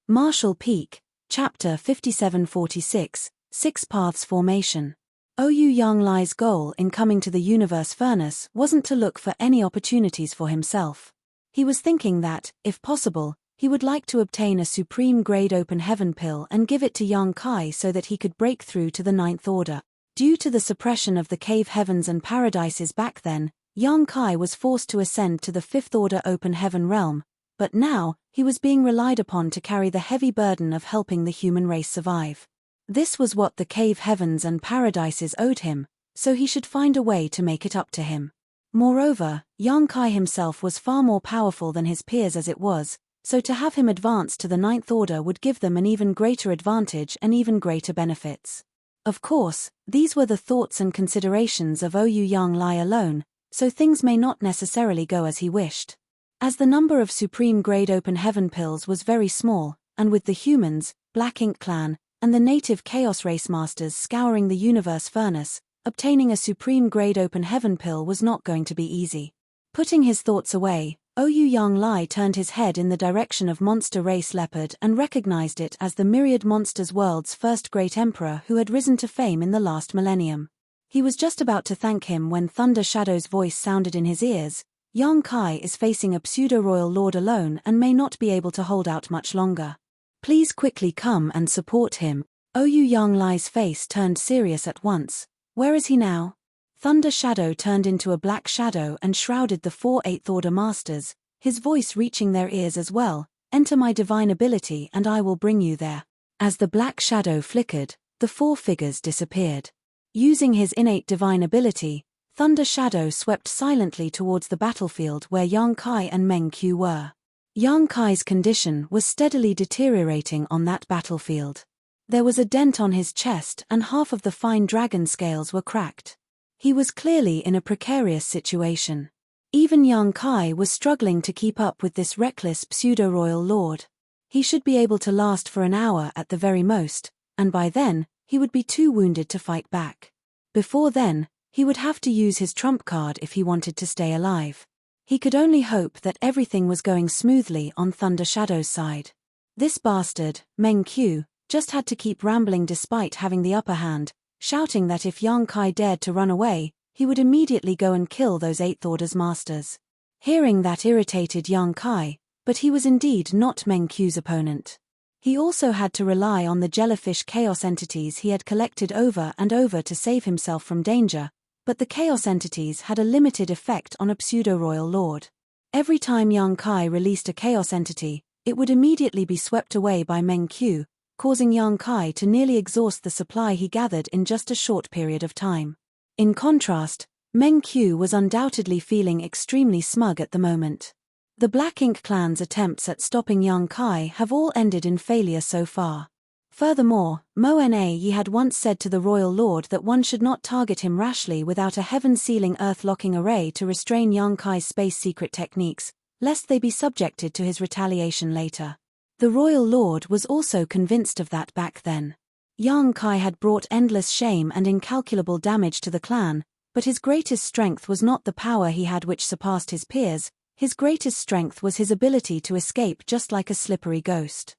Marshall Peak, Chapter 5746, Six Paths Formation. Oyu Yang Lai's goal in coming to the universe furnace wasn't to look for any opportunities for himself. He was thinking that, if possible, he would like to obtain a supreme-grade open heaven pill and give it to Yang Kai so that he could break through to the Ninth Order. Due to the suppression of the cave heavens and paradises back then, Yang Kai was forced to ascend to the Fifth Order open heaven realm, but now, he was being relied upon to carry the heavy burden of helping the human race survive. This was what the cave heavens and paradises owed him, so he should find a way to make it up to him. Moreover, Yang Kai himself was far more powerful than his peers as it was, so to have him advance to the Ninth Order would give them an even greater advantage and even greater benefits. Of course, these were the thoughts and considerations of Oyu Yang Lai alone, so things may not necessarily go as he wished. As the number of supreme-grade open heaven pills was very small, and with the humans, Black Ink Clan, and the native Chaos Race Masters scouring the universe furnace, obtaining a supreme-grade open heaven pill was not going to be easy. Putting his thoughts away, Oyu Yang Lai turned his head in the direction of Monster Race Leopard and recognized it as the Myriad Monsters world's first great emperor who had risen to fame in the last millennium. He was just about to thank him when Thunder Shadow's voice sounded in his ears. Yang Kai is facing a pseudo-royal lord alone and may not be able to hold out much longer. Please quickly come and support him. Oyu Yang Lai's face turned serious at once. Where is he now? Thunder Shadow turned into a black shadow and shrouded the 4 Eighth Order Masters, his voice reaching their ears as well. Enter my divine ability and I will bring you there. As the black shadow flickered, the 4 figures disappeared. Using his innate divine ability, Thunder Shadow swept silently towards the battlefield where Yang Kai and Meng Qiu were. Yang Kai's condition was steadily deteriorating on that battlefield. There was a dent on his chest and half of the fine dragon scales were cracked. He was clearly in a precarious situation. Even Yang Kai was struggling to keep up with this reckless pseudo-royal lord. He should be able to last for an hour at the very most, and by then, he would be too wounded to fight back. Before then, he would have to use his trump card if he wanted to stay alive. He could only hope that everything was going smoothly on Thunder Shadow's side. This bastard, Meng Qiu, just had to keep rambling despite having the upper hand, shouting that if Yang Kai dared to run away, he would immediately go and kill those Eighth Order's masters. Hearing that irritated Yang Kai, but he was indeed not Meng Qiu's opponent. He also had to rely on the jellyfish chaos entities he had collected over and over to save himself from danger, but the chaos entities had a limited effect on a pseudo-royal lord. Every time Yang Kai released a chaos entity, it would immediately be swept away by Meng Qiu, causing Yang Kai to nearly exhaust the supply he gathered in just a short period of time. In contrast, Meng Qiu was undoubtedly feeling extremely smug at the moment. The Black Ink Clan's attempts at stopping Yang Kai have all ended in failure so far. Furthermore, Mo Na Yi had once said to the Royal Lord that one should not target him rashly without a heaven-sealing earth-locking array to restrain Yang Kai's space secret techniques, lest they be subjected to his retaliation later. The Royal Lord was also convinced of that back then. Yang Kai had brought endless shame and incalculable damage to the clan, but his greatest strength was not the power he had which surpassed his peers, his greatest strength was his ability to escape just like a slippery ghost.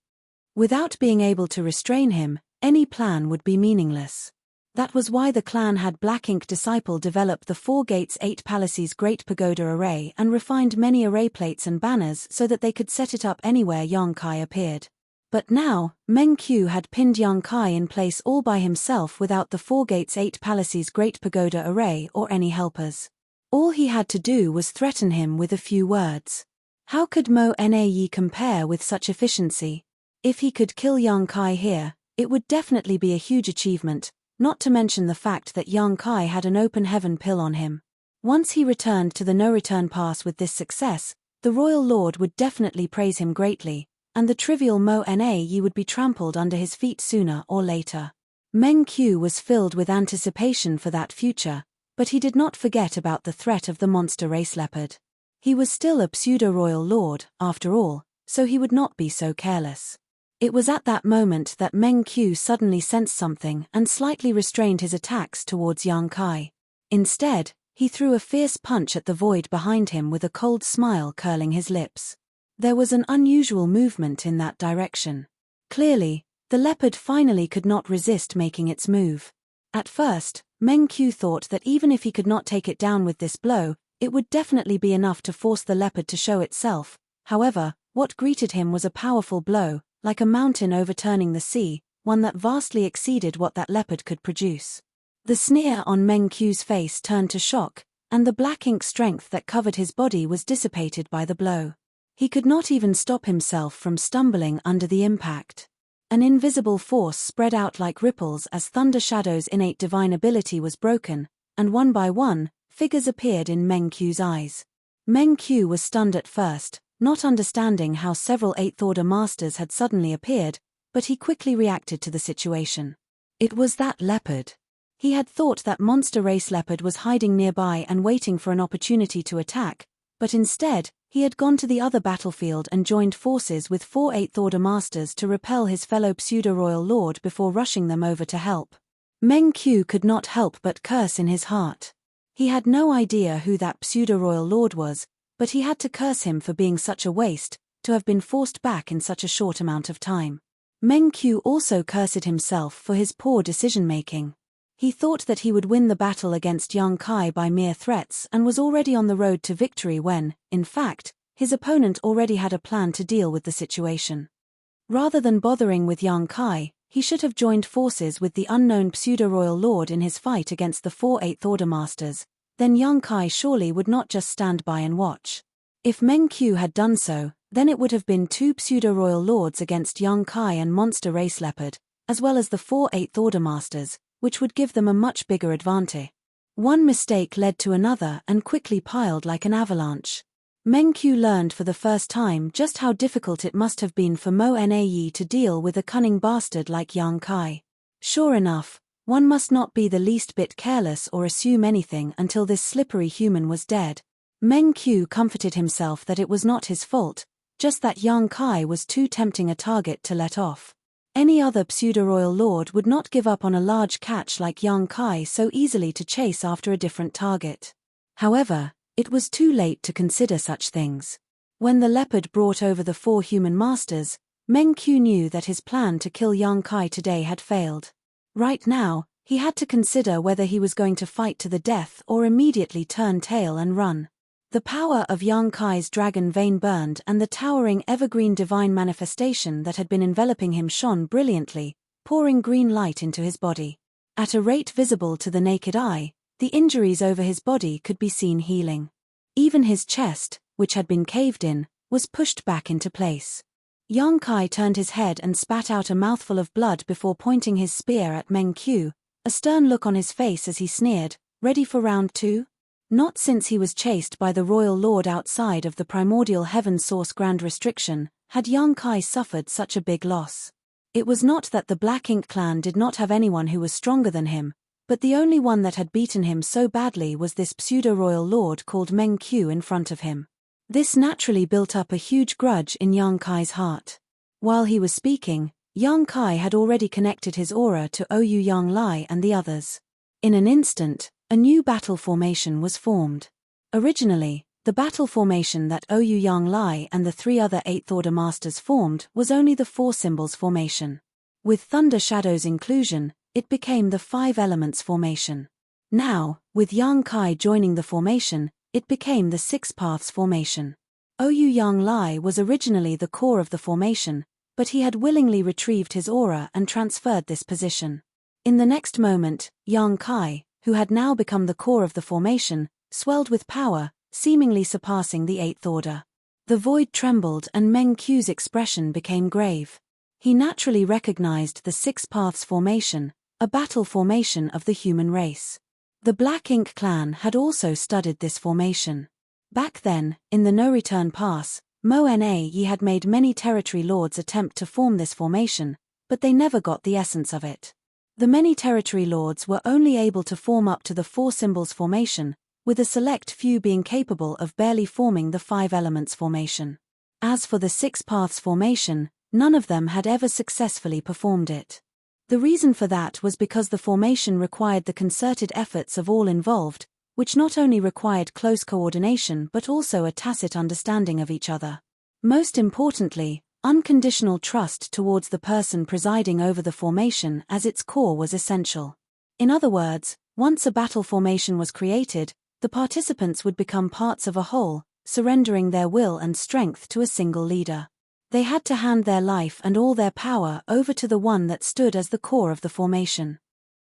Without being able to restrain him, any plan would be meaningless. That was why the clan had Black Ink Disciple develop the 4 Gates 8 Palaces Great Pagoda Array and refined many array plates and banners so that they could set it up anywhere Yang Kai appeared. But now, Meng Qiu had pinned Yang Kai in place all by himself without the 4 Gates 8 Palaces Great Pagoda Array or any helpers. All he had to do was threaten him with a few words. How could Mo Na Yi compare with such efficiency? If he could kill Yang Kai here, it would definitely be a huge achievement, not to mention the fact that Yang Kai had an open heaven pill on him. Once he returned to the no-return pass with this success, the Royal Lord would definitely praise him greatly, and the trivial Mo Na Yi would be trampled under his feet sooner or later. Meng Qiu was filled with anticipation for that future, but he did not forget about the threat of the Monster Race Leopard. He was still a pseudo-royal lord, after all, so he would not be so careless. It was at that moment that Meng Qiu suddenly sensed something and slightly restrained his attacks towards Yang Kai. Instead, he threw a fierce punch at the void behind him with a cold smile curling his lips. There was an unusual movement in that direction. Clearly, the leopard finally could not resist making its move. At first, Meng Qiu thought that even if he could not take it down with this blow, it would definitely be enough to force the leopard to show itself. However, what greeted him was a powerful blow, like a mountain overturning the sea, one that vastly exceeded what that leopard could produce. The sneer on Meng Qiu's face turned to shock, and the black ink strength that covered his body was dissipated by the blow. He could not even stop himself from stumbling under the impact. An invisible force spread out like ripples as Thunder Shadow's innate divine ability was broken, and one by one, figures appeared in Meng Qiu's eyes. Meng Qiu was stunned at first, not understanding how several 8th Order Masters had suddenly appeared, but he quickly reacted to the situation. It was that leopard. He had thought that monster race leopard was hiding nearby and waiting for an opportunity to attack, but instead, he had gone to the other battlefield and joined forces with 4 8th Order Masters to repel his fellow pseudo-royal lord before rushing them over to help. Meng Qiu could not help but curse in his heart. He had no idea who that pseudo-royal lord was, but he had to curse him for being such a waste, to have been forced back in such a short amount of time. Meng Qiu also cursed himself for his poor decision-making. He thought that he would win the battle against Yang Kai by mere threats and was already on the road to victory when, in fact, his opponent already had a plan to deal with the situation. Rather than bothering with Yang Kai, he should have joined forces with the unknown pseudo-royal lord in his fight against the 4 8th Order Masters, then Yang Kai surely would not just stand by and watch. If Meng Qiu had done so, then it would have been 2 pseudo-royal lords against Yang Kai and Monster Race Leopard, as well as the 4 8th Order Masters, which would give them a much bigger advantage. One mistake led to another and quickly piled like an avalanche. Meng Qiu learned for the first time just how difficult it must have been for Mo Nayi to deal with a cunning bastard like Yang Kai. Sure enough, one must not be the least bit careless or assume anything until this slippery human was dead. Meng Qiu comforted himself that it was not his fault, just that Yang Kai was too tempting a target to let off. Any other pseudo-royal lord would not give up on a large catch like Yang Kai so easily to chase after a different target. However, it was too late to consider such things. When the leopard brought over the 4 human masters, Meng Qiu knew that his plan to kill Yang Kai today had failed. Right now, he had to consider whether he was going to fight to the death or immediately turn tail and run. The power of Yang Kai's dragon vein burned and the towering evergreen divine manifestation that had been enveloping him shone brilliantly, pouring green light into his body. At a rate visible to the naked eye, the injuries over his body could be seen healing. Even his chest, which had been caved in, was pushed back into place. Yang Kai turned his head and spat out a mouthful of blood before pointing his spear at Meng Qiu, a stern look on his face as he sneered, "Ready for round 2? Not since he was chased by the royal lord outside of the primordial heaven source grand restriction, had Yang Kai suffered such a big loss. It was not that the Black Ink clan did not have anyone who was stronger than him, but the only one that had beaten him so badly was this pseudo-royal lord called Meng Qiu in front of him. This naturally built up a huge grudge in Yang Kai's heart. While he was speaking, Yang Kai had already connected his aura to Ouyang Yang Lai and the others. In an instant, a new battle formation was formed. Originally, the battle formation that Ouyang Yang Lai and the 3 other 8th Order Masters formed was only the 4 symbols formation. With Thunder Shadow's inclusion, it became the 5 elements formation. Now, with Yang Kai joining the formation, it became the 6 paths formation. Ouyang Yang Lai was originally the core of the formation, but he had willingly retrieved his aura and transferred this position. In the next moment, Yang Kai, who had now become the core of the formation, swelled with power, seemingly surpassing the 8th Order. The void trembled and Meng Qiu's expression became grave. He naturally recognized the 6 paths formation, a battle formation of the human race. The Black Ink clan had also studied this formation. Back then, in the No Return Pass, Mo Nayi had made many territory lords attempt to form this formation, but they never got the essence of it. The many territory lords were only able to form up to the 4 symbols formation, with a select few being capable of barely forming the 5 elements formation. As for the 6 paths formation, none of them had ever successfully performed it. The reason for that was because the formation required the concerted efforts of all involved, which not only required close coordination but also a tacit understanding of each other. Most importantly, Unconditional trust towards the person presiding over the formation as its core was essential. In other words, once a battle formation was created, the participants would become parts of a whole, surrendering their will and strength to a single leader. They had to hand their life and all their power over to the one that stood as the core of the formation.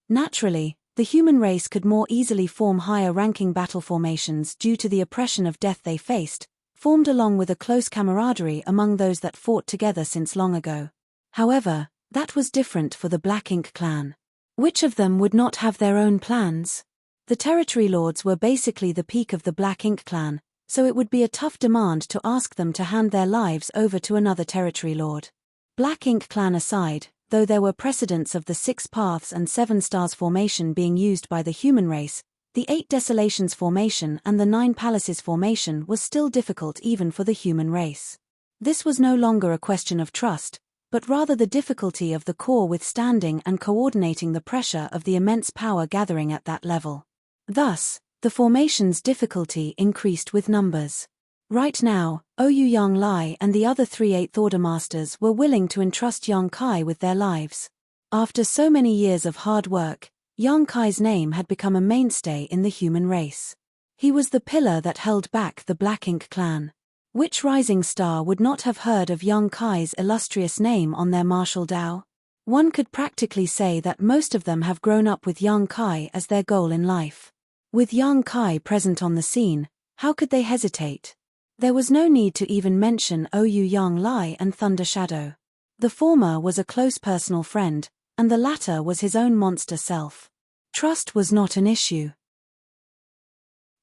Naturally, the human race could more easily form higher-ranking battle formations due to the oppression of death they faced, formed along with a close camaraderie among those that fought together since long ago. However, that was different for the Black Ink clan. Which of them would not have their own plans? The territory lords were basically the peak of the Black Ink clan, so it would be a tough demand to ask them to hand their lives over to another territory lord. Black Ink clan aside, though there were precedents of the 6 Paths and 7 Stars formation being used by the human race, the 8 Desolations formation and the 9 Palaces formation was still difficult even for the human race. This was no longer a question of trust, but rather the difficulty of the core withstanding and coordinating the pressure of the immense power gathering at that level. Thus, the formation's difficulty increased with numbers. Right now, Ouyang Yang Lai and the other 3 8th Order Masters were willing to entrust Yang Kai with their lives. After so many years of hard work, Yang Kai's name had become a mainstay in the human race. He was the pillar that held back the Black Ink clan. Which rising star would not have heard of Yang Kai's illustrious name on their martial Dao? One could practically say that most of them have grown up with Yang Kai as their goal in life. With Yang Kai present on the scene, how could they hesitate? There was no need to even mention Ouyang Yang Lai and Thunder Shadow. The former was a close personal friend, and the latter was his own monster self. Trust was not an issue.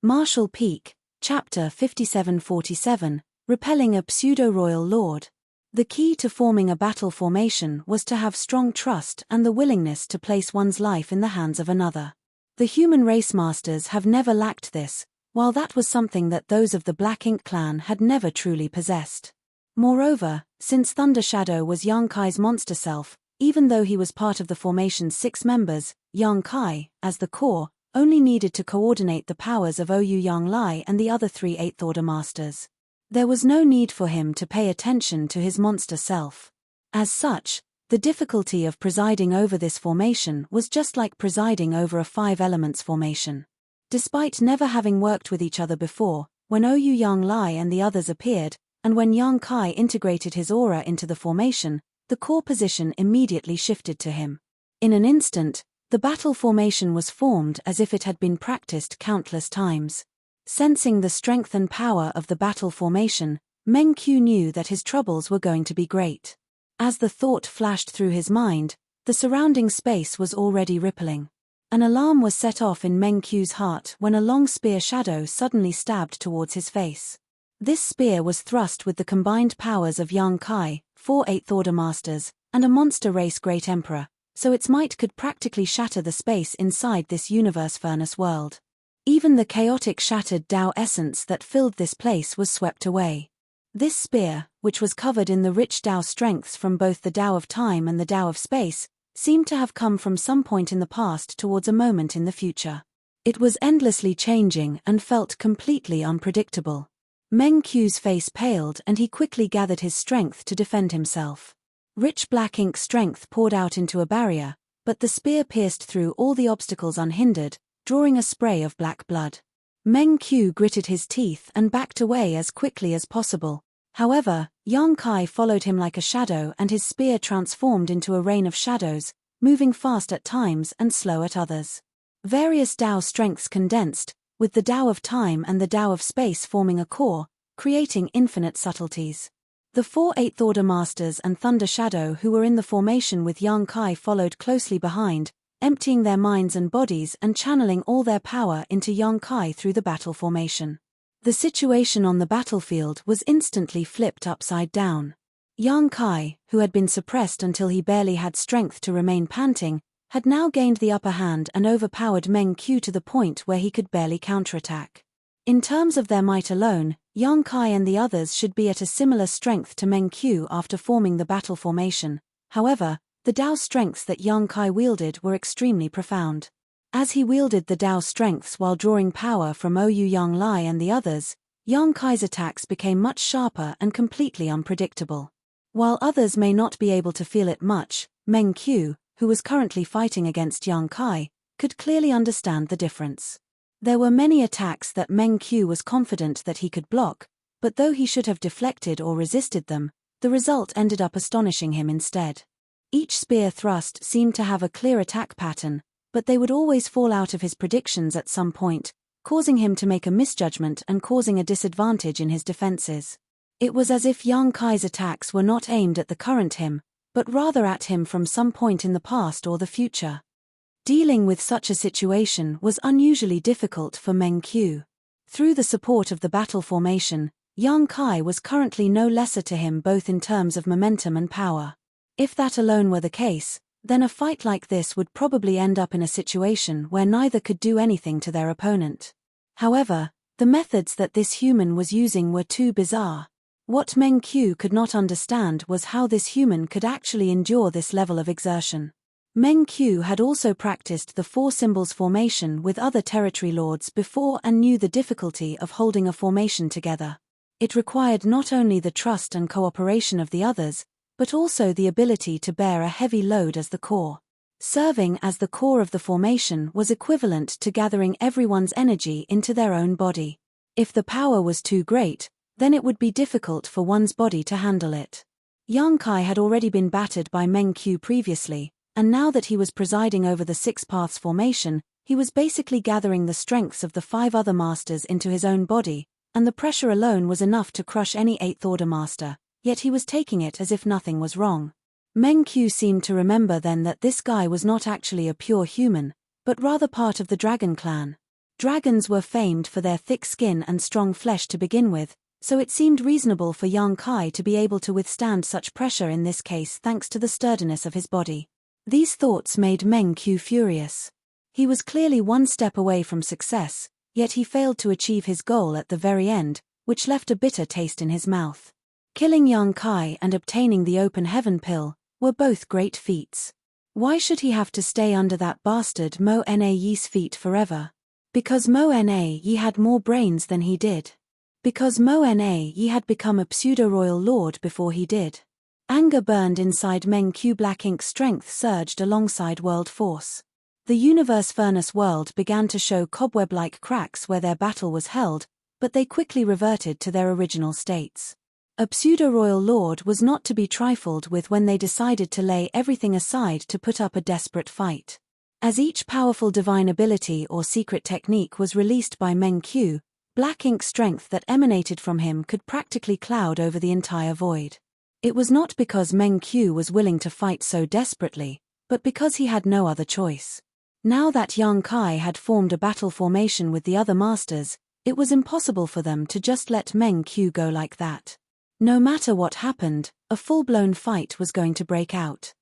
Martial Peak, Chapter 5747, Repelling a Pseudo-Royal Lord. The key to forming a battle formation was to have strong trust and the willingness to place one's life in the hands of another. The human race masters have never lacked this, while that was something that those of the Black Ink clan had never truly possessed. Moreover, since Thunder Shadow was Yang Kai's monster self, even though he was part of the formation's 6 members, Yang Kai, as the core, only needed to coordinate the powers of Ouyang Yang Lai and the other 3 8th Order Masters. There was no need for him to pay attention to his monster self. As such, the difficulty of presiding over this formation was just like presiding over a 5 elements formation. Despite never having worked with each other before, when Ouyang Yang Lai and the others appeared, and when Yang Kai integrated his aura into the formation, the core position immediately shifted to him. In an instant, the battle formation was formed as if it had been practiced countless times. Sensing the strength and power of the battle formation, Meng Qiu knew that his troubles were going to be great. As the thought flashed through his mind, the surrounding space was already rippling. An alarm was set off in Meng Qiu's heart when a long spear shadow suddenly stabbed towards his face. This spear was thrust with the combined powers of Yang Kai, 4 8th Order Masters, and a monster race Great Emperor, so its might could practically shatter the space inside this universe furnace world. Even the chaotic shattered Dao essence that filled this place was swept away. This spear, which was covered in the rich Dao strengths from both the Dao of time and the Dao of space, seemed to have come from some point in the past towards a moment in the future. It was endlessly changing and felt completely unpredictable. Meng Qiu's face paled and he quickly gathered his strength to defend himself. Rich black ink strength poured out into a barrier, but the spear pierced through all the obstacles unhindered, drawing a spray of black blood. Meng Qiu gritted his teeth and backed away as quickly as possible. However, Yang Kai followed him like a shadow and his spear transformed into a rain of shadows, moving fast at times and slow at others. Various Dao strengths condensed, with the Dao of time and the Dao of space forming a core, creating infinite subtleties. The 4 8th Order Masters and Thunder Shadow who were in the formation with Yang Kai followed closely behind, emptying their minds and bodies and channeling all their power into Yang Kai through the battle formation. The situation on the battlefield was instantly flipped upside down. Yang Kai, who had been suppressed until he barely had strength to remain panting, had now gained the upper hand and overpowered Meng Qiu to the point where he could barely counterattack. In terms of their might alone, Yang Kai and the others should be at a similar strength to Meng Qiu after forming the battle formation. However, the Dao strengths that Yang Kai wielded were extremely profound. As he wielded the Dao strengths while drawing power from Ouyang Yang Lai and the others, Yang Kai's attacks became much sharper and completely unpredictable. While others may not be able to feel it much, Meng Qiu, who was currently fighting against Yang Kai, could clearly understand the difference. There were many attacks that Meng Qiu was confident that he could block, but though he should have deflected or resisted them, the result ended up astonishing him instead. Each spear thrust seemed to have a clear attack pattern, but they would always fall out of his predictions at some point, causing him to make a misjudgment and causing a disadvantage in his defenses. It was as if Yang Kai's attacks were not aimed at the current him, but rather at him from some point in the past or the future. Dealing with such a situation was unusually difficult for Meng Qiu. Through the support of the battle formation, Yang Kai was currently no lesser to him both in terms of momentum and power. If that alone were the case, then a fight like this would probably end up in a situation where neither could do anything to their opponent. However, the methods that this human was using were too bizarre. What Meng Qiu could not understand was how this human could actually endure this level of exertion. Meng Qiu had also practiced the four symbols formation with other territory lords before and knew the difficulty of holding a formation together. It required not only the trust and cooperation of the others, but also the ability to bear a heavy load as the core. Serving as the core of the formation was equivalent to gathering everyone's energy into their own body. If the power was too great, then it would be difficult for one's body to handle it. Yang Kai had already been battered by Meng Qiu previously, and now that he was presiding over the Six Paths formation, he was basically gathering the strengths of the 5 other masters into his own body, and the pressure alone was enough to crush any 8th Order master, yet he was taking it as if nothing was wrong. Meng Qiu seemed to remember then that this guy was not actually a pure human, but rather part of the dragon clan. Dragons were famed for their thick skin and strong flesh to begin with, so it seemed reasonable for Yang Kai to be able to withstand such pressure in this case thanks to the sturdiness of his body. These thoughts made Meng Qiu furious. He was clearly one step away from success, yet he failed to achieve his goal at the very end, which left a bitter taste in his mouth. Killing Yang Kai and obtaining the open heaven pill were both great feats. Why should he have to stay under that bastard Mo Na Yi's feet forever? Because Mo Na Yi had more brains than he did. Because Mo Na Yi had become a pseudo-royal lord before he did. Anger burned inside Meng Qiu. Black ink strength surged alongside world force. The universe furnace world began to show cobweb-like cracks where their battle was held, but they quickly reverted to their original states. A pseudo-royal lord was not to be trifled with when they decided to lay everything aside to put up a desperate fight. As each powerful divine ability or secret technique was released by Meng Qiu, black ink strength that emanated from him could practically cloud over the entire void. It was not because Meng Qiu was willing to fight so desperately, but because he had no other choice. Now that Yang Kai had formed a battle formation with the other masters, it was impossible for them to just let Meng Qiu go like that. No matter what happened, a full-blown fight was going to break out.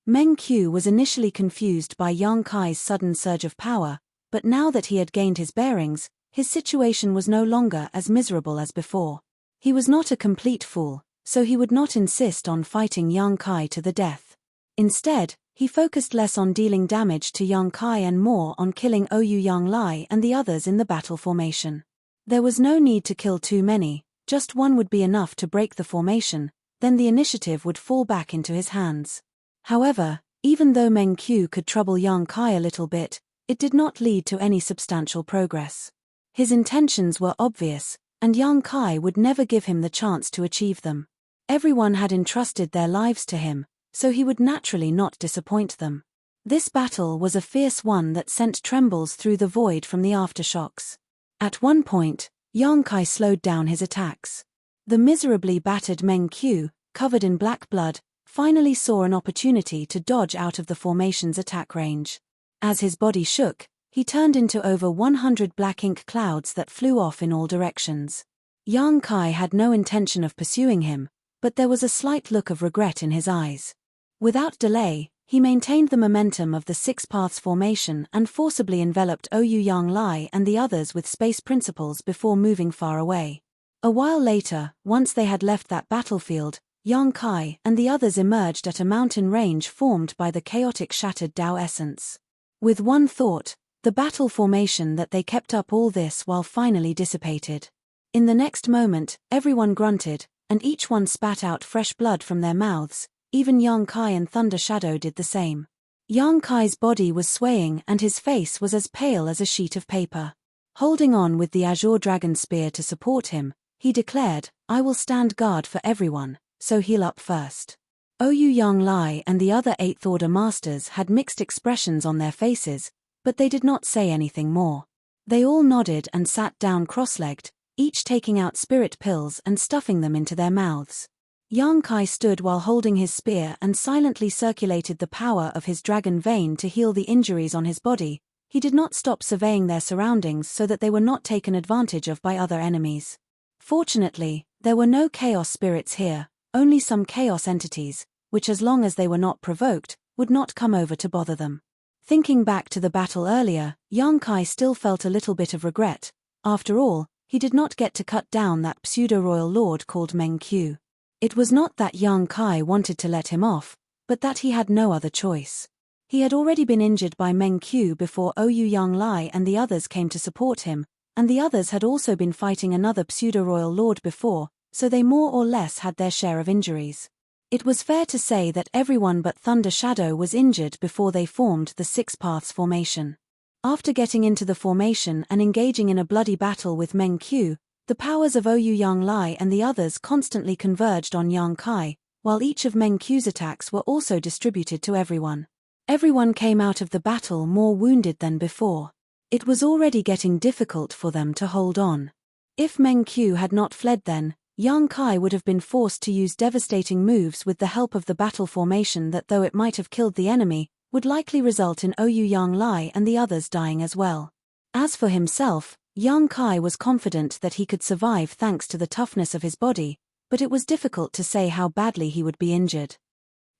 Meng Qiu was initially confused by Yang Kai's sudden surge of power, but now that he had gained his bearings, his situation was no longer as miserable as before. He was not a complete fool, so he would not insist on fighting Yang Kai to the death. Instead, he focused less on dealing damage to Yang Kai and more on killing Ouyang Lai and the others in the battle formation. There was no need to kill too many, just one would be enough to break the formation, then the initiative would fall back into his hands. However, even though Meng Qiu could trouble Yang Kai a little bit, it did not lead to any substantial progress. His intentions were obvious, and Yang Kai would never give him the chance to achieve them. Everyone had entrusted their lives to him, so he would naturally not disappoint them. This battle was a fierce one that sent trembles through the void from the aftershocks. At one point, Yang Kai slowed down his attacks. The miserably battered Meng Qiu, covered in black blood, finally saw an opportunity to dodge out of the formation's attack range. As his body shook, he turned into over 100 black ink clouds that flew off in all directions. Yang Kai had no intention of pursuing him, but there was a slight look of regret in his eyes. Without delay, he maintained the momentum of the Six Paths formation and forcibly enveloped Ouyang Lai and the others with space principles before moving far away. A while later, once they had left that battlefield, Yang Kai and the others emerged at a mountain range formed by the chaotic shattered Tao essence. With one thought, the battle formation that they kept up all this while finally dissipated. In the next moment, everyone grunted, and each one spat out fresh blood from their mouths. Even Yang Kai and Thunder Shadow did the same. Yang Kai's body was swaying and his face was as pale as a sheet of paper. Holding on with the Azure Dragon Spear to support him, he declared, "I will stand guard for everyone, so heal up first." Ouyang Lai and the other 8th Order Masters had mixed expressions on their faces, but they did not say anything more. They all nodded and sat down cross-legged, each taking out spirit pills and stuffing them into their mouths. Yang Kai stood while holding his spear and silently circulated the power of his dragon vein to heal the injuries on his body. He did not stop surveying their surroundings so that they were not taken advantage of by other enemies. Fortunately, there were no chaos spirits here, only some chaos entities, which as long as they were not provoked, would not come over to bother them. Thinking back to the battle earlier, Yang Kai still felt a little bit of regret. After all, he did not get to cut down that pseudo-royal lord called Meng Qiu. It was not that Yang Kai wanted to let him off, but that he had no other choice. He had already been injured by Meng Qiu before Ouyang Lai and the others came to support him, and the others had also been fighting another pseudo-royal lord before, so they more or less had their share of injuries. It was fair to say that everyone but Thunder Shadow was injured before they formed the Six Paths formation. After getting into the formation and engaging in a bloody battle with Meng Qiu, the powers of Ouyang Lai and the others constantly converged on Yang Kai, while each of Meng Qiu's attacks were also distributed to everyone. Everyone came out of the battle more wounded than before. It was already getting difficult for them to hold on. If Meng Qiu had not fled then, Yang Kai would have been forced to use devastating moves with the help of the battle formation that, though it might have killed the enemy, would likely result in Ouyang Lai and the others dying as well. As for himself, Yang Kai was confident that he could survive thanks to the toughness of his body, but it was difficult to say how badly he would be injured.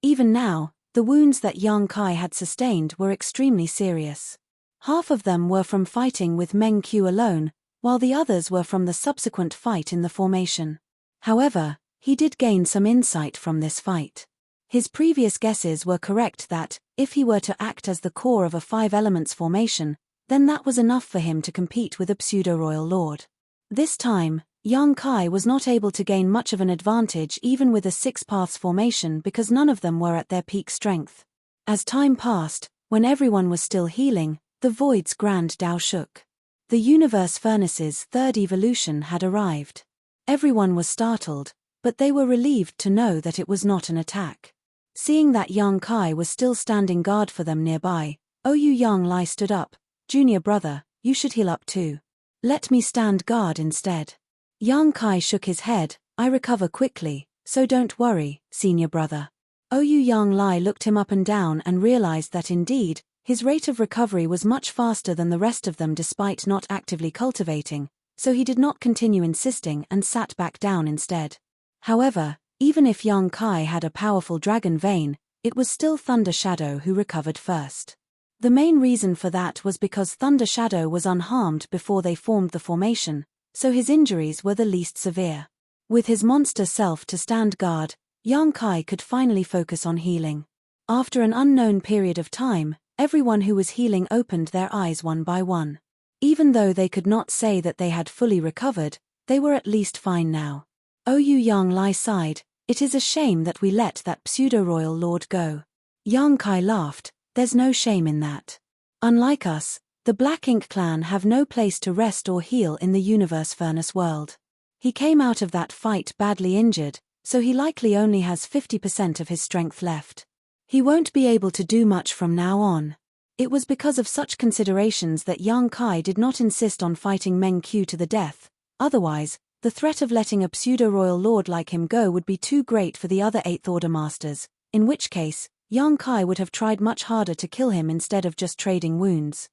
Even now, the wounds that Yang Kai had sustained were extremely serious. Half of them were from fighting with Meng Qiu alone, while the others were from the subsequent fight in the formation. However, he did gain some insight from this fight. His previous guesses were correct that, if he were to act as the core of a 5 elements formation, then that was enough for him to compete with a pseudo-royal lord. This time, Yang Kai was not able to gain much of an advantage even with a 6 paths formation because none of them were at their peak strength. As time passed, when everyone was still healing, the Void's Grand Dao shook. The Universe Furnace's 3rd evolution had arrived. Everyone was startled, but they were relieved to know that it was not an attack. Seeing that Yang Kai was still standing guard for them nearby, Ouyang Lai stood up. "Junior brother, you should heal up too. Let me stand guard instead." Yang Kai shook his head. "I recover quickly, so don't worry, senior brother." Ouyang Lai looked him up and down and realized that indeed, his rate of recovery was much faster than the rest of them despite not actively cultivating, so he did not continue insisting and sat back down instead. However, even if Yang Kai had a powerful dragon vein, it was still Thunder Shadow who recovered first. The main reason for that was because Thunder Shadow was unharmed before they formed the formation, so his injuries were the least severe. With his monster self to stand guard, Yang Kai could finally focus on healing. After an unknown period of time, everyone who was healing opened their eyes one by one. Even though they could not say that they had fully recovered, they were at least fine now. Ouyang Lai sighed. "It is a shame that we let that pseudo-royal lord go." Yang Kai laughed. "There's no shame in that. Unlike us, the Black Ink clan have no place to rest or heal in the Universe Furnace world. He came out of that fight badly injured, so he likely only has 50% of his strength left. He won't be able to do much from now on." It was because of such considerations that Yang Kai did not insist on fighting Meng Qiu to the death. Otherwise, the threat of letting a pseudo-royal lord like him go would be too great for the other 8th Order Masters, in which case, Yang Kai would have tried much harder to kill him instead of just trading wounds.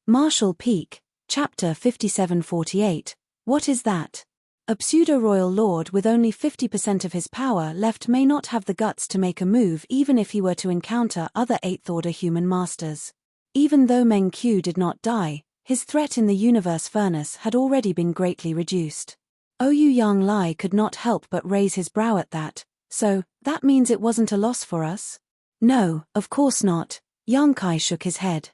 Martial Peak, Chapter 5748. What is that? A pseudo-royal lord with only 50% of his power left may not have the guts to make a move even if he were to encounter other 8th Order human masters. Even though Meng Qiu did not die, his threat in the Universe Furnace had already been greatly reduced. Ouyang Lai could not help but raise his brow at that. "So, that means it wasn't a loss for us?" "No, of course not." Yang Kai shook his head.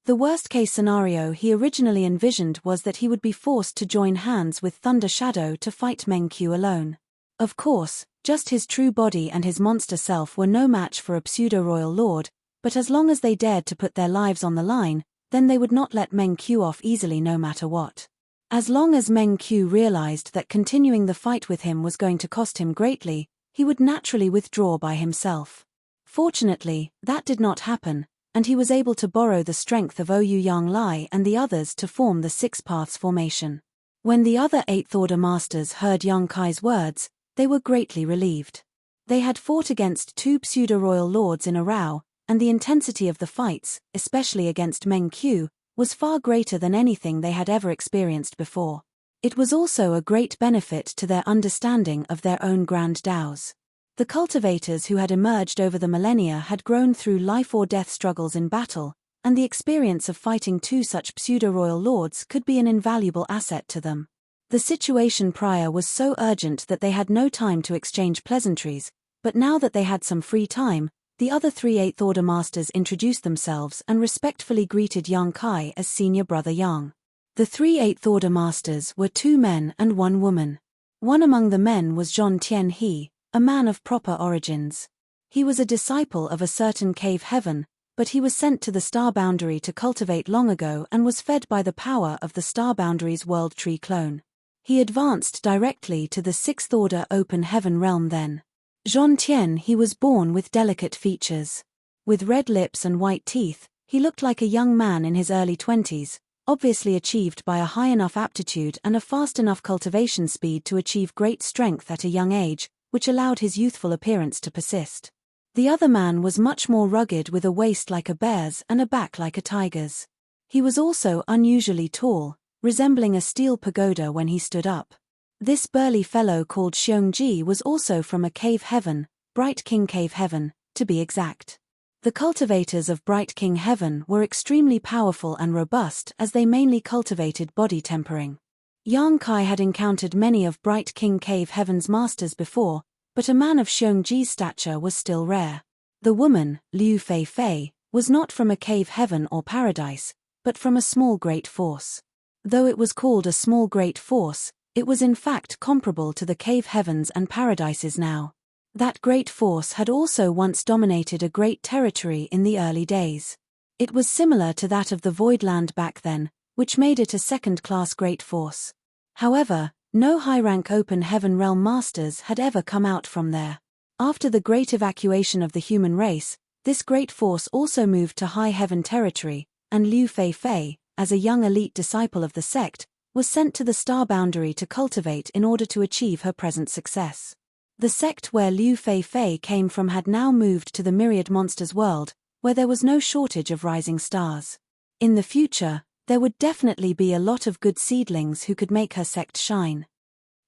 The worst-case scenario he originally envisioned was that he would be forced to join hands with Thunder Shadow to fight Mengqiu alone. Of course, just his true body and his monster self were no match for a pseudo-royal lord, but as long as they dared to put their lives on the line, then they would not let Mengqiu off easily no matter what. As long as Mengqiu realized that continuing the fight with him was going to cost him greatly, he would naturally withdraw by himself. Fortunately, that did not happen, and he was able to borrow the strength of Ouyang Lai and the others to form the Six Paths formation. When the other Eighth Order Masters heard Yang Kai's words, they were greatly relieved. They had fought against two pseudo-royal lords in a row, and the intensity of the fights, especially against Mengqiu, was far greater than anything they had ever experienced before. It was also a great benefit to their understanding of their own grand Daos. The cultivators who had emerged over the millennia had grown through life-or-death struggles in battle, and the experience of fighting two such pseudo-royal lords could be an invaluable asset to them. The situation prior was so urgent that they had no time to exchange pleasantries, but now that they had some free time, the other three Eighth Order Masters introduced themselves and respectfully greeted Yang Kai as senior brother Yang. The three Eighth Order Masters were two men and one woman. One among the men was Zhong Tianhe, a man of proper origins. He was a disciple of a certain cave heaven, but he was sent to the star boundary to cultivate long ago and was fed by the power of the star boundary's world tree clone. He advanced directly to the Sixth Order open heaven realm then. Zhong Tianhe was born with delicate features. With red lips and white teeth, he looked like a young man in his early 20s, obviously achieved by a high enough aptitude and a fast enough cultivation speed to achieve great strength at a young age, which allowed his youthful appearance to persist. The other man was much more rugged, with a waist like a bear's and a back like a tiger's. He was also unusually tall, resembling a steel pagoda when he stood up. This burly fellow called Xiongji was also from a cave heaven, Bright King Cave Heaven, to be exact. The cultivators of Bright King Heaven were extremely powerful and robust, as they mainly cultivated body tempering. Yang Kai had encountered many of Bright King Cave Heaven's masters before, but a man of Xiongji's stature was still rare. The woman, Liu Fei Fei, was not from a cave heaven or paradise, but from a small great force. Though it was called a small great force, it was in fact comparable to the cave heavens and paradises now. That great force had also once dominated a great territory in the early days. It was similar to that of the Voidland back then, which made it a second-class great force. However, no high-rank open heaven realm masters had ever come out from there. After the great evacuation of the human race, this great force also moved to high heaven territory, and Liu Fei Fei, as a young elite disciple of the sect, was sent to the star boundary to cultivate in order to achieve her present success. The sect where Liu Fei Fei came from had now moved to the Myriad Monsters world, where there was no shortage of rising stars. In the future, there would definitely be a lot of good seedlings who could make her sect shine.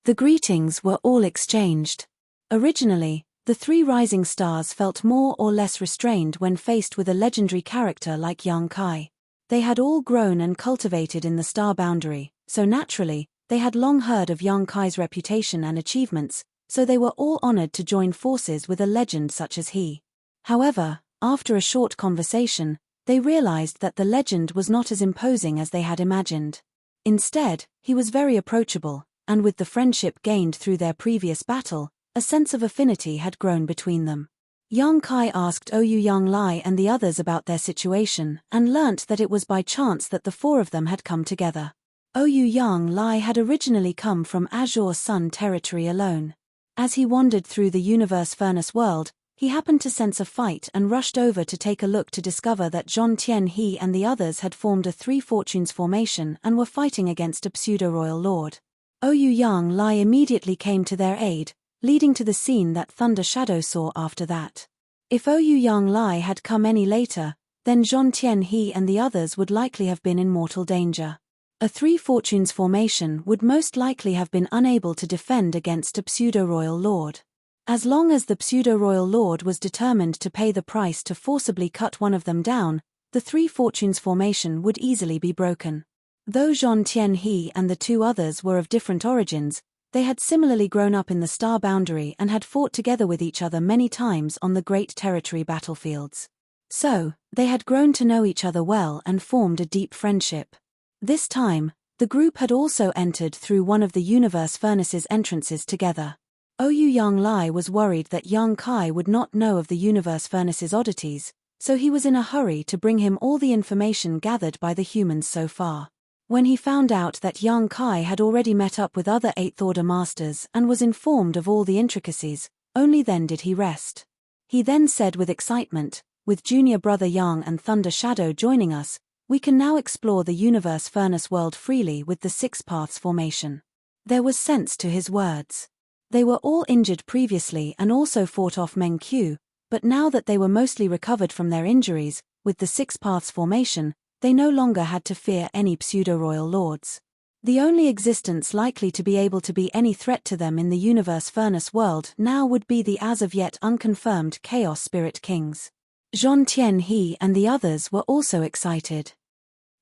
The greetings were all exchanged. Originally, the three rising stars felt more or less restrained when faced with a legendary character like Yang Kai. They had all grown and cultivated in the star boundary, so naturally, they had long heard of Yang Kai's reputation and achievements, so they were all honored to join forces with a legend such as he. However, after a short conversation, they realized that the legend was not as imposing as they had imagined. Instead, he was very approachable, and with the friendship gained through their previous battle, a sense of affinity had grown between them. Yang Kai asked Ouyang Lai and the others about their situation, and learnt that it was by chance that the four of them had come together. Ouyang Lai had originally come from Azure Sun territory alone. As he wandered through the universe furnace world, he happened to sense a fight and rushed over to take a look to discover that Zhong Tianhe and the others had formed a Three Fortunes formation and were fighting against a pseudo-royal lord. Ouyang Lai immediately came to their aid, leading to the scene that Thunder Shadow saw after that. If Ouyang Lai had come any later, then Zhong Tianhe and the others would likely have been in mortal danger. A Three Fortunes formation would most likely have been unable to defend against a pseudo-royal lord. As long as the pseudo-royal lord was determined to pay the price to forcibly cut one of them down, the Three Fortunes formation would easily be broken. Though Zhong Tianhe and the two others were of different origins, they had similarly grown up in the star boundary and had fought together with each other many times on the great territory battlefields. So, they had grown to know each other well and formed a deep friendship. This time, the group had also entered through one of the universe furnace's entrances together. Ouyang Lai was worried that Yang Kai would not know of the universe furnace's oddities, so he was in a hurry to bring him all the information gathered by the humans so far. When he found out that Yang Kai had already met up with other 8th Order Masters and was informed of all the intricacies, only then did he rest. He then said with excitement, "With Junior Brother Yang and Thunder Shadow joining us, we can now explore the universe furnace world freely with the 6 Paths formation." There was sense to his words. They were all injured previously and also fought off Meng Qiu, but now that they were mostly recovered from their injuries, with the 6 Paths formation, they no longer had to fear any pseudo-royal lords. The only existence likely to be able to be any threat to them in the universe furnace world now would be the as of yet unconfirmed Chaos Spirit Kings. Zhong Tianhe and the others were also excited.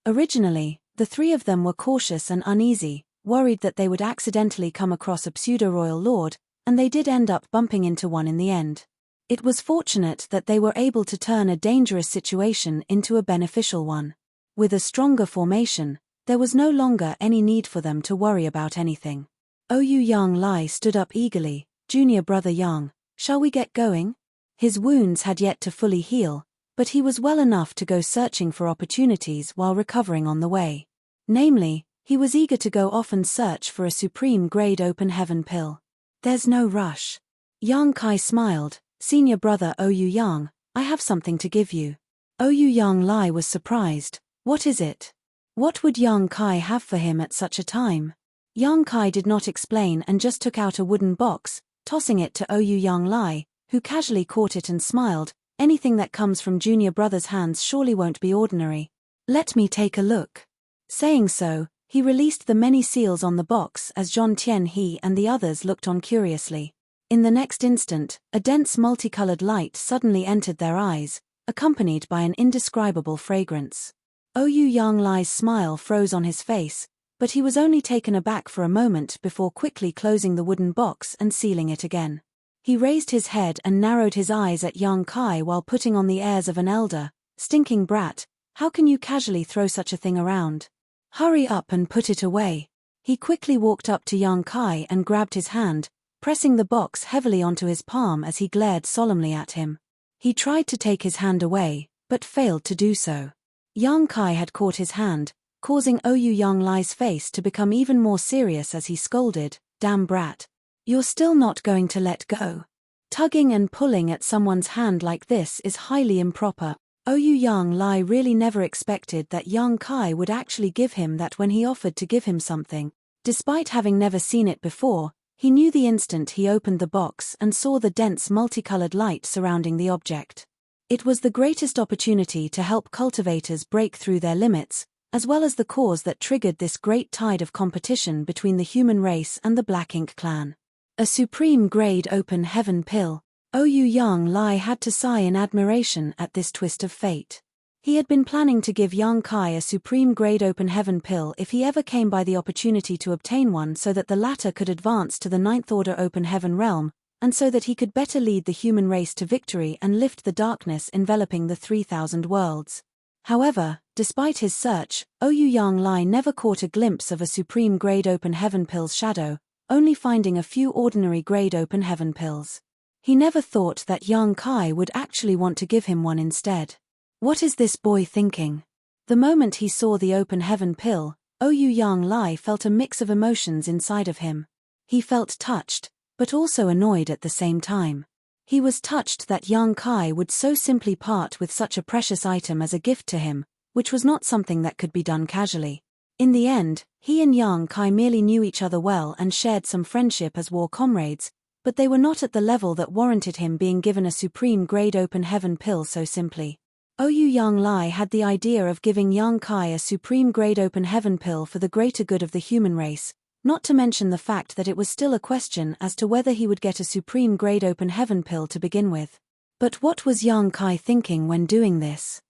Originally, the 3 of them were cautious and uneasy, worried that they would accidentally come across a pseudo-royal lord, and they did end up bumping into one in the end. It was fortunate that they were able to turn a dangerous situation into a beneficial one. With a stronger formation, there was no longer any need for them to worry about anything. Ouyang Lai stood up eagerly. "Junior Brother Yang, shall we get going?" His wounds had yet to fully heal, but he was well enough to go searching for opportunities while recovering on the way. Namely, he was eager to go off and search for a supreme-grade open heaven pill. "There's no rush." Yang Kai smiled. "Senior Brother Ouyang, I have something to give you." Ouyang Lai was surprised. "What is it?" What would Yang Kai have for him at such a time? Yang Kai did not explain and just took out a wooden box, tossing it to Ouyang Lai, who casually caught it and smiled. "Anything that comes from Junior Brother's hands surely won't be ordinary. Let me take a look." Saying so, he released the many seals on the box as Zhong Tianhe and the others looked on curiously. In the next instant, a dense multicolored light suddenly entered their eyes, accompanied by an indescribable fragrance. Ouyang Lai's smile froze on his face, but he was only taken aback for a moment before quickly closing the wooden box and sealing it again. He raised his head and narrowed his eyes at Yang Kai while putting on the airs of an elder. "Stinking brat, how can you casually throw such a thing around? Hurry up and put it away." He quickly walked up to Yang Kai and grabbed his hand, pressing the box heavily onto his palm as he glared solemnly at him. He tried to take his hand away, but failed to do so. Yang Kai had caught his hand, causing Ouyang Lai's face to become even more serious as he scolded, "Damn brat. You're still not going to let go. Tugging and pulling at someone's hand like this is highly improper." Ouyang Lai really never expected that Yang Kai would actually give him that when he offered to give him something. Despite having never seen it before, he knew the instant he opened the box and saw the dense multicolored light surrounding the object. It was the greatest opportunity to help cultivators break through their limits, as well as the cause that triggered this great tide of competition between the human race and the Black Ink clan. A supreme-grade open heaven pill. Ouyang Lai had to sigh in admiration at this twist of fate. He had been planning to give Yang Kai a supreme-grade open heaven pill if he ever came by the opportunity to obtain one so that the latter could advance to the 9th Order open heaven realm, and so that he could better lead the human race to victory and lift the darkness enveloping the 3,000 worlds. However, despite his search, Ouyang Lai never caught a glimpse of a supreme-grade open heaven pill's shadow, only finding a few ordinary-grade open heaven pills. He never thought that Yang Kai would actually want to give him one instead. What is this boy thinking? The moment he saw the open heaven pill, Ouyang Lai felt a mix of emotions inside of him. He felt touched, but also annoyed at the same time. He was touched that Yang Kai would so simply part with such a precious item as a gift to him, which was not something that could be done casually. In the end, he and Yang Kai merely knew each other well and shared some friendship as war comrades, but they were not at the level that warranted him being given a supreme-grade open heaven pill so simply. Ouyang Lai had the idea of giving Yang Kai a supreme-grade open heaven pill for the greater good of the human race, not to mention the fact that it was still a question as to whether he would get a supreme-grade open heaven pill to begin with. But what was Yang Kai thinking when doing this?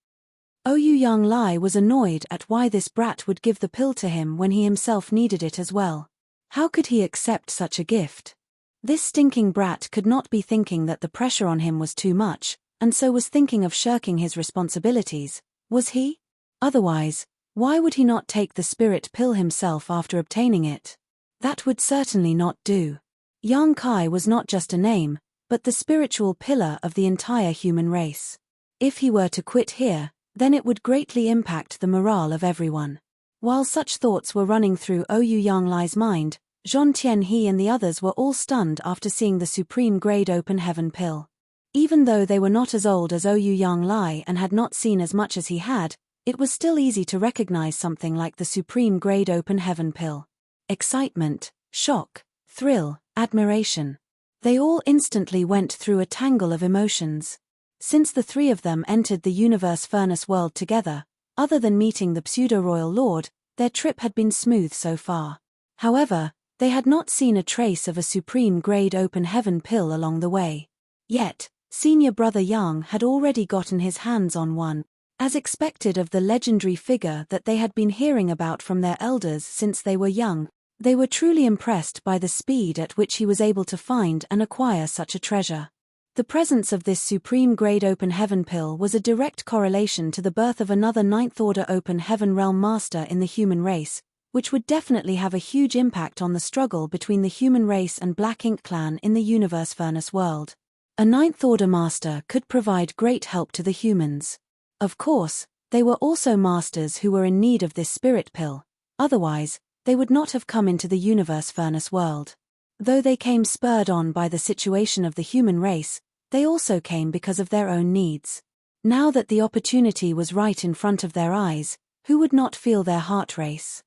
Ouyang Lai was annoyed at why this brat would give the pill to him when he himself needed it as well. How could he accept such a gift? This stinking brat could not be thinking that the pressure on him was too much, and so was thinking of shirking his responsibilities, was he? Otherwise, why would he not take the spirit pill himself after obtaining it? That would certainly not do. Yang Kai was not just a name, but the spiritual pillar of the entire human race. If he were to quit here, then it would greatly impact the morale of everyone. While such thoughts were running through Ouyang Lai's mind, Zhong Tianhe and the others were all stunned after seeing the supreme-grade open heaven pill. Even though they were not as old as Ouyang Lai and had not seen as much as he had, it was still easy to recognize something like the supreme-grade open heaven pill. Excitement, shock, thrill, admiration. They all instantly went through a tangle of emotions. Since the three of them entered the universe furnace world together, other than meeting the pseudo-royal lord, their trip had been smooth so far. However, they had not seen a trace of a supreme-grade open heaven pill along the way. Yet, senior brother Yang had already gotten his hands on one, as expected of the legendary figure that they had been hearing about from their elders since they were young. They were truly impressed by the speed at which he was able to find and acquire such a treasure. The presence of this supreme-grade open heaven pill was a direct correlation to the birth of another ninth-order open heaven realm master in the human race, which would definitely have a huge impact on the struggle between the human race and Black Ink clan in the universe furnace world. A ninth-order master could provide great help to the humans. Of course, they were also masters who were in need of this spirit pill, otherwise, they would not have come into the universe furnace world. Though they came spurred on by the situation of the human race, they also came because of their own needs. Now that the opportunity was right in front of their eyes, who would not feel their heart race?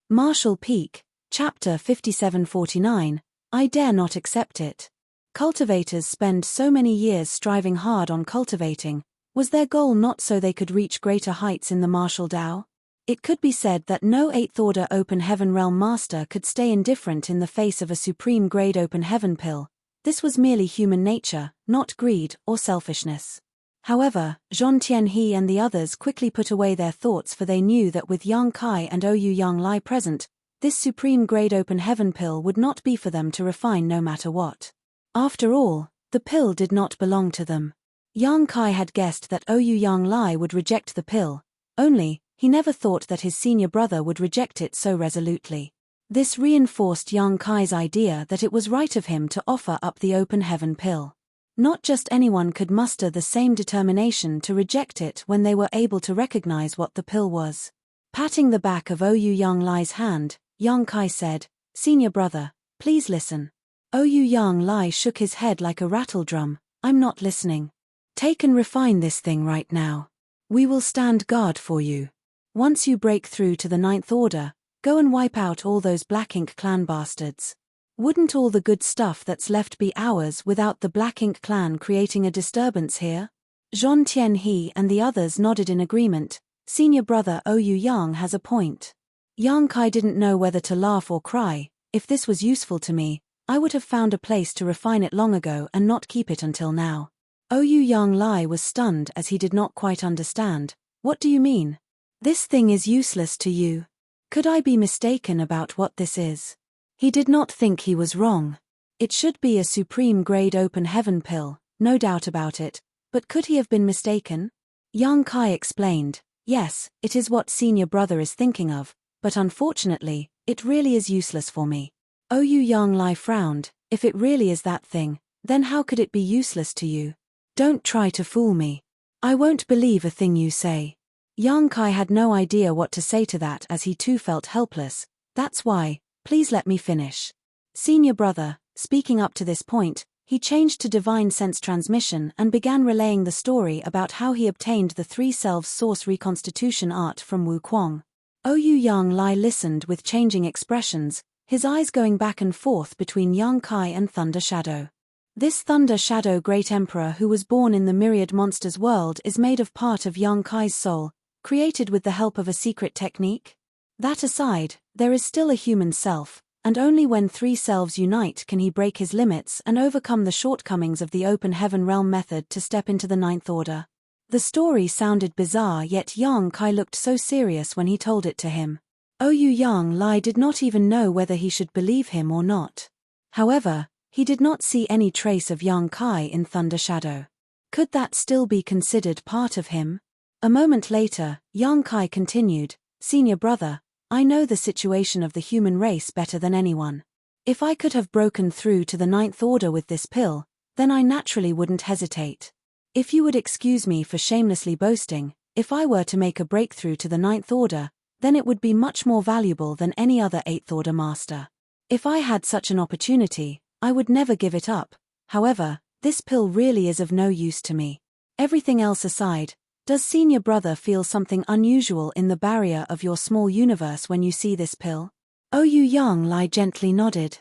Marshall Peak, Chapter 5749, I Dare Not Accept It. Cultivators spend so many years striving hard on cultivating. Was their goal not so they could reach greater heights in the martial Tao? It could be said that no 8th Order Open Heaven Realm Master could stay indifferent in the face of a supreme-grade Open Heaven pill. This was merely human nature, not greed or selfishness. However, Zhong Tianhe and the others quickly put away their thoughts, for they knew that with Yang Kai and Ouyang Lai present, this supreme-grade Open Heaven pill would not be for them to refine no matter what. After all, the pill did not belong to them. Yang Kai had guessed that Ouyang Lai would reject the pill, only, he never thought that his senior brother would reject it so resolutely. This reinforced Yang Kai's idea that it was right of him to offer up the open heaven pill. Not just anyone could muster the same determination to reject it when they were able to recognize what the pill was. Patting the back of Ouyang Lai's hand, Yang Kai said, "Senior brother, please listen." Ouyang Lai shook his head like a rattle drum. "I'm not listening. Take and refine this thing right now. We will stand guard for you. Once you break through to the 9th Order, go and wipe out all those Black Ink clan bastards. Wouldn't all the good stuff that's left be ours without the Black Ink clan creating a disturbance here?" Zhong Tianhe and the others nodded in agreement. Senior brother Ouyang has a point. Yang Kai didn't know whether to laugh or cry. If this was useful to me, I would have found a place to refine it long ago and not keep it until now. Ouyang Lai was stunned as he did not quite understand. What do you mean? This thing is useless to you. Could I be mistaken about what this is? He did not think he was wrong. It should be a supreme-grade open heaven pill, no doubt about it, but could he have been mistaken? Yang Kai explained, "Yes, it is what senior brother is thinking of, but unfortunately, it really is useless for me." Ouyang Lai frowned. "If it really is that thing, then how could it be useless to you? Don't try to fool me. I won't believe a thing you say." Yang Kai had no idea what to say to that, as he too felt helpless. "That's why, please let me finish." Senior brother, speaking up to this point, he changed to divine sense transmission and began relaying the story about how he obtained the 3 selves source reconstitution art from Wu Kuang. Ouyang Lai listened with changing expressions, his eyes going back and forth between Yang Kai and Thunder Shadow. This Thunder Shadow Great Emperor who was born in the Myriad Monsters world is made of part of Yang Kai's soul, created with the help of a secret technique? That aside, there is still a human self, and only when 3 selves unite can he break his limits and overcome the shortcomings of the Open Heaven Realm method to step into the 9th Order. The story sounded bizarre, yet Yang Kai looked so serious when he told it to him. Ouyang Lai did not even know whether he should believe him or not. However, He did not see any trace of young Kai in Thunder Shadow. Could that still be considered part of him? A moment later, young Kai continued, "Senior brother, I know the situation of the human race better than anyone. If I could have broken through to the Ninth Order with this pill, then I naturally wouldn't hesitate. If you would excuse me for shamelessly boasting, if I were to make a breakthrough to the Ninth Order, then it would be much more valuable than any other Eighth Order master. If I had such an opportunity, I would never give it up. However, this pill really is of no use to me. Everything else aside, does senior brother feel something unusual in the barrier of your small universe when you see this pill?" Oyu Young Lai gently nodded.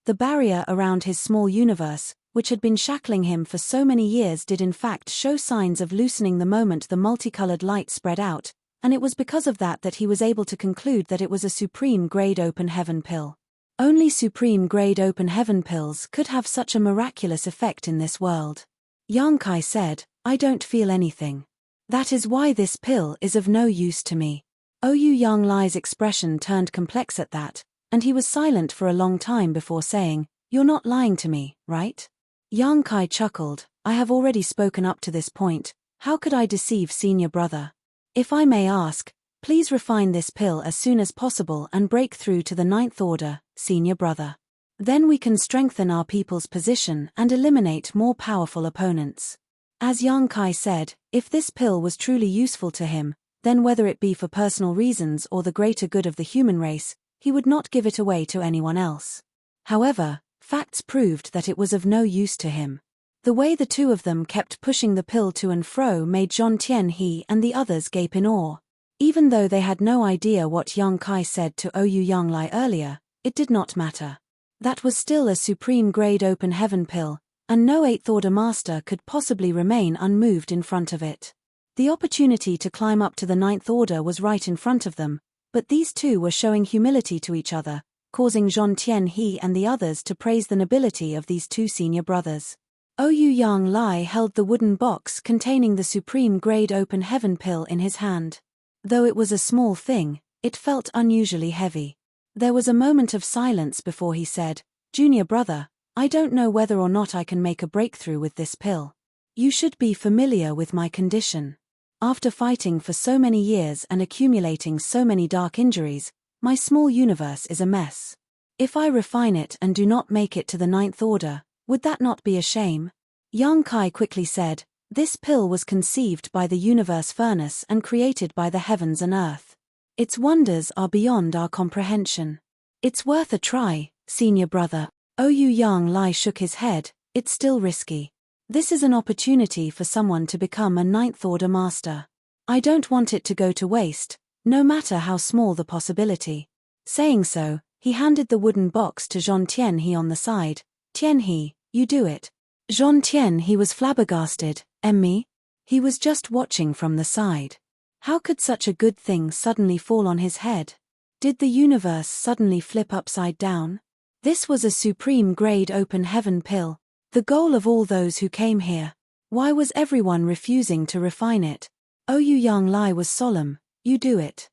The barrier around his small universe, which had been shackling him for so many years, did in fact show signs of loosening the moment the multicolored light spread out, and it was because of that that he was able to conclude that it was a supreme-grade open heaven pill. Only supreme-grade open heaven pills could have such a miraculous effect in this world. Yang Kai said, "I don't feel anything. That is why this pill is of no use to me." Oyu Young Lai's expression turned complex at that, and he was silent for a long time before saying, "You're not lying to me, right?" Yang Kai chuckled, "I have already spoken up to this point. How could I deceive senior brother? If I may ask, please refine this pill as soon as possible and break through to the Ninth Order, senior brother. Then we can strengthen our people's position and eliminate more powerful opponents." As Yang Kai said, if this pill was truly useful to him, then whether it be for personal reasons or the greater good of the human race, he would not give it away to anyone else. However, facts proved that it was of no use to him. The way the two of them kept pushing the pill to and fro made Zhong Tianhe and the others gape in awe. Even though they had no idea what Yang Kai said to Oyu Young Lai earlier, it did not matter. That was still a supreme-grade open heaven pill, and no Eighth Order master could possibly remain unmoved in front of it. The opportunity to climb up to the Ninth Order was right in front of them, but these two were showing humility to each other, causing Zhong Tianhe and the others to praise the nobility of these two senior brothers. Oyu Young Lai held the wooden box containing the supreme-grade open heaven pill in his hand. Though it was a small thing, it felt unusually heavy. There was a moment of silence before he said, "Junior brother, I don't know whether or not I can make a breakthrough with this pill. You should be familiar with my condition. After fighting for so many years and accumulating so many dark injuries, my small universe is a mess. If I refine it and do not make it to the Ninth Order, would that not be a shame?" Yang Kai quickly said, "This pill was conceived by the universe furnace and created by the heavens and earth. Its wonders are beyond our comprehension. It's worth a try, senior brother." Oyu Young Lai shook his head, "It's still risky. This is an opportunity for someone to become a Ninth Order master. I don't want it to go to waste, no matter how small the possibility." Saying so, he handed the wooden box to Zhong Tianhe on the side. "Tianhe, you do it." Zhong Tianhe was flabbergasted. "Me?" He was just watching from the side. How could such a good thing suddenly fall on his head? Did the universe suddenly flip upside down? This was a supreme-grade open heaven pill, the goal of all those who came here. Why was everyone refusing to refine it? Oyu Young Lai was solemn, "You do it."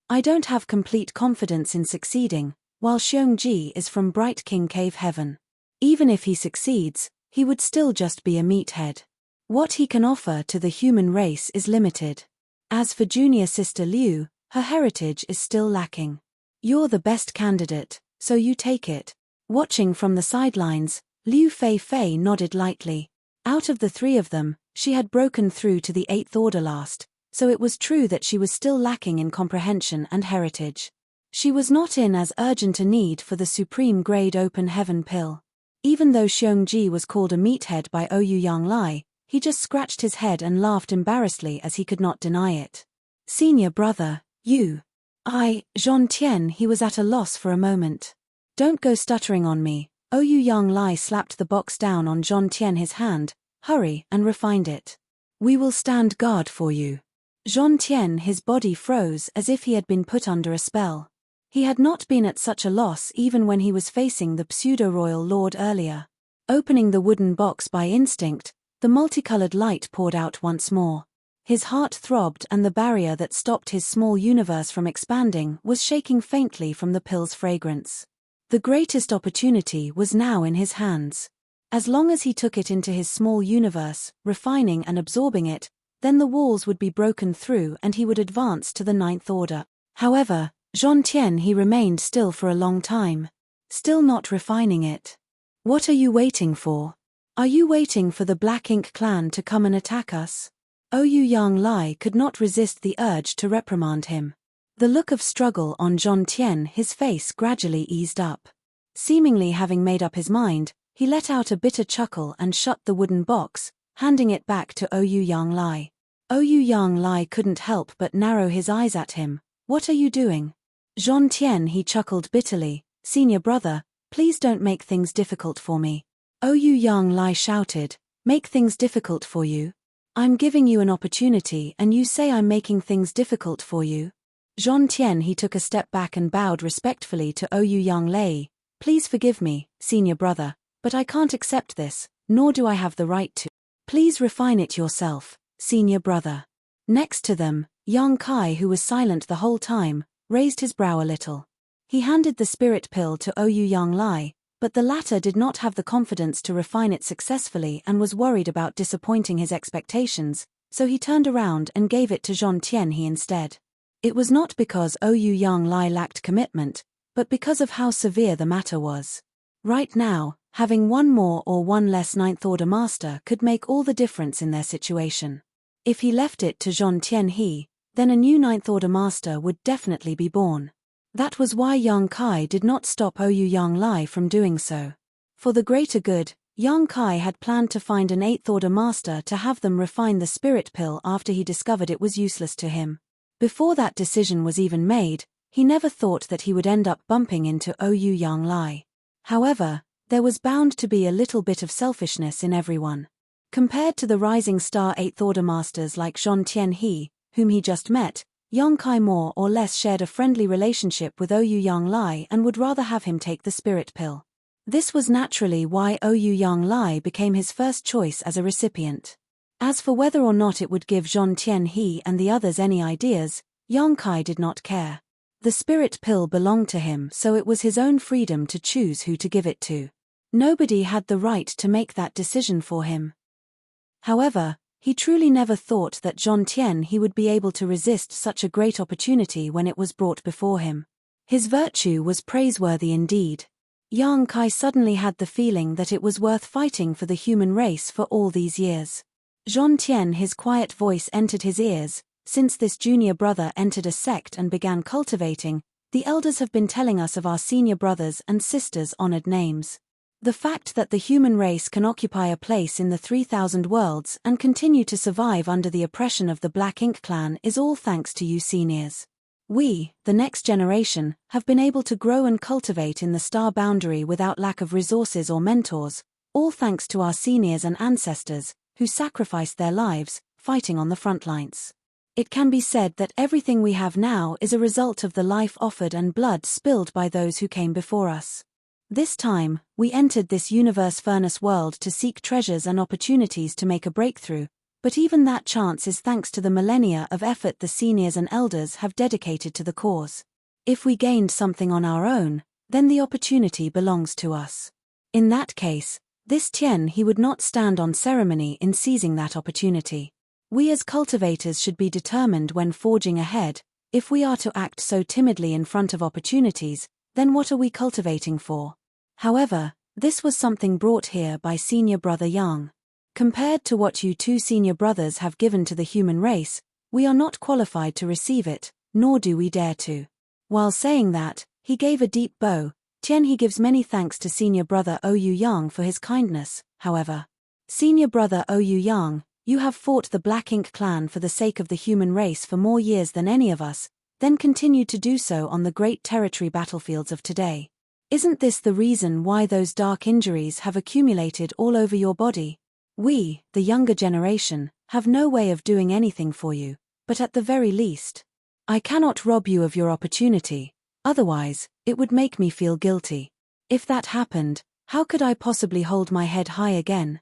"I don't have complete confidence in succeeding," while Xiongji is from Bright King Cave Heaven. Even if he succeeds, he would still just be a meathead. What he can offer to the human race is limited. As for junior sister Liu, her heritage is still lacking. You're the best candidate, so you take it. Watching from the sidelines, Liu Fei nodded lightly. Out of the three of them, she had broken through to the Eighth Order last, so it was true that she was still lacking in comprehension and heritage. She was not in as urgent a need for the supreme-grade open heaven pill. Even though Xiongji was called a meathead by Oyu Young Lai, he just scratched his head and laughed embarrassedly as he could not deny it. "Senior brother, you." Zhong Tian, he was at a loss for a moment. "Don't go stuttering on me." Oyu Young Lai slapped the box down on Zhong Tian's hand. "Hurry and refine it. We will stand guard for you." Zhong Tian, his body froze as if he had been put under a spell. He had not been at such a loss even when he was facing the pseudo-royal lord earlier. Opening the wooden box by instinct, the multicolored light poured out once more. His heart throbbed and the barrier that stopped his small universe from expanding was shaking faintly from the pill's fragrance. The greatest opportunity was now in his hands. As long as he took it into his small universe, refining and absorbing it, then the walls would be broken through and he would advance to the ninth order. However, Zhong Tian he remained still for a long time. Still not refining it. What are you waiting for? Are you waiting for the Black Ink clan to come and attack us? Ouyang Lai could not resist the urge to reprimand him. The look of struggle on Zhong Tian, his face gradually eased up. Seemingly having made up his mind, he let out a bitter chuckle and shut the wooden box, handing it back to Ouyang Lai. Ouyang Lai couldn't help but narrow his eyes at him. What are you doing? Zhong Tian he chuckled bitterly. Senior brother, please don't make things difficult for me. Ouyang Lai shouted. Make things difficult for you? I'm giving you an opportunity and you say I'm making things difficult for you? Zhong Tian he took a step back and bowed respectfully to Ouyang Lai. Please forgive me, senior brother, but I can't accept this, nor do I have the right to. Please refine it yourself, senior brother. Next to them, Yang Kai, who was silent the whole time, raised his brow a little. He handed the spirit pill to Ouyang Lai, but the latter did not have the confidence to refine it successfully and was worried about disappointing his expectations, so he turned around and gave it to Zhong Tian he instead. It was not because Ouyang Lai lacked commitment, but because of how severe the matter was. Right now, having one more or one less ninth order master could make all the difference in their situation. If he left it to Zhong Tian he, then a new ninth order master would definitely be born. That was why Yang Kai did not stop Ouyang Lai from doing so. For the greater good, Yang Kai had planned to find an eighth order master to have them refine the spirit pill after he discovered it was useless to him. Before that decision was even made, he never thought that he would end up bumping into Ouyang Lai. However, there was bound to be a little bit of selfishness in everyone. Compared to the rising star eighth order masters like Zhong Tian he, whom he just met, Yang Kai more or less shared a friendly relationship with Ouyang Lai and would rather have him take the spirit pill. This was naturally why Ouyang Lai became his first choice as a recipient. As for whether or not it would give Zhong Tian he and the others any ideas, Yang Kai did not care. The spirit pill belonged to him, so it was his own freedom to choose who to give it to. Nobody had the right to make that decision for him. However, he truly never thought that Zhong Tian he would be able to resist such a great opportunity when it was brought before him. His virtue was praiseworthy indeed. Yang Kai suddenly had the feeling that it was worth fighting for the human race for all these years. Zhong Tian his quiet voice entered his ears. Since this junior brother entered a sect and began cultivating, the elders have been telling us of our senior brothers and sisters' honored names. The fact that the human race can occupy a place in the 3,000 worlds and continue to survive under the oppression of the Black Ink clan is all thanks to you seniors. We, the next generation, have been able to grow and cultivate in the star boundary without lack of resources or mentors, all thanks to our seniors and ancestors, who sacrificed their lives, fighting on the front lines. It can be said that everything we have now is a result of the life offered and blood spilled by those who came before us. This time, we entered this universe furnace world to seek treasures and opportunities to make a breakthrough, but even that chance is thanks to the millennia of effort the seniors and elders have dedicated to the cause. If we gained something on our own, then the opportunity belongs to us. In that case, this Tian he would not stand on ceremony in seizing that opportunity. We as cultivators should be determined when forging ahead. If we are to act so timidly in front of opportunities, then what are we cultivating for? However, this was something brought here by senior brother Yang. Compared to what you two senior brothers have given to the human race, we are not qualified to receive it, nor do we dare to. While saying that, he gave a deep bow. Tian he gives many thanks to senior brother Ouyang for his kindness, however. Senior brother Ouyang, you have fought the Black Ink clan for the sake of the human race for more years than any of us, then continued to do so on the great territory battlefields of today. Isn't this the reason why those dark injuries have accumulated all over your body? We, the younger generation, have no way of doing anything for you, but at the very least, I cannot rob you of your opportunity, otherwise, it would make me feel guilty. If that happened, how could I possibly hold my head high again?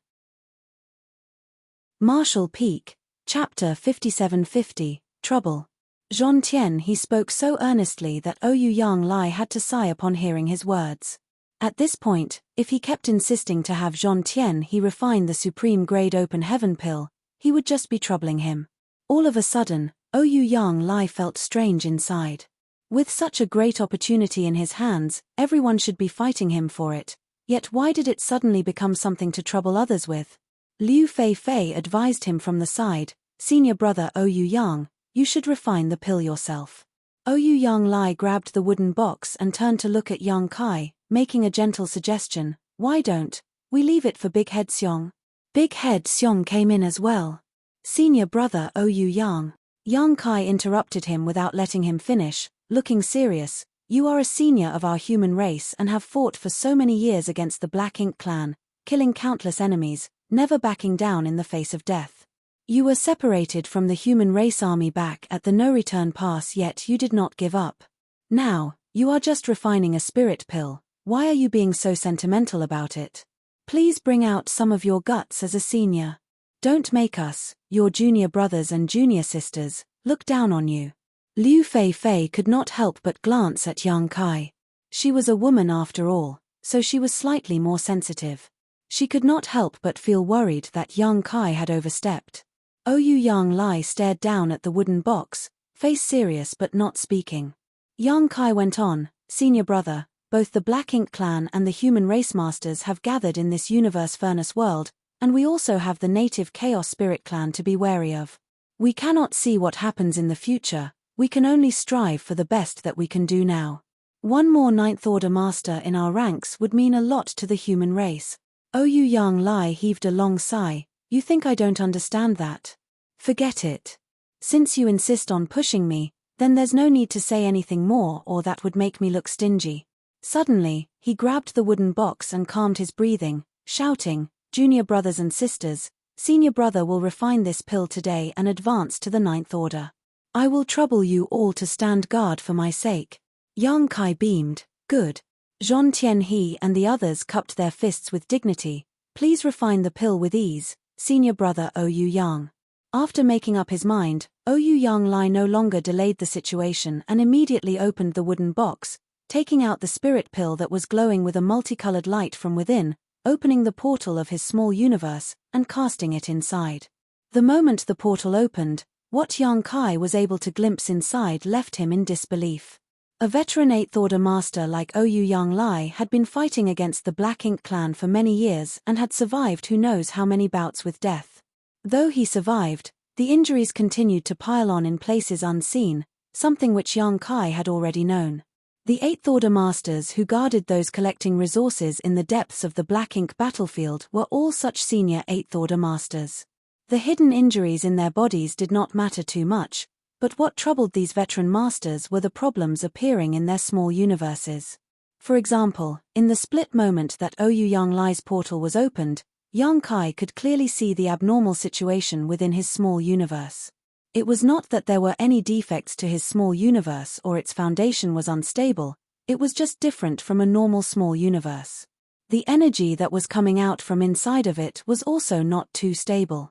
Marshall Peak, Chapter 5750, Trouble. Zhongtian, he spoke so earnestly that Ouyang Yang Lai had to sigh upon hearing his words. At this point, if he kept insisting to have Zhongtian he refine the supreme grade open heaven pill, he would just be troubling him. All of a sudden, Ouyang Yang Lai felt strange inside. With such a great opportunity in his hands, everyone should be fighting him for it. Yet why did it suddenly become something to trouble others with? Liu Fei advised him from the side, "Senior brother Ouyang Yang, you should refine the pill yourself." Ouyang Yang Lai grabbed the wooden box and turned to look at Yang Kai, making a gentle suggestion, "Why don't we leave it for Big Head Xiong?" Big Head Xiong came in as well. "Senior brother Ouyang Yang." Yang Kai interrupted him without letting him finish, looking serious, "You are a senior of our human race and have fought for so many years against the Black Ink clan, killing countless enemies, never backing down in the face of death. You were separated from the human race army back at the no-return pass, yet you did not give up. Now, you are just refining a spirit pill. Why are you being so sentimental about it? Please bring out some of your guts as a senior. Don't make us, your junior brothers and junior sisters, look down on you." Liu Fei could not help but glance at Yang Kai. She was a woman after all, so she was slightly more sensitive. She could not help but feel worried that Yang Kai had overstepped. Ouyang Yang Lai stared down at the wooden box, face serious but not speaking. Yang Kai went on, "Senior brother, both the Black Ink clan and the human race masters have gathered in this universe furnace world, and we also have the native Chaos Spirit clan to be wary of. We cannot see what happens in the future, we can only strive for the best that we can do now. One more Ninth Order master in our ranks would mean a lot to the human race." Ouyang Yang Lai heaved a long sigh, "You think I don't understand that? Forget it. Since you insist on pushing me, then there's no need to say anything more or that would make me look stingy." Suddenly, he grabbed the wooden box and calmed his breathing, shouting, "Junior brothers and sisters, senior brother will refine this pill today and advance to the Ninth Order. I will trouble you all to stand guard for my sake." Yang Kai beamed, "Good." Zhongtian he and the others cupped their fists with dignity, "Please refine the pill with ease, senior brother Ouyang Yang." After making up his mind, Ouyang Yang Lai no longer delayed the situation and immediately opened the wooden box, taking out the spirit pill that was glowing with a multicolored light from within, opening the portal of his small universe, and casting it inside. The moment the portal opened, what Yang Kai was able to glimpse inside left him in disbelief. A veteran 8th Order master like Ouyang Yang Lai had been fighting against the Black Ink clan for many years and had survived who knows how many bouts with death. Though he survived, the injuries continued to pile on in places unseen, something which Yang Kai had already known. The 8th Order masters who guarded those collecting resources in the depths of the Black Ink battlefield were all such senior 8th Order masters. The hidden injuries in their bodies did not matter too much, but what troubled these veteran masters were the problems appearing in their small universes. For example, in the split moment that Ouyang Yang Lai's portal was opened, Yang Kai could clearly see the abnormal situation within his small universe. It was not that there were any defects to his small universe or its foundation was unstable, it was just different from a normal small universe. The energy that was coming out from inside of it was also not too stable.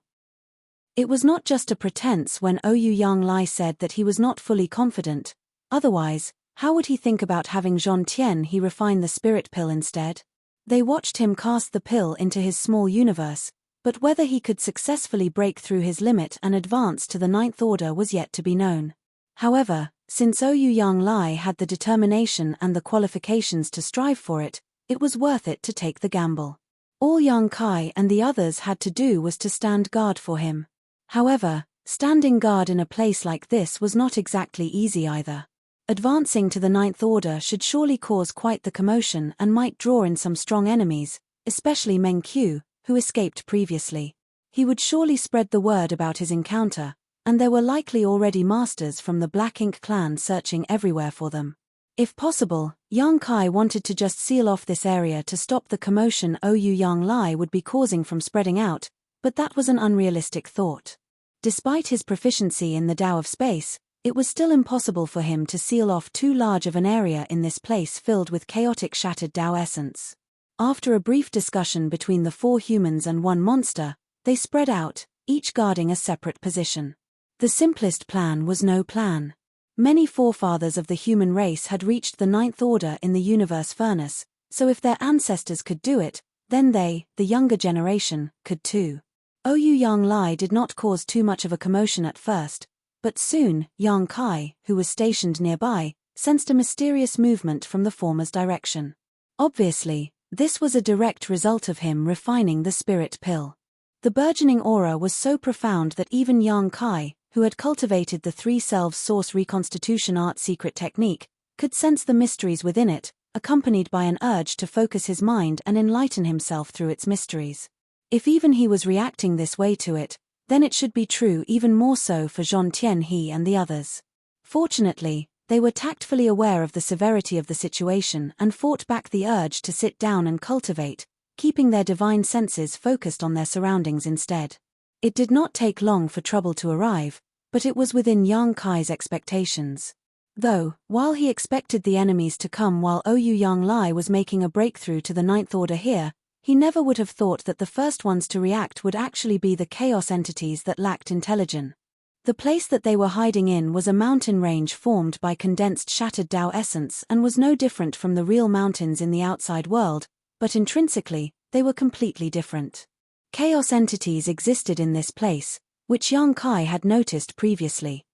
It was not just a pretense when Ouyang Yang Lai said that he was not fully confident, otherwise, how would he think about having Zhongtian he refine the spirit pill instead? They watched him cast the pill into his small universe, but whether he could successfully break through his limit and advance to the Ninth Order was yet to be known. However, since Ouyang Yang Lai had the determination and the qualifications to strive for it, it was worth it to take the gamble. All Yang Kai and the others had to do was to stand guard for him. However, standing guard in a place like this was not exactly easy either. Advancing to the Ninth Order should surely cause quite the commotion and might draw in some strong enemies, especially Meng Qiu, who escaped previously. He would surely spread the word about his encounter, and there were likely already masters from the Black Ink clan searching everywhere for them. If possible, Yang Kai wanted to just seal off this area to stop the commotion Ouyang Yang Lai would be causing from spreading out, but that was an unrealistic thought. Despite his proficiency in the Tao of space, it was still impossible for him to seal off too large of an area in this place filled with chaotic shattered Tao essence. After a brief discussion between the 4 humans and 1 monster, they spread out, each guarding a separate position. The simplest plan was no plan. Many forefathers of the human race had reached the ninth order in the universe furnace, so if their ancestors could do it, then they, the younger generation, could too. Ouyang Yang Lai did not cause too much of a commotion at first, but soon, Yang Kai, who was stationed nearby, sensed a mysterious movement from the former's direction. Obviously, this was a direct result of him refining the spirit pill. The burgeoning aura was so profound that even Yang Kai, who had cultivated the three selves source reconstitution art secret technique, could sense the mysteries within it, accompanied by an urge to focus his mind and enlighten himself through its mysteries. If even he was reacting this way to it, then it should be true even more so for Zhong Tianhe and the others. Fortunately, they were tactfully aware of the severity of the situation and fought back the urge to sit down and cultivate, keeping their divine senses focused on their surroundings instead. It did not take long for trouble to arrive, but it was within Yang Kai's expectations. Though, while he expected the enemies to come while Ouyang Yang Lai was making a breakthrough to the ninth order here, he never would have thought that the first ones to react would actually be the chaos entities that lacked intelligence. The place that they were hiding in was a mountain range formed by condensed shattered Tao essence and was no different from the real mountains in the outside world, but intrinsically, they were completely different. Chaos entities existed in this place, which Yang Kai had noticed previously.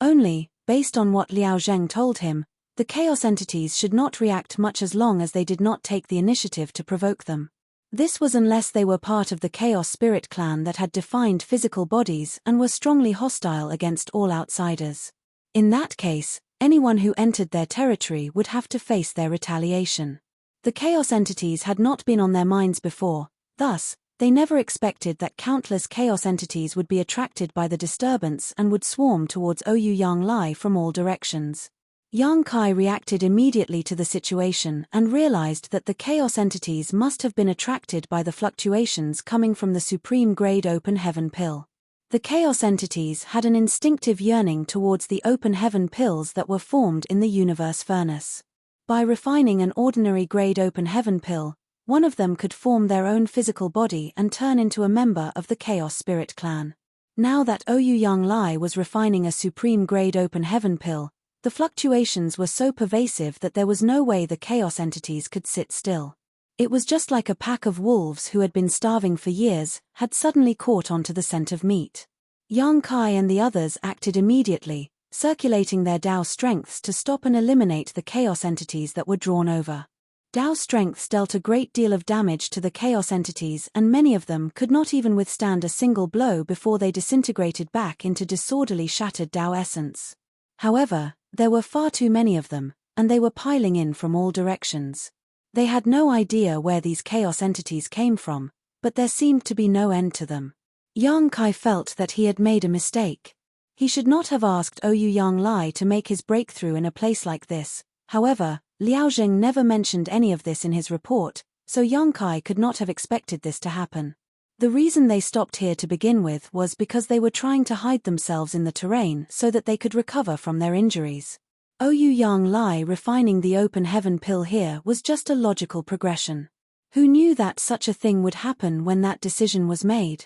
Only, based on what Liao Zheng told him, the chaos entities should not react much as long as they did not take the initiative to provoke them. This was unless they were part of the Chaos Spirit clan that had defined physical bodies and were strongly hostile against all outsiders. In that case, anyone who entered their territory would have to face their retaliation. The chaos entities had not been on their minds before, thus, they never expected that countless chaos entities would be attracted by the disturbance and would swarm towards Ouyang Yang Lai from all directions. Yang Kai reacted immediately to the situation and realized that the chaos entities must have been attracted by the fluctuations coming from the supreme grade open heaven pill. The chaos entities had an instinctive yearning towards the open heaven pills that were formed in the universe furnace. By refining an ordinary grade open heaven pill, one of them could form their own physical body and turn into a member of the Chaos Spirit clan. Now that Ouyang Yang Lai was refining a supreme grade open heaven pill, the fluctuations were so pervasive that there was no way the chaos entities could sit still. It was just like a pack of wolves who had been starving for years, had suddenly caught onto the scent of meat. Yang Kai and the others acted immediately, circulating their Tao strengths to stop and eliminate the chaos entities that were drawn over. Tao strengths dealt a great deal of damage to the chaos entities and many of them could not even withstand a single blow before they disintegrated back into disorderly shattered Tao essence. However, there were far too many of them, and they were piling in from all directions. They had no idea where these chaos entities came from, but there seemed to be no end to them. Yang Kai felt that he had made a mistake. He should not have asked Ouyang Yang Lai to make his breakthrough in a place like this. However, Liao Zheng never mentioned any of this in his report, so Yang Kai could not have expected this to happen. The reason they stopped here to begin with was because they were trying to hide themselves in the terrain so that they could recover from their injuries. Ouyang Yang Lai refining the open heaven pill here was just a logical progression. Who knew that such a thing would happen when that decision was made?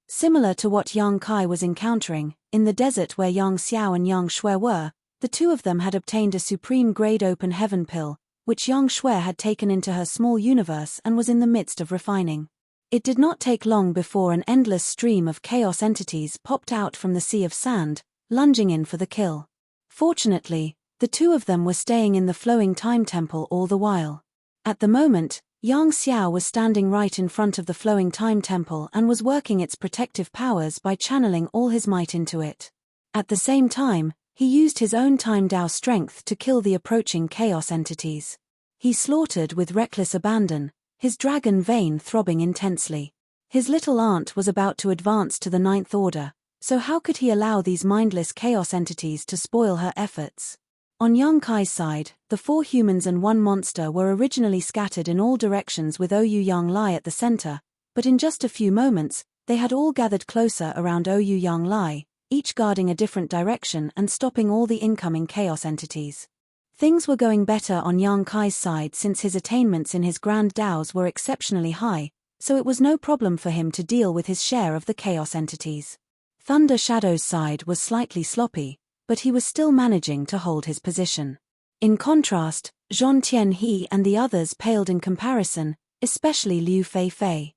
Similar to what Yang Kai was encountering, in the desert where Yang Xiao and Yang Shui were, the two of them had obtained a supreme grade open heaven pill, which Yang Shui had taken into her small universe and was in the midst of refining. It did not take long before an endless stream of chaos entities popped out from the sea of sand, lunging in for the kill. Fortunately, the two of them were staying in the flowing time temple all the while. At the moment, Yang Xiao was standing right in front of the flowing time temple and was working its protective powers by channeling all his might into it. At the same time, he used his own time Tao strength to kill the approaching chaos entities. He slaughtered with reckless abandon, his dragon vein throbbing intensely. His little aunt was about to advance to the ninth order, so how could he allow these mindless chaos entities to spoil her efforts? On Yang Kai's side, the 4 humans and 1 monster were originally scattered in all directions with Ouyang Yang Lai at the center, but in just a few moments, they had all gathered closer around Ouyang Yang Lai, each guarding a different direction and stopping all the incoming chaos entities. Things were going better on Yang Kai's side since his attainments in his grand Daos were exceptionally high, so it was no problem for him to deal with his share of the chaos entities. Thunder Shadow's side was slightly sloppy, but he was still managing to hold his position. In contrast, Zhong Tianhe and the others paled in comparison, especially Liu Feifei.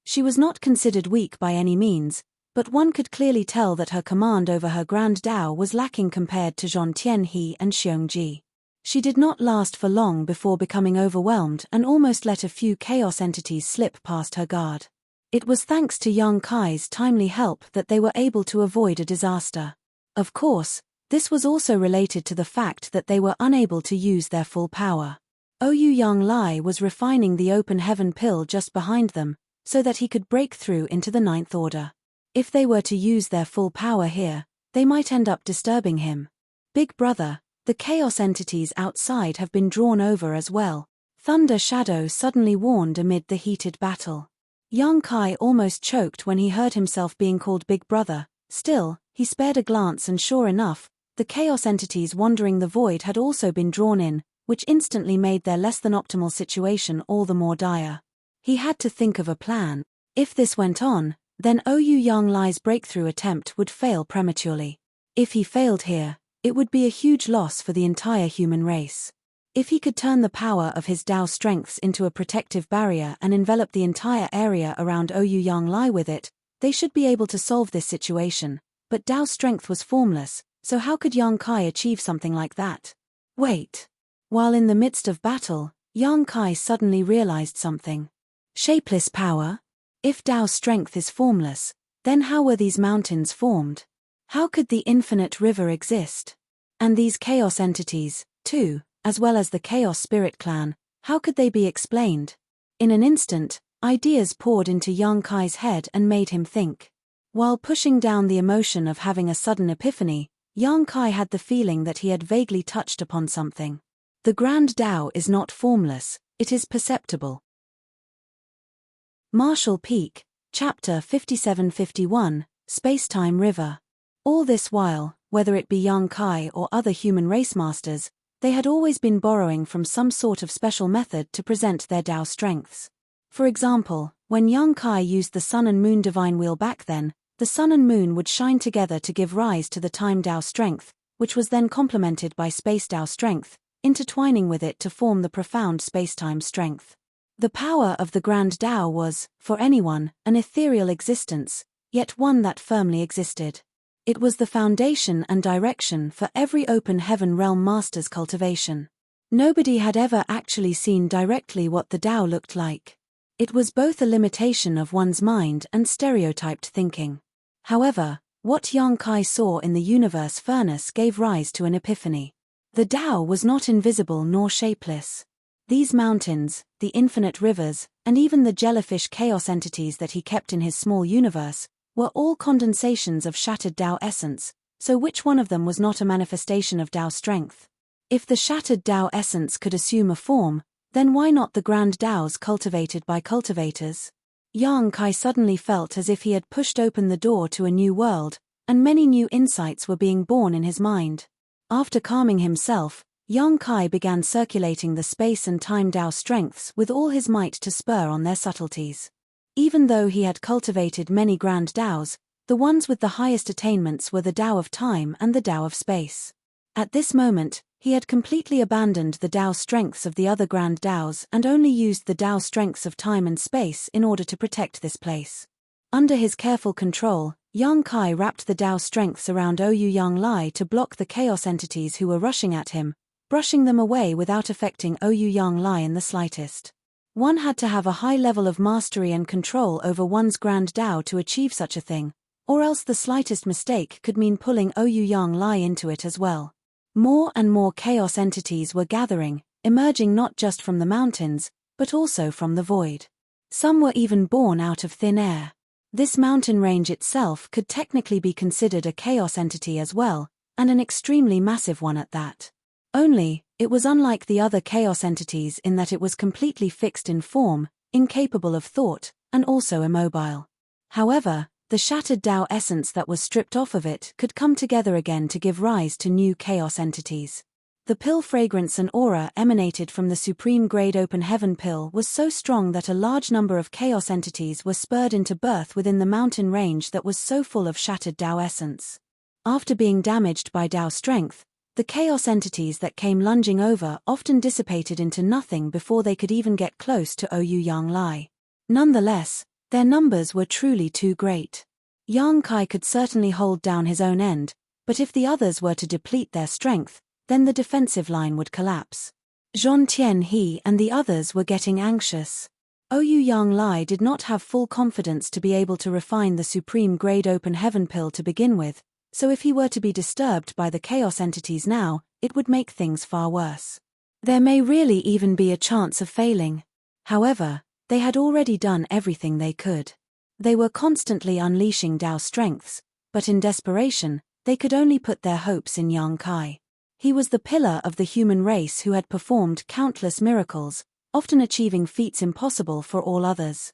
She was not considered weak by any means, but one could clearly tell that her command over her Grand Dao was lacking compared to Zhong Tianhe and Xiongji. She did not last for long before becoming overwhelmed and almost let a few chaos entities slip past her guard. It was thanks to Yang Kai's timely help that they were able to avoid a disaster. Of course, this was also related to the fact that they were unable to use their full power. Ouyang Lai was refining the open heaven pill just behind them, so that he could break through into the Ninth Order. If they were to use their full power here, they might end up disturbing him. Big brother, the chaos entities outside have been drawn over as well, Thunder Shadow suddenly warned amid the heated battle. Yang Kai almost choked when he heard himself being called Big Brother. Still, he spared a glance and sure enough, the chaos entities wandering the void had also been drawn in, which instantly made their less than optimal situation all the more dire. He had to think of a plan. If this went on, then Ouyang Lai's breakthrough attempt would fail prematurely. If he failed here, it would be a huge loss for the entire human race. If he could turn the power of his Dao strengths into a protective barrier and envelop the entire area around Ouyang Lai with it, they should be able to solve this situation, but Dao strength was formless, so how could Yang Kai achieve something like that? Wait. While in the midst of battle, Yang Kai suddenly realized something. Shapeless power? If Dao strength is formless, then how were these mountains formed? How could the infinite river exist? And these chaos entities, too, as well as the Chaos Spirit Clan, how could they be explained? In an instant, ideas poured into Yang Kai's head and made him think. While pushing down the emotion of having a sudden epiphany, Yang Kai had the feeling that he had vaguely touched upon something. The Grand Dao is not formless, it is perceptible. Marshall Peak, Chapter 5751, Spacetime River. All this while, whether it be Yang Kai or other human race masters, they had always been borrowing from some sort of special method to present their Dao strengths. For example, when Yang Kai used the Sun and Moon Divine Wheel back then, the Sun and Moon would shine together to give rise to the Time Dao strength, which was then complemented by Space Dao strength, intertwining with it to form the profound Spacetime strength. The power of the Grand Dao was, for anyone, an ethereal existence, yet one that firmly existed. It was the foundation and direction for every open heaven realm master's cultivation. Nobody had ever actually seen directly what the Dao looked like. It was both a limitation of one's mind and stereotyped thinking. However, what Yang Kai saw in the universe furnace gave rise to an epiphany. The Dao was not invisible nor shapeless. These mountains, the infinite rivers, and even the jellyfish chaos entities that he kept in his small universe, were all condensations of shattered Dao essence, so which one of them was not a manifestation of Dao strength? If the shattered Dao essence could assume a form, then why not the Grand Daos cultivated by cultivators? Yang Kai suddenly felt as if he had pushed open the door to a new world, and many new insights were being born in his mind. After calming himself, Yang Kai began circulating the space and time Dao strengths with all his might to spur on their subtleties. Even though he had cultivated many Grand Daos, the ones with the highest attainments were the Dao of time and the Dao of space. At this moment, he had completely abandoned the Dao strengths of the other Grand Daos and only used the Dao strengths of time and space in order to protect this place. Under his careful control, Yang Kai wrapped the Dao strengths around Ouyang Lai to block the chaos entities who were rushing at him, brushing them away without affecting Ouyang Lai in the slightest. One had to have a high level of mastery and control over one's Grand Dao to achieve such a thing, or else the slightest mistake could mean pulling Ouyang Lai into it as well. More and more chaos entities were gathering, emerging not just from the mountains, but also from the void. Some were even born out of thin air. This mountain range itself could technically be considered a chaos entity as well, and an extremely massive one at that. Only, it was unlike the other chaos entities in that it was completely fixed in form, incapable of thought, and also immobile. However, the shattered Dao essence that was stripped off of it could come together again to give rise to new chaos entities. The pill fragrance and aura emanated from the supreme grade open heaven pill was so strong that a large number of chaos entities were spurred into birth within the mountain range that was so full of shattered Dao essence. After being damaged by Tao strength, the chaos entities that came lunging over often dissipated into nothing before they could even get close to Ouyang Yang Lai. Nonetheless, their numbers were truly too great. Yang Kai could certainly hold down his own end, but if the others were to deplete their strength, then the defensive line would collapse. Zhong Tianhe and the others were getting anxious. Ouyang Yang Lai did not have full confidence to be able to refine the supreme grade open heaven pill to begin with, so if he were to be disturbed by the chaos entities now, it would make things far worse. There may really even be a chance of failing. However, they had already done everything they could. They were constantly unleashing Tao strengths, but in desperation, they could only put their hopes in Yang Kai. He was the pillar of the human race who had performed countless miracles, often achieving feats impossible for all others.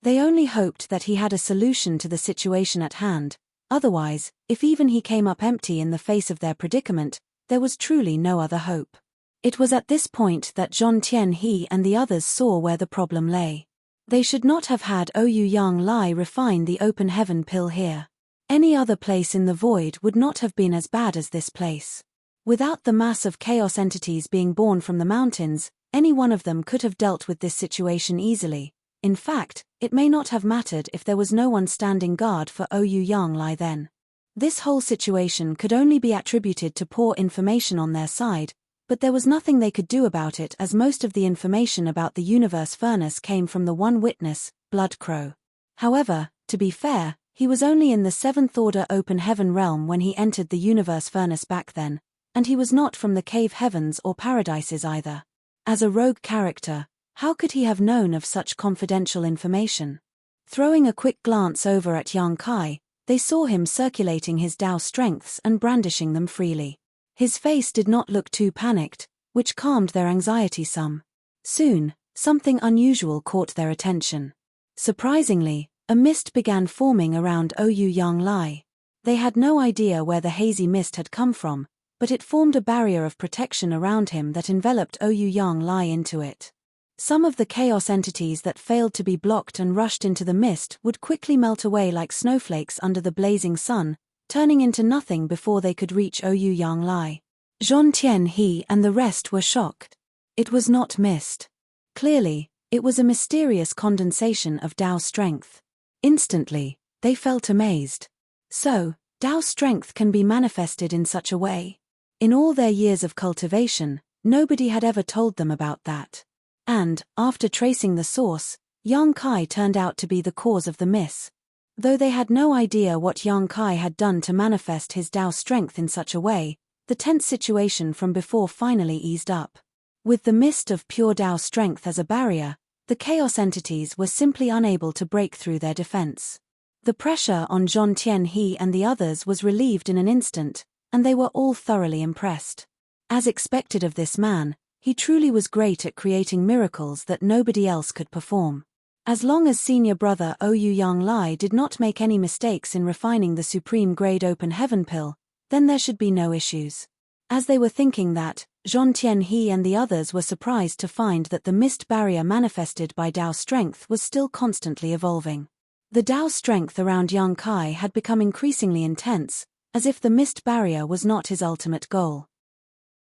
They only hoped that he had a solution to the situation at hand. Otherwise, if even he came up empty in the face of their predicament, there was truly no other hope. It was at this point that Zhong Tianhe and the others saw where the problem lay. They should not have had Ouyang Yang Lai refine the open heaven pill here. Any other place in the void would not have been as bad as this place. Without the mass of chaos entities being born from the mountains, any one of them could have dealt with this situation easily. In fact, it may not have mattered if there was no one standing guard for Ouyang Yang Lai then. This whole situation could only be attributed to poor information on their side, but there was nothing they could do about it as most of the information about the universe furnace came from the one witness, Blood Crow. However, to be fair, he was only in the 7th Order open heaven realm when he entered the universe furnace back then, and he was not from the cave heavens or paradises either. As a rogue character, how could he have known of such confidential information? Throwing a quick glance over at Yang Kai, they saw him circulating his Tao strengths and brandishing them freely. His face did not look too panicked, which calmed their anxiety some. Soon, something unusual caught their attention. Surprisingly, a mist began forming around Ouyang Yang Lai. They had no idea where the hazy mist had come from, but it formed a barrier of protection around him that enveloped Ouyang Yang Lai into it. Some of the chaos entities that failed to be blocked and rushed into the mist would quickly melt away like snowflakes under the blazing sun, turning into nothing before they could reach Ouyang Yang Lai. Zhong Tianhe and the rest were shocked. It was not mist. Clearly, it was a mysterious condensation of Tao strength. Instantly, they felt amazed. So, Tao strength can be manifested in such a way. In all their years of cultivation, nobody had ever told them about that. And, after tracing the source, Yang Kai turned out to be the cause of the miss. Though they had no idea what Yang Kai had done to manifest his Tao strength in such a way, the tense situation from before finally eased up. With the mist of pure Tao strength as a barrier, the chaos entities were simply unable to break through their defense. The pressure on Zhong Tianhe and the others was relieved in an instant, and they were all thoroughly impressed. As expected of this man, he truly was great at creating miracles that nobody else could perform. As long as senior brother Ouyang Yang Lai did not make any mistakes in refining the supreme grade open heaven pill, then there should be no issues. As they were thinking that, Zhong Tianhe and the others were surprised to find that the mist barrier manifested by Tao strength was still constantly evolving. The Tao strength around Yang Kai had become increasingly intense, as if the mist barrier was not his ultimate goal.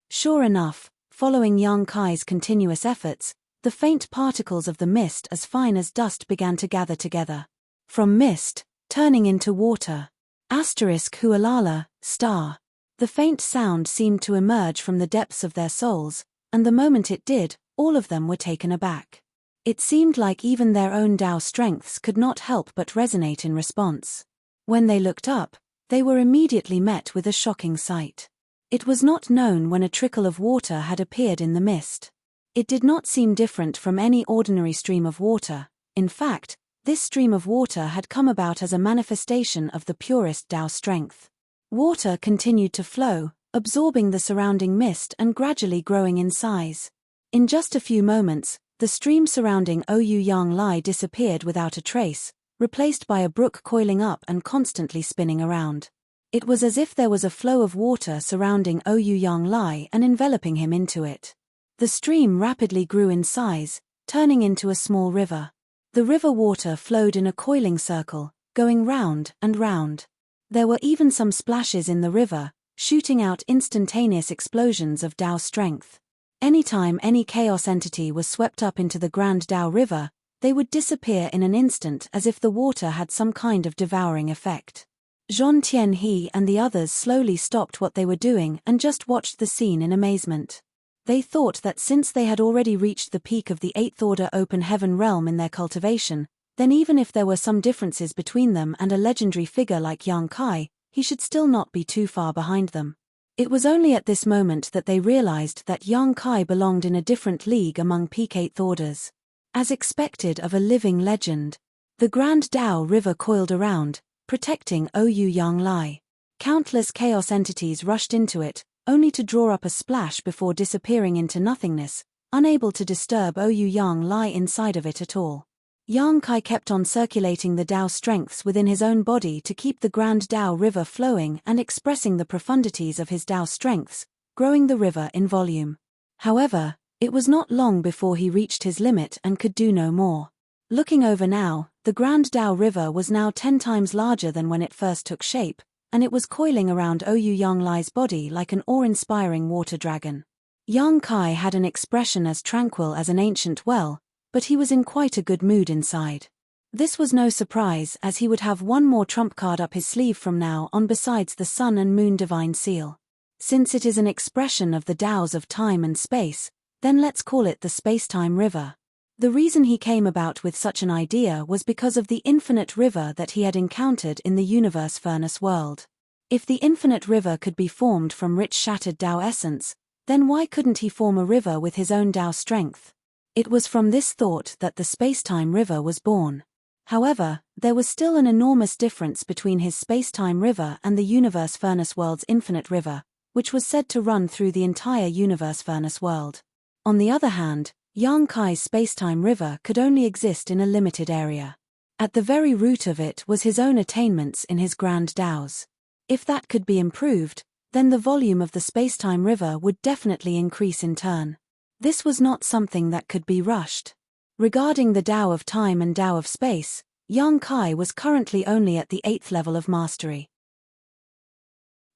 Sure enough, following Yang Kai's continuous efforts, the faint particles of the mist as fine as dust began to gather together. From mist, turning into water. Hualala, star. The faint sound seemed to emerge from the depths of their souls, and the moment it did, all of them were taken aback. It seemed like even their own Tao strengths could not help but resonate in response. When they looked up, they were immediately met with a shocking sight. It was not known when a trickle of water had appeared in the mist. It did not seem different from any ordinary stream of water. In fact, this stream of water had come about as a manifestation of the purest Tao strength. Water continued to flow, absorbing the surrounding mist and gradually growing in size. In just a few moments, the stream surrounding Ouyang Yang Lai disappeared without a trace, replaced by a brook coiling up and constantly spinning around. It was as if there was a flow of water surrounding Ouyang Yang Lai and enveloping him into it. The stream rapidly grew in size, turning into a small river. The river water flowed in a coiling circle, going round and round. There were even some splashes in the river, shooting out instantaneous explosions of Tao strength. Anytime any chaos entity was swept up into the Grand Tao River, they would disappear in an instant as if the water had some kind of devouring effect. Zhong Tianhe and the others slowly stopped what they were doing and just watched the scene in amazement. They thought that since they had already reached the peak of the 8th Order Open Heaven realm in their cultivation, then even if there were some differences between them and a legendary figure like Yang Kai, he should still not be too far behind them. It was only at this moment that they realized that Yang Kai belonged in a different league among peak 8th Orders. As expected of a living legend, the Grand Tao River coiled around, protecting Ouyang Yanglai. Countless chaos entities rushed into it, only to draw up a splash before disappearing into nothingness, unable to disturb Ouyang Yanglai inside of it at all. Yang Kai kept on circulating the Tao strengths within his own body to keep the Grand Tao River flowing and expressing the profundities of his Tao strengths, growing the river in volume. However, it was not long before he reached his limit and could do no more. Looking over now, the Grand Tao River was now 10 times larger than when it first took shape, and it was coiling around Ouyang Yanglai's body like an awe-inspiring water dragon. Yang Kai had an expression as tranquil as an ancient well, but he was in quite a good mood inside. This was no surprise, as he would have one more trump card up his sleeve from now on besides the Sun and Moon Divine Seal. Since it is an expression of the Taos of time and space, then let's call it the Space-Time River. The reason he came about with such an idea was because of the infinite river that he had encountered in the universe furnace world. If the infinite river could be formed from rich shattered Tao essence, then why couldn't he form a river with his own Tao strength? It was from this thought that the Space-Time River was born. However, there was still an enormous difference between his Space-Time River and the universe furnace world's infinite river, which was said to run through the entire universe furnace world. On the other hand, Yang Kai's Space-Time River could only exist in a limited area. At the very root of it was his own attainments in his Grand Taos. If that could be improved, then the volume of the Space-Time River would definitely increase in turn. This was not something that could be rushed. Regarding the Tao of time and Tao of space, Yang Kai was currently only at the 8th level of mastery.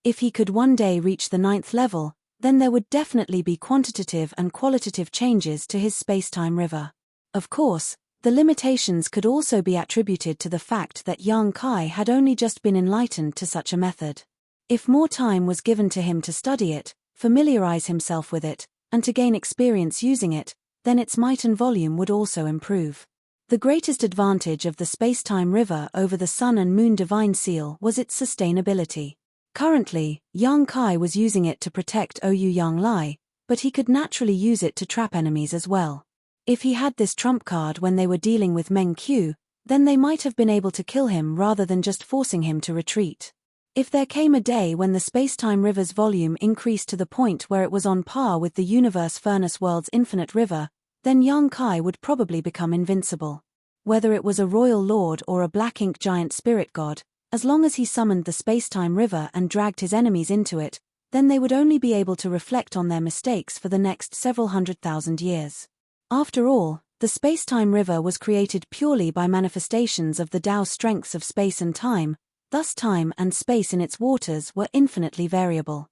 If he could one day reach the 9th level, then there would definitely be quantitative and qualitative changes to his space-time river. Of course, the limitations could also be attributed to the fact that Yang Kai had only just been enlightened to such a method. If more time was given to him to study it, familiarize himself with it, and to gain experience using it, then its might and volume would also improve. The greatest advantage of the space-time river over the Sun and Moon Divine Seal was its sustainability. Currently, Yang Kai was using it to protect Ouyang Yanglai, but he could naturally use it to trap enemies as well. If he had this trump card when they were dealing with Meng Qiu, then they might have been able to kill him rather than just forcing him to retreat. If there came a day when the space-time river's volume increased to the point where it was on par with the universe furnace world's infinite river, then Yang Kai would probably become invincible. Whether it was a royal lord or a black ink giant spirit god, as long as he summoned the space-time river and dragged his enemies into it, then they would only be able to reflect on their mistakes for the next several 100,000 years. After all, the space-time river was created purely by manifestations of the Tao strengths of space and time, thus time and space in its waters were infinitely variable.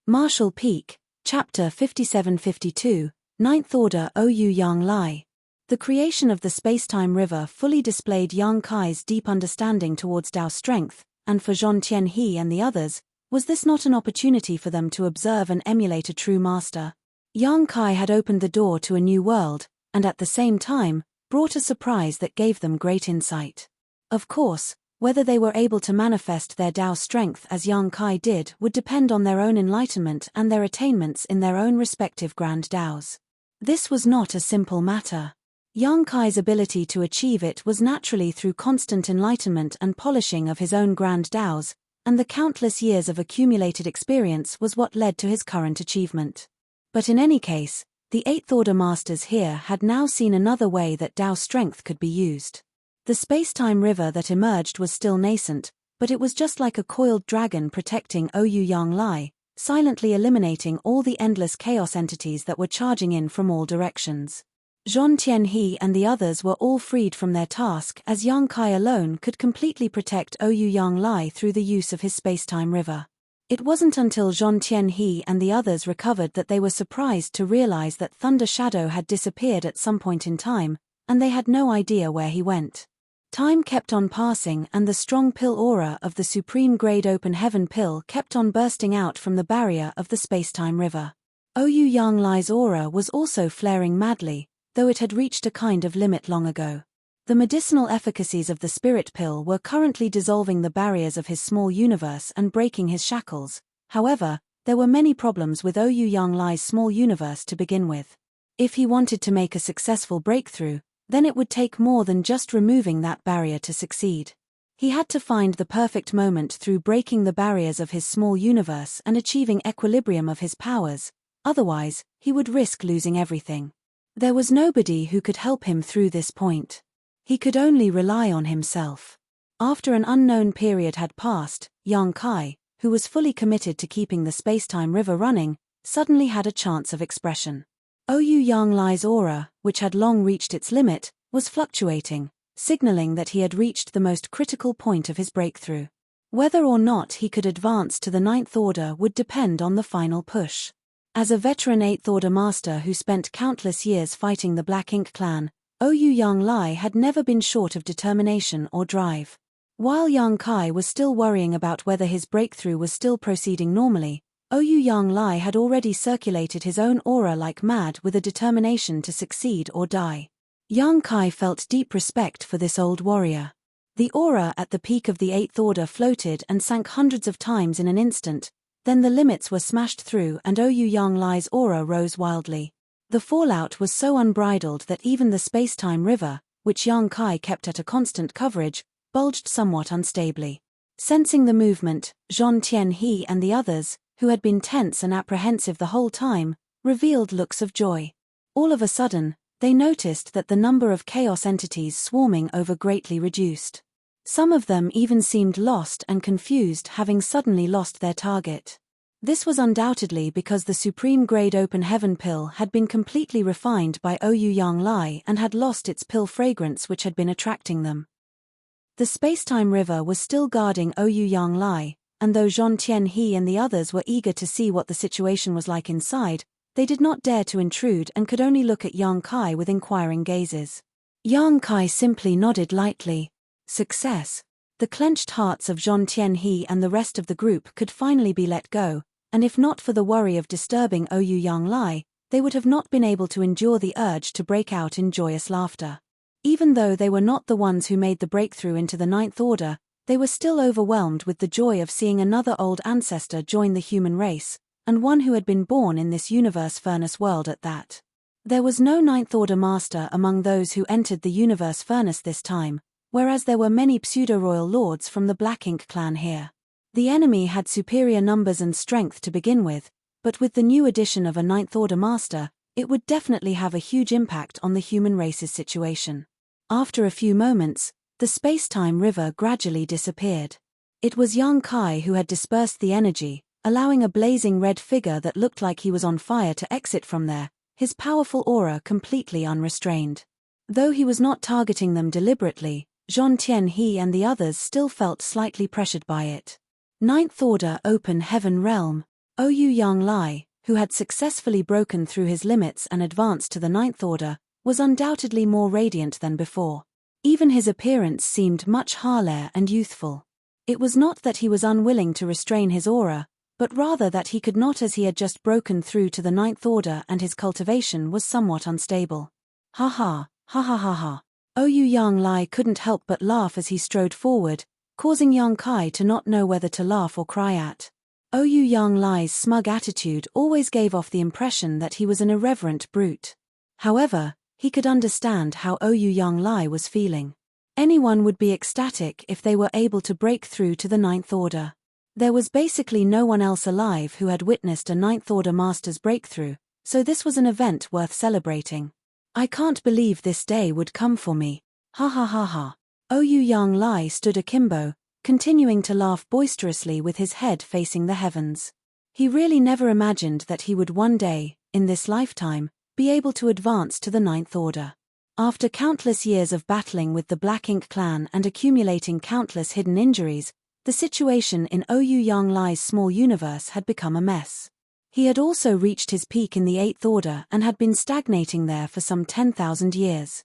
Martial Peak, Chapter 5752, 9th Order Ouyang Yanglai. The creation of the space-time river fully displayed Yang Kai's deep understanding towards Tao strength, and for Zhong Tianhe and the others, was this not an opportunity for them to observe and emulate a true master? Yang Kai had opened the door to a new world, and at the same time, brought a surprise that gave them great insight. Of course, whether they were able to manifest their Tao strength as Yang Kai did would depend on their own enlightenment and their attainments in their own respective Grand Taos. This was not a simple matter. Yang Kai's ability to achieve it was naturally through constant enlightenment and polishing of his own Grand Taos, and the countless years of accumulated experience was what led to his current achievement. But in any case, the 8th Order Masters here had now seen another way that Tao strength could be used. The space-time river that emerged was still nascent, but it was just like a coiled dragon protecting Ouyang Yanglai, silently eliminating all the endless chaos entities that were charging in from all directions. Zhong Tianhe and the others were all freed from their task, as Yang Kai alone could completely protect Ouyang Yang Lai through the use of his spacetime river. It wasn't until Zhong Tianhe and the others recovered that they were surprised to realize that Thunder Shadow had disappeared at some point in time, and they had no idea where he went. Time kept on passing, and the strong pill aura of the supreme grade open heaven pill kept on bursting out from the barrier of the spacetime river. Ouyang Yang Lai's aura was also flaring madly, though it had reached a kind of limit long ago. The medicinal efficacies of the spirit pill were currently dissolving the barriers of his small universe and breaking his shackles. However, there were many problems with Ouyang Yang Lai's small universe to begin with. If he wanted to make a successful breakthrough, then it would take more than just removing that barrier to succeed. He had to find the perfect moment through breaking the barriers of his small universe and achieving equilibrium of his powers, otherwise, he would risk losing everything. There was nobody who could help him through this point. He could only rely on himself. After an unknown period had passed, Yang Kai, who was fully committed to keeping the spacetime river running, suddenly had a chance of expression. Ouyang Yang Lai's aura, which had long reached its limit, was fluctuating, signaling that he had reached the most critical point of his breakthrough. Whether or not he could advance to the Ninth Order would depend on the final push. As a veteran 8th Order master who spent countless years fighting the Black Ink clan, Ouyang Yang Lai had never been short of determination or drive. While Yang Kai was still worrying about whether his breakthrough was still proceeding normally, Ouyang Yang Lai had already circulated his own aura like mad with a determination to succeed or die. Yang Kai felt deep respect for this old warrior. The aura at the peak of the 8th Order floated and sank hundreds of times in an instant, then the limits were smashed through and Ouyang Yang Lai's aura rose wildly. The fallout was so unbridled that even the spacetime river, which Yang Kai kept at a constant coverage, bulged somewhat unstably. Sensing the movement, Zhong Tianhe and the others, who had been tense and apprehensive the whole time, revealed looks of joy. All of a sudden, they noticed that the number of chaos entities swarming over greatly reduced. Some of them even seemed lost and confused, having suddenly lost their target. This was undoubtedly because the supreme grade open heaven pill had been completely refined by Ouyang Yang Lai and had lost its pill fragrance which had been attracting them. The spacetime river was still guarding Ouyang Yang Lai, and though Zhong Tianhe and the others were eager to see what the situation was like inside, they did not dare to intrude and could only look at Yang Kai with inquiring gazes. Yang Kai simply nodded lightly. Success. The clenched hearts of Zhong Tianhe and the rest of the group could finally be let go, and if not for the worry of disturbing Ouyang Yang Lai, they would have not been able to endure the urge to break out in joyous laughter. Even though they were not the ones who made the breakthrough into the Ninth Order, they were still overwhelmed with the joy of seeing another old ancestor join the human race, and one who had been born in this universe furnace world at that. There was no Ninth Order master among those who entered the universe furnace this time, whereas there were many pseudo-royal lords from the Black Ink clan here. The enemy had superior numbers and strength to begin with, but with the new addition of a Ninth Order master, it would definitely have a huge impact on the human race's situation. After a few moments, the space-time river gradually disappeared. It was Yang Kai who had dispersed the energy, allowing a blazing red figure that looked like he was on fire to exit from there, his powerful aura completely unrestrained. Though he was not targeting them deliberately, Zhong Tianhe and the others still felt slightly pressured by it. Ninth Order Open Heaven Realm. Ouyang Yang Lai, who had successfully broken through his limits and advanced to the Ninth Order, was undoubtedly more radiant than before. Even his appearance seemed much harler and youthful. It was not that he was unwilling to restrain his aura, but rather that he could not, as he had just broken through to the Ninth Order and his cultivation was somewhat unstable. Ha ha, ha ha ha ha. Ouyang Yang Lai couldn't help but laugh as he strode forward, causing Yang Kai to not know whether to laugh or cry at. Ouyang Yang Lai's smug attitude always gave off the impression that he was an irreverent brute. However, he could understand how Ouyang Yang Lai was feeling. Anyone would be ecstatic if they were able to break through to the Ninth Order. There was basically no one else alive who had witnessed a Ninth Order master's breakthrough, so this was an event worth celebrating. I can't believe this day would come for me. Ha ha ha ha. Ouyang Yang Lai stood akimbo, continuing to laugh boisterously with his head facing the heavens. He really never imagined that he would one day, in this lifetime, be able to advance to the Ninth Order. After countless years of battling with the Black Ink clan and accumulating countless hidden injuries, the situation in Oyu Yang Lai's small universe had become a mess. He had also reached his peak in the Eighth Order and had been stagnating there for some 10,000 years.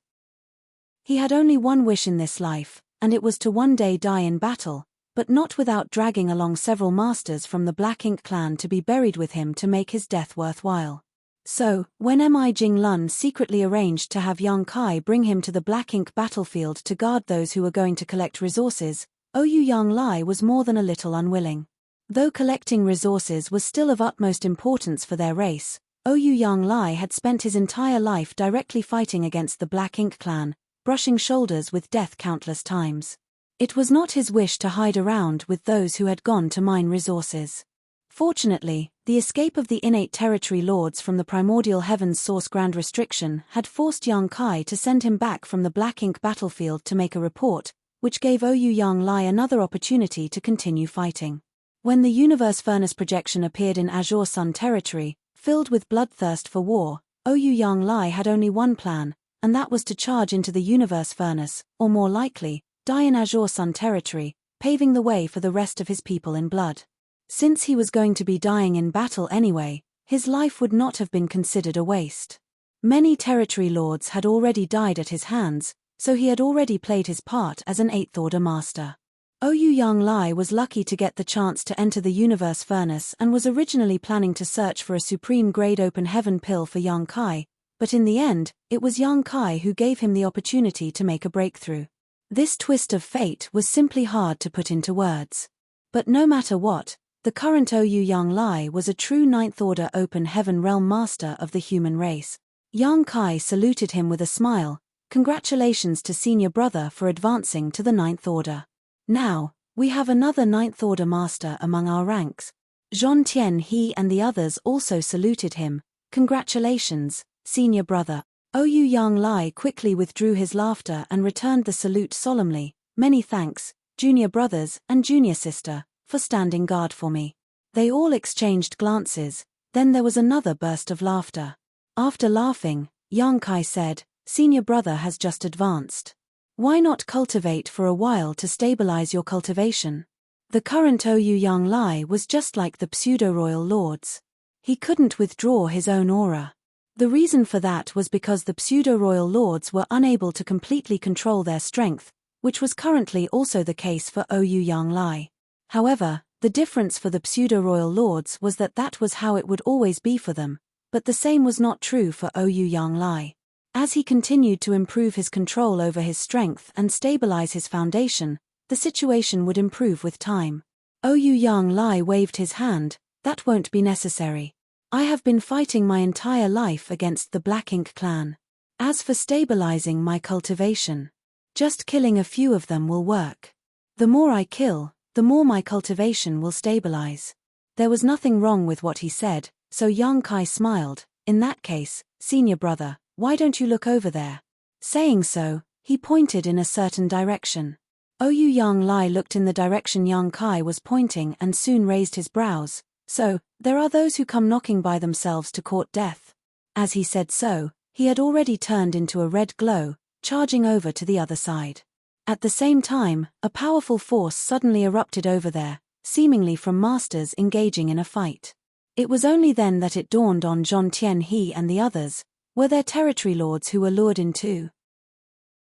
He had only one wish in this life, and it was to one day die in battle, but not without dragging along several masters from the Black Ink clan to be buried with him to make his death worthwhile. So, when Mi Jinglun secretly arranged to have Yang Kai bring him to the Black Ink battlefield to guard those who were going to collect resources, Oyu Yang Lai was more than a little unwilling. Though collecting resources was still of utmost importance for their race, Oyu Yang Lai had spent his entire life directly fighting against the Black Ink clan, brushing shoulders with death countless times. It was not his wish to hide around with those who had gone to mine resources. Fortunately, the escape of the innate territory lords from the primordial heaven's source grand restriction had forced Yang Kai to send him back from the Black Ink battlefield to make a report, which gave Oyu Yang Lai another opportunity to continue fighting. When the universe furnace projection appeared in Azure Sun territory, filled with bloodthirst for war, Oyu Yang Lai had only one plan, and that was to charge into the universe furnace, or more likely, die in Azure Sun territory, paving the way for the rest of his people in blood. Since he was going to be dying in battle anyway, his life would not have been considered a waste. Many territory lords had already died at his hands, so he had already played his part as an Eighth Order master. Oyu Yang Lai was lucky to get the chance to enter the universe furnace and was originally planning to search for a supreme grade open heaven pill for Yang Kai, but in the end, it was Yang Kai who gave him the opportunity to make a breakthrough. This twist of fate was simply hard to put into words. But no matter what, the current Oyu Yang Lai was a true Ninth Order open heaven realm master of the human race. Yang Kai saluted him with a smile. Congratulations to senior brother for advancing to the Ninth Order. Now, we have another Ninth Order master among our ranks. Zhong Tianhe and the others also saluted him. Congratulations, senior brother. Oyu Yang Lai quickly withdrew his laughter and returned the salute solemnly. Many thanks, junior brothers and junior sister, for standing guard for me. They all exchanged glances, then there was another burst of laughter. After laughing, Yang Kai said, senior brother has just advanced. Why not cultivate for a while to stabilize your cultivation? The current Oyu Yang Lai was just like the pseudo-royal lords. He couldn't withdraw his own aura. The reason for that was because the pseudo-royal lords were unable to completely control their strength, which was currently also the case for Oyu Yang Lai. However, the difference for the pseudo-royal lords was that was how it would always be for them, but the same was not true for Oyu Yang Lai. As he continued to improve his control over his strength and stabilize his foundation, the situation would improve with time. Oyu Yang Lai waved his hand. That won't be necessary. I have been fighting my entire life against the Black Ink clan. As for stabilizing my cultivation, just killing a few of them will work. The more I kill, the more my cultivation will stabilize. There was nothing wrong with what he said, so Yang Kai smiled. In that case, senior brother, why don't you look over there? Saying so, he pointed in a certain direction. Oyu Yang Lai looked in the direction Yang Kai was pointing and soon raised his brows. So, there are those who come knocking by themselves to court death. As he said so, he had already turned into a red glow, charging over to the other side. At the same time, a powerful force suddenly erupted over there, seemingly from masters engaging in a fight. It was only then that it dawned on Zhong Tianhe and the others. Were there territory lords who were lured in too?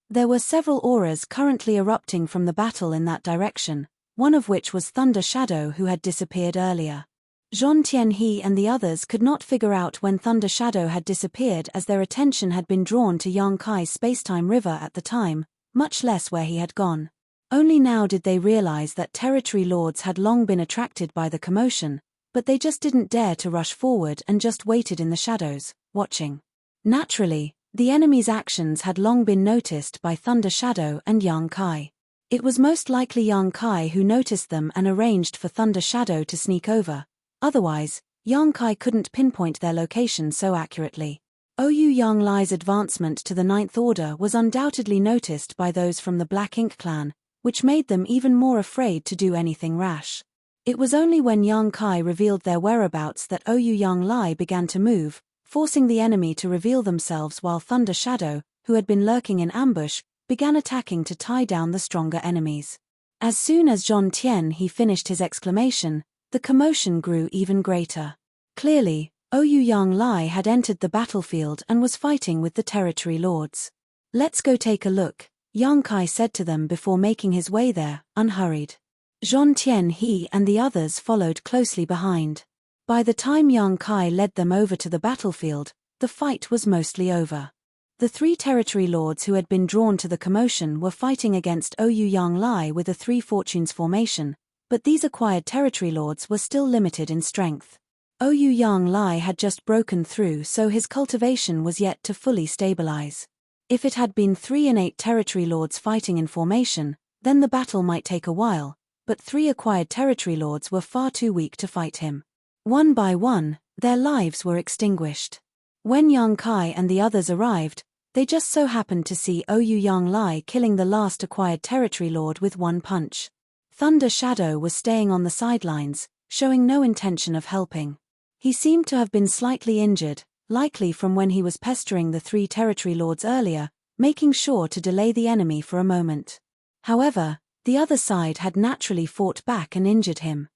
There were several auras currently erupting from the battle in that direction, one of which was Thunder Shadow who had disappeared earlier. Zhong Tianhe and the others could not figure out when Thunder Shadow had disappeared as their attention had been drawn to Yang Kai's spacetime river at the time, much less where he had gone. Only now did they realize that territory lords had long been attracted by the commotion, but they just didn't dare to rush forward and just waited in the shadows, watching. Naturally, the enemy's actions had long been noticed by Thunder Shadow and Yang Kai. It was most likely Yang Kai who noticed them and arranged for Thunder Shadow to sneak over. Otherwise, Yang Kai couldn't pinpoint their location so accurately. Oyu Yang Lai's advancement to the Ninth Order was undoubtedly noticed by those from the Black Ink clan, which made them even more afraid to do anything rash. It was only when Yang Kai revealed their whereabouts that Oyu Yang Lai began to move, forcing the enemy to reveal themselves while Thunder Shadow, who had been lurking in ambush, began attacking to tie down the stronger enemies. As soon as Zhong Tianhe finished his exclamation, the commotion grew even greater. Clearly, Ouyang Lai had entered the battlefield and was fighting with the territory lords. "Let's go take a look," Yang Kai said to them before making his way there, unhurried. Zhong Tianhe and the others followed closely behind. By the time Yang Kai led them over to the battlefield, the fight was mostly over. The three territory lords who had been drawn to the commotion were fighting against Ouyang Lai with a Three Fortunes formation, but these acquired territory lords were still limited in strength. Ouyang Lai had just broken through, so his cultivation was yet to fully stabilize. If it had been 3 and 8 territory lords fighting in formation, then the battle might take a while, but 3 acquired territory lords were far too weak to fight him. One by one, their lives were extinguished. When Yang Kai and the others arrived, they just so happened to see Ouyang Lai killing the last acquired territory lord with one punch. Thunder Shadow was staying on the sidelines, showing no intention of helping. He seemed to have been slightly injured, likely from when he was pestering the 3 territory lords earlier, making sure to delay the enemy for a moment. However, the other side had naturally fought back and injured him.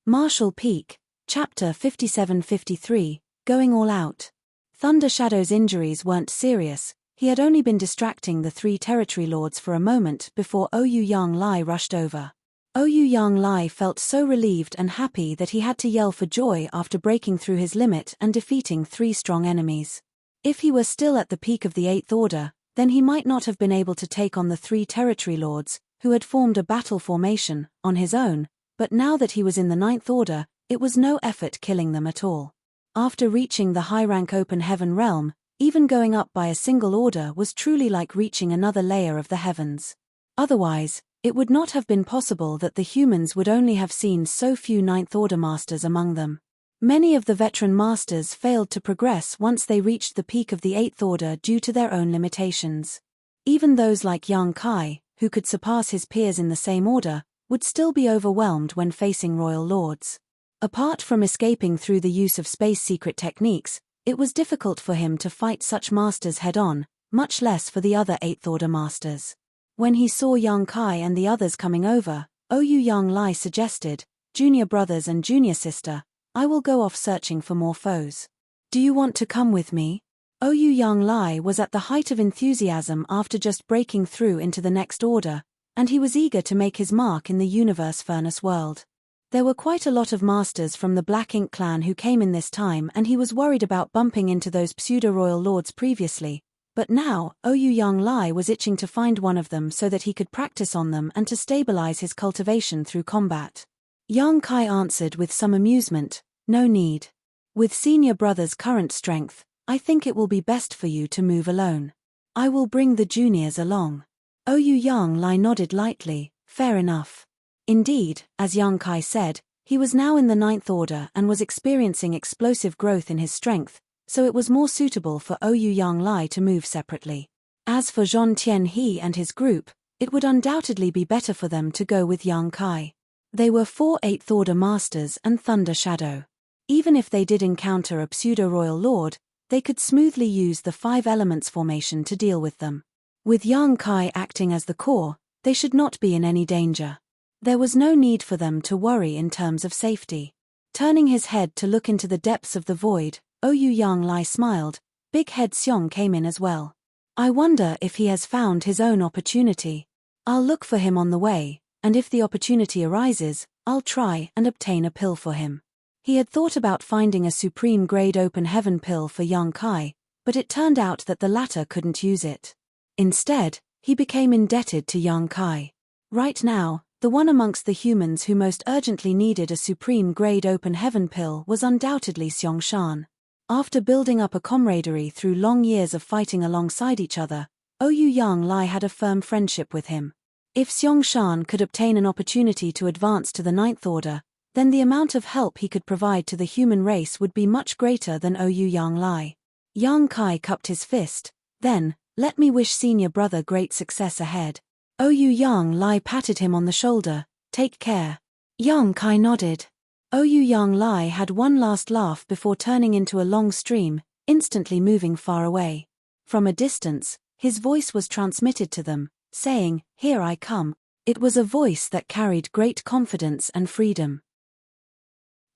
Martial Peak, Chapter 57-53, Going All Out. Thunder Shadow's injuries weren't serious. He had only been distracting the 3 territory lords for a moment before Ouyang Lai rushed over. Ouyang Lai felt so relieved and happy that he had to yell for joy after breaking through his limit and defeating 3 strong enemies. If he were still at the peak of the 8th Order, then he might not have been able to take on the 3 territory lords, who had formed a battle formation, on his own, but now that he was in the 9th Order, it was no effort killing them at all. After reaching the high-rank open heaven realm, even going up by a single order was truly like reaching another layer of the heavens. Otherwise, it would not have been possible that the humans would only have seen so few 9th Order masters among them. Many of the veteran masters failed to progress once they reached the peak of the 8th Order due to their own limitations. Even those like Yang Kai, who could surpass his peers in the same order, would still be overwhelmed when facing royal lords. Apart from escaping through the use of space secret techniques, it was difficult for him to fight such masters head-on, much less for the other 8th Order masters. When he saw Yang Kai and the others coming over, Ouyang Lai suggested, "Junior brothers and junior sister, I will go off searching for more foes. Do you want to come with me?" Ouyang Lai was at the height of enthusiasm after just breaking through into the next order, and he was eager to make his mark in the universe furnace world. There were quite a lot of masters from the Black Ink clan who came in this time, and he was worried about bumping into those pseudo-royal lords previously, but now, Ouyang Lai was itching to find one of them so that he could practice on them and to stabilize his cultivation through combat. Yang Kai answered with some amusement, "No need. With senior brother's current strength, I think it will be best for you to move alone. I will bring the juniors along." Ouyang Lai nodded lightly, "Fair enough." Indeed, as Yang Kai said, he was now in the 9th Order and was experiencing explosive growth in his strength, so it was more suitable for Ouyang Lai to move separately. As for Zhong Tianhe and his group, it would undoubtedly be better for them to go with Yang Kai. They were 4 8th Order masters and Thunder Shadow. Even if they did encounter a pseudo-royal lord, they could smoothly use the 5 elements formation to deal with them. With Yang Kai acting as the core, they should not be in any danger. There was no need for them to worry in terms of safety. Turning his head to look into the depths of the void, Ouyang Lai smiled. Big Head Xiong came in as well. "I wonder if he has found his own opportunity. I'll look for him on the way, and if the opportunity arises, I'll try and obtain a pill for him." He had thought about finding a supreme grade open heaven pill for Yang Kai, but it turned out that the latter couldn't use it. Instead, he became indebted to Yang Kai. Right now, the one amongst the humans who most urgently needed a supreme grade open heaven pill was undoubtedly Xiong Shan. After building up a camaraderie through long years of fighting alongside each other, Ouyang Lai had a firm friendship with him. If Xiong Shan could obtain an opportunity to advance to the 9th Order, then the amount of help he could provide to the human race would be much greater than Ouyang Lai. Yang Kai cupped his fist. "Then, let me wish senior brother great success ahead." Ouyang Lai patted him on the shoulder. "Take care." Yang Kai nodded. Oyu Yang Lai had one last laugh before turning into a long stream, instantly moving far away. From a distance, his voice was transmitted to them, saying, "Here I come." It was a voice that carried great confidence and freedom.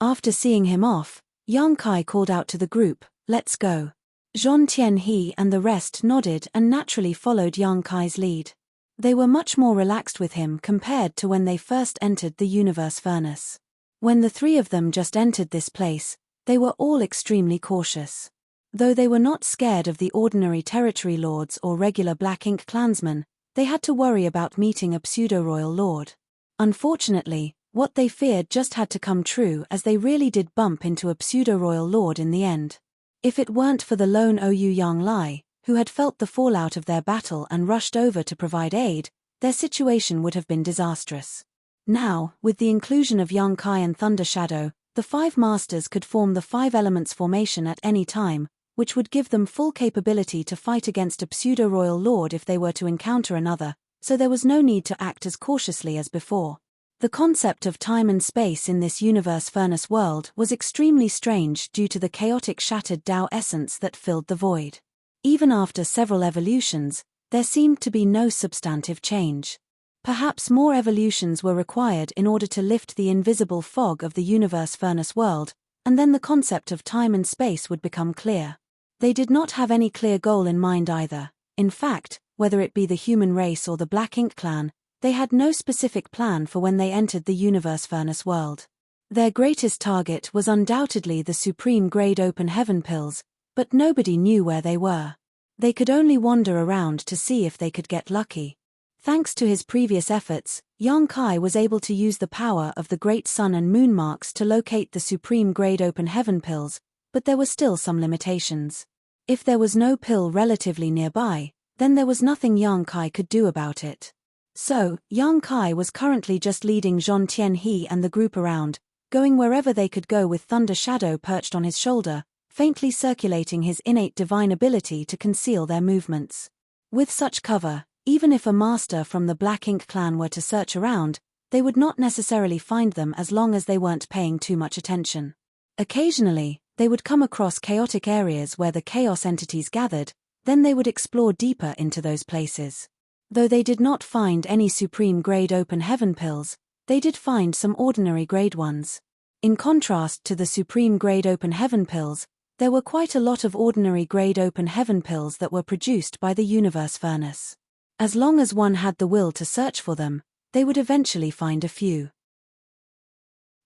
After seeing him off, Yang Kai called out to the group, "Let's go." Zhong Tianhe and the rest nodded and naturally followed Yang Kai's lead. They were much more relaxed with him compared to when they first entered the universe furnace. When the three of them just entered this place, they were all extremely cautious. Though they were not scared of the ordinary territory lords or regular Black Ink clansmen, they had to worry about meeting a pseudo-royal lord. Unfortunately, what they feared just had to come true, as they really did bump into a pseudo-royal lord in the end. If it weren't for the lone Oyu Yang Lai, who had felt the fallout of their battle and rushed over to provide aid, their situation would have been disastrous. Now, with the inclusion of Yang Kai and Thunder Shadow, the five masters could form the Five Elements formation at any time, which would give them full capability to fight against a pseudo-royal lord if they were to encounter another, so there was no need to act as cautiously as before. The concept of time and space in this universe furnace world was extremely strange due to the chaotic shattered Tao essence that filled the void. Even after several evolutions, there seemed to be no substantive change. Perhaps more evolutions were required in order to lift the invisible fog of the universe furnace world, and then the concept of time and space would become clear. They did not have any clear goal in mind either. In fact, whether it be the human race or the Black Ink clan, they had no specific plan for when they entered the universe furnace world. Their greatest target was undoubtedly the supreme grade open heaven pills, but nobody knew where they were. They could only wander around to see if they could get lucky. Thanks to his previous efforts, Yang Kai was able to use the power of the great sun and moon marks to locate the supreme grade open heaven pills, but there were still some limitations. If there was no pill relatively nearby, then there was nothing Yang Kai could do about it. So, Yang Kai was currently just leading Zhong Tianhe and the group around, going wherever they could go with Thunder Shadow perched on his shoulder, faintly circulating his innate divine ability to conceal their movements. With such cover, even if a master from the Black Ink clan were to search around, they would not necessarily find them as long as they weren't paying too much attention. Occasionally, they would come across chaotic areas where the chaos entities gathered, then they would explore deeper into those places. Though they did not find any supreme grade open heaven pills, they did find some ordinary grade ones. In contrast to the supreme grade open heaven pills, there were quite a lot of ordinary grade open heaven pills that were produced by the universe furnace. As long as one had the will to search for them, they would eventually find a few.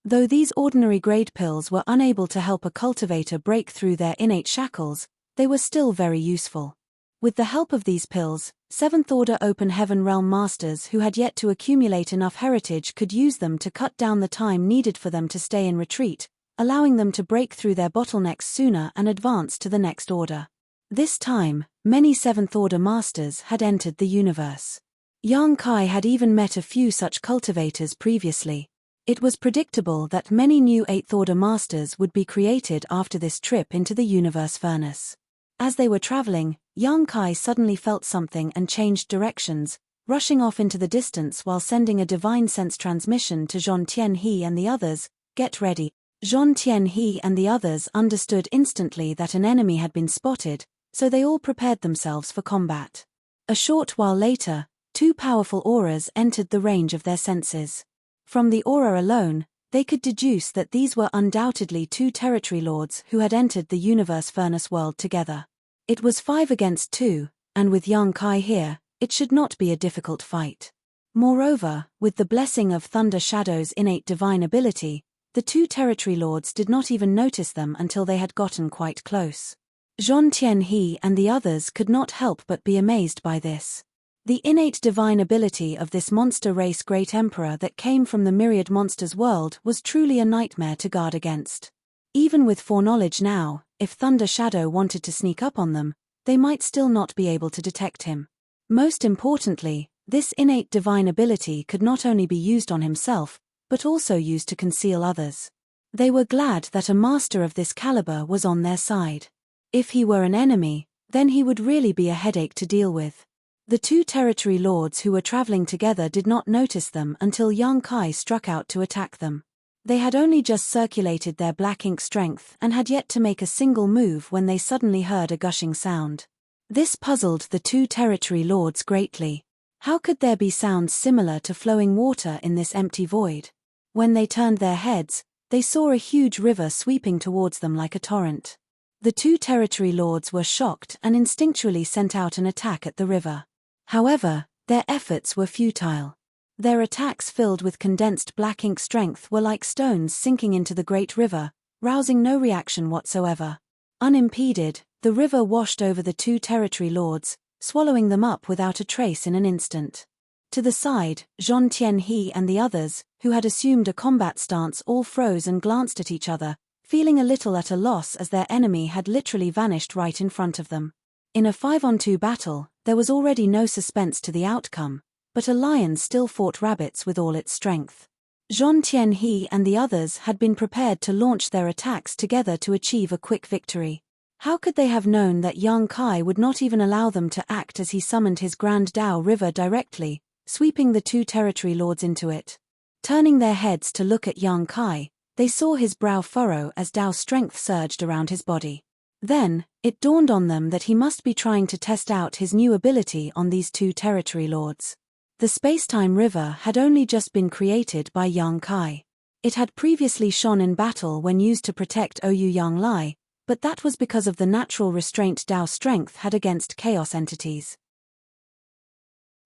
Though these ordinary grade pills were unable to help a cultivator break through their innate shackles, they were still very useful. With the help of these pills, 7th Order Open Heaven Realm Masters who had yet to accumulate enough heritage could use them to cut down the time needed for them to stay in retreat, allowing them to break through their bottlenecks sooner and advance to the next order. This time, many 7th Order Masters had entered the universe. Yang Kai had even met a few such cultivators previously. It was predictable that many new 8th Order Masters would be created after this trip into the universe furnace. As they were traveling, Yang Kai suddenly felt something and changed directions, rushing off into the distance while sending a divine sense transmission to Zhong Tianhe and the others. "Get ready." Zhong Tianhe and the others understood instantly that an enemy had been spotted, so they all prepared themselves for combat. A short while later, two powerful auras entered the range of their senses. From the aura alone, they could deduce that these were undoubtedly two territory lords who had entered the universe furnace world together. It was 5 against 2, and with Yang Kai here, it should not be a difficult fight. Moreover, with the blessing of Thunder Shadow's innate divine ability, the two territory lords did not even notice them until they had gotten quite close. Zhong Tianhe and the others could not help but be amazed by this. The innate divine ability of this monster race Great Emperor that came from the myriad monsters world was truly a nightmare to guard against. Even with foreknowledge now, if Thunder Shadow wanted to sneak up on them, they might still not be able to detect him. Most importantly, this innate divine ability could not only be used on himself, but also used to conceal others. They were glad that a master of this caliber was on their side. If he were an enemy, then he would really be a headache to deal with. The two territory lords who were traveling together did not notice them until Yang Kai struck out to attack them. They had only just circulated their black ink strength and had yet to make a single move when they suddenly heard a gushing sound. This puzzled the two territory lords greatly. How could there be sounds similar to flowing water in this empty void? When they turned their heads, they saw a huge river sweeping towards them like a torrent. The two territory lords were shocked and instinctually sent out an attack at the river. However, their efforts were futile. Their attacks filled with condensed black ink strength were like stones sinking into the great river, rousing no reaction whatsoever. Unimpeded, the river washed over the two territory lords, swallowing them up without a trace in an instant. To the side, Zhong Tianhe and the others, who had assumed a combat stance, all froze and glanced at each other, feeling a little at a loss as their enemy had literally vanished right in front of them. In a 5-on-2 battle, there was already no suspense to the outcome, but a lion still fought rabbits with all its strength. Zhong Tianhe and the others had been prepared to launch their attacks together to achieve a quick victory. How could they have known that Yang Kai would not even allow them to act as he summoned his Grand Dao River directly, sweeping the two territory lords into it? Turning their heads to look at Yang Kai, they saw his brow furrow as Dao strength surged around his body. Then, it dawned on them that he must be trying to test out his new ability on these two territory lords. The space-time river had only just been created by Yang Kai. It had previously shone in battle when used to protect Ouyang Yanglai, but that was because of the natural restraint Dao strength had against chaos entities.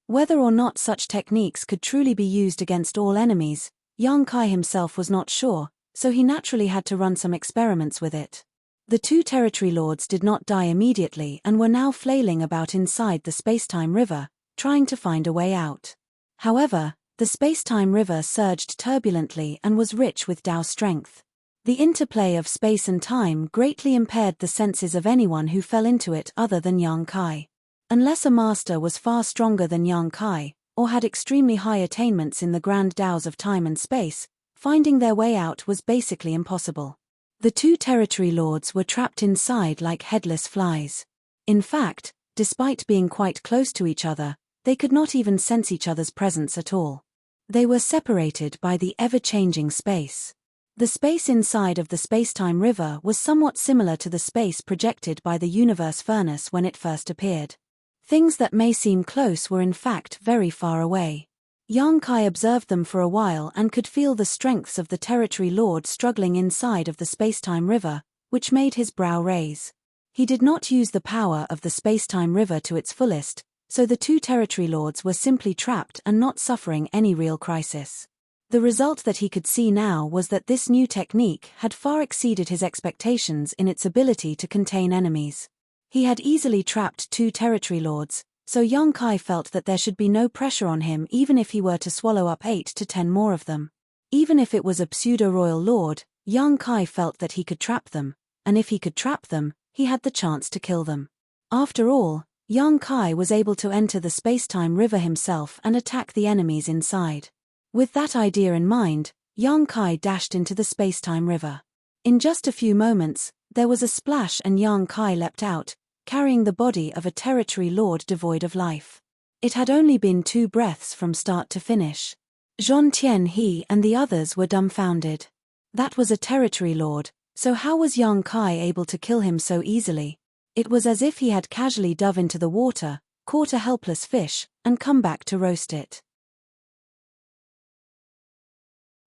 Whether or not such techniques could truly be used against all enemies, Yang Kai himself was not sure, so he naturally had to run some experiments with it. The two territory lords did not die immediately and were now flailing about inside the space-time river, trying to find a way out. However, the space-time river surged turbulently and was rich with Dao strength. The interplay of space and time greatly impaired the senses of anyone who fell into it other than Yang Kai. Unless a master was far stronger than Yang Kai, or had extremely high attainments in the grand Daos of time and space, finding their way out was basically impossible. The two territory lords were trapped inside like headless flies. In fact, despite being quite close to each other, they could not even sense each other's presence at all. They were separated by the ever-changing space. The space inside of the space-time river was somewhat similar to the space projected by the universe furnace when it first appeared. Things that may seem close were in fact very far away. Yang Kai observed them for a while and could feel the strengths of the territory lord struggling inside of the space-time river, which made his brow raise. He did not use the power of the space-time river to its fullest, so the two territory lords were simply trapped and not suffering any real crisis. The result that he could see now was that this new technique had far exceeded his expectations in its ability to contain enemies. He had easily trapped two territory lords, so Yang Kai felt that there should be no pressure on him even if he were to swallow up 8 to 10 more of them. Even if it was a pseudo-royal lord, Yang Kai felt that he could trap them, and if he could trap them, he had the chance to kill them. After all, Yang Kai was able to enter the space-time river himself and attack the enemies inside. With that idea in mind, Yang Kai dashed into the space-time river. In just a few moments, there was a splash and Yang Kai leapt out, carrying the body of a territory lord devoid of life. It had only been 2 breaths from start to finish. Zhong Tianhe and the others were dumbfounded. That was a territory lord, so how was Yang Kai able to kill him so easily? It was as if he had casually dove into the water, caught a helpless fish, and come back to roast it.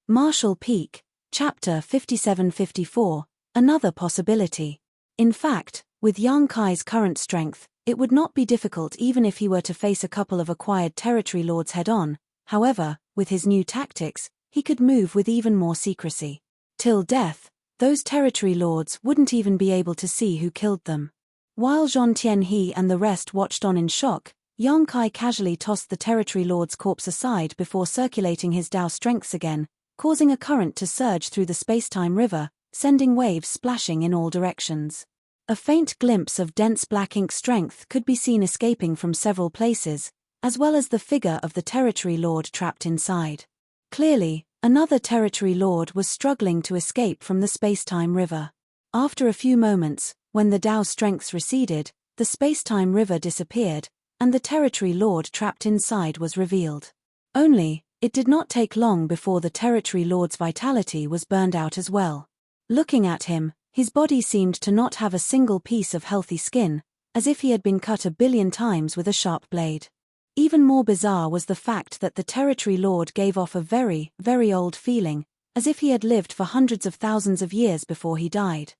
Marshall Peak, Chapter 57-54, Another Possibility. In fact, with Yang Kai's current strength, it would not be difficult even if he were to face a couple of acquired territory lords head-on. However, with his new tactics, he could move with even more secrecy. Till death, those territory lords wouldn't even be able to see who killed them. While Zhong Tianhe and the rest watched on in shock, Yang Kai casually tossed the territory lord's corpse aside before circulating his Dao strengths again, causing a current to surge through the space-time river, sending waves splashing in all directions. A faint glimpse of dense black ink strength could be seen escaping from several places, as well as the figure of the territory lord trapped inside. Clearly, another territory lord was struggling to escape from the space-time river. After a few moments, when the Dao strengths receded, the space-time river disappeared, and the territory lord trapped inside was revealed. Only, It did not take long before the territory lord's vitality was burned out as well. Looking at him, his body seemed to not have a single piece of healthy skin, as if he had been cut 1,000,000,000 times with a sharp blade. Even more bizarre was the fact that the territory lord gave off a very, very old feeling, as if he had lived for hundreds of thousands of years before he died.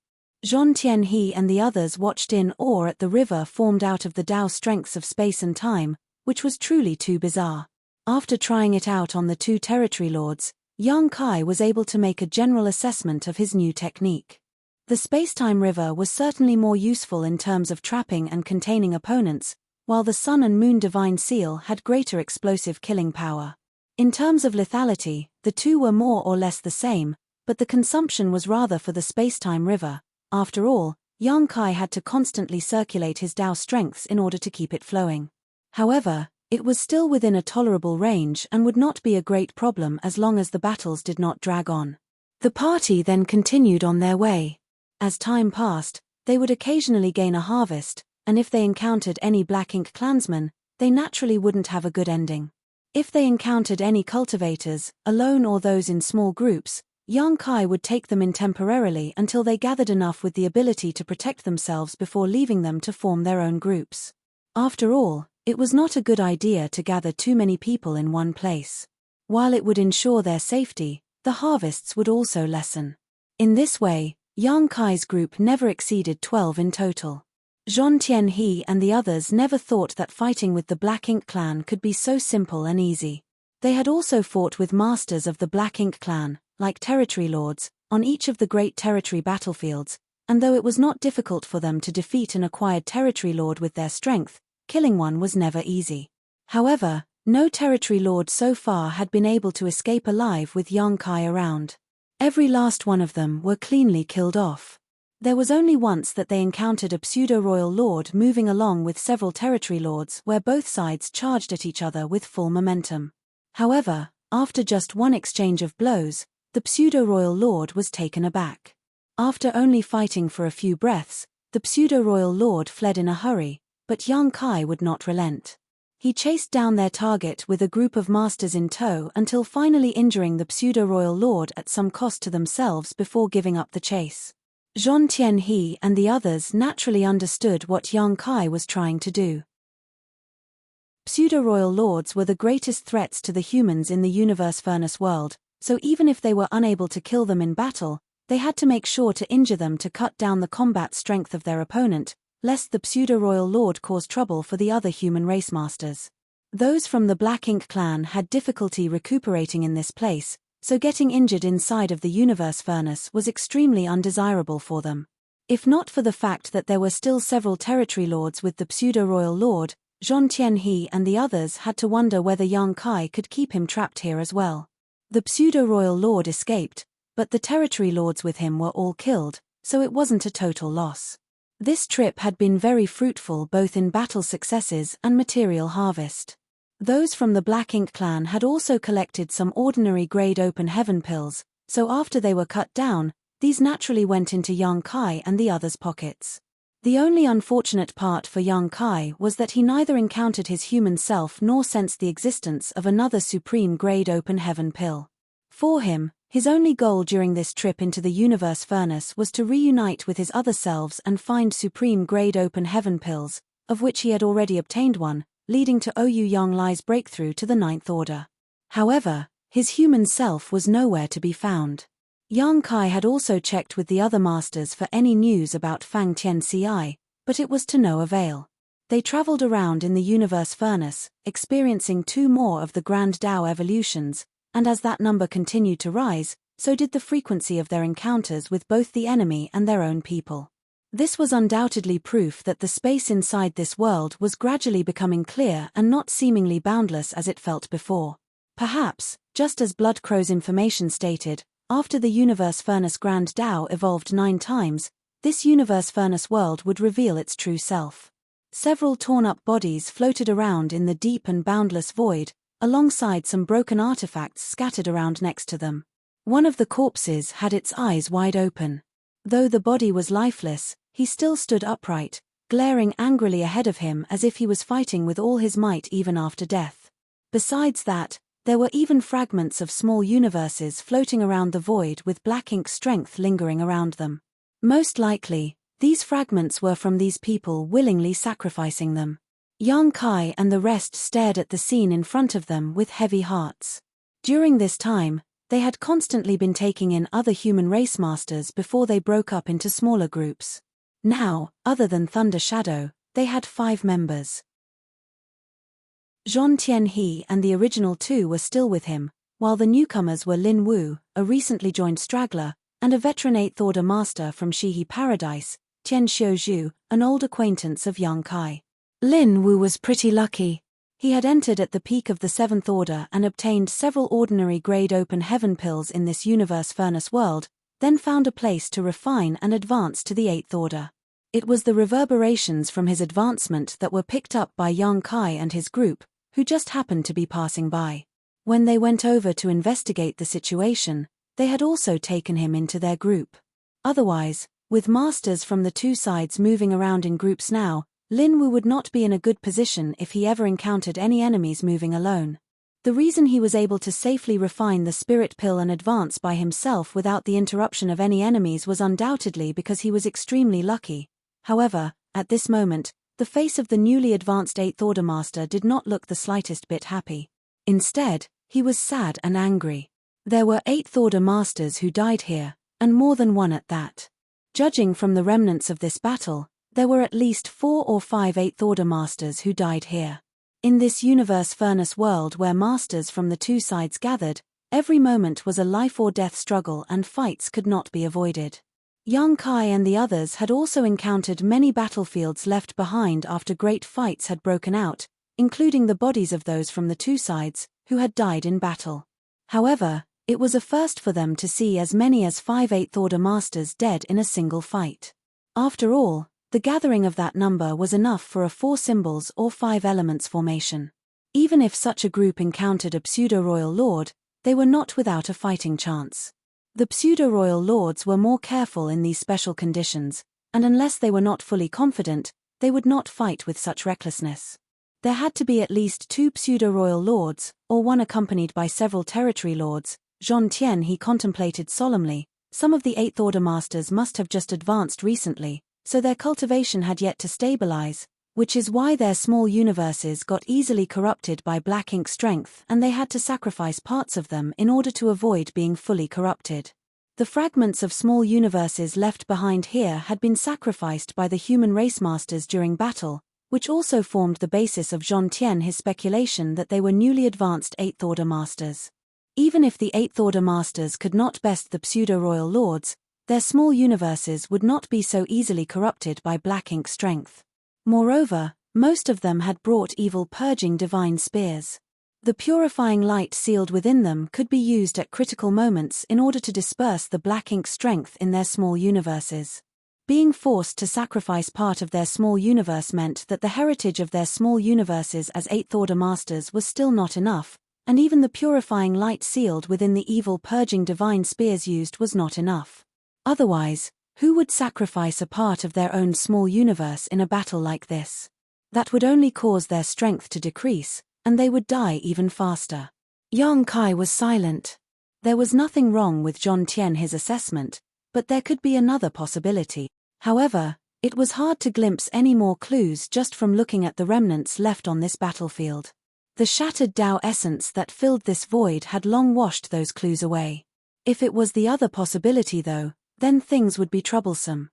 Zhong Tianhe and the others watched in awe at the river formed out of the Tao strengths of space and time, which was truly too bizarre. After trying it out on the two territory lords, Yang Kai was able to make a general assessment of his new technique. The space-time river was certainly more useful in terms of trapping and containing opponents, while the Sun and Moon Divine Seal had greater explosive killing power. In terms of lethality, the two were more or less the same, but the consumption was rather for the space-time river. After all, Yang Kai had to constantly circulate his Tao strengths in order to keep it flowing. However, it was still within a tolerable range and would not be a great problem as long as the battles did not drag on. The party then continued on their way. As time passed, they would occasionally gain a harvest, and if they encountered any Black Ink clansmen, they naturally wouldn't have a good ending. If they encountered any cultivators, alone or those in small groups, Yang Kai would take them in temporarily until they gathered enough with the ability to protect themselves before leaving them to form their own groups. After all, it was not a good idea to gather too many people in one place. While it would ensure their safety, the harvests would also lessen. In this way, Yang Kai's group never exceeded 12 in total. Zhong Tianhe and the others never thought that fighting with the Black Ink clan could be so simple and easy. They had also fought with masters of the Black Ink clan, like territory lords, on each of the great territory battlefields, and though it was not difficult for them to defeat an acquired territory lord with their strength, killing one was never easy. However, no territory lord so far had been able to escape alive with Yang Kai around. Every last one of them were cleanly killed off. There was only once that they encountered a pseudo-royal lord moving along with several territory lords where both sides charged at each other with full momentum. However, after just one exchange of blows, the pseudo-royal lord was taken aback. After only fighting for a few breaths, the pseudo-royal lord fled in a hurry, but Yang Kai would not relent. He chased down their target with a group of masters in tow until finally injuring the pseudo-royal lord at some cost to themselves before giving up the chase. Zhong Tianhe and the others naturally understood what Yang Kai was trying to do. Pseudo-royal lords were the greatest threats to the humans in the universe furnace world, so even if they were unable to kill them in battle, they had to make sure to injure them to cut down the combat strength of their opponent, lest the pseudo-royal lord cause trouble for the other human race masters. Those from the Black Ink clan had difficulty recuperating in this place, so getting injured inside of the universe furnace was extremely undesirable for them. If not for the fact that there were still several territory lords with the pseudo-royal lord, Zhong Tianhe and the others had to wonder whether Yang Kai could keep him trapped here as well. The pseudo-royal lord escaped, but the territory lords with him were all killed, so it wasn't a total loss. This trip had been very fruitful both in battle successes and material harvest. Those from the Black Ink clan had also collected some ordinary grade open heaven pills, so after they were cut down, these naturally went into Yang Kai and the others' pockets. The only unfortunate part for Yang Kai was that he neither encountered his human self nor sensed the existence of another supreme grade open heaven pill. For him, his only goal during this trip into the universe furnace was to reunite with his other selves and find supreme grade open heaven pills, of which he had already obtained one, leading to Ouyang Yanglai's breakthrough to the Ninth Order. However, his human self was nowhere to be found. Yang Kai had also checked with the other masters for any news about Fang Tianci, but it was to no avail. They traveled around in the universe furnace, experiencing 2 more of the Grand Tao evolutions, and as that number continued to rise, so did the frequency of their encounters with both the enemy and their own people. This was undoubtedly proof that the space inside this world was gradually becoming clear and not seemingly boundless as it felt before. Perhaps, just as Bloodcrow's information stated, after the universe furnace Grand Tao evolved 9 times, this universe furnace world would reveal its true self. Several torn-up bodies floated around in the deep and boundless void, alongside some broken artifacts scattered around next to them. One of the corpses had its eyes wide open. Though the body was lifeless, he still stood upright, glaring angrily ahead of him as if he was fighting with all his might even after death. Besides that, There were even fragments of small universes floating around the void with black ink strength lingering around them. Most likely, these fragments were from these people willingly sacrificing them. Yang Kai and the rest stared at the scene in front of them with heavy hearts. During this time, they had constantly been taking in other human race masters before they broke up into smaller groups. Now, other than Thunder Shadow, they had 5 members. Zhong Tianhe and the original 2 were still with him, while the newcomers were Lin Wu, a recently joined straggler, and a veteran 8th Order master from Shihi Paradise, Tian Xiuzhu, an old acquaintance of Yang Kai. Lin Wu was pretty lucky. He had entered at the peak of the 7th Order and obtained several ordinary grade open heaven pills in this universe furnace world, then found a place to refine and advance to the 8th Order. It was the reverberations from his advancement that were picked up by Yang Kai and his group, who just happened to be passing by. When they went over to investigate the situation, they had also taken him into their group. Otherwise, with masters from the 2 sides moving around in groups now, Lin Wu would not be in a good position if he ever encountered any enemies moving alone. The reason he was able to safely refine the spirit pill and advance by himself without the interruption of any enemies was undoubtedly because he was extremely lucky. However, at this moment, the face of the newly advanced 8th Order master did not look the slightest bit happy. Instead, he was sad and angry. There were 8th Order masters who died here, and more than one at that. Judging from the remnants of this battle, there were at least 4 or 5 8th Order masters who died here. In this universe furnace world where masters from the 2 sides gathered, every moment was a life or death struggle and fights could not be avoided. Yang Kai and the others had also encountered many battlefields left behind after great fights had broken out, including the bodies of those from the 2 sides, who had died in battle. However, it was a first for them to see as many as 5 8th Order masters dead in a single fight. After all, the gathering of that number was enough for a 4 symbols or 5 elements formation. Even if such a group encountered a pseudo-royal lord, they were not without a fighting chance. The pseudo-royal lords were more careful in these special conditions, and unless they were not fully confident, they would not fight with such recklessness. There had to be at least 2 pseudo-royal lords, or one accompanied by several territory lords. Zhong Tianhe contemplated solemnly. Some of the 8th Order masters must have just advanced recently, so their cultivation had yet to stabilize, which is why their small universes got easily corrupted by black ink strength and they had to sacrifice parts of them in order to avoid being fully corrupted. The fragments of small universes left behind here had been sacrificed by the human race masters during battle, which also formed the basis of Zhong Tianhe's speculation that they were newly advanced 8th Order masters. Even if the 8th Order masters could not best the pseudo-royal lords, their small universes would not be so easily corrupted by black ink strength. Moreover, most of them had brought evil purging divine spears. The purifying light sealed within them could be used at critical moments in order to disperse the black ink strength in their small universes. Being forced to sacrifice part of their small universe meant that the heritage of their small universes as 8th Order masters was still not enough, and even the purifying light sealed within the evil purging divine spears used was not enough. Otherwise, who would sacrifice a part of their own small universe in a battle like this? That would only cause their strength to decrease, and they would die even faster. Yang Kai was silent. There was nothing wrong with Zhong Tianhe's assessment, but there could be another possibility. However, it was hard to glimpse any more clues just from looking at the remnants left on this battlefield. The shattered Tao essence that filled this void had long washed those clues away. If it was the other possibility though, then things would be troublesome.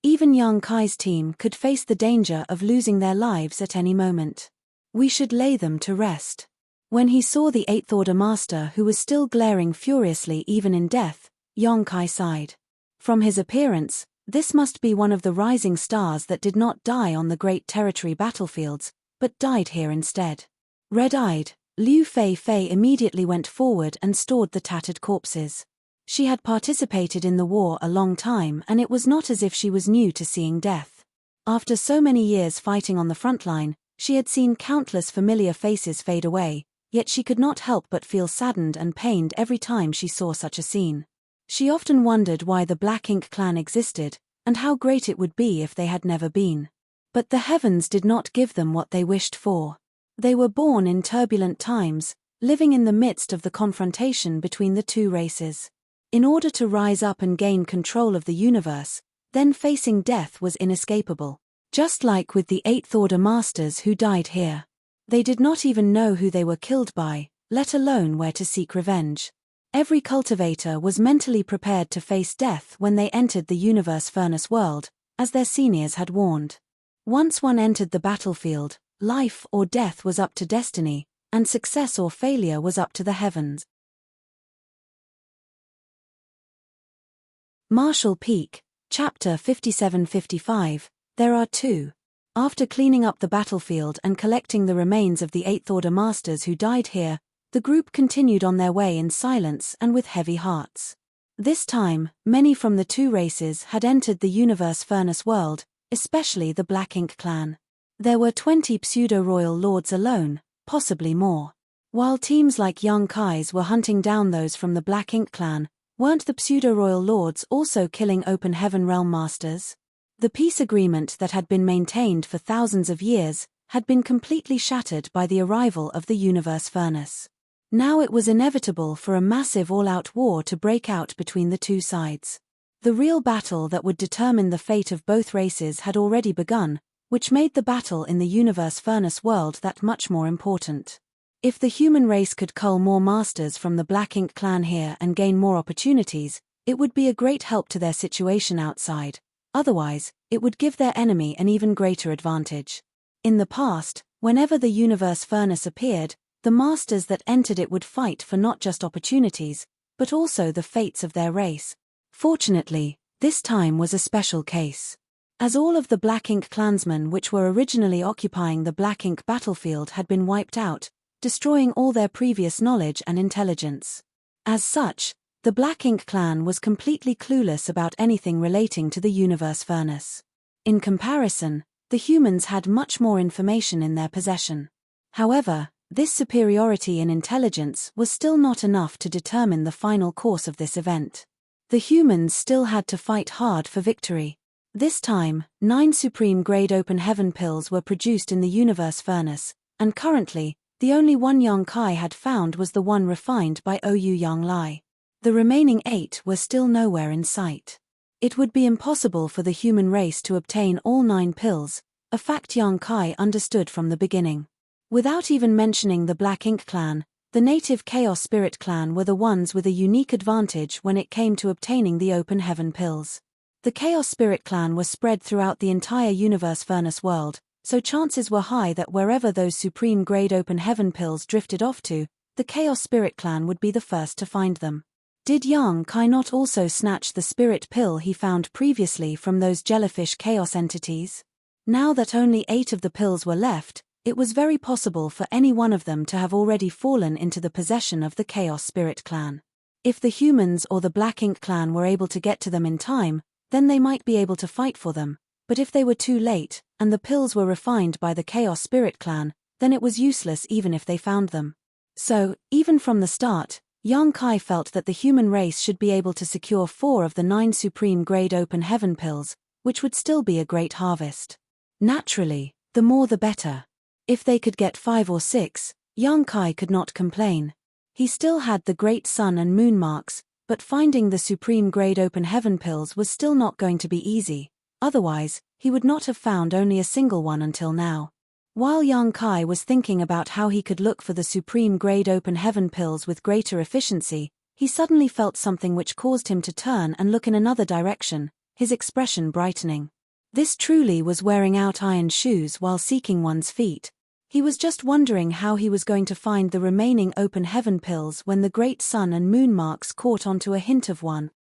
Even Yang Kai's team could face the danger of losing their lives at any moment. We should lay them to rest. When he saw the 8th Order master who was still glaring furiously even in death, Yang Kai sighed. From his appearance, this must be one of the rising stars that did not die on the great territory battlefields, but died here instead. Red-eyed, Liu Fei Fei immediately went forward and stored the tattered corpses. She had participated in the war a long time and it was not as if she was new to seeing death. After so many years fighting on the front line, she had seen countless familiar faces fade away, yet she could not help but feel saddened and pained every time she saw such a scene. She often wondered why the Black Ink clan existed, and how great it would be if they had never been. But the heavens did not give them what they wished for. They were born in turbulent times, living in the midst of the confrontation between the two races. In order to rise up and gain control of the universe, then facing death was inescapable. Just like with the Eighth Order Masters who died here. They did not even know who they were killed by, let alone where to seek revenge. Every cultivator was mentally prepared to face death when they entered the universe furnace world, as their seniors had warned. Once one entered the battlefield, life or death was up to destiny, and success or failure was up to the heavens. Marshall Peak, Chapter 57-55, There are two. After cleaning up the battlefield and collecting the remains of the Eighth Order Masters who died here, the group continued on their way in silence and with heavy hearts. This time, many from the two races had entered the universe furnace world, especially the Black Ink clan. There were 20 pseudo-royal lords alone, possibly more. While teams like Young Kai's were hunting down those from the Black Ink clan, weren't the pseudo-royal lords also killing Open Heaven Realm Masters? The peace agreement that had been maintained for thousands of years had been completely shattered by the arrival of the universe furnace. Now it was inevitable for a massive all-out war to break out between the two sides. The real battle that would determine the fate of both races had already begun, which made the battle in the universe furnace world that much more important. If the human race could cull more masters from the Black Ink clan here and gain more opportunities, it would be a great help to their situation outside. Otherwise, it would give their enemy an even greater advantage. In the past, whenever the universe furnace appeared, the masters that entered it would fight for not just opportunities, but also the fates of their race. Fortunately, this time was a special case. As all of the Black Ink clansmen which were originally occupying the Black Ink battlefield had been wiped out, destroying all their previous knowledge and intelligence. As such, the Black Ink clan was completely clueless about anything relating to the universe furnace. In comparison, the humans had much more information in their possession. However, this superiority in intelligence was still not enough to determine the final course of this event. The humans still had to fight hard for victory. This time, 9 supreme-grade open heaven pills were produced in the universe furnace, and currently, the only one Yang Kai had found was the one refined by Oyu Yang Lai. The remaining 8 were still nowhere in sight. It would be impossible for the human race to obtain all 9 pills, a fact Yang Kai understood from the beginning. Without even mentioning the Black Ink clan, the native Chaos Spirit clan were the ones with a unique advantage when it came to obtaining the open heaven pills. The Chaos Spirit clan was spread throughout the entire universe furnace world, so chances were high that wherever those supreme-grade open heaven pills drifted off to, the Chaos Spirit clan would be the first to find them. Did Yang Kai not also snatch the spirit pill he found previously from those jellyfish chaos entities? Now that only 8 of the pills were left, it was very possible for any one of them to have already fallen into the possession of the Chaos Spirit clan. If the humans or the Black Ink clan were able to get to them in time, then they might be able to fight for them, but if they were too late, and the pills were refined by the Chaos Spirit clan, then it was useless even if they found them. So, even from the start, Yang Kai felt that the human race should be able to secure 4 of the 9 supreme-grade open heaven pills, which would still be a great harvest. Naturally, the more the better. If they could get 5 or 6, Yang Kai could not complain. He still had the great sun and moon marks, but finding the supreme-grade open heaven pills was still not going to be easy, otherwise, he would not have found only a single one until now. While Yang Kai was thinking about how he could look for the supreme-grade open heaven pills with greater efficiency, he suddenly felt something which caused him to turn and look in another direction, his expression brightening. This truly was wearing out iron shoes while seeking one's feet. He was just wondering how he was going to find the remaining open heaven pills when the great sun and moon marks caught onto a hint of one.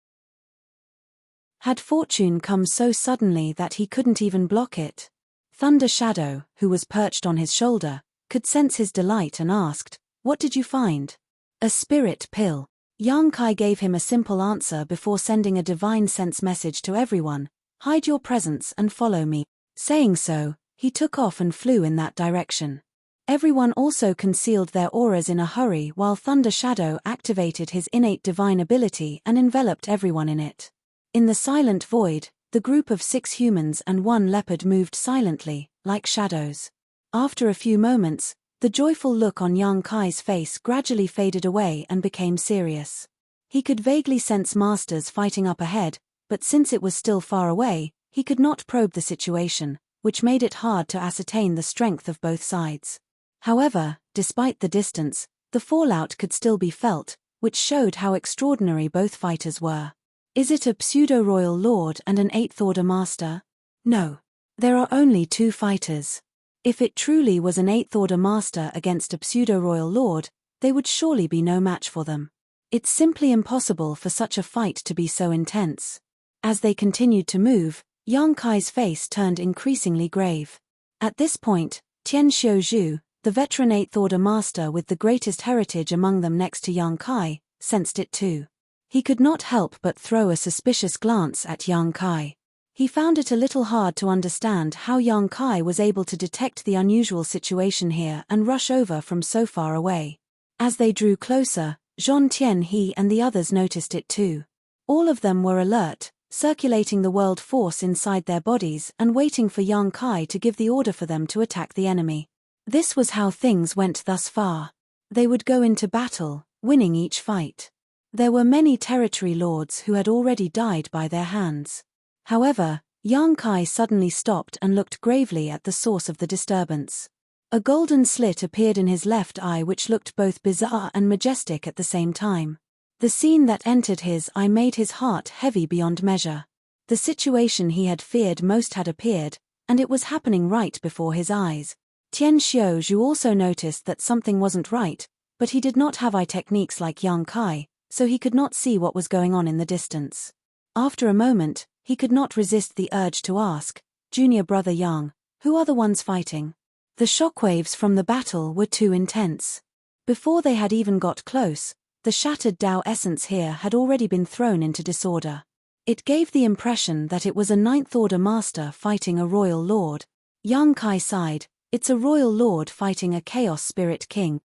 Had fortune come so suddenly that he couldn't even block it? Thunder Shadow, who was perched on his shoulder, could sense his delight and asked, "What did you find?" "A spirit pill." Yang Kai gave him a simple answer before sending a divine sense message to everyone, "Hide your presence and follow me." Saying so, he took off and flew in that direction. Everyone also concealed their auras in a hurry while Thunder Shadow activated his innate divine ability and enveloped everyone in it. In the silent void, the group of 6 humans and 1 leopard moved silently, like shadows. After a few moments, The joyful look on Yang Kai's face gradually faded away and became serious. He could vaguely sense masters fighting up ahead, but since it was still far away, he could not probe the situation, which made it hard to ascertain the strength of both sides. However, despite the distance, the fallout could still be felt, which showed how extraordinary both fighters were. Is it a pseudo-royal lord and an 8th Order master? No. There are only 2 fighters. If it truly was an 8th Order master against a pseudo-royal lord, they would surely be no match for them. It's simply impossible for such a fight to be so intense. As they continued to move, Yang Kai's face turned increasingly grave. At this point, Tian Xiuzhu, the veteran 8th Order master with the greatest heritage among them next to Yang Kai, sensed it too. He could not help but throw a suspicious glance at Yang Kai. He found it a little hard to understand how Yang Kai was able to detect the unusual situation here and rush over from so far away. As they drew closer, Zhong Tianhe and the others noticed it too. All of them were alert, circulating the world force inside their bodies and waiting for Yang Kai to give the order for them to attack the enemy. This was how things went thus far. They would go into battle, winning each fight. There were many territory lords who had already died by their hands. However, Yang Kai suddenly stopped and looked gravely at the source of the disturbance. A golden slit appeared in his left eye which looked both bizarre and majestic at the same time. The scene that entered his eye made his heart heavy beyond measure. The situation he had feared most had appeared, and it was happening right before his eyes. Tian Xiuzhu also noticed that something wasn't right, but he did not have eye techniques like Yang Kai, so he could not see what was going on in the distance. After a moment, he could not resist the urge to ask, "Junior brother Yang, who are the ones fighting?" The shockwaves from the battle were too intense. Before they had even got close, the shattered Tao essence here had already been thrown into disorder. It gave the impression that it was a 9th Order master fighting a royal lord. Yang Kai sighed, "It's a royal lord fighting a chaos spirit king."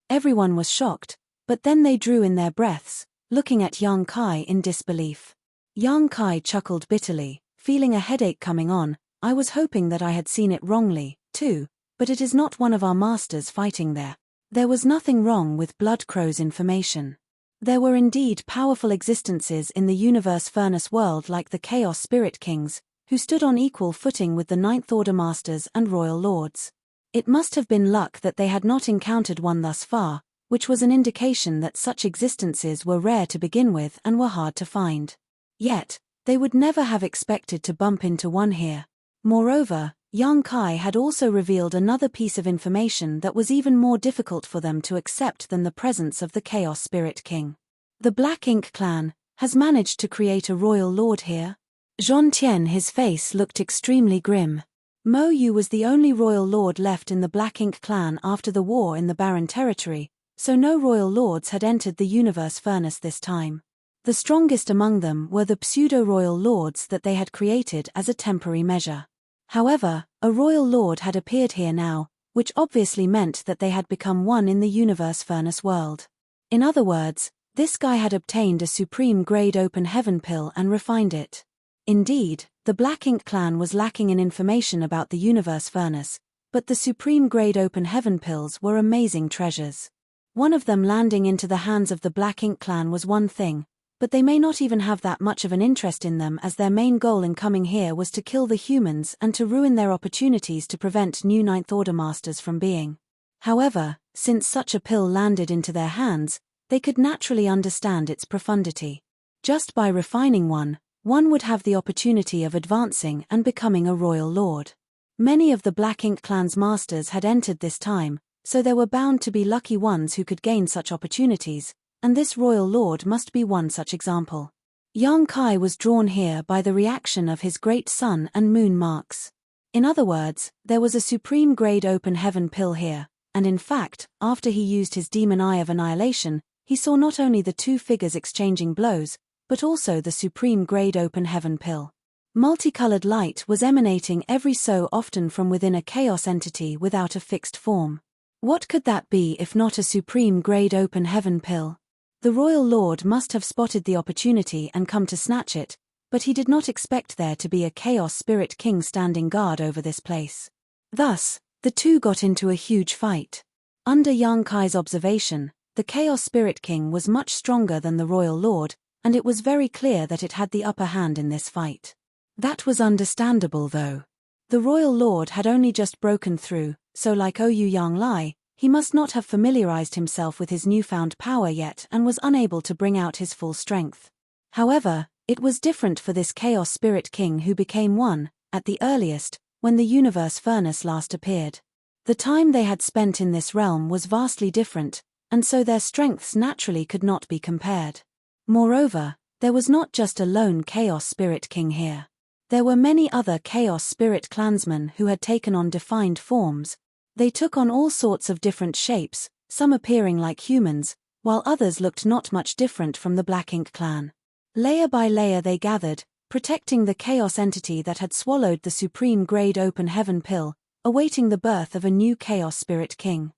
Everyone was shocked, but then they drew in their breaths, looking at Yang Kai in disbelief. Yang Kai chuckled bitterly, feeling a headache coming on. "I was hoping that I had seen it wrongly, too, but it is not one of our masters fighting there." There was nothing wrong with Blood Crow's information. There were indeed powerful existences in the universe furnace world like the Chaos Spirit Kings, who stood on equal footing with the 9th Order Masters and Royal Lords. It must have been luck that they had not encountered one thus far, which was an indication that such existences were rare to begin with and were hard to find. Yet, they would never have expected to bump into one here. Moreover, Yang Kai had also revealed another piece of information that was even more difficult for them to accept than the presence of the Chaos Spirit King. The Black Ink clan has managed to create a royal lord here. Zhong Tian, his face looked extremely grim. Mo Yu was the only royal lord left in the Black Ink clan after the war in the Barren Territory, so no royal lords had entered the universe furnace this time. The strongest among them were the pseudo-royal lords that they had created as a temporary measure. However, a royal lord had appeared here now, which obviously meant that they had become one in the universe furnace world. In other words, this guy had obtained a supreme grade open heaven pill and refined it. Indeed, the Black Ink clan was lacking in information about the universe furnace, but the supreme grade open heaven pills were amazing treasures. One of them landing into the hands of the Black Ink clan was one thing, but they may not even have that much of an interest in them as their main goal in coming here was to kill the humans and to ruin their opportunities to prevent new 9th Order Masters from being. However, since such a pill landed into their hands, they could naturally understand its profundity. Just by refining one would have the opportunity of advancing and becoming a royal lord. Many of the Black Ink clan's masters had entered this time, so there were bound to be lucky ones who could gain such opportunities, and this royal lord must be one such example. Yang Kai was drawn here by the reaction of his great sun and moon marks. In other words, there was a supreme grade open heaven pill here, and in fact, after he used his demon eye of annihilation, he saw not only the 2 figures exchanging blows, but also the supreme grade open heaven pill. Multicolored light was emanating every so often from within a chaos entity without a fixed form. What could that be if not a supreme grade open heaven pill? The royal lord must have spotted the opportunity and come to snatch it, but he did not expect there to be a chaos spirit king standing guard over this place. Thus, The two got into a huge fight. Under Yang Kai's observation, the Chaos Spirit King was much stronger than the Royal Lord, and it was very clear that it had the upper hand in this fight. That was understandable though. The Royal Lord had only just broken through, so like Ouyang Yang Lai, he must not have familiarized himself with his newfound power yet and was unable to bring out his full strength. However, it was different for this Chaos Spirit King who became one, at the earliest, when the universe furnace last appeared. The time they had spent in this realm was vastly different, and so their strengths naturally could not be compared. Moreover, there was not just a lone Chaos Spirit King here. There were many other Chaos Spirit clansmen who had taken on defined forms. They took on all sorts of different shapes, some appearing like humans, while others looked not much different from the Black Ink clan. Layer by layer they gathered, protecting the chaos entity that had swallowed the supreme grade open heaven pill, awaiting the birth of a new Chaos Spirit King.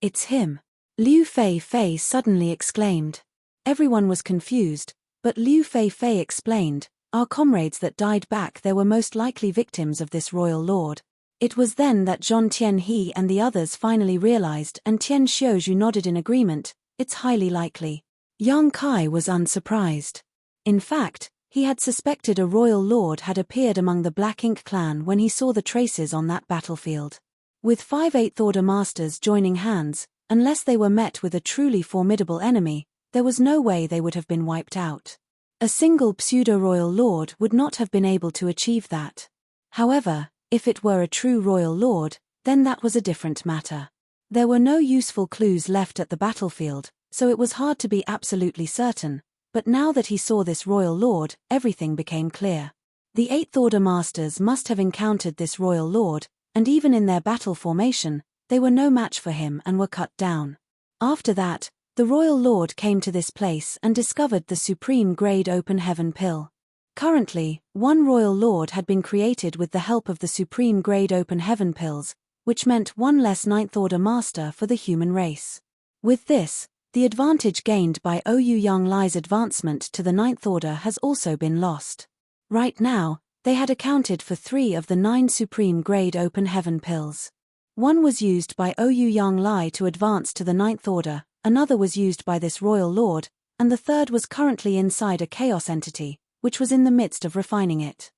It's him! Liu Fei Fei suddenly exclaimed. Everyone was confused, but Liu Fei Fei explained, our comrades that died back there were most likely victims of this royal lord. It was then that Zhong Tianhe and the others finally realized, and Tian Xiuzhu nodded in agreement, it's highly likely. Yang Kai was unsurprised. In fact, he had suspected a royal lord had appeared among the Black Ink clan when he saw the traces on that battlefield. With 5 8th Order masters joining hands, unless they were met with a truly formidable enemy, there was no way they would have been wiped out. A single pseudo-royal lord would not have been able to achieve that. However, if it were a true royal lord, then that was a different matter. There were no useful clues left at the battlefield, so it was hard to be absolutely certain. But now that he saw this royal lord, everything became clear. The 8th Order masters must have encountered this royal lord, and even in their battle formation, they were no match for him and were cut down. After that, the royal lord came to this place and discovered the supreme grade open heaven pill. Currently, one royal lord had been created with the help of the supreme grade open heaven pills, which meant one less 9th Order master for the human race. With this, the advantage gained by Ouyang Yang Lai's advancement to the 9th Order has also been lost. Right now, they had accounted for 3 of the 9 supreme grade open heaven pills. One was used by Ouyang Yang Lai to advance to the 9th Order, another was used by this royal lord, and the third was currently inside a chaos entity, which was in the midst of refining it.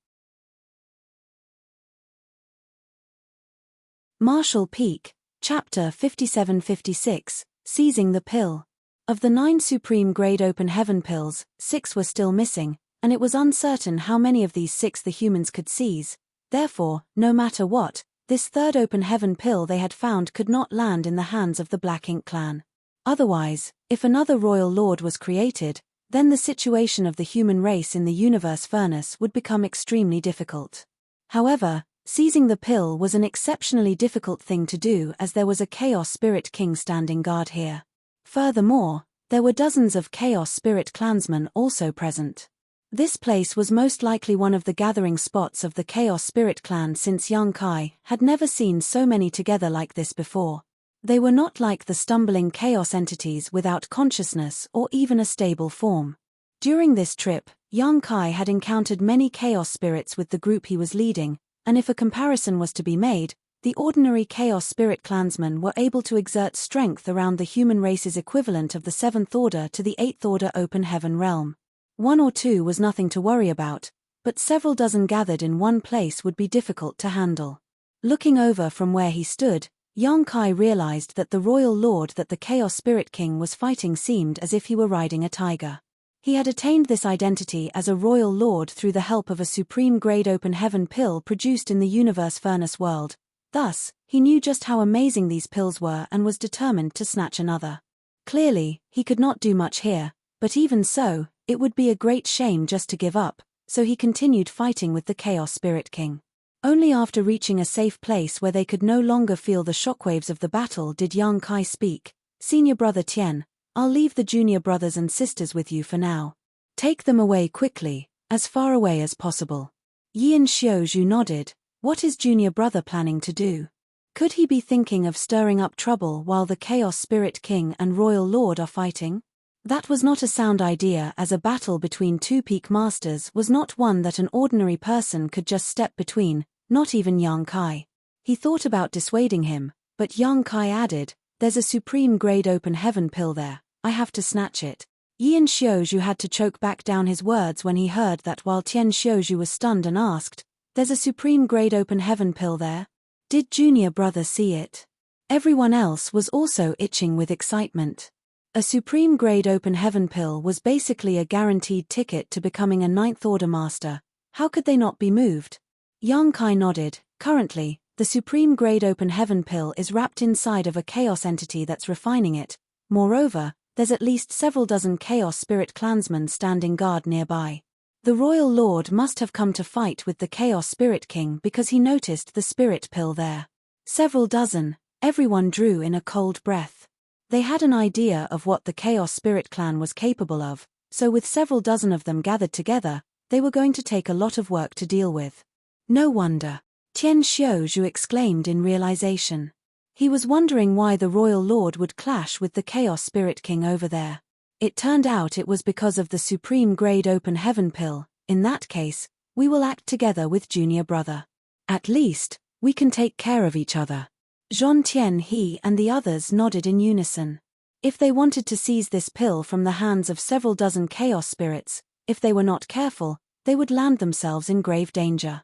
Marshall Peak, Chapter 57-56, Seizing the Pill. Of the 9 supreme grade open heaven pills, 6 were still missing, and it was uncertain how many of these 6 the humans could seize. Therefore, no matter what, this third open heaven pill they had found could not land in the hands of the Black Ink clan. Otherwise, if another royal lord was created, then the situation of the human race in the universe furnace would become extremely difficult. However, seizing the pill was an exceptionally difficult thing to do as there was a Chaos Spirit King standing guard here. Furthermore, there were dozens of Chaos Spirit clansmen also present. This place was most likely one of the gathering spots of the Chaos Spirit clan since Yang Kai had never seen so many together like this before. They were not like the stumbling chaos entities without consciousness or even a stable form. During this trip, Yang Kai had encountered many chaos spirits with the group he was leading, and if a comparison was to be made, the ordinary Chaos Spirit clansmen were able to exert strength around the human race's equivalent of the 7th Order to the 8th Order open heaven realm. 1 or 2 was nothing to worry about, but several dozen gathered in one place would be difficult to handle. Looking over from where he stood, Yang Kai realized that the royal lord that the Chaos Spirit King was fighting seemed as if he were riding a tiger. He had attained this identity as a royal lord through the help of a supreme grade open heaven pill produced in the universe furnace world. Thus, he knew just how amazing these pills were and was determined to snatch another. Clearly, he could not do much here, but even so, it would be a great shame just to give up, so he continued fighting with the Chaos Spirit King. Only after reaching a safe place where they could no longer feel the shockwaves of the battle did Yang Kai speak. Senior brother Tian, I'll leave the junior brothers and sisters with you for now. Take them away quickly, as far away as possible. Yin Xiuzhu nodded. What is junior brother planning to do? Could he be thinking of stirring up trouble while the Chaos Spirit King and Royal Lord are fighting? That was not a sound idea, as a battle between 2 peak masters was not one that an ordinary person could just step between, not even Yang Kai. He thought about dissuading him, but Yang Kai added, "There's a supreme grade open heaven pill there, I have to snatch it." Yan Xiaozhu had to choke back down his words when he heard that while Tian Xiaozhu was stunned and asked, "There's a supreme grade open heaven pill there? Did junior brother see it?" Everyone else was also itching with excitement. A supreme grade open heaven pill was basically a guaranteed ticket to becoming a ninth order master. How could they not be moved? Yang Kai nodded. Currently, the supreme grade open heaven pill is wrapped inside of a chaos entity that's refining it. Moreover, there's at least several dozen chaos spirit clansmen standing guard nearby. The royal lord must have come to fight with the chaos spirit king because he noticed the spirit pill there. Several dozen. Everyone drew in a cold breath. They had an idea of what the Chaos Spirit Clan was capable of, so with several dozen of them gathered together, they were going to take a lot of work to deal with. No wonder. Tian Xiaozhu exclaimed in realization. He was wondering why the royal lord would clash with the Chaos Spirit King over there. It turned out it was because of the supreme grade open heaven pill. In that case, we will act together with junior brother. At least, we can take care of each other. Zhong Tianhe and the others nodded in unison. If they wanted to seize this pill from the hands of several dozen chaos spirits, if they were not careful, they would land themselves in grave danger.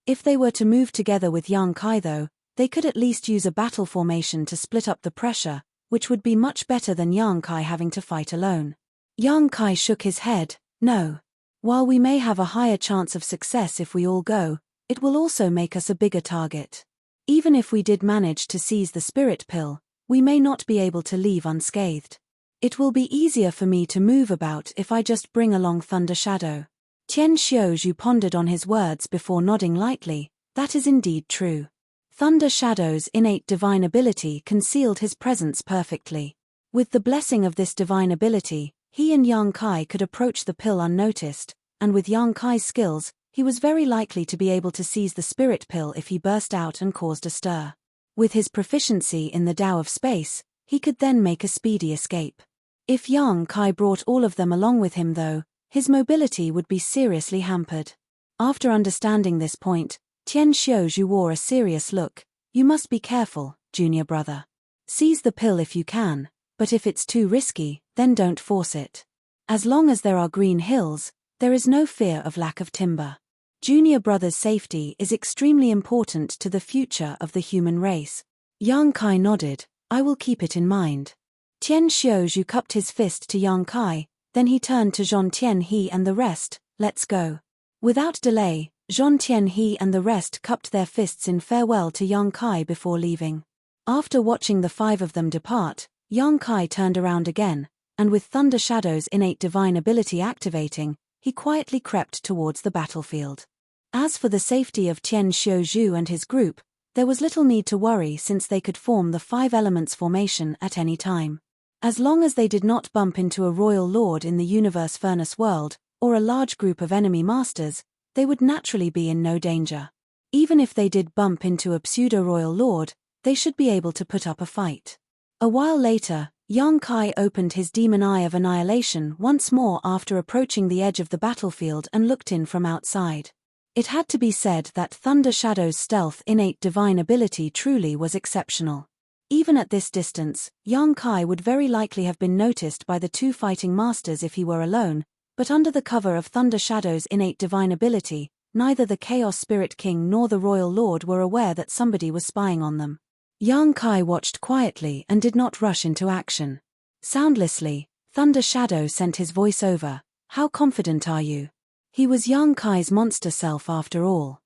If they were to move together with Yang Kai though, they could at least use a battle formation to split up the pressure, which would be much better than Yang Kai having to fight alone. Yang Kai shook his head. No. While we may have a higher chance of success if we all go, it will also make us a bigger target. Even if we did manage to seize the spirit pill, we may not be able to leave unscathed. It will be easier for me to move about if I just bring along Thunder Shadow. Tian Xiaozhu pondered on his words before nodding lightly. That is indeed true. Thunder Shadow's innate divine ability concealed his presence perfectly. With the blessing of this divine ability, he and Yang Kai could approach the pill unnoticed, and with Yang Kai's skills, he was very likely to be able to seize the spirit pill if he burst out and caused a stir. With his proficiency in the Tao of space, he could then make a speedy escape. If Yang Kai brought all of them along with him though, his mobility would be seriously hampered. After understanding this point, Tian Xiaozhu wore a serious look. You must be careful, junior brother. Seize the pill if you can, but if it's too risky, then don't force it. As long as there are green hills, there is no fear of lack of timber. Junior brother's safety is extremely important to the future of the human race. Yang Kai nodded. I will keep it in mind. Tian Xiaozhu cupped his fist to Yang Kai, then he turned to Zhong Tianhe and the rest. Let's go. Without delay, Zhong Tianhe and the rest cupped their fists in farewell to Yang Kai before leaving. After watching the five of them depart, Yang Kai turned around again, and with Thunder Shadow's innate divine ability activating, he quietly crept towards the battlefield. As for the safety of Tian Xiaozhu and his group, there was little need to worry since they could form the five elements formation at any time. As long as they did not bump into a royal lord in the universe furnace world, or a large group of enemy masters, they would naturally be in no danger. Even if they did bump into a pseudo-royal lord, they should be able to put up a fight. A while later, Yang Kai opened his demon eye of annihilation once more after approaching the edge of the battlefield and looked in from outside. It had to be said that Thunder Shadow's stealth innate divine ability truly was exceptional. Even at this distance, Yang Kai would very likely have been noticed by the two fighting masters if he were alone, but under the cover of Thunder Shadow's innate divine ability, neither the Chaos Spirit King nor the Royal Lord were aware that somebody was spying on them. Yang Kai watched quietly and did not rush into action. Soundlessly, Thunder Shadow sent his voice over. How confident are you? He was Yang Kai's monster self after all.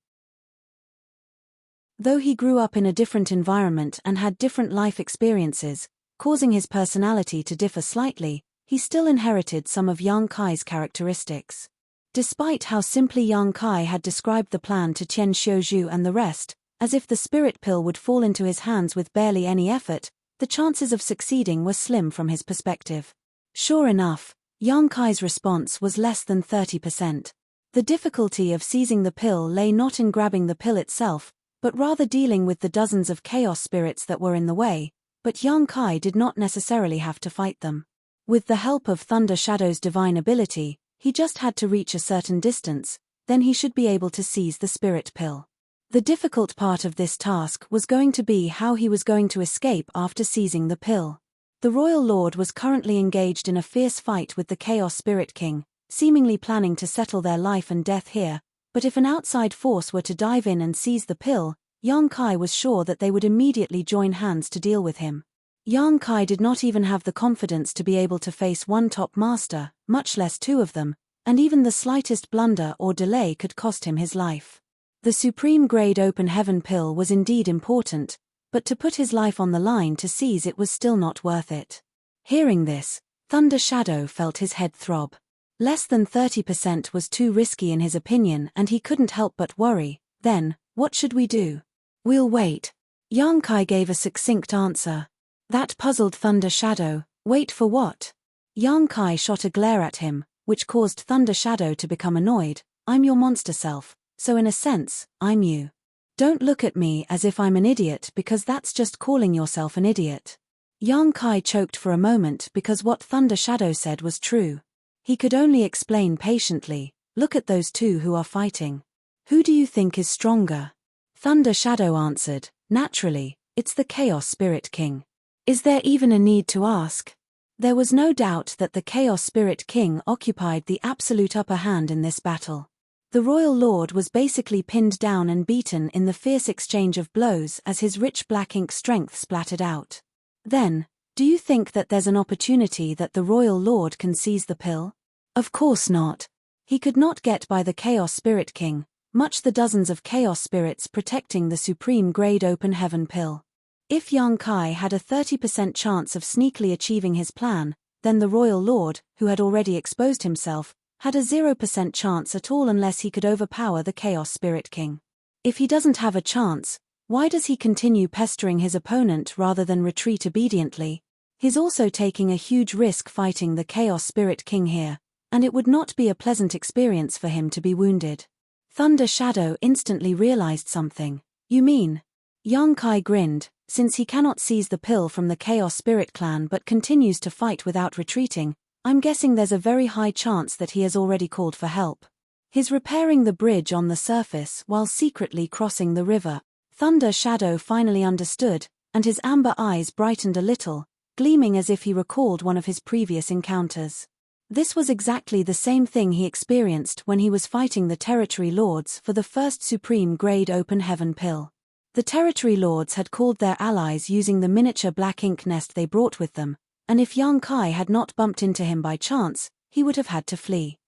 Though he grew up in a different environment and had different life experiences, causing his personality to differ slightly, he still inherited some of Yang Kai's characteristics. Despite how simply Yang Kai had described the plan to Tian Xiaozhu and the rest, as if the spirit pill would fall into his hands with barely any effort, the chances of succeeding were slim from his perspective. Sure enough, Yang Kai's response was less than 30%. The difficulty of seizing the pill lay not in grabbing the pill itself, but rather dealing with the dozens of chaos spirits that were in the way, but Yang Kai did not necessarily have to fight them. With the help of Thunder Shadow's divine ability, he just had to reach a certain distance, then he should be able to seize the spirit pill. The difficult part of this task was going to be how he was going to escape after seizing the pill. The Royal Lord was currently engaged in a fierce fight with the Chaos Spirit King, seemingly planning to settle their life and death here, but if an outside force were to dive in and seize the pill, Yang Kai was sure that they would immediately join hands to deal with him. Yang Kai did not even have the confidence to be able to face one top master, much less two of them, and even the slightest blunder or delay could cost him his life. The supreme grade open heaven pill was indeed important, but to put his life on the line to seize it was still not worth it. Hearing this, Thunder Shadow felt his head throb. Less than 30% was too risky in his opinion and he couldn't help but worry. Then, what should we do? We'll wait. Yang Kai gave a succinct answer. That puzzled Thunder Shadow. Wait for what? Yang Kai shot a glare at him, which caused Thunder Shadow to become annoyed. I'm your monster self, so in a sense, I'm you. Don't look at me as if I'm an idiot because that's just calling yourself an idiot. Yang Kai choked for a moment because what Thunder Shadow said was true. He could only explain patiently, look at those two who are fighting. Who do you think is stronger? Thunder Shadow answered, naturally, it's the Chaos Spirit King. Is there even a need to ask? There was no doubt that the Chaos Spirit King occupied the absolute upper hand in this battle. The Royal Lord was basically pinned down and beaten in the fierce exchange of blows as his rich black ink strength splattered out. Then, do you think that there's an opportunity that the Royal Lord can seize the pill? Of course not. He could not get by the Chaos Spirit King, much the dozens of Chaos Spirits protecting the supreme grade open heaven pill. If Yang Kai had a 30% chance of sneakily achieving his plan, then the Royal Lord, who had already exposed himself, had a 0% chance at all unless he could overpower the Chaos Spirit King. If he doesn't have a chance, why does he continue pestering his opponent rather than retreat obediently? He's also taking a huge risk fighting the Chaos Spirit King here, and it would not be a pleasant experience for him to be wounded. Thunder Shadow instantly realized something. You mean? Yang Kai grinned, since he cannot seize the pill from the Chaos Spirit Clan but continues to fight without retreating, I'm guessing there's a very high chance that he has already called for help. He's repairing the bridge on the surface while secretly crossing the river. Thunder Shadow finally understood, and his amber eyes brightened a little, gleaming as if he recalled one of his previous encounters. This was exactly the same thing he experienced when he was fighting the Territory Lords for the first supreme grade open heaven pill. The Territory Lords had called their allies using the miniature black ink nest they brought with them, and if Yang Kai had not bumped into him by chance, he would have had to flee.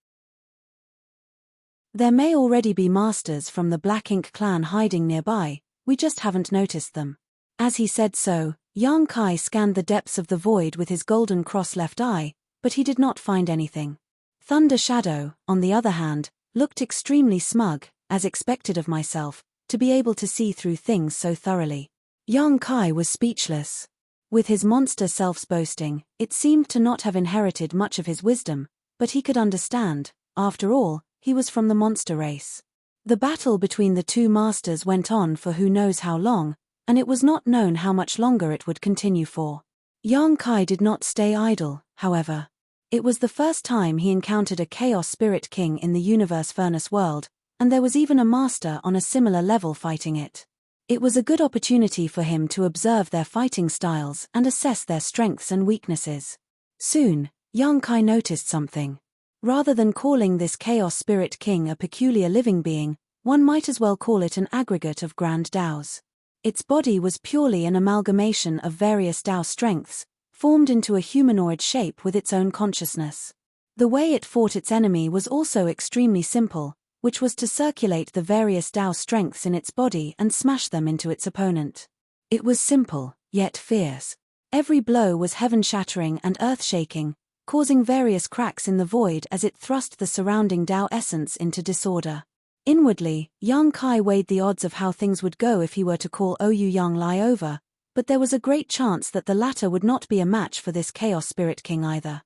There may already be masters from the Black Ink clan hiding nearby, we just haven't noticed them. As he said so, Yang Kai scanned the depths of the void with his golden cross left eye, but he did not find anything. Thunder Shadow, on the other hand, looked extremely smug, as expected of myself, to be able to see through things so thoroughly. Yang Kai was speechless. With his monster self's boasting, it seemed to not have inherited much of his wisdom, but he could understand, after all, he was from the monster race. The battle between the two masters went on for who knows how long, and it was not known how much longer it would continue for. Yang Kai did not stay idle, however. It was the first time he encountered a Chaos Spirit King in the Universe Furnace world, and there was even a master on a similar level fighting it. It was a good opportunity for him to observe their fighting styles and assess their strengths and weaknesses. Soon, Yang Kai noticed something. Rather than calling this Chaos Spirit King a peculiar living being, one might as well call it an aggregate of grand Daos. Its body was purely an amalgamation of various Dao strengths, formed into a humanoid shape with its own consciousness. The way it fought its enemy was also extremely simple, which was to circulate the various Dao strengths in its body and smash them into its opponent. It was simple, yet fierce. Every blow was heaven-shattering and earth-shaking, causing various cracks in the void as it thrust the surrounding Dao essence into disorder. Inwardly, Yang Kai weighed the odds of how things would go if he were to call Ouyang Lai over, but there was a great chance that the latter would not be a match for this Chaos Spirit King either.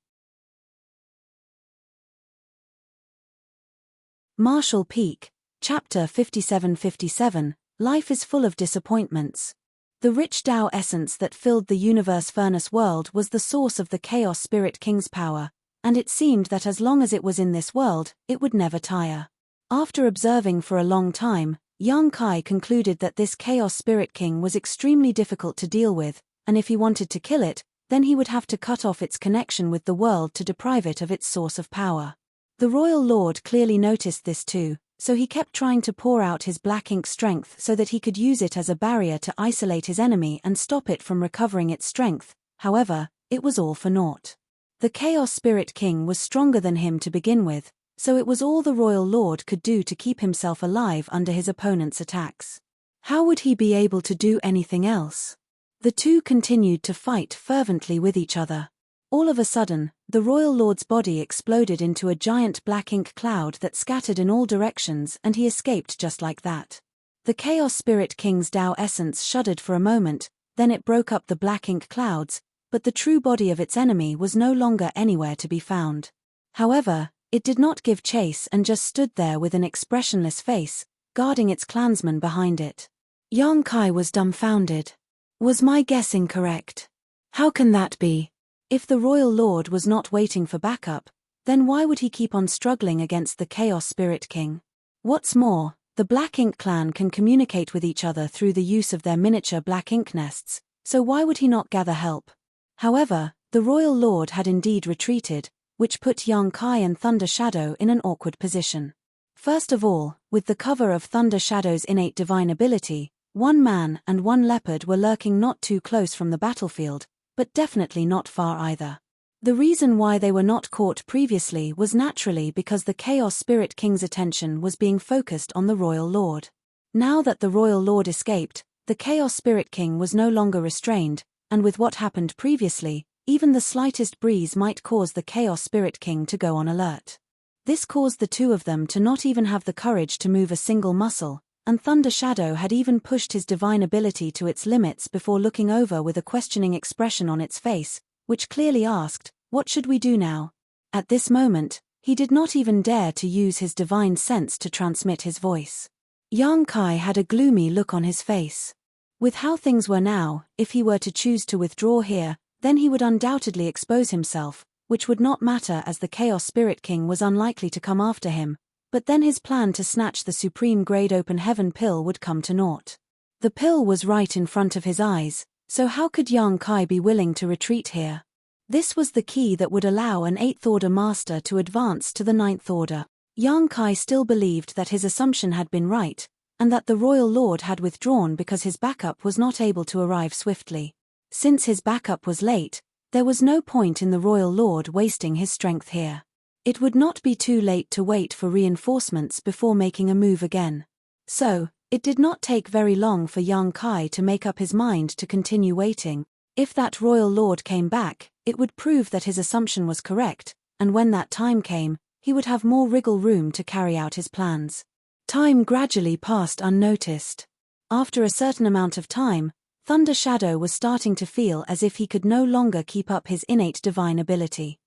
Marshall Peak, Chapter 5757, Life is full of disappointments. The rich Dao essence that filled the Universe Furnace world was the source of the Chaos Spirit King's power, and it seemed that as long as it was in this world, it would never tire. After observing for a long time, Yang Kai concluded that this Chaos Spirit King was extremely difficult to deal with, and if he wanted to kill it, then he would have to cut off its connection with the world to deprive it of its source of power. The Royal Lord clearly noticed this too, so he kept trying to pour out his black ink strength so that he could use it as a barrier to isolate his enemy and stop it from recovering its strength. However, it was all for naught. The Chaos Spirit King was stronger than him to begin with, so it was all the Royal Lord could do to keep himself alive under his opponent's attacks. How would he be able to do anything else? The two continued to fight fervently with each other. All of a sudden, the Royal Lord's body exploded into a giant black ink cloud that scattered in all directions, and he escaped just like that. The Chaos Spirit King's Tao essence shuddered for a moment, then it broke up the black ink clouds, but the true body of its enemy was no longer anywhere to be found. However, it did not give chase and just stood there with an expressionless face, guarding its clansmen behind it. Yang Kai was dumbfounded. Was my guessing correct? How can that be? If the Royal Lord was not waiting for backup, then why would he keep on struggling against the Chaos Spirit King? What's more, the Black Ink clan can communicate with each other through the use of their miniature black ink nests, so why would he not gather help? However, the Royal Lord had indeed retreated, which put Yang Kai and Thunder Shadow in an awkward position. First of all, with the cover of Thunder Shadow's innate divine ability, one man and one leopard were lurking not too close from the battlefield, but definitely not far either. The reason why they were not caught previously was naturally because the Chaos Spirit King's attention was being focused on the Royal Lord. Now that the Royal Lord escaped, the Chaos Spirit King was no longer restrained, and with what happened previously, even the slightest breeze might cause the Chaos Spirit King to go on alert. This caused the two of them to not even have the courage to move a single muscle, and Thunder Shadow had even pushed his divine ability to its limits before looking over with a questioning expression on its face, which clearly asked, "What should we do now?" At this moment, he did not even dare to use his divine sense to transmit his voice. Yang Kai had a gloomy look on his face. With how things were now, if he were to choose to withdraw here, then he would undoubtedly expose himself, which would not matter as the Chaos Spirit King was unlikely to come after him, but then his plan to snatch the supreme grade open heaven pill would come to naught. The pill was right in front of his eyes, so how could Yang Kai be willing to retreat here? This was the key that would allow an 8th Order Master to advance to the 9th Order. Yang Kai still believed that his assumption had been right, and that the Royal Lord had withdrawn because his backup was not able to arrive swiftly. Since his backup was late, there was no point in the Royal Lord wasting his strength here. It would not be too late to wait for reinforcements before making a move again. So, it did not take very long for Yang Kai to make up his mind to continue waiting. If that Royal Lord came back, it would prove that his assumption was correct, and when that time came, he would have more wriggle room to carry out his plans. Time gradually passed unnoticed. After a certain amount of time, Thunder Shadow was starting to feel as if he could no longer keep up his innate divine ability.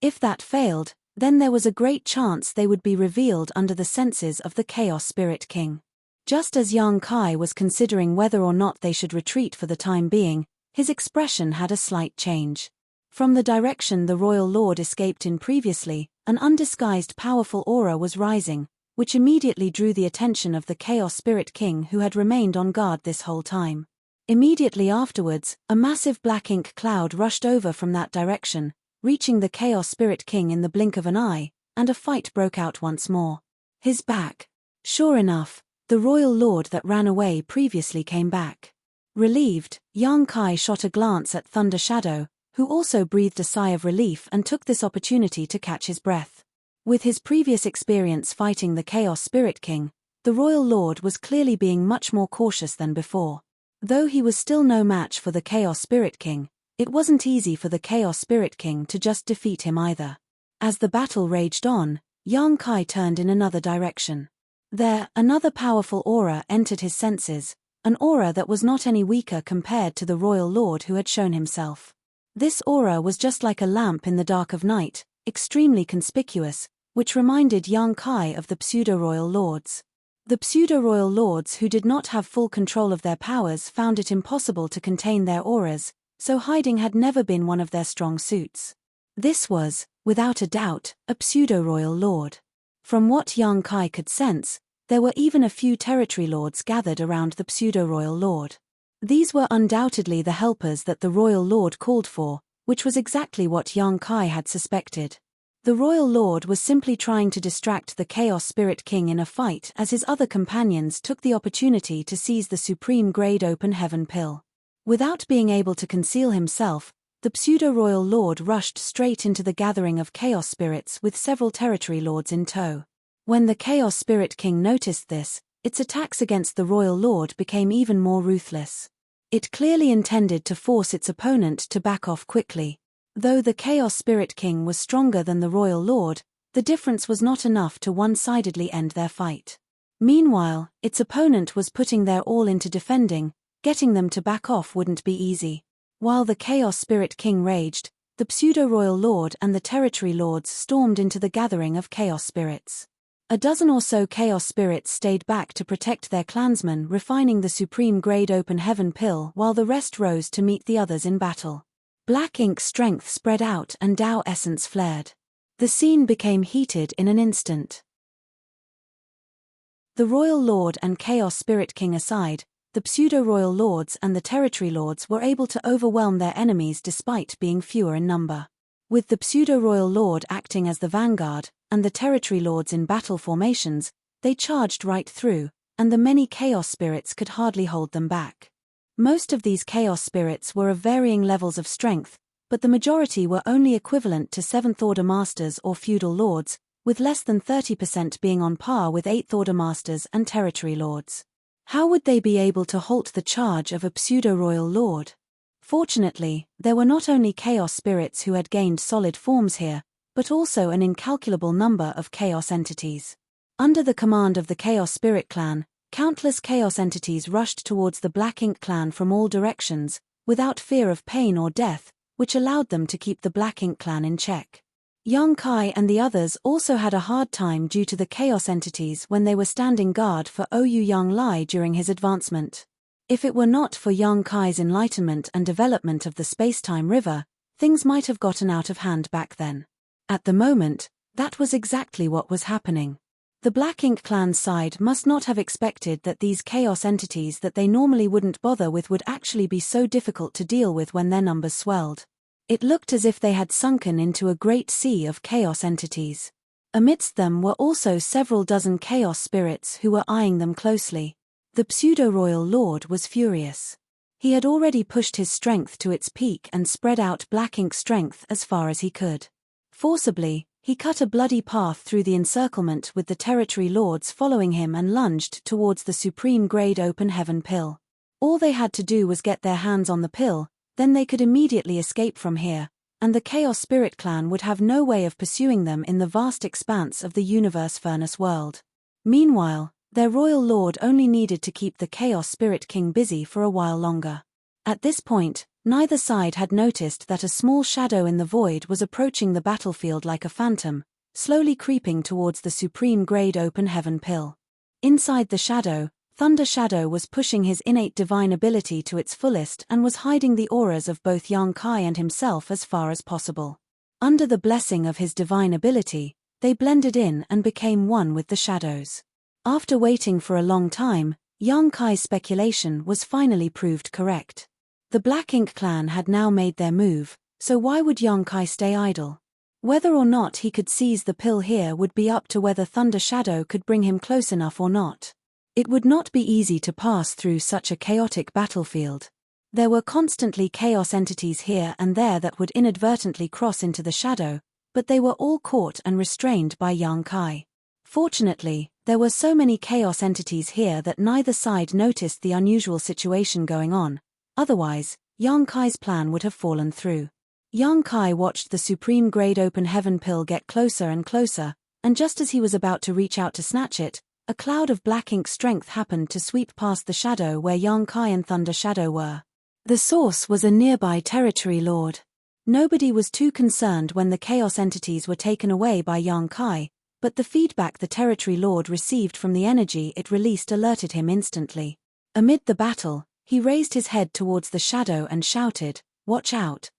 If that failed, then there was a great chance they would be revealed under the senses of the Chaos Spirit King. Just as Yang Kai was considering whether or not they should retreat for the time being, his expression had a slight change. From the direction the Royal Lord escaped in previously, an undisguised powerful aura was rising, which immediately drew the attention of the Chaos Spirit King who had remained on guard this whole time. Immediately afterwards, a massive black ink cloud rushed over from that direction, reaching the Chaos Spirit King in the blink of an eye, and a fight broke out once more. His back. Sure enough, the Royal Lord that ran away previously came back. Relieved, Yang Kai shot a glance at Thunder Shadow, who also breathed a sigh of relief and took this opportunity to catch his breath. With his previous experience fighting the Chaos Spirit King, the Royal Lord was clearly being much more cautious than before. Though he was still no match for the Chaos Spirit King, it wasn't easy for the Chaos Spirit King to just defeat him either. As the battle raged on, Yang Kai turned in another direction. There, another powerful aura entered his senses, an aura that was not any weaker compared to the Royal Lord who had shown himself. This aura was just like a lamp in the dark of night, extremely conspicuous, which reminded Yang Kai of the pseudo-royal lords. The pseudo-royal lords who did not have full control of their powers found it impossible to contain their auras, so hiding had never been one of their strong suits. This was, without a doubt, a pseudo-royal lord. From what Yang Kai could sense, There were even a few territory lords gathered around the pseudo-royal lord. These were undoubtedly the helpers that the royal lord called for, which was exactly what Yang Kai had suspected. The royal lord was simply trying to distract the Chaos Spirit King in a fight as his other companions took the opportunity to seize the supreme grade open heaven pill. Without being able to conceal himself, the pseudo-royal lord rushed straight into the gathering of chaos spirits with several territory lords in tow. When the Chaos Spirit King noticed this, its attacks against the royal lord became even more ruthless. It clearly intended to force its opponent to back off quickly. Though the Chaos Spirit King was stronger than the royal lord, the difference was not enough to one-sidedly end their fight. Meanwhile, its opponent was putting their all into defending. Getting them to back off wouldn't be easy. While the Chaos Spirit King raged, the pseudo-royal lord and the territory lords stormed into the gathering of chaos spirits. A dozen or so chaos spirits stayed back to protect their clansmen, refining the supreme grade open heaven pill while the rest rose to meet the others in battle. Black ink strength spread out and Tao essence flared. The scene became heated in an instant. The royal lord and chaos spirit king aside, the pseudo-royal lords and the territory lords were able to overwhelm their enemies despite being fewer in number. With the pseudo-royal lord acting as the vanguard, and the territory lords in battle formations, they charged right through, and the many chaos spirits could hardly hold them back. Most of these chaos spirits were of varying levels of strength, but the majority were only equivalent to 7th Order Masters or feudal lords, with less than 30% being on par with 8th Order Masters and territory lords. How would they be able to halt the charge of a pseudo-royal lord? Fortunately, there were not only chaos spirits who had gained solid forms here, but also an incalculable number of chaos entities. Under the command of the Chaos Spirit Clan, countless chaos entities rushed towards the Black Ink Clan from all directions, without fear of pain or death, which allowed them to keep the Black Ink Clan in check. Yang Kai and the others also had a hard time due to the chaos entities when they were standing guard for Ouyang Yang Lai during his advancement. If it were not for Yang Kai's enlightenment and development of the space-time river, things might have gotten out of hand back then. At the moment, that was exactly what was happening. The Black Ink Clan's side must not have expected that these chaos entities that they normally wouldn't bother with would actually be so difficult to deal with when their numbers swelled. It looked as if they had sunken into a great sea of chaos entities. Amidst them were also several dozen chaos spirits who were eyeing them closely. The pseudo-royal lord was furious. He had already pushed his strength to its peak and spread out Black Ink strength as far as he could. Forcibly, he cut a bloody path through the encirclement with the territory lords following him and lunged towards the supreme grade open heaven pill. All they had to do was get their hands on the pill, then they could immediately escape from here, and the Chaos Spirit Clan would have no way of pursuing them in the vast expanse of the universe furnace world. Meanwhile, their royal lord only needed to keep the Chaos Spirit King busy for a while longer. At this point, neither side had noticed that a small shadow in the void was approaching the battlefield like a phantom, slowly creeping towards the supreme grade open heaven pill. Inside the shadow, Thunder Shadow was pushing his innate divine ability to its fullest and was hiding the auras of both Yang Kai and himself as far as possible. Under the blessing of his divine ability, they blended in and became one with the shadows. After waiting for a long time, Yang Kai's speculation was finally proved correct. The Black Ink Clan had now made their move, so why would Yang Kai stay idle? Whether or not he could seize the pill here would be up to whether Thunder Shadow could bring him close enough or not. It would not be easy to pass through such a chaotic battlefield. There were constantly chaos entities here and there that would inadvertently cross into the shadow, but they were all caught and restrained by Yang Kai. Fortunately, there were so many chaos entities here that neither side noticed the unusual situation going on. Otherwise, Yang Kai's plan would have fallen through. Yang Kai watched the supreme grade open heaven pill get closer and closer, and just as he was about to reach out to snatch it, a cloud of black ink strength happened to sweep past the shadow where Yang Kai and Thunder Shadow were. The source was a nearby territory lord. Nobody was too concerned when the chaos entities were taken away by Yang Kai, but the feedback the territory lord received from the energy it released alerted him instantly. Amid the battle, he raised his head towards the shadow and shouted, "Watch out."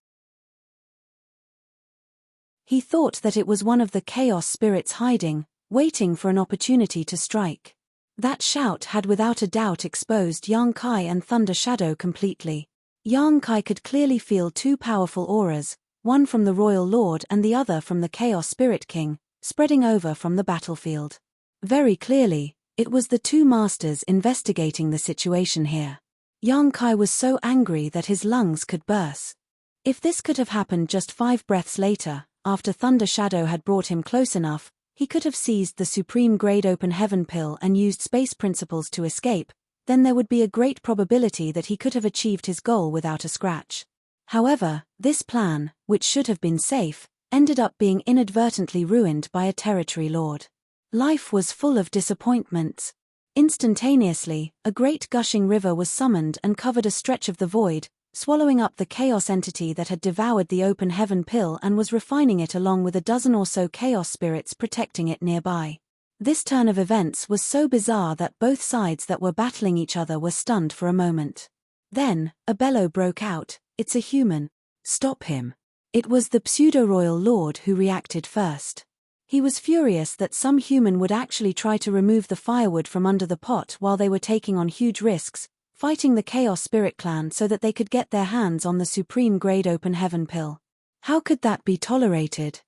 He thought that it was one of the chaos spirits hiding, waiting for an opportunity to strike. That shout had without a doubt exposed Yang Kai and Thunder Shadow completely. Yang Kai could clearly feel two powerful auras, one from the Royal Lord and the other from the Chaos Spirit King, spreading over from the battlefield. Very clearly, it was the two masters investigating the situation here. Yang Kai was so angry that his lungs could burst. If this could have happened just 5 breaths later, after Thunder Shadow had brought him close enough, he could have seized the supreme grade open heaven pill and used space principles to escape, then there would be a great probability that he could have achieved his goal without a scratch. However, this plan, which should have been safe, ended up being inadvertently ruined by a territory lord. Life was full of disappointments. Instantaneously, a great gushing river was summoned and covered a stretch of the void, swallowing up the chaos entity that had devoured the open heaven pill and was refining it along with a dozen or so chaos spirits protecting it nearby. This turn of events was so bizarre that both sides that were battling each other were stunned for a moment. Then, a bellow broke out, "It's a human. Stop him." It was the pseudo-royal lord who reacted first. He was furious that some human would actually try to remove the firewood from under the pot while they were taking on huge risks, fighting the Chaos Spirit Clan so that they could get their hands on the supreme grade open heaven pill. How could that be tolerated?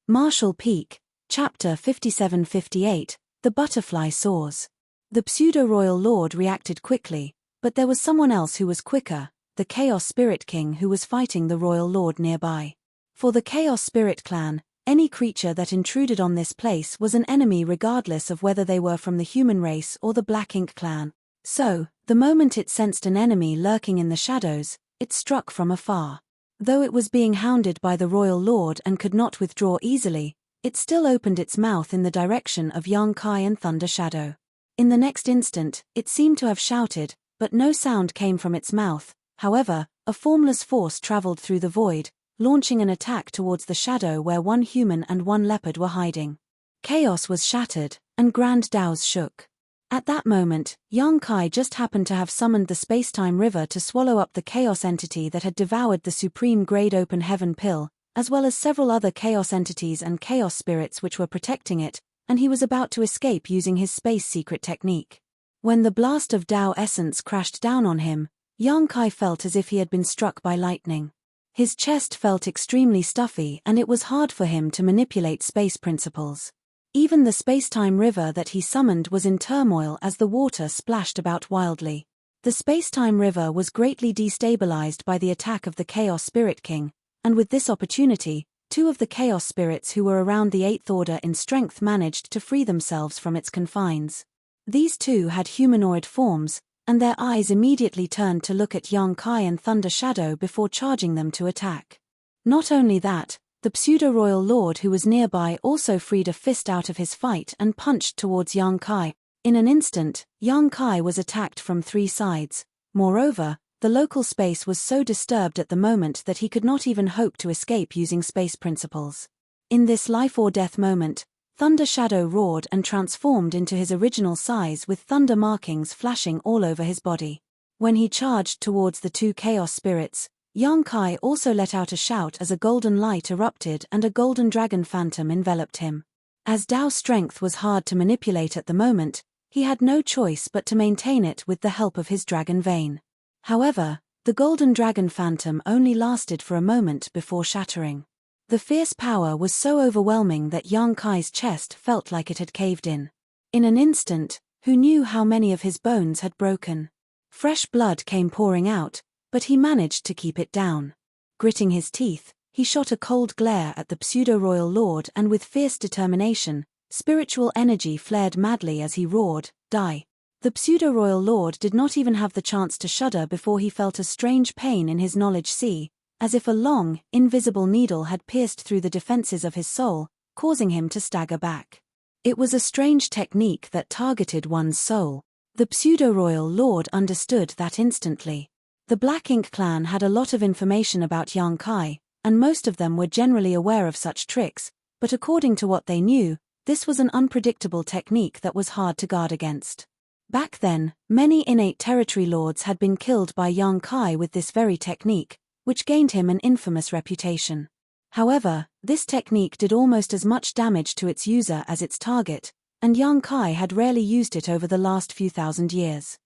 Marshall Peak, Chapter 57-58, The Butterfly Soars. The pseudo-royal lord reacted quickly, but there was someone else who was quicker, the Chaos Spirit King who was fighting the royal lord nearby. For the Chaos Spirit Clan, any creature that intruded on this place was an enemy regardless of whether they were from the human race or the Black Ink Clan. So, the moment it sensed an enemy lurking in the shadows, it struck from afar. Though it was being hounded by the royal lord and could not withdraw easily, it still opened its mouth in the direction of Yang Kai and Thunder Shadow. In the next instant, it seemed to have shouted, but no sound came from its mouth. However, a formless force traveled through the void, launching an attack towards the shadow where one human and one leopard were hiding. Chaos was shattered, and Grand Daos shook. At that moment, Yang Kai just happened to have summoned the spacetime river to swallow up the chaos entity that had devoured the supreme grade open heaven pill, as well as several other chaos entities and chaos spirits which were protecting it, and he was about to escape using his space secret technique. When the blast of Dao essence crashed down on him, Yang Kai felt as if he had been struck by lightning. His chest felt extremely stuffy and it was hard for him to manipulate space principles. Even the spacetime river that he summoned was in turmoil as the water splashed about wildly. The spacetime river was greatly destabilized by the attack of the Chaos Spirit King, and with this opportunity, 2 of the Chaos Spirits who were around the 8th order in strength managed to free themselves from its confines. These 2 had humanoid forms, and their eyes immediately turned to look at Yang Kai and Thunder Shadow before charging them to attack. Not only that, the pseudo-royal lord who was nearby also freed a fist out of his fight and punched towards Yang Kai. In an instant, Yang Kai was attacked from 3 sides. Moreover, the local space was so disturbed at the moment that he could not even hope to escape using space principles. In this life-or-death moment, Thunder Shadow roared and transformed into his original size with thunder markings flashing all over his body. When he charged towards the 2 chaos spirits, Yang Kai also let out a shout as a golden light erupted and a golden dragon phantom enveloped him. As Dao strength was hard to manipulate at the moment, he had no choice but to maintain it with the help of his dragon vein. However, the golden dragon phantom only lasted for a moment before shattering. The fierce power was so overwhelming that Yang Kai's chest felt like it had caved in. In an instant, who knew how many of his bones had broken? Fresh blood came pouring out, but he managed to keep it down. Gritting his teeth, he shot a cold glare at the pseudo-royal lord and with fierce determination, spiritual energy flared madly as he roared, "Die!" The pseudo-royal lord did not even have the chance to shudder before he felt a strange pain in his knowledge sea, as if a long, invisible needle had pierced through the defenses of his soul, causing him to stagger back. It was a strange technique that targeted one's soul. The pseudo-royal lord understood that instantly. The Black Ink clan had a lot of information about Yang Kai, and most of them were generally aware of such tricks, but according to what they knew, this was an unpredictable technique that was hard to guard against. Back then, many innate territory lords had been killed by Yang Kai with this very technique, which gained him an infamous reputation. However, this technique did almost as much damage to its user as its target, and Yang Kai had rarely used it over the last few thousand years.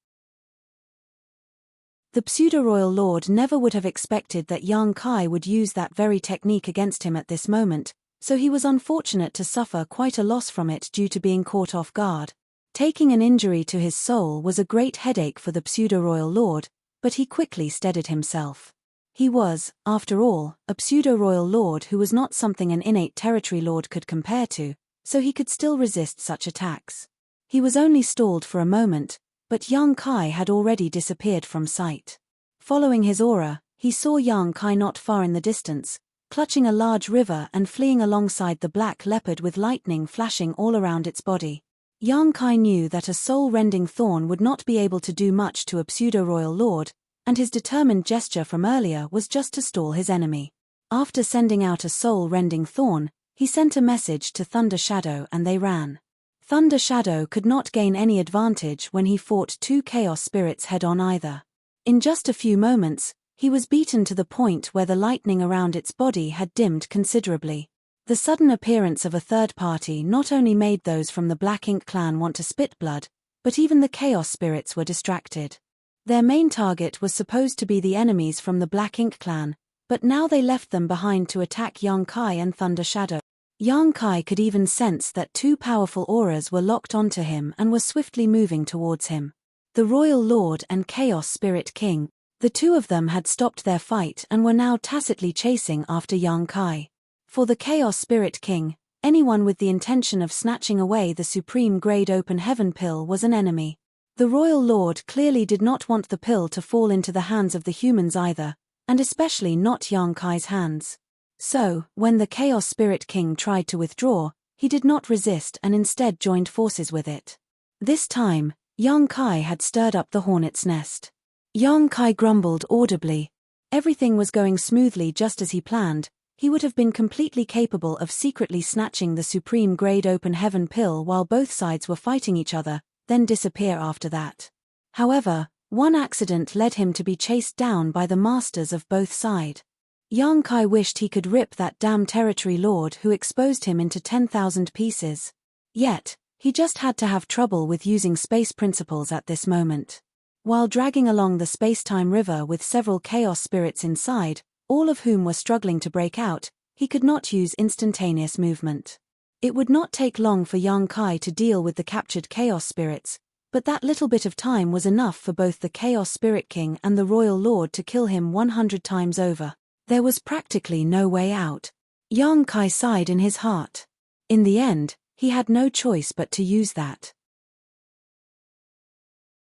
The pseudo-royal lord never would have expected that Yang Kai would use that very technique against him at this moment, so he was unfortunate to suffer quite a loss from it due to being caught off guard. Taking an injury to his soul was a great headache for the pseudo-royal lord, but he quickly steadied himself. He was, after all, a pseudo-royal lord who was not something an innate territory lord could compare to, so he could still resist such attacks. He was only stalled for a moment, but Yang Kai had already disappeared from sight. Following his aura, he saw Yang Kai not far in the distance, clutching a large river and fleeing alongside the black leopard with lightning flashing all around its body. Yang Kai knew that a soul-rending thorn would not be able to do much to a pseudo-royal lord, and his determined gesture from earlier was just to stall his enemy. After sending out a soul-rending thorn, he sent a message to Thunder Shadow and they ran. Thunder Shadow could not gain any advantage when he fought two chaos spirits head-on either. In just a few moments, he was beaten to the point where the lightning around its body had dimmed considerably. The sudden appearance of a third party not only made those from the Black Ink clan want to spit blood, but even the chaos spirits were distracted. Their main target was supposed to be the enemies from the Black Ink clan, but now they left them behind to attack Yang Kai and Thunder Shadow. Yang Kai could even sense that two powerful auras were locked onto him and were swiftly moving towards him. The Royal Lord and Chaos Spirit King, the two of them had stopped their fight and were now tacitly chasing after Yang Kai. For the Chaos Spirit King, anyone with the intention of snatching away the supreme grade open heaven pill was an enemy. The Royal Lord clearly did not want the pill to fall into the hands of the humans either, and especially not Yang Kai's hands. So, when the Chaos Spirit King tried to withdraw, he did not resist and instead joined forces with it. This time, Yang Kai had stirred up the hornet's nest. Yang Kai grumbled audibly. Everything was going smoothly just as he planned. He would have been completely capable of secretly snatching the supreme grade open heaven pill while both sides were fighting each other, then disappear after that. However, one accident led him to be chased down by the masters of both sides. Yang Kai wished he could rip that damn territory lord who exposed him into 10,000 pieces. Yet, he just had to have trouble with using space principles at this moment. While dragging along the space-time river with several chaos spirits inside, all of whom were struggling to break out, he could not use instantaneous movement. It would not take long for Yang Kai to deal with the captured chaos spirits, but that little bit of time was enough for both the Chaos Spirit King and the Royal Lord to kill him 100 times over. There was practically no way out. Yang Kai sighed in his heart. In the end, he had no choice but to use that.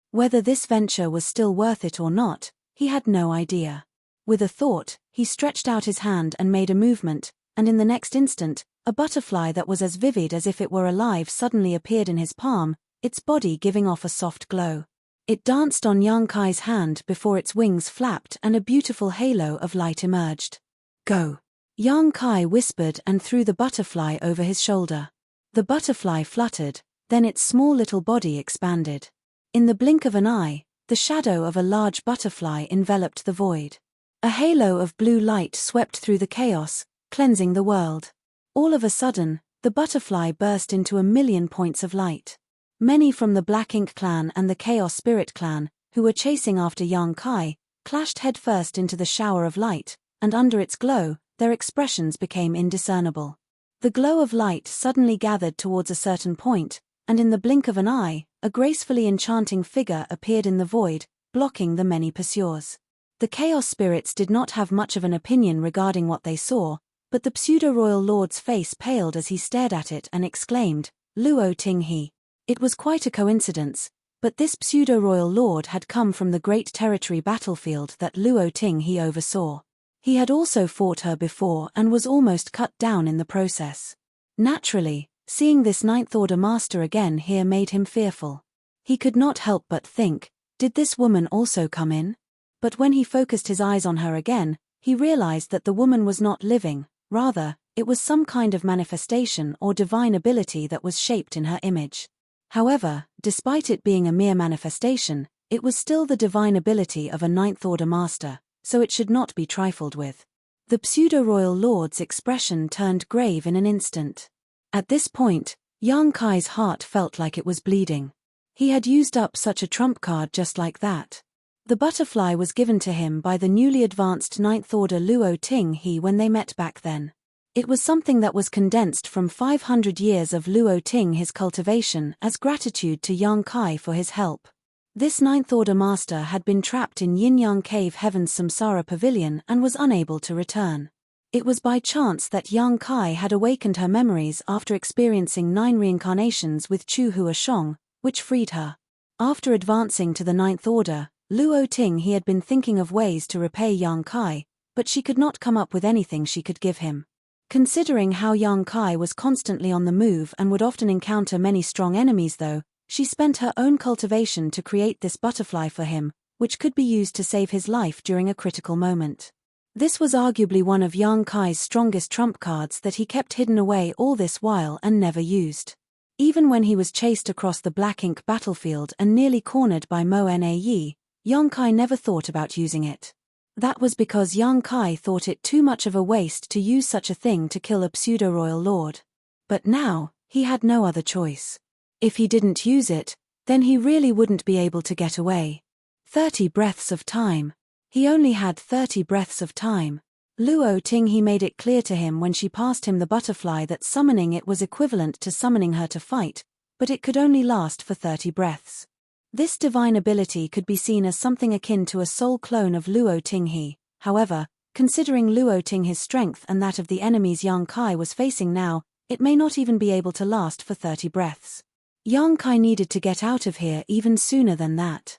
Whether this venture was still worth it or not, he had no idea. With a thought, he stretched out his hand and made a movement, and in the next instant, a butterfly that was as vivid as if it were alive suddenly appeared in his palm, its body giving off a soft glow. It danced on Yang Kai's hand before its wings flapped and a beautiful halo of light emerged. "Go!" Yang Kai whispered and threw the butterfly over his shoulder. The butterfly fluttered, then its small little body expanded. In the blink of an eye, the shadow of a large butterfly enveloped the void. A halo of blue light swept through the chaos, cleansing the world. All of a sudden, the butterfly burst into 1,000,000 points of light. Many from the Black Ink clan and the Chaos Spirit clan, who were chasing after Yang Kai, clashed headfirst into the shower of light, and under its glow, their expressions became indiscernible. The glow of light suddenly gathered towards a certain point, and in the blink of an eye, a gracefully enchanting figure appeared in the void, blocking the many pursuers. The Chaos Spirits did not have much of an opinion regarding what they saw, but the pseudo-royal lord's face paled as he stared at it and exclaimed, "Luo Ting He." It was quite a coincidence, but this pseudo-royal lord had come from the great territory battlefield that Luo Ting He oversaw. He had also fought her before and was almost cut down in the process. Naturally, seeing this Ninth Order master again here made him fearful. He could not help but think, did this woman also come in? But when he focused his eyes on her again, he realized that the woman was not living, rather, it was some kind of manifestation or divine ability that was shaped in her image. However, despite it being a mere manifestation, it was still the divine ability of a Ninth Order master, so it should not be trifled with. The pseudo-royal lord's expression turned grave in an instant. At this point, Yang Kai's heart felt like it was bleeding. He had used up such a trump card just like that. The butterfly was given to him by the newly advanced Ninth Order Luo Ting He when they met back then. It was something that was condensed from 500 years of Luo Ting His cultivation as gratitude to Yang Kai for his help. This Ninth Order master had been trapped in Yin-Yang Cave Heaven's Samsara Pavilion and was unable to return. It was by chance that Yang Kai had awakened her memories after experiencing 9 reincarnations with Chu Hua Shong, which freed her. After advancing to the Ninth Order, Luo Ting He had been thinking of ways to repay Yang Kai, but she could not come up with anything she could give him. Considering how Yang Kai was constantly on the move and would often encounter many strong enemies though, she spent her own cultivation to create this butterfly for him, which could be used to save his life during a critical moment. This was arguably one of Yang Kai's strongest trump cards that he kept hidden away all this while and never used. Even when he was chased across the black ink battlefield and nearly cornered by Mo Na Yi, Yang Kai never thought about using it. That was because Yang Kai thought it too much of a waste to use such a thing to kill a pseudo-royal lord. But now, he had no other choice. If he didn't use it, then he really wouldn't be able to get away. 30 breaths of time. He only had 30 breaths of time. Luo Ting He made it clear to him when she passed him the butterfly that summoning it was equivalent to summoning her to fight, but it could only last for 30 breaths. This divine ability could be seen as something akin to a soul clone of Luo Ting He. However, considering Luo Ting He's strength and that of the enemies Yang Kai was facing now, it may not even be able to last for 30 breaths. Yang Kai needed to get out of here even sooner than that.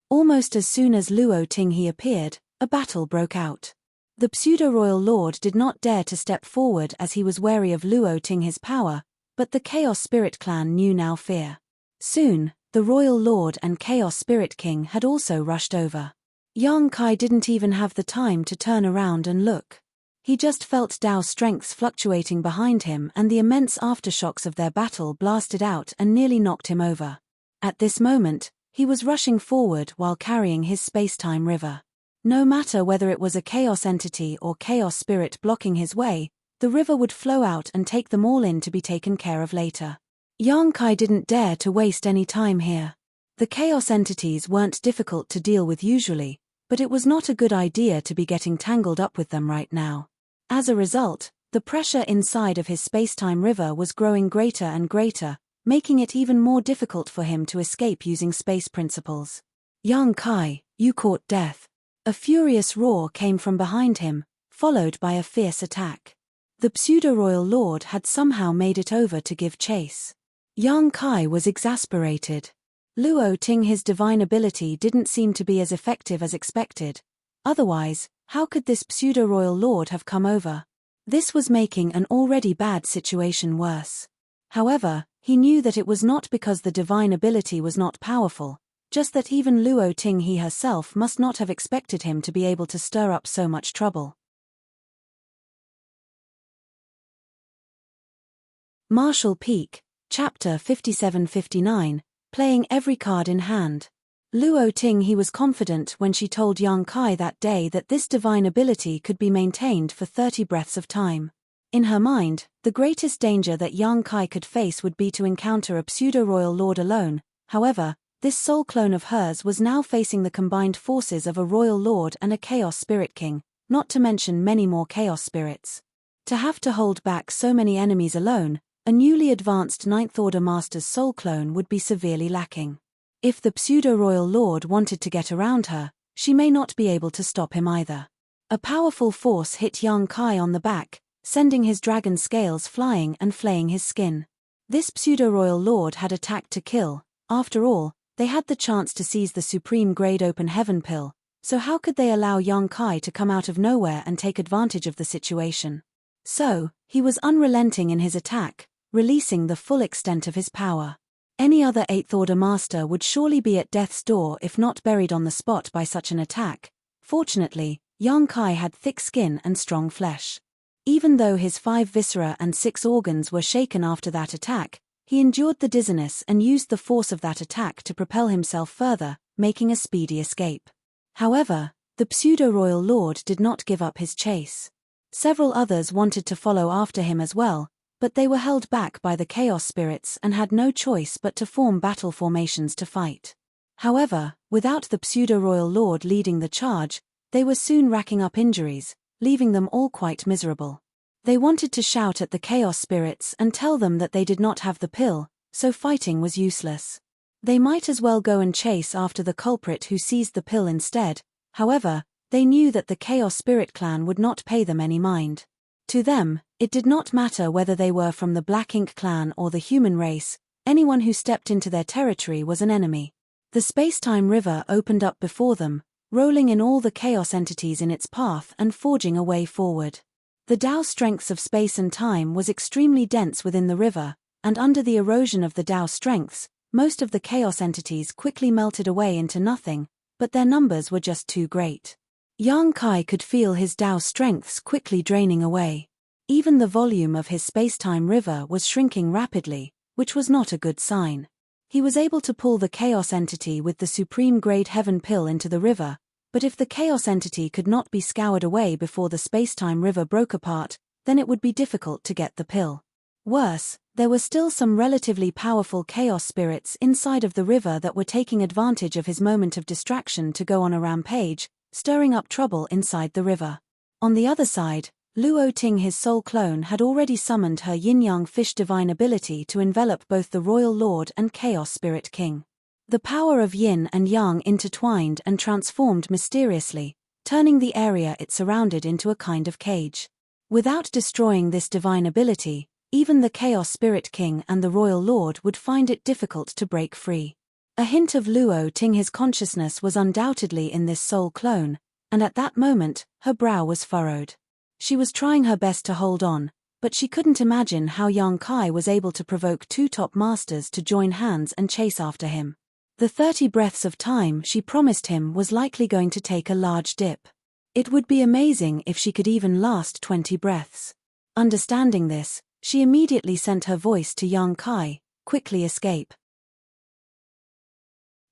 Almost as soon as Luo Ting He appeared, a battle broke out. The pseudo-royal lord did not dare to step forward as he was wary of Luo Ting He's power, but the Chaos Spirit clan knew now fear. Soon, the royal lord and Chaos Spirit King had also rushed over. Yang Kai didn't even have the time to turn around and look. He just felt Dao's strengths fluctuating behind him and the immense aftershocks of their battle blasted out and nearly knocked him over. At this moment, he was rushing forward while carrying his space-time river. No matter whether it was a chaos entity or chaos spirit blocking his way, the river would flow out and take them all in to be taken care of later. Yang Kai didn't dare to waste any time here. The chaos entities weren't difficult to deal with usually, but it was not a good idea to be getting tangled up with them right now. As a result, the pressure inside of his space-time river was growing greater and greater, making it even more difficult for him to escape using space principles. Yang Kai, you caught death. A furious roar came from behind him, followed by a fierce attack. The pseudo-royal lord had somehow made it over to give chase. Yang Kai was exasperated. Luo Ting His divine ability didn't seem to be as effective as expected. Otherwise, how could this pseudo-royal lord have come over? This was making an already bad situation worse. However, he knew that it was not because the divine ability was not powerful, just that even Luo Ting He herself must not have expected him to be able to stir up so much trouble. Martial Peak, Chapter 57-59, Playing Every Card in Hand. Luo Ting He was confident when she told Yang Kai that day that this divine ability could be maintained for 30 breaths of time. In her mind, the greatest danger that Yang Kai could face would be to encounter a pseudo-royal lord alone. However, this soul clone of hers was now facing the combined forces of a royal lord and a chaos spirit king, not to mention many more chaos spirits. To have to hold back so many enemies alone, a newly advanced Ninth Order Master's soul clone would be severely lacking. If the pseudo-royal lord wanted to get around her, she may not be able to stop him either. A powerful force hit Yang Kai on the back, sending his dragon scales flying and flaying his skin. This pseudo-royal lord had attacked to kill. After all, they had the chance to seize the supreme grade open heaven pill, so how could they allow Yang Kai to come out of nowhere and take advantage of the situation? So, he was unrelenting in his attack, releasing the full extent of his power. Any other Eighth Order Master would surely be at death's door if not buried on the spot by such an attack. Fortunately, Yang Kai had thick skin and strong flesh. Even though his 5 viscera and 6 organs were shaken after that attack, he endured the dizziness and used the force of that attack to propel himself further, making a speedy escape. However, The pseudo-royal lord did not give up his chase. Several others wanted to follow after him as well, but they were held back by the chaos spirits and had no choice but to form battle formations to fight. However, without the pseudo-royal lord leading the charge, they were soon racking up injuries, leaving them all quite miserable. They wanted to shout at the chaos spirits and tell them that they did not have the pill, so fighting was useless. They might as well go and chase after the culprit who seized the pill instead. However, they knew that the Chaos Spirit clan would not pay them any mind. To them, it did not matter whether they were from the Black Ink clan or the human race, anyone who stepped into their territory was an enemy. The space-time river opened up before them, rolling in all the chaos entities in its path and forging a way forward. The Tao strengths of space and time was extremely dense within the river, and under the erosion of the Tao strengths, most of the chaos entities quickly melted away into nothing, but their numbers were just too great. Yang Kai could feel his Tao strengths quickly draining away. Even the volume of his space-time river was shrinking rapidly, which was not a good sign. He was able to pull the chaos entity with the supreme grade heaven pill into the river, but if the chaos entity could not be scoured away before the space-time river broke apart, then it would be difficult to get the pill. Worse, there were still some relatively powerful chaos spirits inside of the river that were taking advantage of his moment of distraction to go on a rampage, stirring up trouble inside the river. On the other side, Luo Ting, his soul clone, had already summoned her yin-yang fish divine ability to envelop both the royal lord and chaos spirit king. The power of yin and yang intertwined and transformed mysteriously, turning the area it surrounded into a kind of cage. Without destroying this divine ability, even the Chaos Spirit King and the Royal Lord would find it difficult to break free. A hint of Luo Ting, his consciousness was undoubtedly in this soul clone, and at that moment, her brow was furrowed. She was trying her best to hold on, but she couldn't imagine how Yang Kai was able to provoke two top masters to join hands and chase after him. The 30 breaths of time she promised him was likely going to take a large dip. It would be amazing if she could even last 20 breaths. Understanding this, she immediately sent her voice to Yang Kai, "Quickly escape."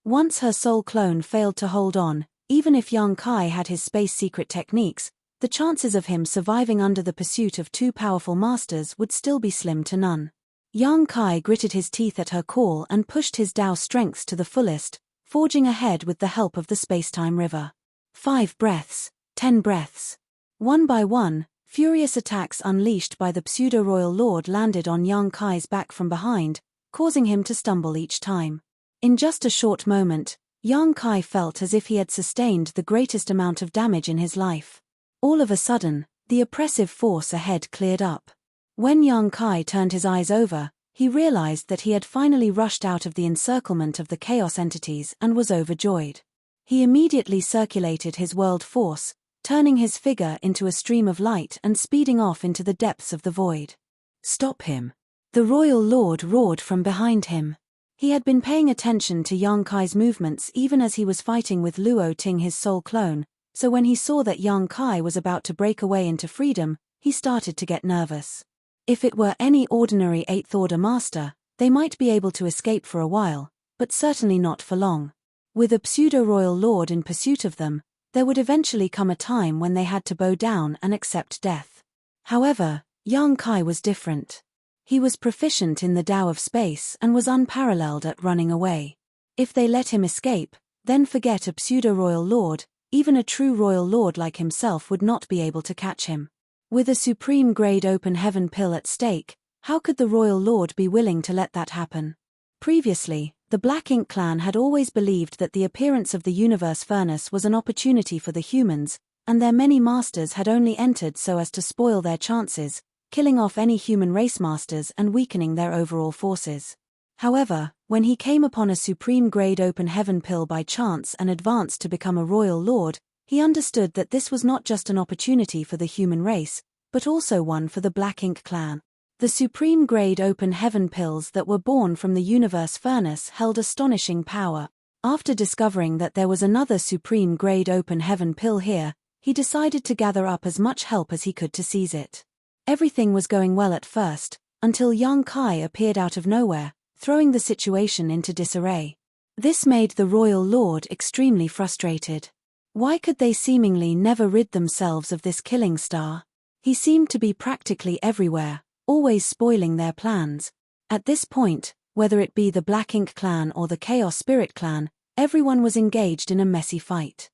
Once her soul clone failed to hold on, even if Yang Kai had his space secret techniques, the chances of him surviving under the pursuit of two powerful masters would still be slim to none. Yang Kai gritted his teeth at her call and pushed his Tao strengths to the fullest, forging ahead with the help of the space-time river. 5 breaths, 10 breaths. One by one, furious attacks unleashed by the pseudo-royal lord landed on Yang Kai's back from behind, causing him to stumble each time. In just a short moment, Yang Kai felt as if he had sustained the greatest amount of damage in his life. All of a sudden, the oppressive force ahead cleared up. When Yang Kai turned his eyes over, he realized that he had finally rushed out of the encirclement of the chaos entities and was overjoyed. He immediately circulated his world force, turning his figure into a stream of light and speeding off into the depths of the void. "Stop him!" the royal lord roared from behind him. He had been paying attention to Yang Kai's movements even as he was fighting with Luo Ting, his soul clone, so when he saw that Yang Kai was about to break away into freedom, he started to get nervous. If it were any ordinary 8th Order master, they might be able to escape for a while, but certainly not for long. With a pseudo-royal lord in pursuit of them, there would eventually come a time when they had to bow down and accept death. However, Yang Kai was different. He was proficient in the Tao of space and was unparalleled at running away. If they let him escape, then forget a pseudo-royal lord, even a true royal lord like himself would not be able to catch him. With a supreme grade open heaven pill at stake, how could the royal lord be willing to let that happen? Previously, the Black Ink clan had always believed that the appearance of the universe furnace was an opportunity for the humans, and their many masters had only entered so as to spoil their chances, killing off any human race masters and weakening their overall forces. However, when he came upon a supreme grade open heaven pill by chance and advanced to become a royal lord, he understood that this was not just an opportunity for the human race, but also one for the Black Ink clan. The supreme grade open heaven pills that were born from the universe furnace held astonishing power. After discovering that there was another supreme grade open heaven pill here, he decided to gather up as much help as he could to seize it. Everything was going well at first, until Yang Kai appeared out of nowhere, throwing the situation into disarray. This made the royal lord extremely frustrated. Why could they seemingly never rid themselves of this killing star? He seemed to be practically everywhere, always spoiling their plans. At this point, whether it be the Black Ink clan or the Chaos Spirit clan, everyone was engaged in a messy fight.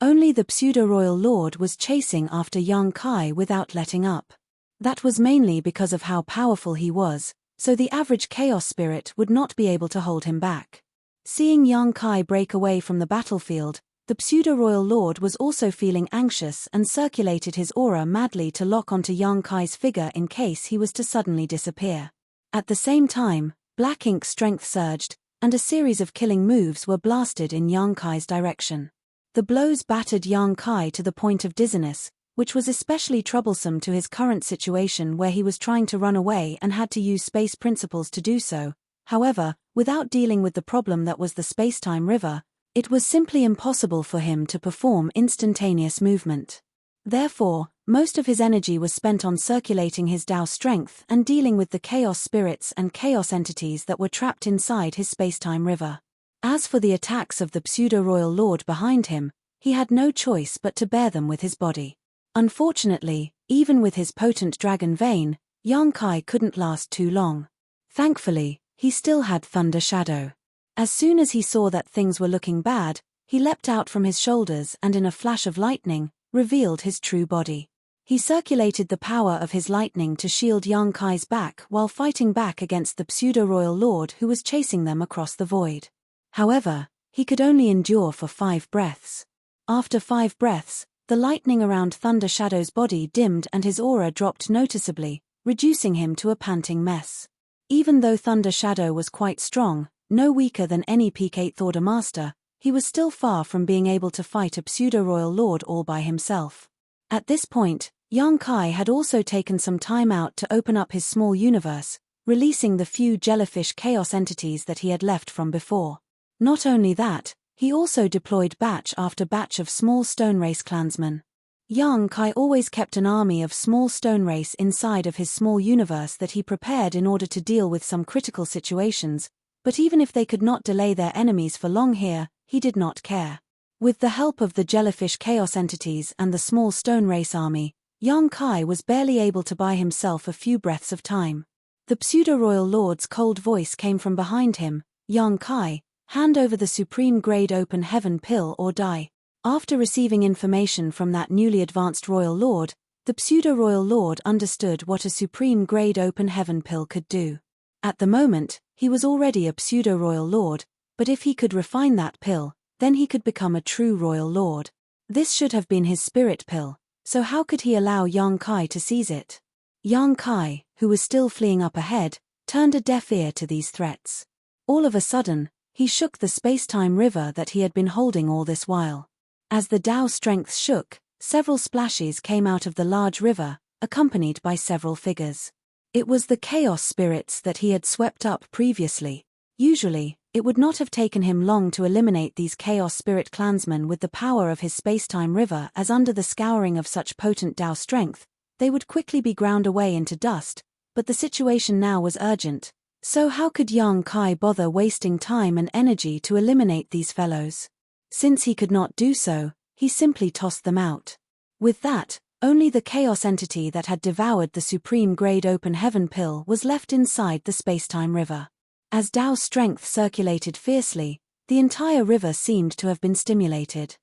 Only the pseudo-royal lord was chasing after young Kai without letting up. That was mainly because of how powerful he was, so the average Chaos Spirit would not be able to hold him back. Seeing young Kai break away from the battlefield, the pseudo-royal lord was also feeling anxious and circulated his aura madly to lock onto young Kai's figure in case he was to suddenly disappear. At the same time, Black Ink's strength surged, and a series of killing moves were blasted in young Kai's direction. The blows battered young Kai to the point of dizziness, which was especially troublesome to his current situation where he was trying to run away and had to use space principles to do so. However, without dealing with the problem that was the space-time river, it was simply impossible for him to perform instantaneous movement. Therefore, most of his energy was spent on circulating his Tao strength and dealing with the chaos spirits and chaos entities that were trapped inside his space-time river. As for the attacks of the pseudo-royal lord behind him, he had no choice but to bear them with his body. Unfortunately, even with his potent dragon vein, young Kai couldn't last too long. Thankfully, he still had Thunder Shadow. As soon as he saw that things were looking bad, he leapt out from his shoulders and in a flash of lightning, revealed his true body. He circulated the power of his lightning to shield young Kai's back while fighting back against the pseudo-royal lord who was chasing them across the void. However, he could only endure for 5 breaths. After 5 breaths, the lightning around Thunder Shadow's body dimmed and his aura dropped noticeably, reducing him to a panting mess. Even though Thunder Shadow was quite strong, no weaker than any Peak 8th Order Master, he was still far from being able to fight a pseudo-royal lord all by himself. At this point, young Kai had also taken some time out to open up his small universe, releasing the few jellyfish chaos entities that he had left from before. Not only that, he also deployed batch after batch of small stone race clansmen. Young Kai always kept an army of small stone race inside of his small universe that he prepared in order to deal with some critical situations, but even if they could not delay their enemies for long here, he did not care. With the help of the jellyfish chaos entities and the small stone race army, young Kai was barely able to buy himself a few breaths of time. The pseudo-royal lord's cold voice came from behind him. Young Kai, hand over the supreme grade open heaven pill or die. After receiving information from that newly advanced royal lord, the pseudo-royal lord understood what a supreme grade open heaven pill could do. At the moment, he was already a pseudo-royal lord, but if he could refine that pill, then he could become a true royal lord. This should have been his spirit pill, so how could he allow young Kai to seize it? Young Kai, who was still fleeing up ahead, turned a deaf ear to these threats. All of a sudden, he shook the space-time river that he had been holding all this while. As the Tao strength shook, several splashes came out of the large river, accompanied by several figures. It was the chaos spirits that he had swept up previously. Usually, it would not have taken him long to eliminate these chaos spirit clansmen with the power of his space-time river, as under the scouring of such potent Tao strength, they would quickly be ground away into dust, but the situation now was urgent. So how could young Kai bother wasting time and energy to eliminate these fellows? Since he could not do so, he simply tossed them out. With that, only the chaos entity that had devoured the supreme grade open heaven pill was left inside the space-time river. As Tao's strength circulated fiercely, the entire river seemed to have been stimulated.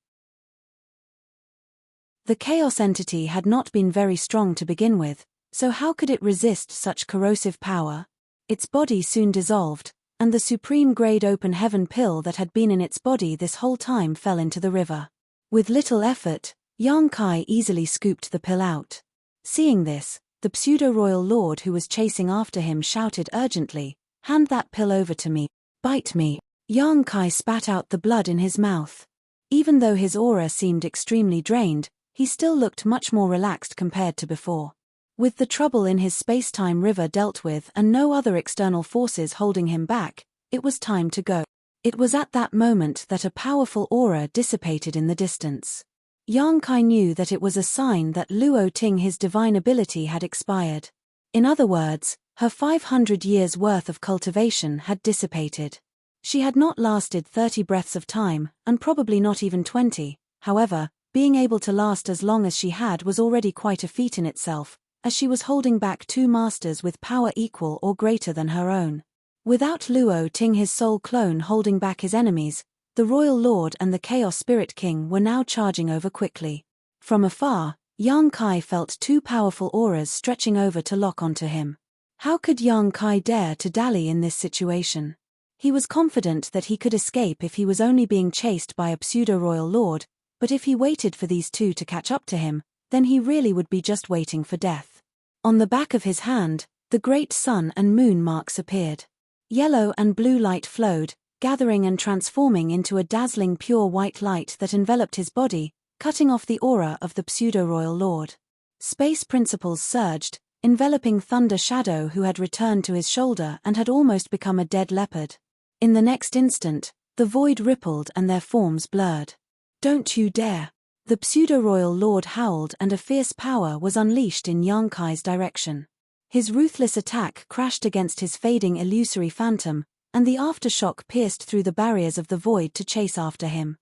The chaos entity had not been very strong to begin with, so how could it resist such corrosive power? Its body soon dissolved, and the supreme grade open heaven pill that had been in its body this whole time fell into the river. With little effort, young Kai easily scooped the pill out. Seeing this, the pseudo-royal lord who was chasing after him shouted urgently, "Hand that pill over to me, bite me." Young Kai spat out the blood in his mouth. Even though his aura seemed extremely drained, he still looked much more relaxed compared to before. With the trouble in his space-time river dealt with and no other external forces holding him back, it was time to go. It was at that moment that a powerful aura dissipated in the distance. Yang Kai knew that it was a sign that Luo Ting his divine ability had expired. In other words, her 500 years' worth of cultivation had dissipated. She had not lasted 30 breaths of time, and probably not even 20, however, being able to last as long as she had was already quite a feat in itself, as she was holding back two masters with power equal or greater than her own. Without Luo Ting, his soul clone, holding back his enemies, the Royal Lord and the Chaos Spirit King were now charging over quickly. From afar, Yang Kai felt two powerful auras stretching over to lock onto him. How could Yang Kai dare to dally in this situation? He was confident that he could escape if he was only being chased by a pseudo-royal lord, but if he waited for these two to catch up to him, then he really would be just waiting for death. On the back of his hand, the great sun and moon marks appeared. Yellow and blue light flowed, gathering and transforming into a dazzling pure white light that enveloped his body, cutting off the aura of the pseudo-royal lord. Space principles surged, enveloping Thunder Shadow, who had returned to his shoulder and had almost become a dead leopard. In the next instant, the void rippled and their forms blurred. "Don't you dare!" The pseudo-royal lord howled, and a fierce power was unleashed in Yang Kai's direction. His ruthless attack crashed against his fading illusory phantom, and the aftershock pierced through the barriers of the void to chase after him.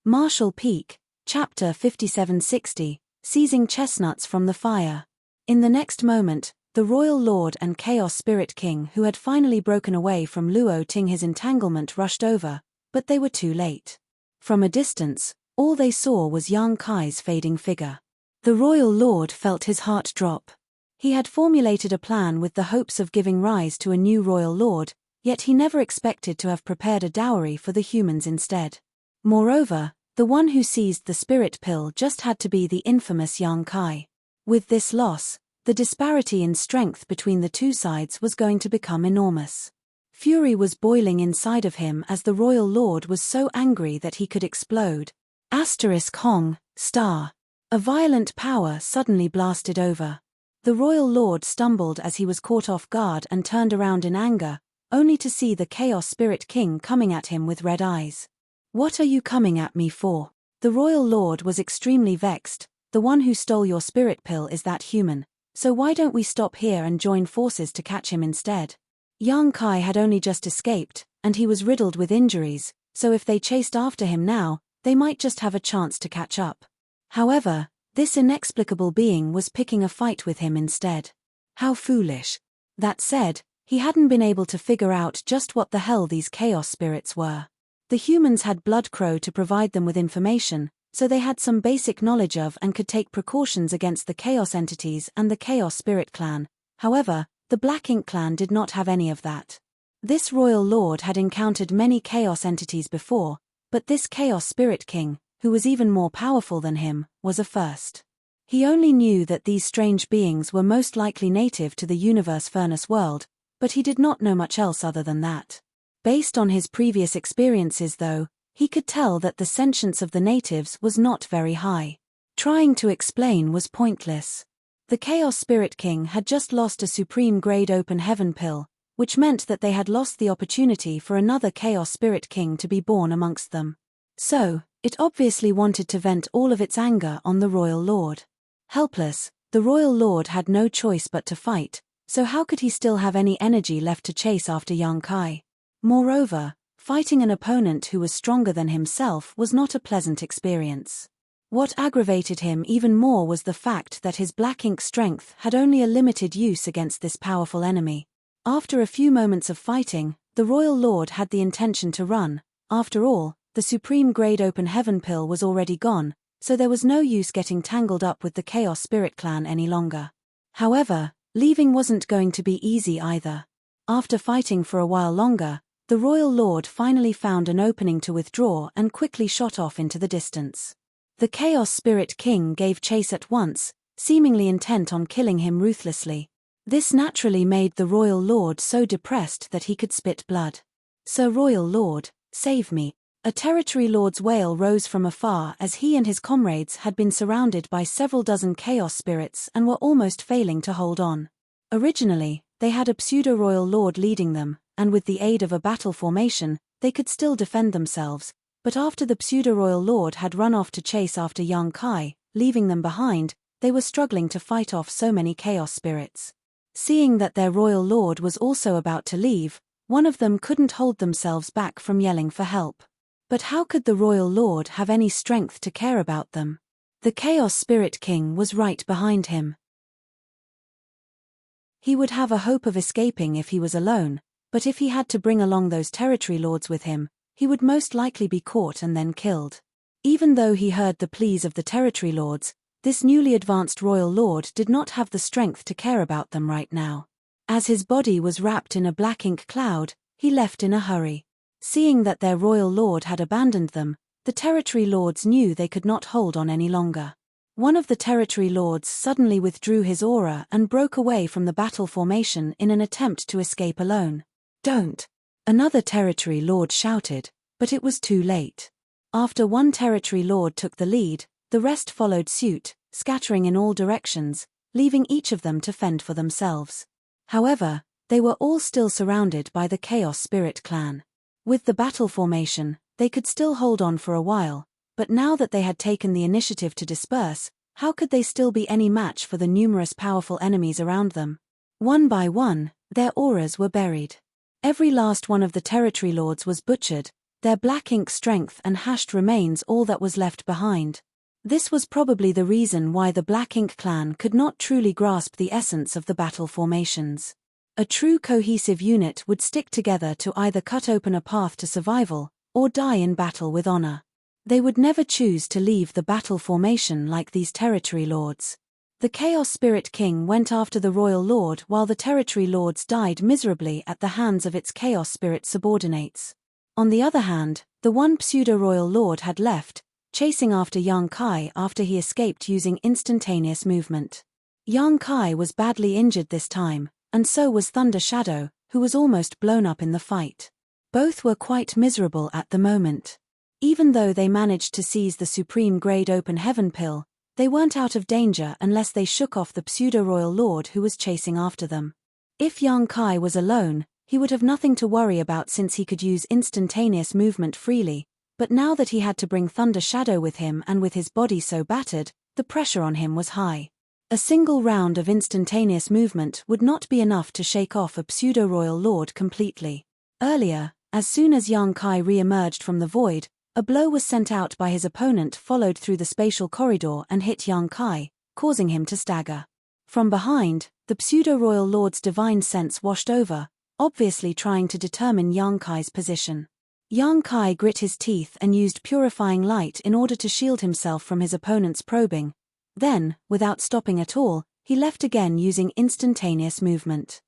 Marshall Peak, Chapter 5760, Seizing Chestnuts from the Fire. In the next moment, the Royal Lord and Chaos Spirit King, who had finally broken away from Luo Ting his entanglement, rushed over, but they were too late. From a distance, all they saw was Yang Kai's fading figure. The Royal Lord felt his heart drop. He had formulated a plan with the hopes of giving rise to a new Royal Lord, yet he never expected to have prepared a dowry for the humans instead. Moreover, the one who seized the spirit pill just had to be the infamous Yang Kai. With this loss, the disparity in strength between the two sides was going to become enormous. Fury was boiling inside of him as the Royal Lord was so angry that he could explode. Hong, star. A violent power suddenly blasted over. The Royal Lord stumbled as he was caught off guard and turned around in anger, only to see the Chaos Spirit King coming at him with red eyes. "What are you coming at me for?" The Royal Lord was extremely vexed. "The one who stole your spirit pill is that human, so why don't we stop here and join forces to catch him instead?" Yang Kai had only just escaped, and he was riddled with injuries, so if they chased after him now, they might just have a chance to catch up. However, this inexplicable being was picking a fight with him instead. How foolish. That said, he hadn't been able to figure out just what the hell these chaos spirits were. The humans had Blood Crow to provide them with information, so they had some basic knowledge of and could take precautions against the chaos entities and the Chaos Spirit Clan. However, the Black Ink Clan did not have any of that. This Royal Lord had encountered many chaos entities before, but this Chaos Spirit King, who was even more powerful than him, was a first. He only knew that these strange beings were most likely native to the universe furnace world, but he did not know much else other than that. Based on his previous experiences though, he could tell that the sentience of the natives was not very high. Trying to explain was pointless. The Chaos Spirit King had just lost a supreme grade open heaven pill, which meant that they had lost the opportunity for another Chaos Spirit King to be born amongst them. So, it obviously wanted to vent all of its anger on the Royal Lord. Helpless, the Royal Lord had no choice but to fight, so how could he still have any energy left to chase after Yang Kai? Moreover, fighting an opponent who was stronger than himself was not a pleasant experience. What aggravated him even more was the fact that his black ink strength had only a limited use against this powerful enemy. After a few moments of fighting, the Royal Lord had the intention to run. After all, the supreme grade open heaven pill was already gone, so there was no use getting tangled up with the Chaos Spirit Clan any longer. However, leaving wasn't going to be easy either. After fighting for a while longer, the Royal Lord finally found an opening to withdraw and quickly shot off into the distance. The Chaos Spirit King gave chase at once, seemingly intent on killing him ruthlessly. This naturally made the Royal Lord so depressed that he could spit blood. "Sir Royal Lord, save me." A territory lord's wail rose from afar as he and his comrades had been surrounded by several dozen chaos spirits and were almost failing to hold on. Originally, they had a pseudo-royal lord leading them, and with the aid of a battle formation, they could still defend themselves, but after the pseudo-royal lord had run off to chase after Yang Kai, leaving them behind, they were struggling to fight off so many chaos spirits. Seeing that their royal lord was also about to leave, one of them couldn't hold themselves back from yelling for help. But how could the royal lord have any strength to care about them? The Chaos Spirit King was right behind him. He would have a hope of escaping if he was alone, but if he had to bring along those territory lords with him, he would most likely be caught and then killed. Even though he heard the pleas of the territory lords, this newly advanced royal lord did not have the strength to care about them right now. As his body was wrapped in a black ink cloud, he left in a hurry. Seeing that their royal lord had abandoned them, the territory lords knew they could not hold on any longer. One of the territory lords suddenly withdrew his aura and broke away from the battle formation in an attempt to escape alone. "Don't!" another territory lord shouted, but it was too late. After one territory lord took the lead, the rest followed suit, scattering in all directions, leaving each of them to fend for themselves. However, they were all still surrounded by the Chaos Spirit clan. With the battle formation, they could still hold on for a while, but now that they had taken the initiative to disperse, how could they still be any match for the numerous powerful enemies around them? One by one, their auras were buried. Every last one of the territory lords was butchered, their black ink strength and hashed remains all that was left behind. This was probably the reason why the Black Ink clan could not truly grasp the essence of the battle formations. A true cohesive unit would stick together to either cut open a path to survival, or die in battle with honor. They would never choose to leave the battle formation like these territory lords. The Chaos Spirit King went after the royal lord while the territory lords died miserably at the hands of its Chaos Spirit subordinates. On the other hand, the one pseudo-royal lord had left, chasing after Yang Kai after he escaped using instantaneous movement. Yang Kai was badly injured this time, and so was Thunder Shadow, who was almost blown up in the fight. Both were quite miserable at the moment. Even though they managed to seize the supreme grade open heaven pill, they weren't out of danger unless they shook off the pseudo-royal lord who was chasing after them. If Yang Kai was alone, he would have nothing to worry about since he could use instantaneous movement freely, but now that he had to bring Thunder Shadow with him and with his body so battered, the pressure on him was high. A single round of instantaneous movement would not be enough to shake off a pseudo-royal lord completely. Earlier, as soon as Yang Kai re-emerged from the void, a blow was sent out by his opponent followed through the spatial corridor and hit Yang Kai, causing him to stagger. From behind, the pseudo-royal lord's divine sense washed over, obviously trying to determine Yang Kai's position. Yang Kai grit his teeth and used purifying light in order to shield himself from his opponent's probing. Then, without stopping at all, he left again using instantaneous movement.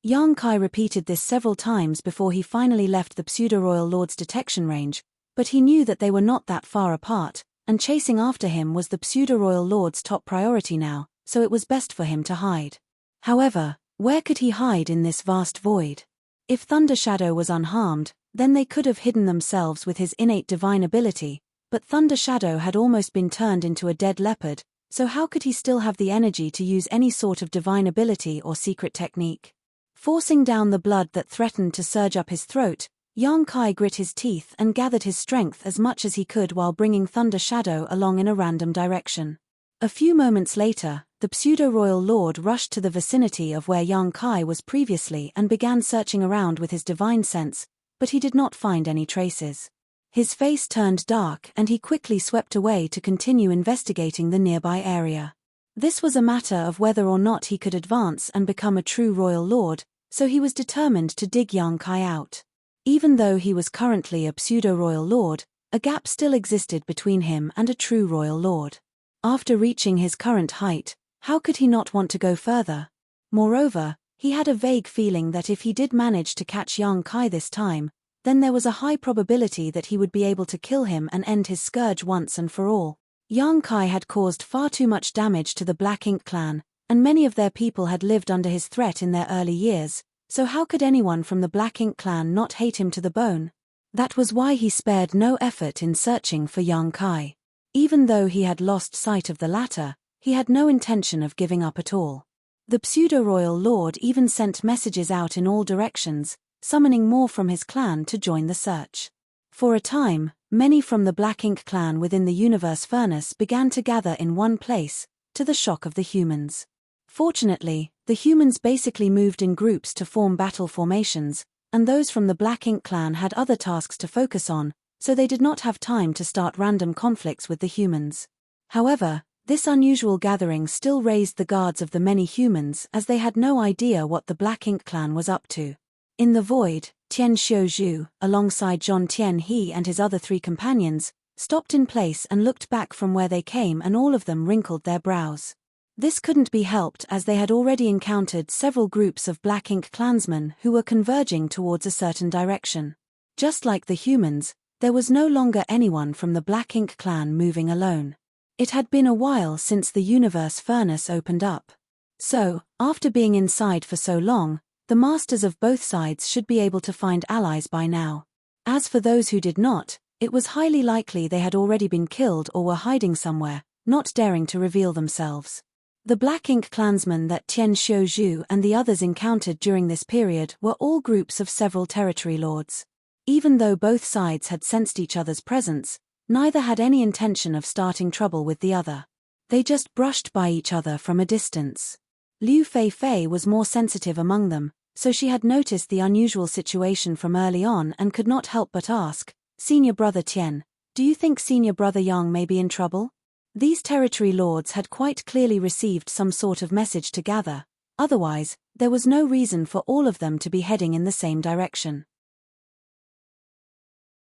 Yang Kai repeated this several times before he finally left the pseudo-royal lord's detection range, but he knew that they were not that far apart, and chasing after him was the pseudo-royal lord's top priority now, so it was best for him to hide. However, where could he hide in this vast void? If Thunder Shadow was unharmed, then they could have hidden themselves with his innate divine ability, but Thunder Shadow had almost been turned into a dead leopard, so how could he still have the energy to use any sort of divine ability or secret technique? Forcing down the blood that threatened to surge up his throat, Yang Kai grit his teeth and gathered his strength as much as he could while bringing Thunder Shadow along in a random direction. A few moments later, the pseudo-royal lord rushed to the vicinity of where Yang Kai was previously and began searching around with his divine sense, but he did not find any traces. His face turned dark and he quickly swept away to continue investigating the nearby area. This was a matter of whether or not he could advance and become a true royal lord, so he was determined to dig Yang Kai out. Even though he was currently a pseudo-royal lord, a gap still existed between him and a true royal lord. After reaching his current height, how could he not want to go further? Moreover, he had a vague feeling that if he did manage to catch Yang Kai this time, then there was a high probability that he would be able to kill him and end his scourge once and for all. Yang Kai had caused far too much damage to the Black Ink clan, and many of their people had lived under his threat in their early years, so how could anyone from the Black Ink clan not hate him to the bone? That was why he spared no effort in searching for Yang Kai. Even though he had lost sight of the latter, he had no intention of giving up at all. The pseudo-royal lord even sent messages out in all directions, summoning more from his clan to join the search. For a time, many from the Black Ink clan within the universe furnace began to gather in one place, to the shock of the humans. Fortunately, the humans basically moved in groups to form battle formations, and those from the Black Ink clan had other tasks to focus on, so they did not have time to start random conflicts with the humans. However, this unusual gathering still raised the guards of the many humans as they had no idea what the Black Ink clan was up to. In the void, Tian Xiuzhu, alongside Zhong Tianhe and his other 3 companions, stopped in place and looked back from where they came, and all of them wrinkled their brows. This couldn't be helped as they had already encountered several groups of Black Ink clansmen who were converging towards a certain direction. Just like the humans, there was no longer anyone from the Black Ink clan moving alone. It had been a while since the universe furnace opened up. So, after being inside for so long, the masters of both sides should be able to find allies by now. As for those who did not, it was highly likely they had already been killed or were hiding somewhere, not daring to reveal themselves. The Black Ink clansmen that Tian Xiuzhu and the others encountered during this period were all groups of several territory lords. Even though both sides had sensed each other's presence, neither had any intention of starting trouble with the other. They just brushed by each other from a distance. Liu Feifei was more sensitive among them, so she had noticed the unusual situation from early on and could not help but ask, "Senior brother Tian, do you think senior brother Yang may be in trouble?" These territory lords had quite clearly received some sort of message to gather, otherwise, there was no reason for all of them to be heading in the same direction.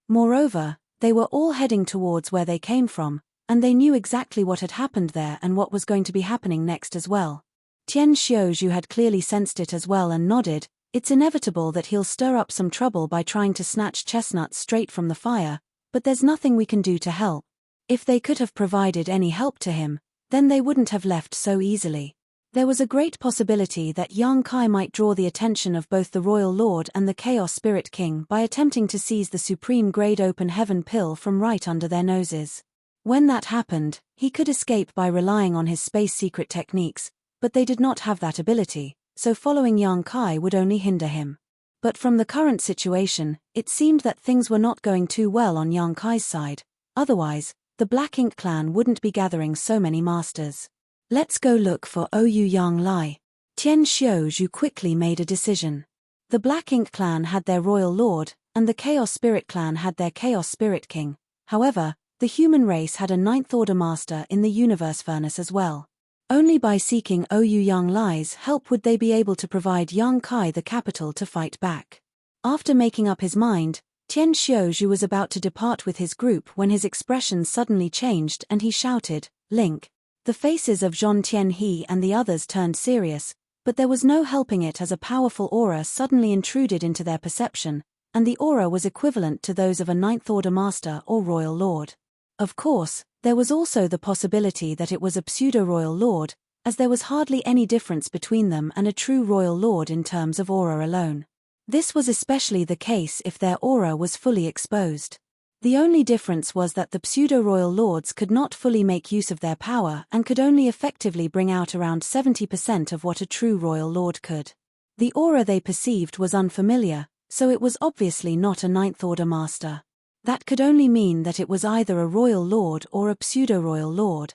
Moreover, they were all heading towards where they came from, and they knew exactly what had happened there and what was going to be happening next as well. Tian Xiuzhu had clearly sensed it as well and nodded. It's inevitable that he'll stir up some trouble by trying to snatch chestnuts straight from the fire, but there's nothing we can do to help. If they could have provided any help to him, then they wouldn't have left so easily. There was a great possibility that Yang Kai might draw the attention of both the Royal Lord and the Chaos Spirit King by attempting to seize the Supreme Grade Open Heaven pill from right under their noses. When that happened, he could escape by relying on his space secret techniques, but they did not have that ability, so following Yang Kai would only hinder him. But from the current situation, it seemed that things were not going too well on Yang Kai's side. Otherwise, the Black Ink clan wouldn't be gathering so many masters. Let's go look for Oyu Yang Lai. Tian Xiuzhu quickly made a decision. The Black Ink clan had their royal lord, and the Chaos Spirit clan had their Chaos Spirit King. However, the human race had a 9th order master in the universe furnace as well. Only by seeking Oyu Yang Lai's help would they be able to provide Yang Kai the capital to fight back. After making up his mind, Tian Xiuzhu was about to depart with his group when his expression suddenly changed and he shouted, "Link!" The faces of Zhong Tianhe and the others turned serious, but there was no helping it as a powerful aura suddenly intruded into their perception, and the aura was equivalent to those of a 9th order master or royal lord. Of course, there was also the possibility that it was a pseudo-royal lord, as there was hardly any difference between them and a true royal lord in terms of aura alone. This was especially the case if their aura was fully exposed. The only difference was that the pseudo-royal lords could not fully make use of their power and could only effectively bring out around 70% of what a true royal lord could. The aura they perceived was unfamiliar, so it was obviously not a 9th order master. That could only mean that it was either a royal lord or a pseudo-royal lord.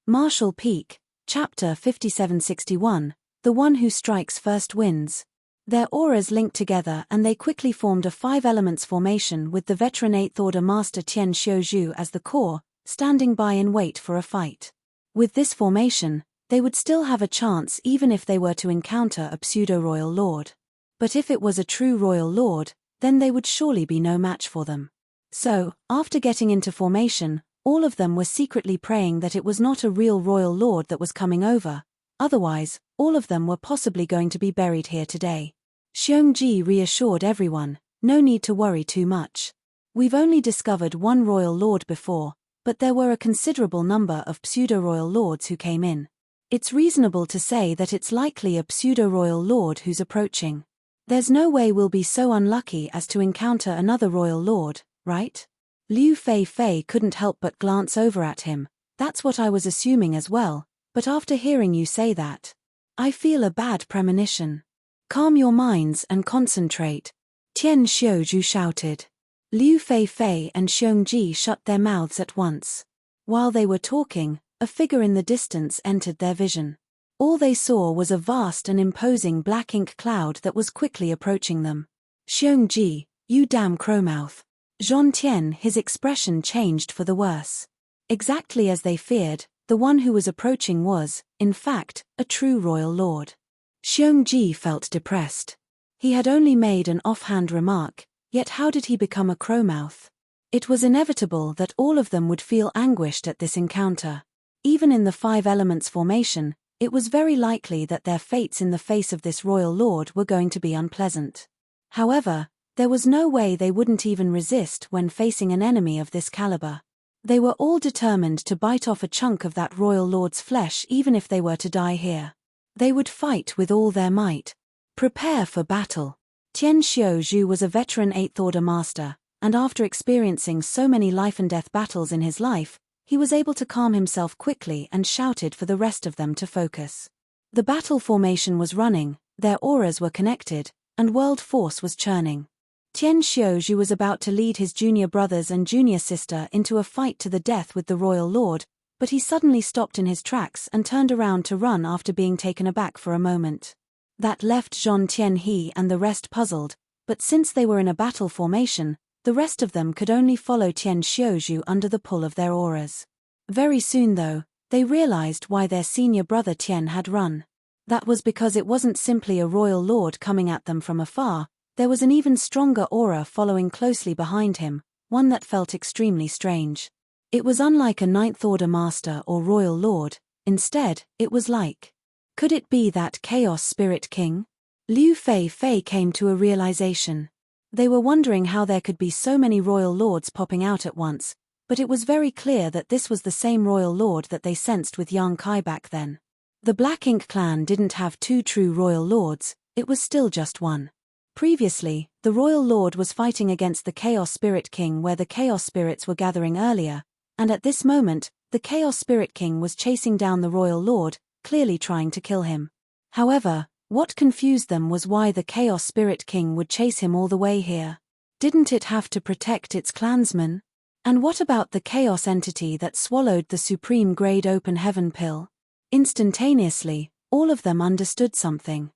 Marshall Peak, Chapter 5761, The One Who Strikes First Wins. Their auras linked together and they quickly formed a 5 elements formation with the veteran 8th order master Tian Xiuzhu as the core, standing by in wait for a fight. With this formation, they would still have a chance even if they were to encounter a pseudo-royal lord. But if it was a true royal lord, then they would surely be no match for them. So, after getting into formation, all of them were secretly praying that it was not a real royal lord that was coming over. Otherwise, all of them were possibly going to be buried here today. Xiongji reassured everyone, "No need to worry too much. We've only discovered one royal lord before, but there were a considerable number of pseudo-royal lords who came in. It's reasonable to say that it's likely a pseudo-royal lord who's approaching. There's no way we'll be so unlucky as to encounter another royal lord, right?" Liu Feifei couldn't help but glance over at him. "That's what I was assuming as well, but after hearing you say that, I feel a bad premonition." "Calm your minds and concentrate," Tian Xiuzhu shouted. Liu Feifei and Xiongji shut their mouths at once. While they were talking, a figure in the distance entered their vision. All they saw was a vast and imposing black ink cloud that was quickly approaching them. Xiongji, you damn crowmouth. Zhong Tian, his expression changed for the worse. Exactly as they feared, the one who was approaching was, in fact, a true royal lord. Xiongji felt depressed. He had only made an offhand remark, yet how did he become a crowmouth? It was inevitable that all of them would feel anguished at this encounter. Even in the five elements formation, it was very likely that their fates in the face of this royal lord were going to be unpleasant. However, there was no way they wouldn't even resist when facing an enemy of this caliber. They were all determined to bite off a chunk of that royal lord's flesh even if they were to die here. They would fight with all their might. Prepare for battle. Tian Xiaozhu was a veteran 8th Order master, and after experiencing so many life-and-death battles in his life, he was able to calm himself quickly and shouted for the rest of them to focus. The battle formation was running, their auras were connected, and world force was churning. Tian Xiaozhu was about to lead his junior brothers and junior sister into a fight to the death with the royal lord, but he suddenly stopped in his tracks and turned around to run after being taken aback for a moment. That left Zhong Tianhe and the rest puzzled, but since they were in a battle formation, the rest of them could only follow Tian Xiaozhu under the pull of their auras. Very soon though, they realized why their senior brother Tian had run. That was because it wasn't simply a royal lord coming at them from afar, there was an even stronger aura following closely behind him, one that felt extremely strange. It was unlike a 9th Order master or royal lord, instead, it was like. Could it be that Chaos Spirit King? Liu Fei came to a realization. They were wondering how there could be so many royal lords popping out at once, but it was very clear that this was the same royal lord that they sensed with Yang Kai back then. The Black Ink clan didn't have two true royal lords, it was still just one. Previously, the royal lord was fighting against the Chaos Spirit King where the Chaos Spirits were gathering earlier, and at this moment, the Chaos Spirit King was chasing down the royal lord, clearly trying to kill him. However, what confused them was why the Chaos Spirit King would chase him all the way here. Didn't it have to protect its clansmen? And what about the chaos entity that swallowed the supreme grade open heaven pill? Instantaneously, all of them understood something.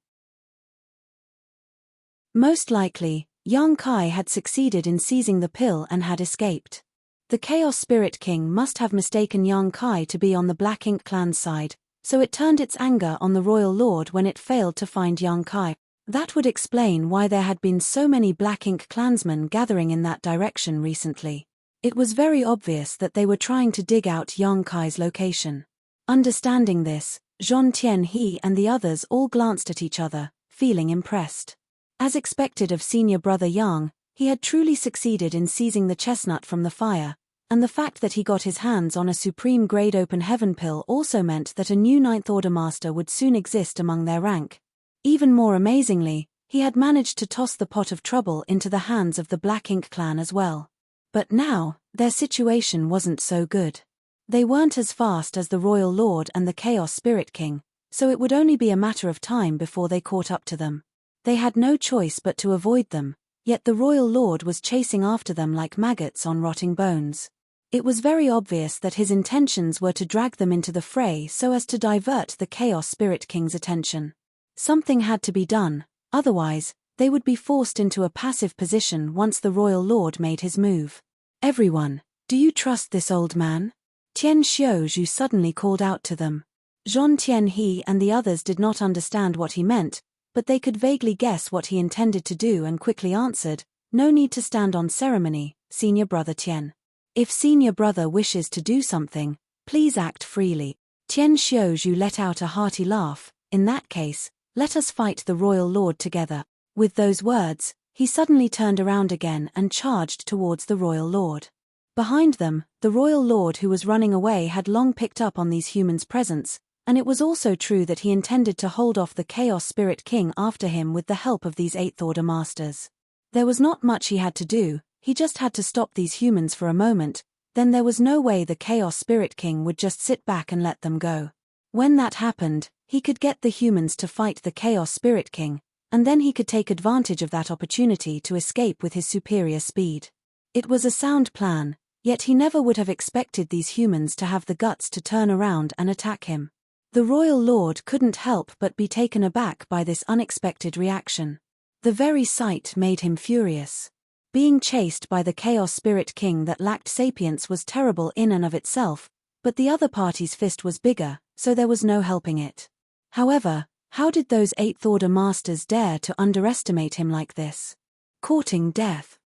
Most likely, Yang Kai had succeeded in seizing the pill and had escaped. The Chaos Spirit King must have mistaken Yang Kai to be on the Black Ink clan's side, so it turned its anger on the royal lord when it failed to find Yang Kai. That would explain why there had been so many Black Ink clansmen gathering in that direction recently. It was very obvious that they were trying to dig out Yang Kai's location. Understanding this, Zhong Tianhe and the others all glanced at each other, feeling impressed. As expected of senior brother Yang, he had truly succeeded in seizing the chestnut from the fire, and the fact that he got his hands on a supreme grade open heaven pill also meant that a new 9th Order master would soon exist among their rank. Even more amazingly, he had managed to toss the pot of trouble into the hands of the Black Ink clan as well. But now, their situation wasn't so good. They weren't as fast as the royal lord and the Chaos Spirit King, so it would only be a matter of time before they caught up to them. They had no choice but to avoid them, yet the royal lord was chasing after them like maggots on rotting bones. It was very obvious that his intentions were to drag them into the fray so as to divert the Chaos Spirit King's attention. Something had to be done, otherwise, they would be forced into a passive position once the royal lord made his move. Everyone, do you trust this old man? Tian Xiaozhu suddenly called out to them. Zhong Tianhe and the others did not understand what he meant, but they could vaguely guess what he intended to do and quickly answered, "No need to stand on ceremony, senior brother Tian. If senior brother wishes to do something, please act freely." Tian Xiaozhu let out a hearty laugh. "In that case, let us fight the royal lord together." With those words, he suddenly turned around again and charged towards the royal lord. Behind them, the royal lord who was running away had long picked up on these humans' presence, and it was also true that he intended to hold off the Chaos Spirit King after him with the help of these 8th Order masters. There was not much he had to do, he just had to stop these humans for a moment, then there was no way the Chaos Spirit King would just sit back and let them go. When that happened, he could get the humans to fight the Chaos Spirit King, and then he could take advantage of that opportunity to escape with his superior speed. It was a sound plan, Yet he never would have expected these humans to have the guts to turn around and attack him. The royal lord couldn't help but be taken aback by this unexpected reaction. The very sight made him furious. Being chased by the Chaos Spirit King that lacked sapience was terrible in and of itself, but the other party's fist was bigger, so there was no helping it. However, how did those Eighth Order Masters dare to underestimate him like this? Courting death.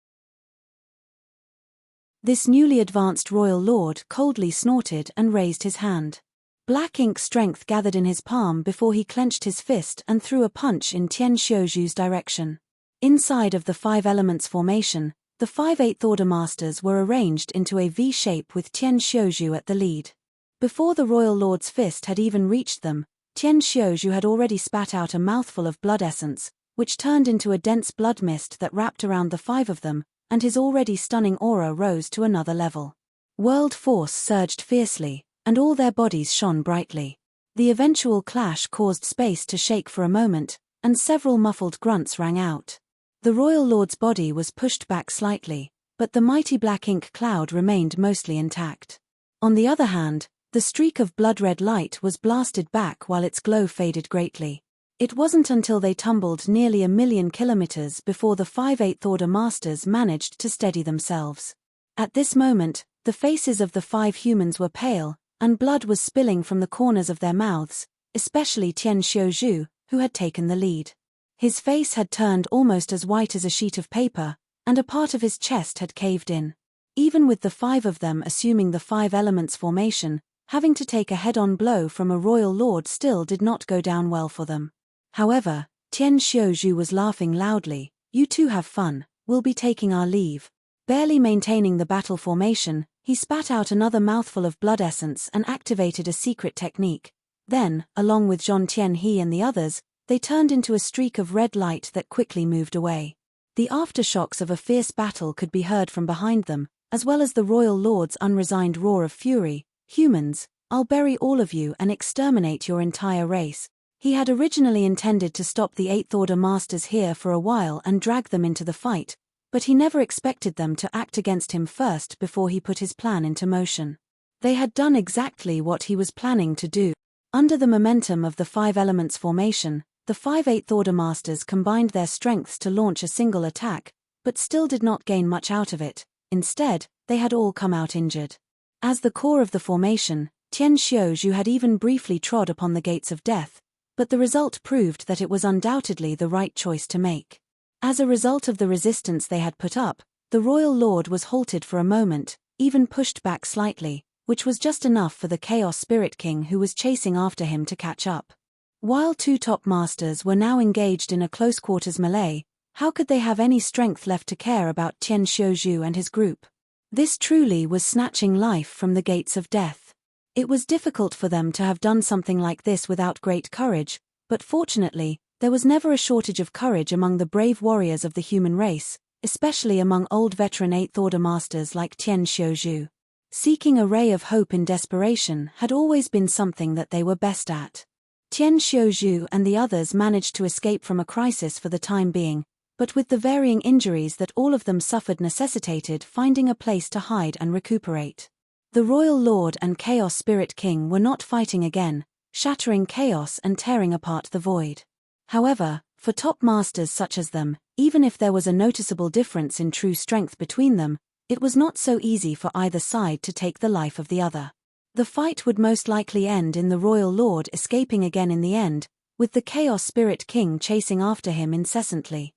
This newly advanced royal lord coldly snorted and raised his hand. Black ink strength gathered in his palm before he clenched his fist and threw a punch in Tian Xiuju's direction. Inside of the Five Elements formation, the 5 Eighth Order Masters were arranged into a V shape with Tian Xiuju at the lead. Before the royal lord's fist had even reached them, Tian Xiuju had already spat out a mouthful of blood essence, which turned into a dense blood mist that wrapped around the 5 of them, and his already stunning aura rose to another level. World force surged fiercely, and all their bodies shone brightly. The eventual clash caused space to shake for a moment, and several muffled grunts rang out. The royal lord's body was pushed back slightly, but the mighty black ink cloud remained mostly intact. On the other hand, the streak of blood-red light was blasted back while its glow faded greatly. It wasn't until they tumbled nearly 1,000,000 kilometers before the 5 Eighth Order Masters managed to steady themselves. At this moment, the faces of the 5 humans were pale, and blood was spilling from the corners of their mouths, especially Tian Xiuju, who had taken the lead. His face had turned almost as white as a sheet of paper, and a part of his chest had caved in. Even with the 5 of them assuming the 5 Elements formation, having to take a head-on blow from a royal lord still did not go down well for them. However, Tian Xiuju was laughing loudly. "You two have fun, we'll be taking our leave." Barely maintaining the battle formation, he spat out another mouthful of blood essence and activated a secret technique. Then, along with Zhong Tianhe and the others, they turned into a streak of red light that quickly moved away. The aftershocks of a fierce battle could be heard from behind them, as well as the royal lord's unresigned roar of fury. "Humans, I'll bury all of you and exterminate your entire race." He had originally intended to stop the Eighth Order Masters here for a while and drag them into the fight, but he never expected them to act against him first before he put his plan into motion. They had done exactly what he was planning to do. Under the momentum of the 5 Elements formation, the 5 Eighth Order Masters combined their strengths to launch a single attack, but still did not gain much out of it. Instead, they had all come out injured. As the core of the formation, Tian Xiuju had even briefly trod upon the gates of death, but the result proved that it was undoubtedly the right choice to make. As a result of the resistance they had put up, the royal lord was halted for a moment, even pushed back slightly, which was just enough for the Chaos Spirit King who was chasing after him to catch up. While 2 top masters were now engaged in a close-quarters melee, how could they have any strength left to care about Tian Xiuju and his group? This truly was snatching life from the gates of death. It was difficult for them to have done something like this without great courage, but fortunately, there was never a shortage of courage among the brave warriors of the human race, especially among old veteran Eighth Order Masters like Tian Xiuju. Seeking a ray of hope in desperation had always been something that they were best at. Tian Xiuju and the others managed to escape from a crisis for the time being, but with the varying injuries that all of them suffered necessitated finding a place to hide and recuperate. The Royal Lord and Chaos Spirit King were not fighting again, shattering chaos and tearing apart the void. However, for top masters such as them, even if there was a noticeable difference in true strength between them, it was not so easy for either side to take the life of the other. The fight would most likely end in the Royal Lord escaping again in the end, with the Chaos Spirit King chasing after him incessantly.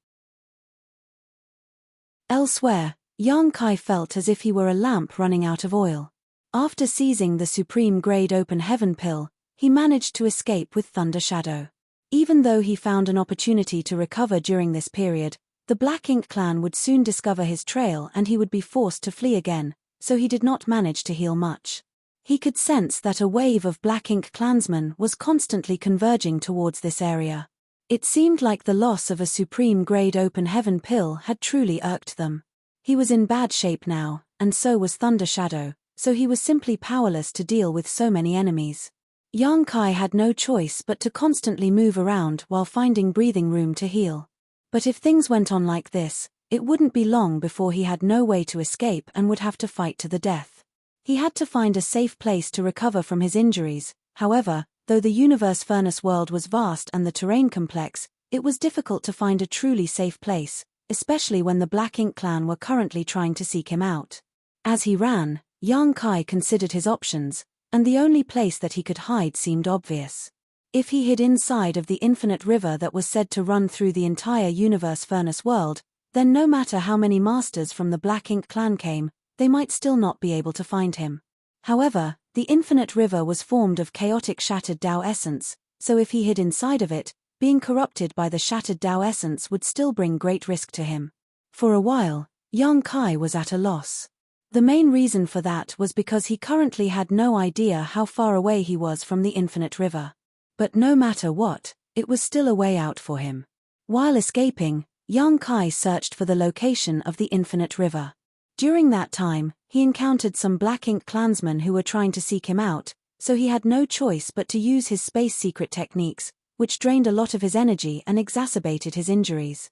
Elsewhere, Yang Kai felt as if he were a lamp running out of oil. After seizing the Supreme Grade Open Heaven pill, he managed to escape with Thunder Shadow. Even though he found an opportunity to recover during this period, the Black Ink clan would soon discover his trail and he would be forced to flee again, so he did not manage to heal much. He could sense that a wave of Black Ink clansmen was constantly converging towards this area. It seemed like the loss of a Supreme Grade Open Heaven pill had truly irked them. He was in bad shape now, and so was Thunder Shadow, so he was simply powerless to deal with so many enemies. Yang Kai had no choice but to constantly move around while finding breathing room to heal. But if things went on like this, It wouldn't be long before he had no way to escape and would have to fight to the death. He had to find a safe place to recover from his injuries. However, though the universe furnace world was vast and the terrain complex, it was difficult to find a truly safe place, especially when the Black Ink clan were currently trying to seek him out. As he ran, Yang Kai considered his options, and the only place that he could hide seemed obvious. If he hid inside of the infinite river that was said to run through the entire universe furnace world, then no matter how many masters from the Black Ink clan came, they might still not be able to find him. However, the infinite river was formed of chaotic shattered Tao essence, so if he hid inside of it, being corrupted by the shattered Tao essence would still bring great risk to him. For a while, Yang Kai was at a loss. The main reason for that was because he currently had no idea how far away he was from the infinite river. But no matter what, it was still a way out for him. While escaping, Yang Kai searched for the location of the infinite river. During that time, he encountered some Black Ink clansmen who were trying to seek him out, so he had no choice but to use his space secret techniques, which drained a lot of his energy and exacerbated his injuries.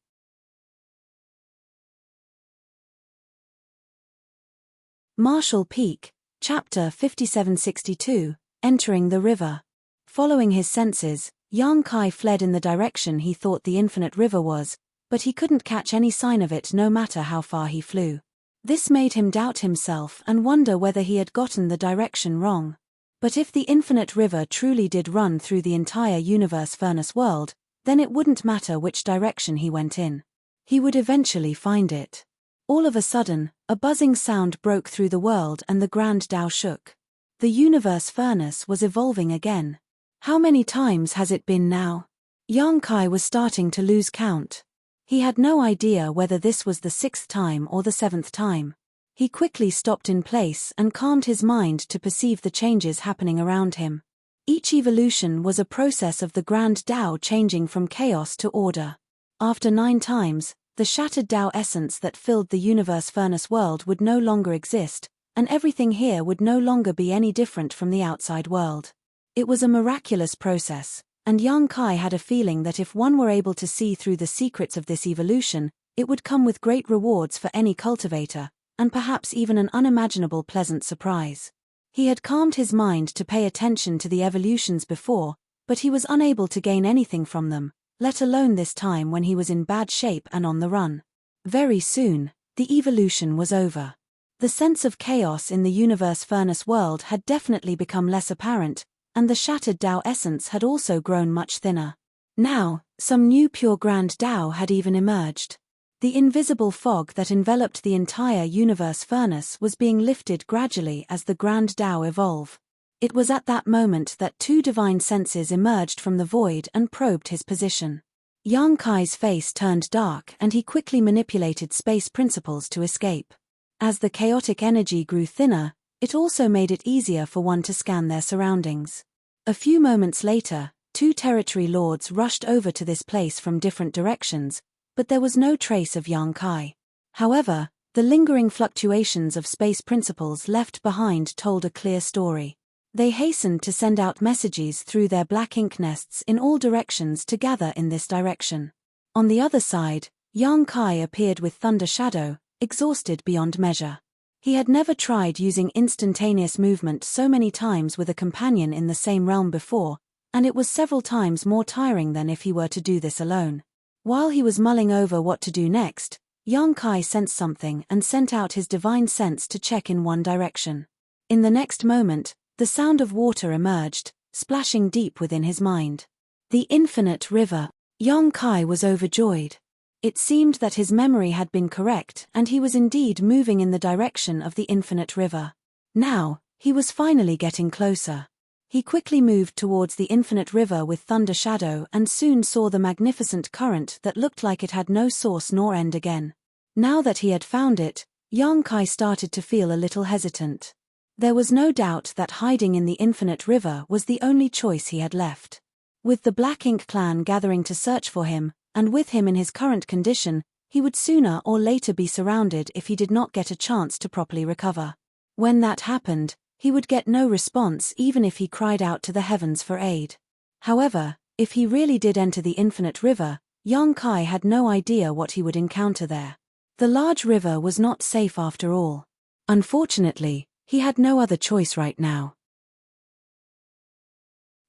Marshall Peak, Chapter 5762, Entering the River. Following his senses, Yang Kai fled in the direction he thought the infinite river was, but he couldn't catch any sign of it no matter how far he flew. This made him doubt himself and wonder whether he had gotten the direction wrong. But if the infinite river truly did run through the entire universe furnace world, then it wouldn't matter which direction he went in. He would eventually find it. All of a sudden, a buzzing sound broke through the world and the grand Tao shook. The universe furnace was evolving again. How many times has it been now? Yang Kai was starting to lose count. He had no idea whether this was the 6th time or the 7th time. He quickly stopped in place and calmed his mind to perceive the changes happening around him. Each evolution was a process of the grand Tao changing from chaos to order. After 9 times, the shattered Tao essence that filled the universe furnace world would no longer exist, and everything here would no longer be any different from the outside world. It was a miraculous process, and Yang Kai had a feeling that if one were able to see through the secrets of this evolution, it would come with great rewards for any cultivator, and perhaps even an unimaginable pleasant surprise. He had calmed his mind to pay attention to the evolutions before, but he was unable to gain anything from them, let alone this time when he was in bad shape and on the run. Very soon, the evolution was over. The sense of chaos in the universe furnace world had definitely become less apparent, and the shattered Tao essence had also grown much thinner. Now, some new pure grand Tao had even emerged. The invisible fog that enveloped the entire universe furnace was being lifted gradually as the grand Tao evolve. It was at that moment that 2 divine senses emerged from the void and probed his position. Yang Kai's face turned dark and he quickly manipulated space principles to escape. As the chaotic energy grew thinner, it also made it easier for one to scan their surroundings. A few moments later, 2 territory lords rushed over to this place from different directions, but there was no trace of Yang Kai. However, the lingering fluctuations of space principles left behind told a clear story. They hastened to send out messages through their Black Ink nests in all directions to gather in this direction. On the other side, Yang Kai appeared with Thunder Shadow, exhausted beyond measure. He had never tried using instantaneous movement so many times with a companion in the same realm before, and it was several times more tiring than if he were to do this alone. While he was mulling over what to do next, Yang Kai sensed something and sent out his divine sense to check in one direction. In the next moment, the sound of water emerged, splashing deep within his mind. The infinite river. Yang Kai was overjoyed. It seemed that his memory had been correct and he was indeed moving in the direction of the infinite river. Now, he was finally getting closer. He quickly moved towards the infinite river with Thunder Shadow and soon saw the magnificent current that looked like it had no source nor end again. Now that he had found it, Yang Kai started to feel a little hesitant. There was no doubt that hiding in the infinite river was the only choice he had left. With the Black Ink clan gathering to search for him, and with him in his current condition, he would sooner or later be surrounded if he did not get a chance to properly recover. When that happened, he would get no response even if he cried out to the heavens for aid. However, if he really did enter the infinite river, Yang Kai had no idea what he would encounter there. The large river was not safe after all. Unfortunately, he had no other choice right now.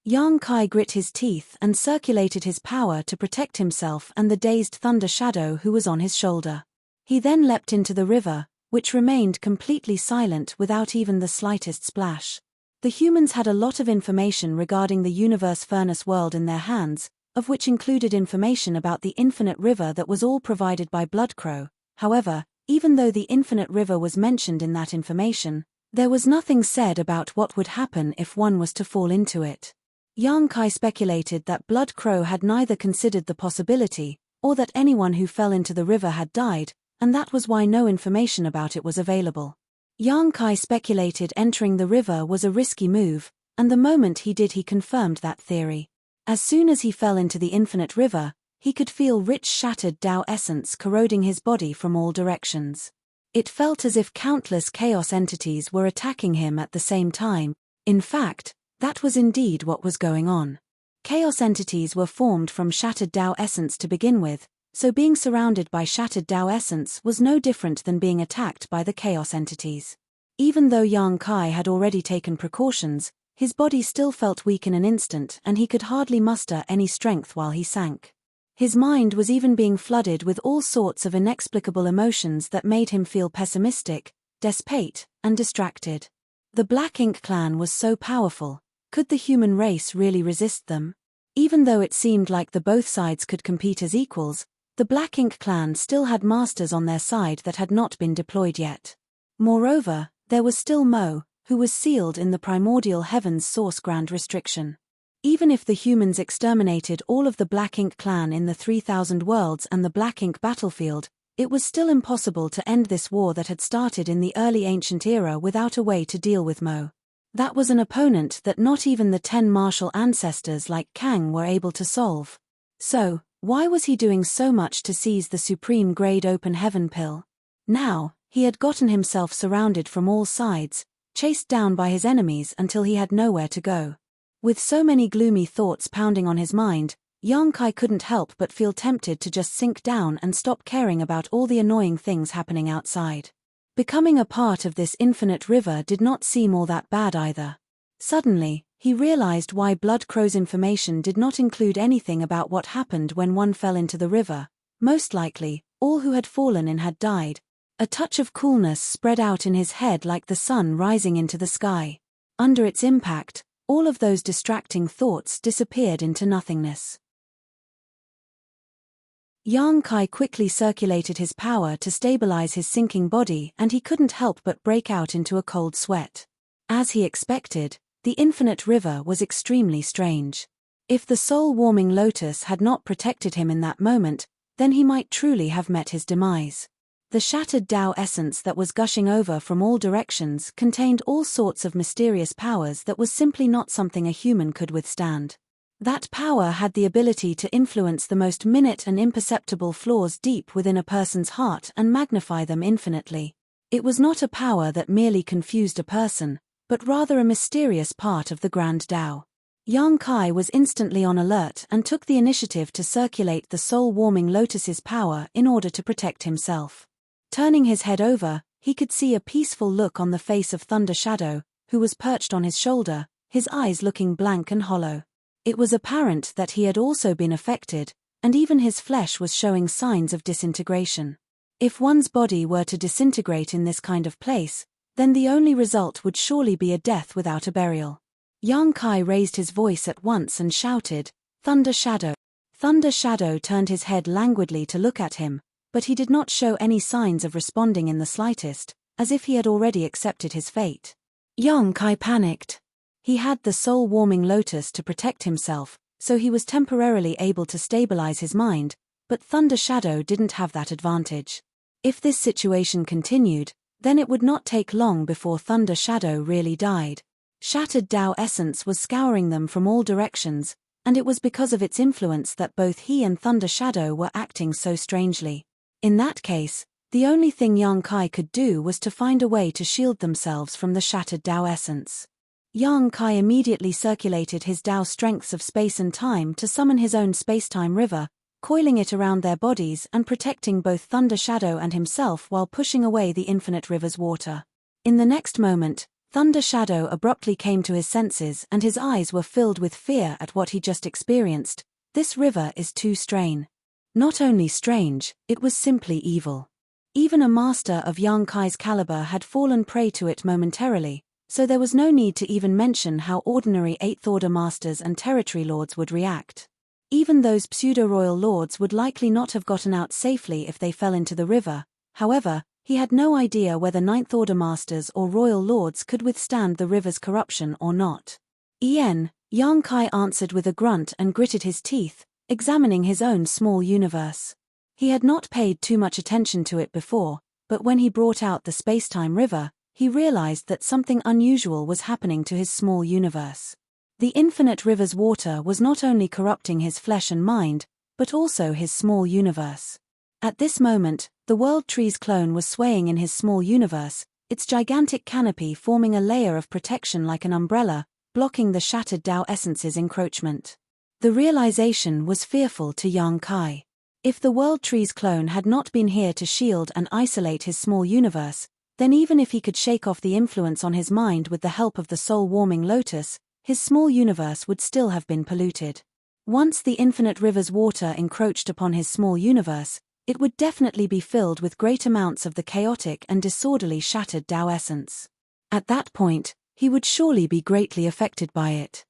Yang Kai grit his teeth and circulated his power to protect himself and the dazed Thunder Shadow who was on his shoulder. He then leapt into the river, which remained completely silent without even the slightest splash. The humans had a lot of information regarding the universe furnace world in their hands, of which included information about the infinite river that was all provided by Bloodcrow. However, even though the infinite river was mentioned in that information, there was nothing said about what would happen if one was to fall into it. Yang Kai speculated that Bloodcrow had neither considered the possibility, or that anyone who fell into the river had died, and that was why no information about it was available. Yang Kai speculated entering the river was a risky move, and the moment he did he confirmed that theory. As soon as he fell into the infinite river, he could feel rich shattered Tao essence corroding his body from all directions. It felt as if countless chaos entities were attacking him at the same time. In fact, that was indeed what was going on. Chaos entities were formed from shattered Tao essence to begin with, so being surrounded by shattered Tao essence was no different than being attacked by the chaos entities. Even though Yang Kai had already taken precautions, his body still felt weak in an instant and he could hardly muster any strength while he sank. His mind was even being flooded with all sorts of inexplicable emotions that made him feel pessimistic, desperate, and distracted. The Black Ink clan was so powerful. Could the human race really resist them? Even though it seemed like the both sides could compete as equals, the Black Ink clan still had masters on their side that had not been deployed yet. Moreover, there was still Mo, who was sealed in the primordial heaven's source grand restriction. Even if the humans exterminated all of the Black Ink clan in the 3000 worlds and the Black Ink battlefield, it was still impossible to end this war that had started in the early ancient era without a way to deal with Mo. That was an opponent that not even the 10 martial ancestors like Kang were able to solve. So, why was he doing so much to seize the supreme grade open heaven pill? Now, he had gotten himself surrounded from all sides, chased down by his enemies until he had nowhere to go. With so many gloomy thoughts pounding on his mind, Yang Kai couldn't help but feel tempted to just sink down and stop caring about all the annoying things happening outside. Becoming a part of this infinite river did not seem all that bad either. Suddenly, he realized why Bloodcrow's information did not include anything about what happened when one fell into the river. Most likely, all who had fallen in had died. A touch of coolness spread out in his head like the sun rising into the sky. Under its impact, all of those distracting thoughts disappeared into nothingness. Yang Kai quickly circulated his power to stabilize his sinking body and he couldn't help but break out into a cold sweat. As he expected, the infinite river was extremely strange. If the soul-warming lotus had not protected him in that moment, then he might truly have met his demise. The shattered Tao essence that was gushing over from all directions contained all sorts of mysterious powers that was simply not something a human could withstand. That power had the ability to influence the most minute and imperceptible flaws deep within a person's heart and magnify them infinitely. It was not a power that merely confused a person, but rather a mysterious part of the Grand Tao. Yang Kai was instantly on alert and took the initiative to circulate the soul-warming lotus's power in order to protect himself. Turning his head over, he could see a peaceful look on the face of Thunder Shadow, who was perched on his shoulder, his eyes looking blank and hollow. It was apparent that he had also been affected, and even his flesh was showing signs of disintegration. If one's body were to disintegrate in this kind of place, then the only result would surely be a death without a burial. Yang Kai raised his voice at once and shouted, "Thunder Shadow!" Thunder Shadow turned his head languidly to look at him, but he did not show any signs of responding in the slightest, as if he had already accepted his fate. Yang Kai panicked. He had the soul-warming lotus to protect himself, so he was temporarily able to stabilize his mind, but Thunder Shadow didn't have that advantage. If this situation continued, then it would not take long before Thunder Shadow really died. Shattered Tao essence was scouring them from all directions, and it was because of its influence that both he and Thunder Shadow were acting so strangely. In that case, the only thing Yang Kai could do was to find a way to shield themselves from the shattered Tao essence. Yang Kai immediately circulated his Tao strengths of space and time to summon his own space-time river, coiling it around their bodies and protecting both Thunder Shadow and himself while pushing away the infinite river's water. In the next moment, Thunder Shadow abruptly came to his senses and his eyes were filled with fear at what he just experienced. This river is too strange. Not only strange, it was simply evil. Even a master of Yang Kai's caliber had fallen prey to it momentarily, so there was no need to even mention how ordinary 8th Order masters and territory lords would react. Even those pseudo-royal lords would likely not have gotten out safely if they fell into the river. However, he had no idea whether 9th Order masters or royal lords could withstand the river's corruption or not. Yang Kai answered with a grunt and gritted his teeth, examining his own small universe. He had not paid too much attention to it before, but when he brought out the space-time river, he realized that something unusual was happening to his small universe. The infinite river's water was not only corrupting his flesh and mind, but also his small universe. At this moment, the World Tree's clone was swaying in his small universe, its gigantic canopy forming a layer of protection like an umbrella, blocking the shattered Tao Essence's encroachment. The realization was fearful to Yang Kai. If the World Tree's clone had not been here to shield and isolate his small universe, then even if he could shake off the influence on his mind with the help of the soul-warming lotus, his small universe would still have been polluted. Once the infinite river's water encroached upon his small universe, it would definitely be filled with great amounts of the chaotic and disorderly shattered Tao essence. At that point, he would surely be greatly affected by it.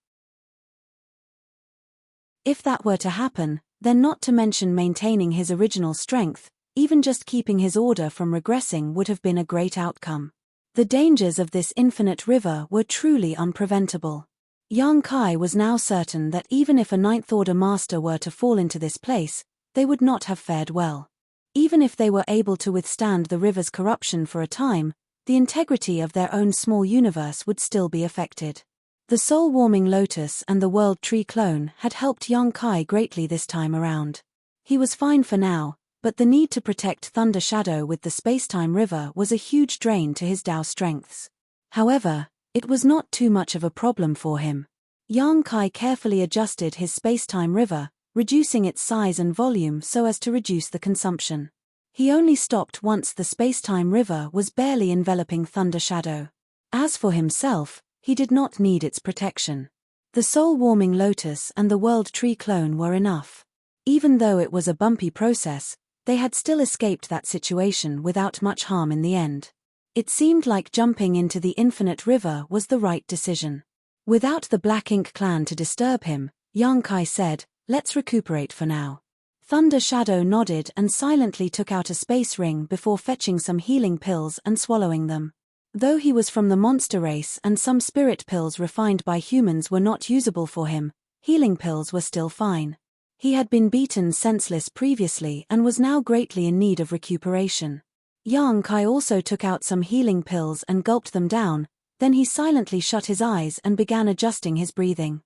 If that were to happen, then not to mention maintaining his original strength, even just keeping his order from regressing would have been a great outcome. The dangers of this infinite river were truly unpreventable. Yang Kai was now certain that even if a 9th Order master were to fall into this place, they would not have fared well. Even if they were able to withstand the river's corruption for a time, the integrity of their own small universe would still be affected. The soul-warming lotus and the World Tree clone had helped Yang Kai greatly this time around. He was fine for now, but the need to protect Thunder Shadow with the space-time river was a huge drain to his Tao strengths. However, it was not too much of a problem for him. Yang Kai carefully adjusted his space-time river, reducing its size and volume so as to reduce the consumption. He only stopped once the space-time river was barely enveloping Thunder Shadow. As for himself, he did not need its protection. The soul-warming lotus and the World Tree clone were enough. Even though it was a bumpy process, they had still escaped that situation without much harm in the end. It seemed like jumping into the infinite river was the right decision. Without the Black Ink clan to disturb him, Yang Kai said, "Let's recuperate for now." Thunder Shadow nodded and silently took out a space ring before fetching some healing pills and swallowing them. Though he was from the monster race and some spirit pills refined by humans were not usable for him, healing pills were still fine. He had been beaten senseless previously and was now greatly in need of recuperation. Yang Kai also took out some healing pills and gulped them down, then he silently shut his eyes and began adjusting his breathing.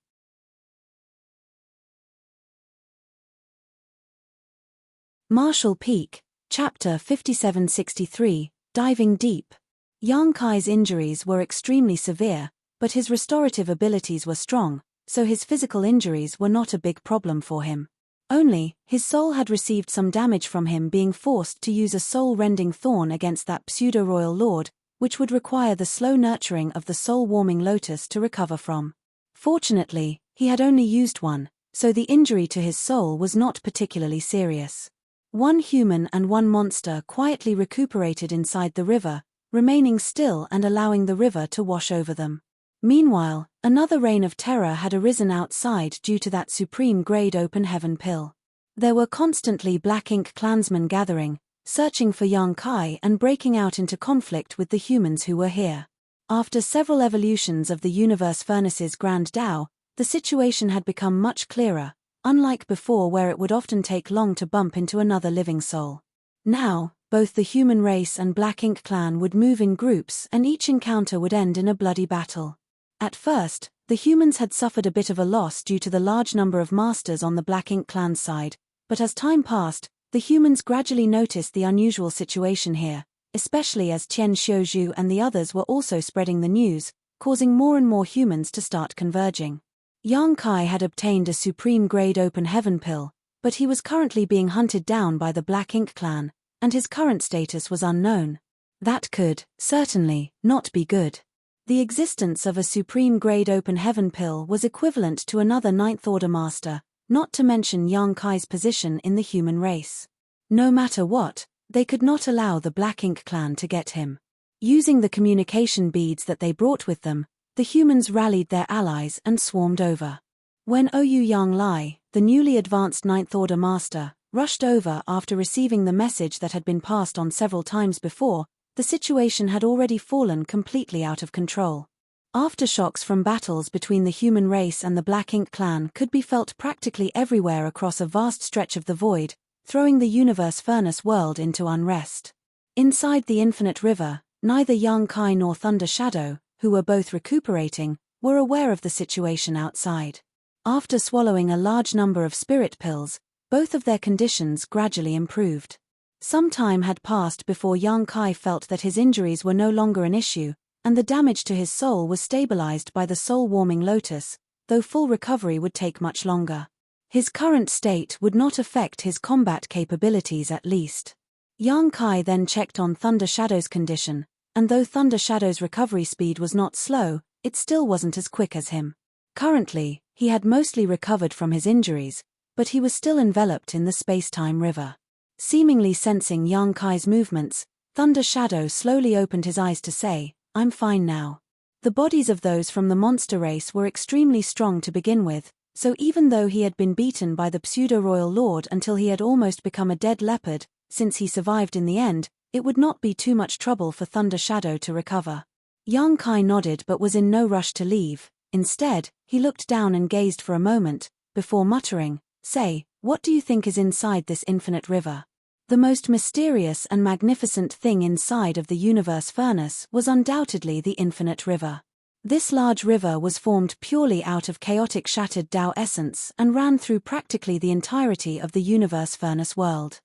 Marshall Peak, Chapter 5763, Diving Deep. Yang Kai's injuries were extremely severe, but his restorative abilities were strong, so his physical injuries were not a big problem for him. Only, his soul had received some damage from him being forced to use a soul-rending thorn against that pseudo-royal lord, which would require the slow nurturing of the soul-warming lotus to recover from. Fortunately, he had only used one, so the injury to his soul was not particularly serious. One human and one monster quietly recuperated inside the river, remaining still and allowing the river to wash over them. Meanwhile, another reign of terror had arisen outside due to that supreme-grade open heaven pill. There were constantly Black Ink clansmen gathering, searching for Yang Kai and breaking out into conflict with the humans who were here. After several evolutions of the Universe Furnace's Grand Tao, the situation had become much clearer, unlike before where it would often take long to bump into another living soul. Now, both the human race and Black Ink clan would move in groups and each encounter would end in a bloody battle. At first, the humans had suffered a bit of a loss due to the large number of masters on the Black Ink clan's side, but as time passed, the humans gradually noticed the unusual situation here, especially as Qian Xiuzhu and the others were also spreading the news, causing more and more humans to start converging. Yang Kai had obtained a supreme-grade open heaven pill, But he was currently being hunted down by the Black Ink clan, and his current status was unknown. That could, certainly, not be good. The existence of a supreme-grade open heaven pill was equivalent to another Ninth Order master, not to mention Yang Kai's position in the human race. No matter what, they could not allow the Black Ink clan to get him. Using the communication beads that they brought with them, the humans rallied their allies and swarmed over. When Oyu Yang Lai, the newly advanced Ninth Order master, rushed over after receiving the message that had been passed on several times before, the situation had already fallen completely out of control. Aftershocks from battles between the human race and the Black Ink clan could be felt practically everywhere across a vast stretch of the void, throwing the universe furnace world into unrest. Inside the infinite river, neither Yang Kai nor Thunder Shadow, who were both recuperating, were aware of the situation outside. After swallowing a large number of spirit pills, both of their conditions gradually improved. Some time had passed before Yang Kai felt that his injuries were no longer an issue, and the damage to his soul was stabilized by the soul-warming lotus, though full recovery would take much longer. His current state would not affect his combat capabilities at least. Yang Kai then checked on Thunder Shadow's condition, and though Thunder Shadow's recovery speed was not slow, it still wasn't as quick as him. Currently, he had mostly recovered from his injuries, but he was still enveloped in the space-time river. Seemingly sensing Yang Kai's movements, Thunder Shadow slowly opened his eyes to say, "I'm fine now." The bodies of those from the monster race were extremely strong to begin with, so even though he had been beaten by the pseudo-royal lord until he had almost become a dead leopard, since he survived in the end, it would not be too much trouble for Thunder Shadow to recover. Yang Kai nodded but was in no rush to leave. Instead, he looked down and gazed for a moment, before muttering, "Say, what do you think is inside this infinite river?" The most mysterious and magnificent thing inside of the universe furnace was undoubtedly the infinite river. This large river was formed purely out of chaotic shattered Tao essence and ran through practically the entirety of the universe furnace world.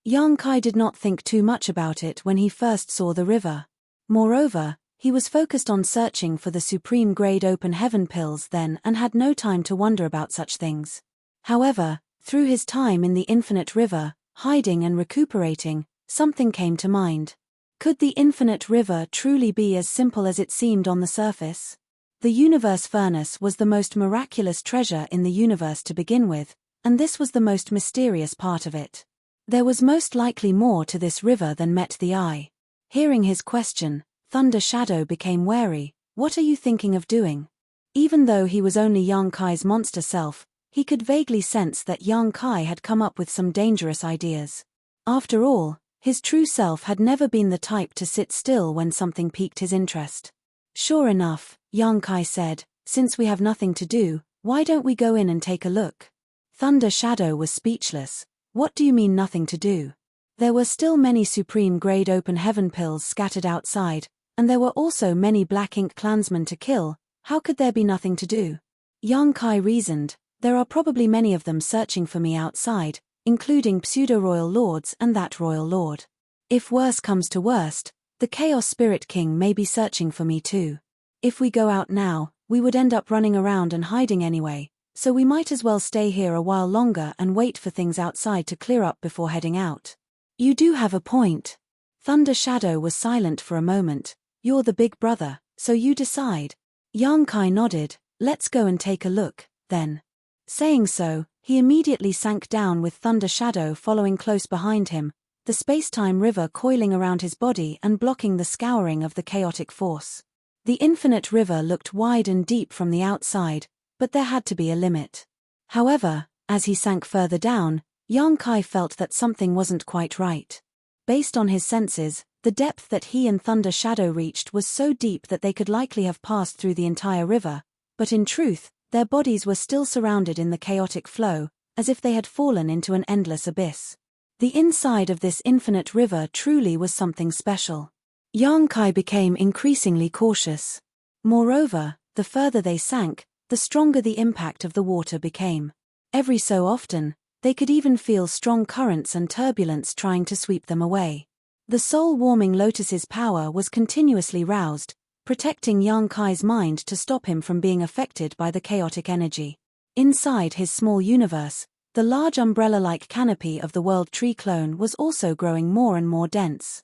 Yang Kai did not think too much about it when he first saw the river. Moreover, he was focused on searching for the supreme-grade open heaven pills then and had no time to wonder about such things. However, through his time in the infinite river, hiding and recuperating, something came to mind. Could the infinite river truly be as simple as it seemed on the surface? The universe furnace was the most miraculous treasure in the universe to begin with, and this was the most mysterious part of it. There was most likely more to this river than met the eye. Hearing his question, Thunder Shadow became wary. "What are you thinking of doing?" Even though he was only Yang Kai's monster self, he could vaguely sense that Yang Kai had come up with some dangerous ideas. After all, his true self had never been the type to sit still when something piqued his interest. "Sure enough," Yang Kai said, "since we have nothing to do, why don't we go in and take a look?" Thunder Shadow was speechless. "What do you mean nothing to do?" There were still many supreme-grade open heaven pills scattered outside, and there were also many Black Ink clansmen to kill. How could there be nothing to do? Yang Kai reasoned, "There are probably many of them searching for me outside, including pseudo-royal lords and that royal lord. If worse comes to worst, the Chaos Spirit King may be searching for me too. If we go out now, we would end up running around and hiding anyway, so we might as well stay here a while longer and wait for things outside to clear up before heading out." "You do have a point." Thunder Shadow was silent for a moment. "You're the big brother, so you decide." Yang Kai nodded. "Let's go and take a look, then." Saying so, he immediately sank down with Thunder Shadow following close behind him, the space-time river coiling around his body and blocking the scouring of the chaotic force. The infinite river looked wide and deep from the outside, but there had to be a limit. However, as he sank further down, Yang Kai felt that something wasn't quite right. Based on his senses, the depth that he and Thunder Shadow reached was so deep that they could likely have passed through the entire river, but in truth, their bodies were still surrounded in the chaotic flow, as if they had fallen into an endless abyss. The inside of this infinite river truly was something special. Yang Kai became increasingly cautious. Moreover, the further they sank, the stronger the impact of the water became. Every so often, they could even feel strong currents and turbulence trying to sweep them away. The soul-warming lotus's power was continuously roused, protecting Yang Kai's mind to stop him from being affected by the chaotic energy. Inside his small universe, the large umbrella-like canopy of the World Tree clone was also growing more and more dense.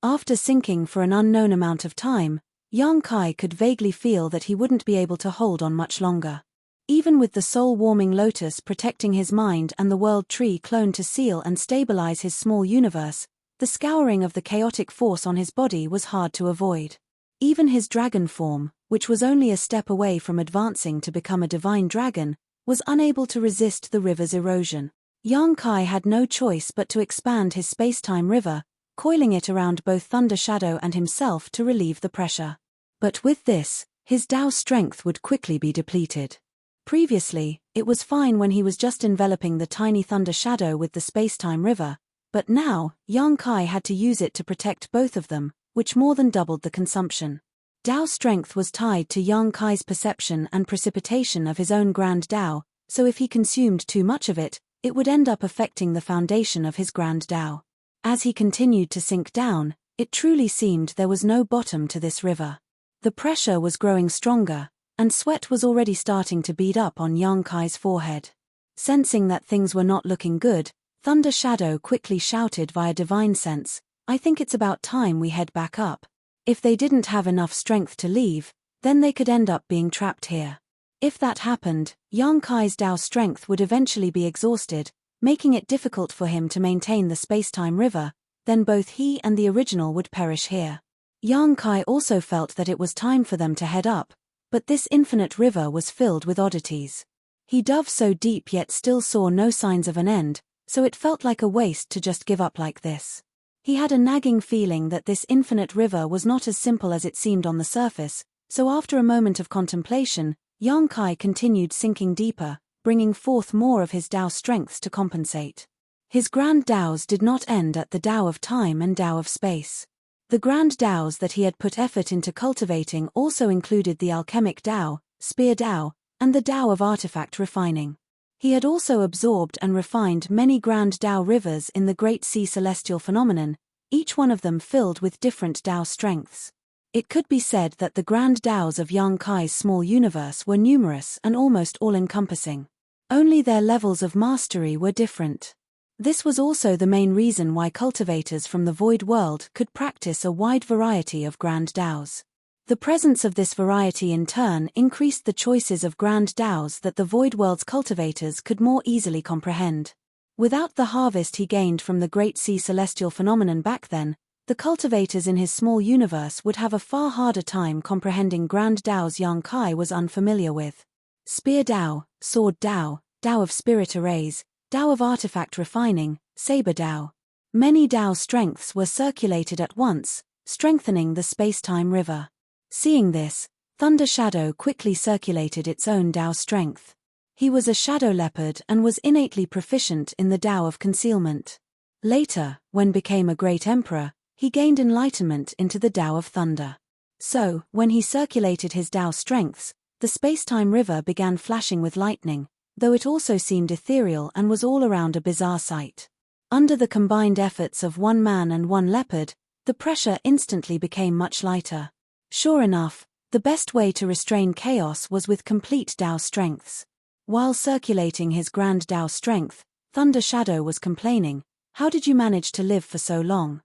After sinking for an unknown amount of time, Yang Kai could vaguely feel that he wouldn't be able to hold on much longer. Even with the soul-warming lotus protecting his mind and the World Tree clone to seal and stabilize his small universe, the scouring of the chaotic force on his body was hard to avoid. Even his dragon form, which was only a step away from advancing to become a divine dragon, was unable to resist the river's erosion. Yang Kai had no choice but to expand his space-time river, coiling it around both Thunder Shadow and himself to relieve the pressure. But with this, his Tao strength would quickly be depleted. Previously, it was fine when he was just enveloping the tiny Thunder Shadow with the space-time river, but now, Yang Kai had to use it to protect both of them, which more than doubled the consumption. Tao strength was tied to Yang Kai's perception and precipitation of his own grand Tao, so if he consumed too much of it, it would end up affecting the foundation of his grand Tao. As he continued to sink down, it truly seemed there was no bottom to this river. The pressure was growing stronger, and sweat was already starting to bead up on Yang Kai's forehead. Sensing that things were not looking good, Thunder Shadow quickly shouted via divine sense, "I think it's about time we head back up. If they didn't have enough strength to leave, then they could end up being trapped here." If that happened, Yang Kai's Tao strength would eventually be exhausted, making it difficult for him to maintain the space-time river, then both he and the original would perish here. Yang Kai also felt that it was time for them to head up, but this infinite river was filled with oddities. He dove so deep yet still saw no signs of an end, so it felt like a waste to just give up like this. He had a nagging feeling that this infinite river was not as simple as it seemed on the surface, so after a moment of contemplation, Yang Kai continued sinking deeper, bringing forth more of his Tao strengths to compensate. His grand Taos did not end at the Tao of time and Tao of space. The grand Taos that he had put effort into cultivating also included the alchemic Tao, spear Tao, and the Tao of artifact refining. He had also absorbed and refined many grand Tao rivers in the Great Sea celestial phenomenon, each one of them filled with different Tao strengths. It could be said that the grand Taos of Yang Kai's small universe were numerous and almost all-encompassing. Only their levels of mastery were different. This was also the main reason why cultivators from the Void World could practice a wide variety of grand Taos. The presence of this variety in turn increased the choices of grand Taos that the Void World's cultivators could more easily comprehend. Without the harvest he gained from the Great Sea celestial phenomenon back then, the cultivators in his small universe would have a far harder time comprehending grand Taos Yang Kai was unfamiliar with. Spear Tao, Sword Tao, Tao of Spirit Arrays, Tao of Artifact Refining, Saber Tao. Many Tao strengths were circulated at once, strengthening the space-time river. Seeing this, Thunder Shadow quickly circulated its own Tao strength. He was a shadow leopard and was innately proficient in the Tao of concealment. Later, when became a great emperor, he gained enlightenment into the Tao of thunder. So, when he circulated his Tao strengths, the space-time river began flashing with lightning, though it also seemed ethereal and was all around a bizarre sight. Under the combined efforts of one man and one leopard, the pressure instantly became much lighter. Sure enough, the best way to restrain chaos was with complete Tao strengths. While circulating his grand Tao strength, Thunder Shadow was complaining, "How did you manage to live for so long?"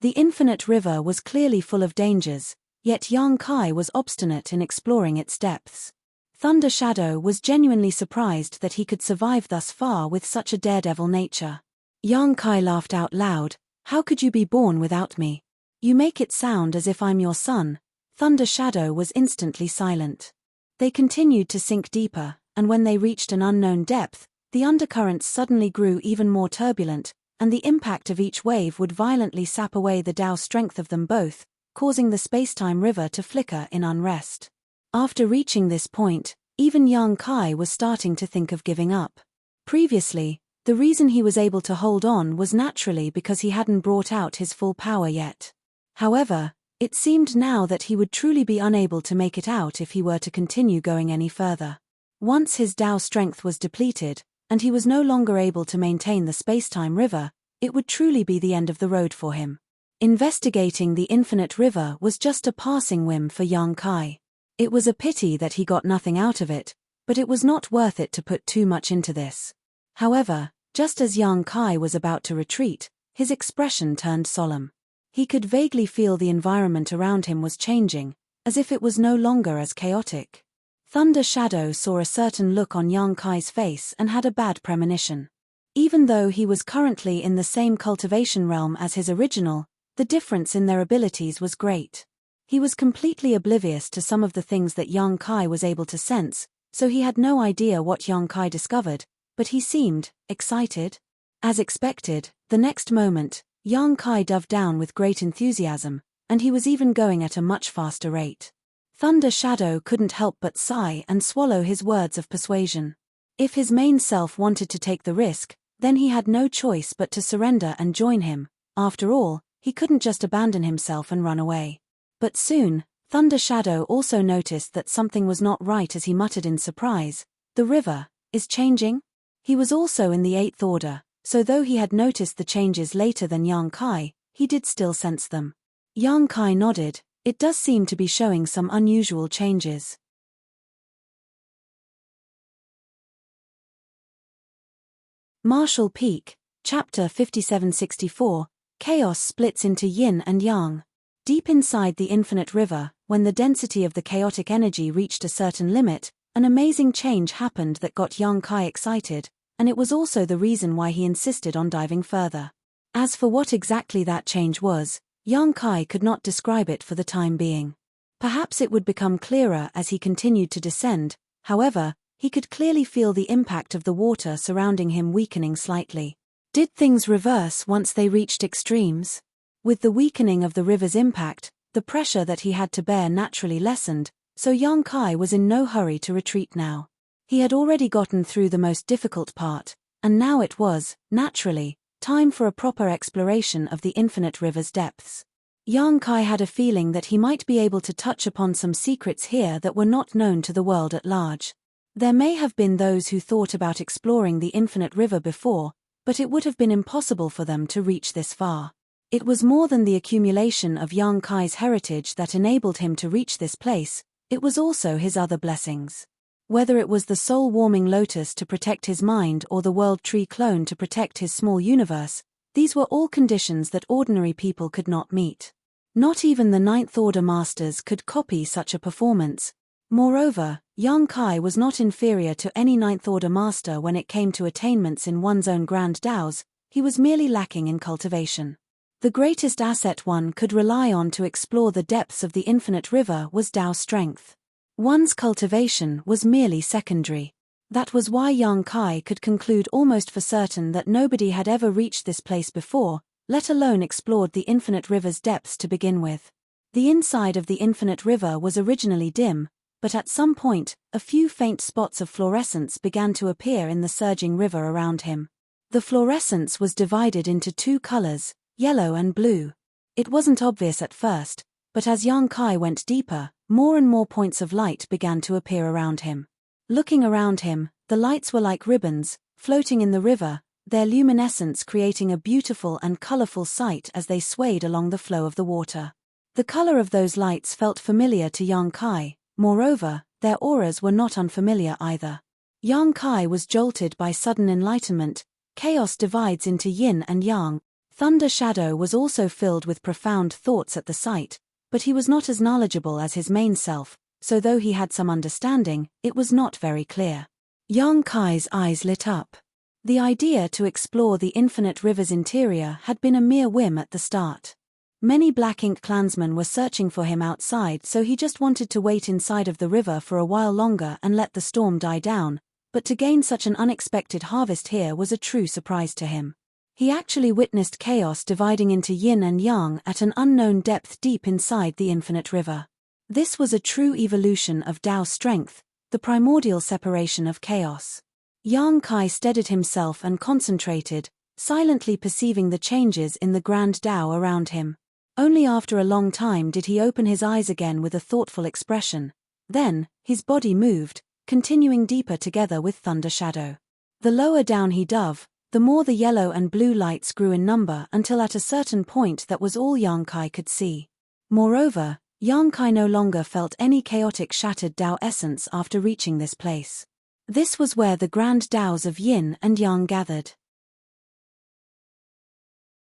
The infinite river was clearly full of dangers, yet Yang Kai was obstinate in exploring its depths. Thunder Shadow was genuinely surprised that he could survive thus far with such a daredevil nature. Yang Kai laughed out loud, "How could you be born without me? You make it sound as if I'm your son." Thunder Shadow was instantly silent. They continued to sink deeper, and when they reached an unknown depth, the undercurrents suddenly grew even more turbulent, and the impact of each wave would violently sap away the Tao strength of them both, causing the space-time river to flicker in unrest. After reaching this point, even Yang Kai was starting to think of giving up. Previously, the reason he was able to hold on was naturally because he hadn't brought out his full power yet. However, it seemed now that he would truly be unable to make it out if he were to continue going any further. Once his Tao strength was depleted, and he was no longer able to maintain the space-time river, it would truly be the end of the road for him. Investigating the infinite river was just a passing whim for Yang Kai. It was a pity that he got nothing out of it, but it was not worth it to put too much into this. However, just as young Kai was about to retreat, his expression turned solemn. He could vaguely feel the environment around him was changing, as if it was no longer as chaotic. Thunder Shadow saw a certain look on young Kai's face and had a bad premonition. Even though he was currently in the same cultivation realm as his original, the difference in their abilities was great. He was completely oblivious to some of the things that young Kai was able to sense, so he had no idea what young Kai discovered, but he seemed excited. As expected, the next moment, young Kai dove down with great enthusiasm, and he was even going at a much faster rate. Thunder Shadow couldn't help but sigh and swallow his words of persuasion. If his main self wanted to take the risk, then he had no choice but to surrender and join him. After all, he couldn't just abandon himself and run away. But soon, Thunder Shadow also noticed that something was not right as he muttered in surprise, "The river is changing?" He was also in the 8th order, so though he had noticed the changes later than young Kai, he did still sense them. Young Kai nodded. It does seem to be showing some unusual changes. Marshall Peak, Chapter 5764, Chaos splits into yin and yang. Deep inside the infinite river, when the density of the chaotic energy reached a certain limit, an amazing change happened that got young Kai excited, and it was also the reason why he insisted on diving further. As for what exactly that change was, young Kai could not describe it for the time being. Perhaps it would become clearer as he continued to descend. However, he could clearly feel the impact of the water surrounding him weakening slightly. Did things reverse once they reached extremes? With the weakening of the river's impact, the pressure that he had to bear naturally lessened, so young Kai was in no hurry to retreat now. He had already gotten through the most difficult part, and now it was, naturally, time for a proper exploration of the infinite river's depths. Young Kai had a feeling that he might be able to touch upon some secrets here that were not known to the world at large. There may have been those who thought about exploring the infinite river before, but it would have been impossible for them to reach this far. It was more than the accumulation of young Kai's heritage that enabled him to reach this place, it was also his other blessings. Whether it was the soul-warming lotus to protect his mind or the world tree clone to protect his small universe, these were all conditions that ordinary people could not meet. Not even the 9th Order masters could copy such a performance. Moreover, young Kai was not inferior to any 9th Order master when it came to attainments in one's own grand Taos, he was merely lacking in cultivation. The greatest asset one could rely on to explore the depths of the infinite river was Tao strength. One's cultivation was merely secondary. That was why young Kai could conclude almost for certain that nobody had ever reached this place before, let alone explored the infinite river's depths to begin with. The inside of the infinite river was originally dim, but at some point, a few faint spots of fluorescence began to appear in the surging river around him. The fluorescence was divided into 2 colors, yellow and blue. It wasn't obvious at first, but as young Kai went deeper, more and more points of light began to appear around him. Looking around him, the lights were like ribbons, floating in the river, their luminescence creating a beautiful and colorful sight as they swayed along the flow of the water. The color of those lights felt familiar to young Kai, moreover, their auras were not unfamiliar either. Young Kai was jolted by sudden enlightenment. Chaos divides into yin and yang. Thunder Shadow was also filled with profound thoughts at the sight, but he was not as knowledgeable as his main self, so though he had some understanding, it was not very clear. Young Kai's eyes lit up. The idea to explore the infinite river's interior had been a mere whim at the start. Many Black Ink clansmen were searching for him outside, so he just wanted to wait inside of the river for a while longer and let the storm die down, but to gain such an unexpected harvest here was a true surprise to him. He actually witnessed chaos dividing into yin and yang at an unknown depth deep inside the infinite river. This was a true evolution of Tao strength, the primordial separation of chaos. Young Kai steadied himself and concentrated, silently perceiving the changes in the grand Tao around him. Only after a long time did he open his eyes again with a thoughtful expression. Then, his body moved, continuing deeper together with Thunder Shadow. The lower down he dove, the more the yellow and blue lights grew in number until at a certain point that was all young Kai could see. Moreover, Yang Kai no longer felt any chaotic shattered Tao essence after reaching this place. This was where the grand Taos of yin and yang gathered.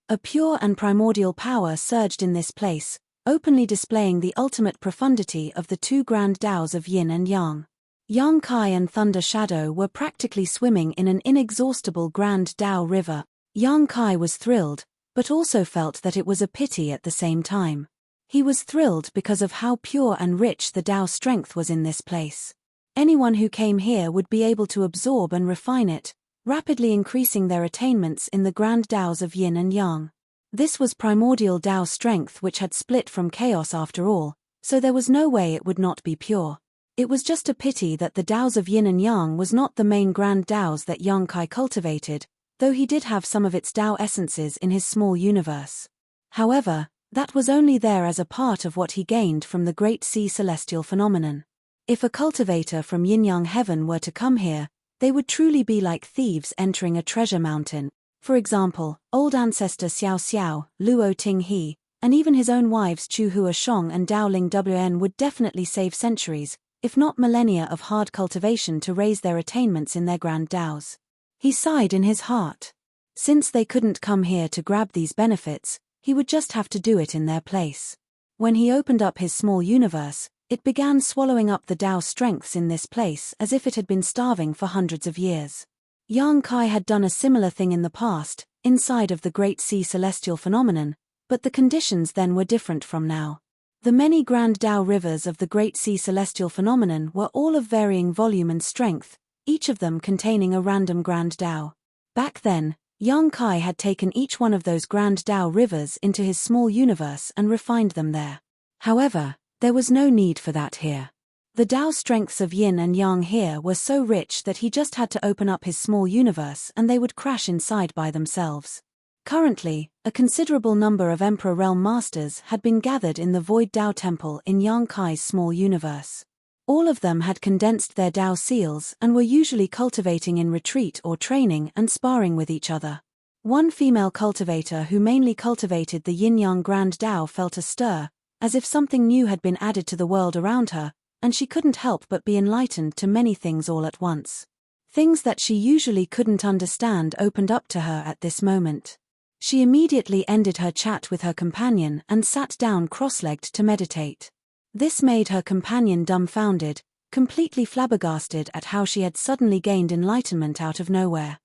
A pure and primordial power surged in this place, openly displaying the ultimate profundity of the two grand Taos of yin and yang. Yang Kai and Thunder Shadow were practically swimming in an inexhaustible grand Tao river. Yang Kai was thrilled, but also felt that it was a pity at the same time. He was thrilled because of how pure and rich the Tao strength was in this place. Anyone who came here would be able to absorb and refine it, rapidly increasing their attainments in the grand Taos of yin and yang. This was primordial Tao strength which had split from chaos after all, so there was no way it would not be pure. It was just a pity that the Taos of yin and yang was not the main grand Taos that Yang Kai cultivated, though he did have some of its Tao essences in his small universe. However, that was only there as a part of what he gained from the Great Sea celestial phenomenon. If a cultivator from yin-yang heaven were to come here, they would truly be like thieves entering a treasure mountain. For example, old ancestor Xiao Xiao, Luo Ting He, and even his own wives Chu Hua Shong and Dao Ling Wn would definitely save centuries, if not millennia of hard cultivation to raise their attainments in their grand Taos. He sighed in his heart. Since they couldn't come here to grab these benefits, he would just have to do it in their place. When he opened up his small universe, it began swallowing up the Tao strengths in this place as if it had been starving for hundreds of years. Yang Kai had done a similar thing in the past, inside of the Great Sea celestial phenomenon, but the conditions then were different from now. The many grand Tao rivers of the Great Sea celestial phenomenon were all of varying volume and strength, each of them containing a random grand Tao. Back then, Yang Kai had taken each one of those grand Tao rivers into his small universe and refined them there. However, there was no need for that here. The Tao strengths of yin and yang here were so rich that he just had to open up his small universe and they would crash inside by themselves. Currently, a considerable number of Emperor Realm Masters had been gathered in the Void Tao Temple in Yang Kai's small universe. All of them had condensed their Tao seals and were usually cultivating in retreat or training and sparring with each other. One female cultivator who mainly cultivated the yin-yang grand Tao felt a stir, as if something new had been added to the world around her, and she couldn't help but be enlightened to many things all at once. Things that she usually couldn't understand opened up to her at this moment. She immediately ended her chat with her companion and sat down cross-legged to meditate. This made her companion dumbfounded, completely flabbergasted at how she had suddenly gained enlightenment out of nowhere.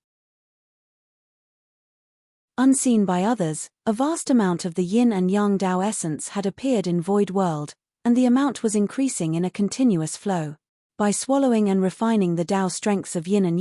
Unseen by others, a vast amount of the yin and yang Tao essence had appeared in Void World, and the amount was increasing in a continuous flow. By swallowing and refining the Tao strengths of yin and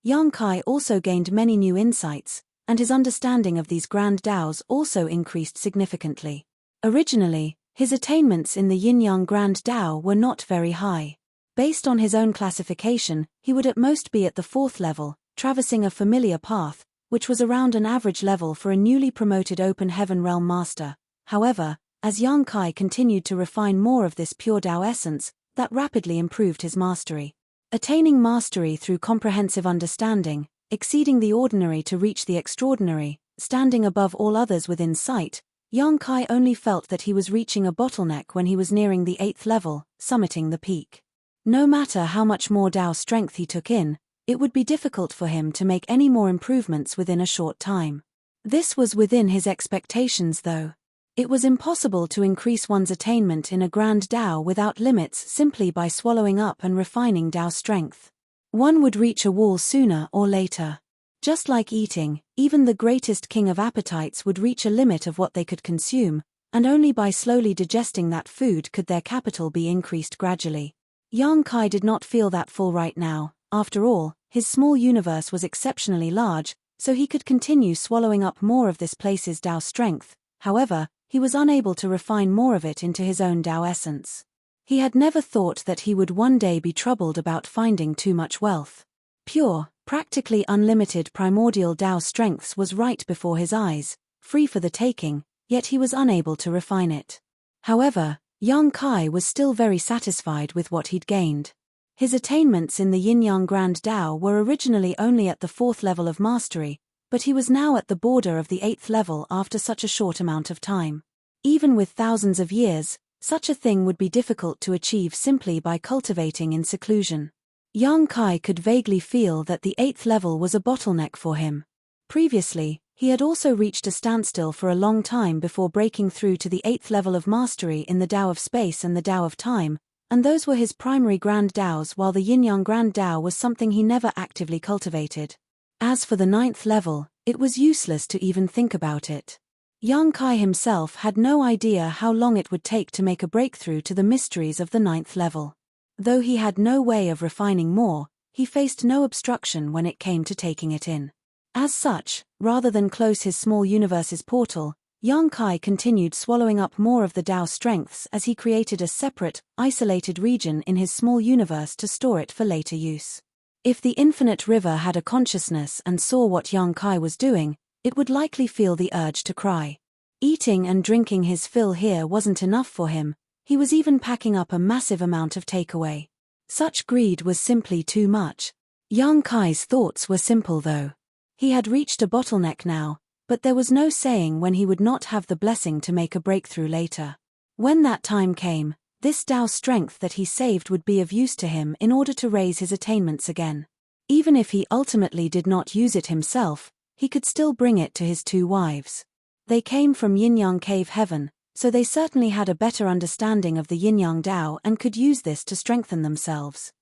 Yang Kai also gained many new insights, and his understanding of these grand Taos also increased significantly. Originally, his attainments in the yin-yang grand Tao were not very high. Based on his own classification, he would at most be at the 4th level, traversing a familiar path, which was around an average level for a newly promoted Open Heaven Realm Master. However, as Yang Kai continued to refine more of this pure Tao essence, that rapidly improved his mastery. Attaining mastery through comprehensive understanding, exceeding the ordinary to reach the extraordinary, standing above all others within sight, Yang Kai only felt that he was reaching a bottleneck when he was nearing the 8th level, summiting the peak. No matter how much more Tao strength he took in, it would be difficult for him to make any more improvements within a short time. This was within his expectations though. It was impossible to increase one's attainment in a grand Tao without limits simply by swallowing up and refining Tao strength. One would reach a wall sooner or later. Just like eating, even the greatest king of appetites would reach a limit of what they could consume, and only by slowly digesting that food could their capital be increased gradually. Yang Kai did not feel that full right now. After all, his small universe was exceptionally large, so he could continue swallowing up more of this place's Tao strength. However, he was unable to refine more of it into his own Tao essence. He had never thought that he would one day be troubled about finding too much wealth. Pure, practically unlimited primordial Tao strengths was right before his eyes, free for the taking, yet he was unable to refine it. However, Yang Kai was still very satisfied with what he'd gained. His attainments in the yin-yang grand Tao were originally only at the 4th level of mastery, but he was now at the border of the 8th level after such a short amount of time. Even with thousands of years, Such a thing would be difficult to achieve simply by cultivating in seclusion. Yang Kai could vaguely feel that the 8th level was a bottleneck for him. Previously, he had also reached a standstill for a long time before breaking through to the 8th level of mastery in the Tao of Space and the Tao of Time, and those were his primary Grand Taos, while the Yin-Yang Grand Tao was something he never actively cultivated. As for the 9th level, it was useless to even think about it. Yang Kai himself had no idea how long it would take to make a breakthrough to the mysteries of the 9th level. Though he had no way of refining more, he faced no obstruction when it came to taking it in. As such, rather than close his small universe's portal, Yang Kai continued swallowing up more of the Tao strengths as he created a separate, isolated region in his small universe to store it for later use. If the infinite river had a consciousness and saw what Yang Kai was doing, it would likely feel the urge to cry. Eating and drinking his fill here wasn't enough for him, he was even packing up a massive amount of takeaway. Such greed was simply too much. Yang Kai's thoughts were simple though. He had reached a bottleneck now, but there was no saying when he would not have the blessing to make a breakthrough later. When that time came, this Tao strength that he saved would be of use to him in order to raise his attainments again. Even if he ultimately did not use it himself, he could still bring it to his 2 wives. They came from Yin-Yang Cave Heaven, so they certainly had a better understanding of the Yin-Yang Tao and could use this to strengthen themselves.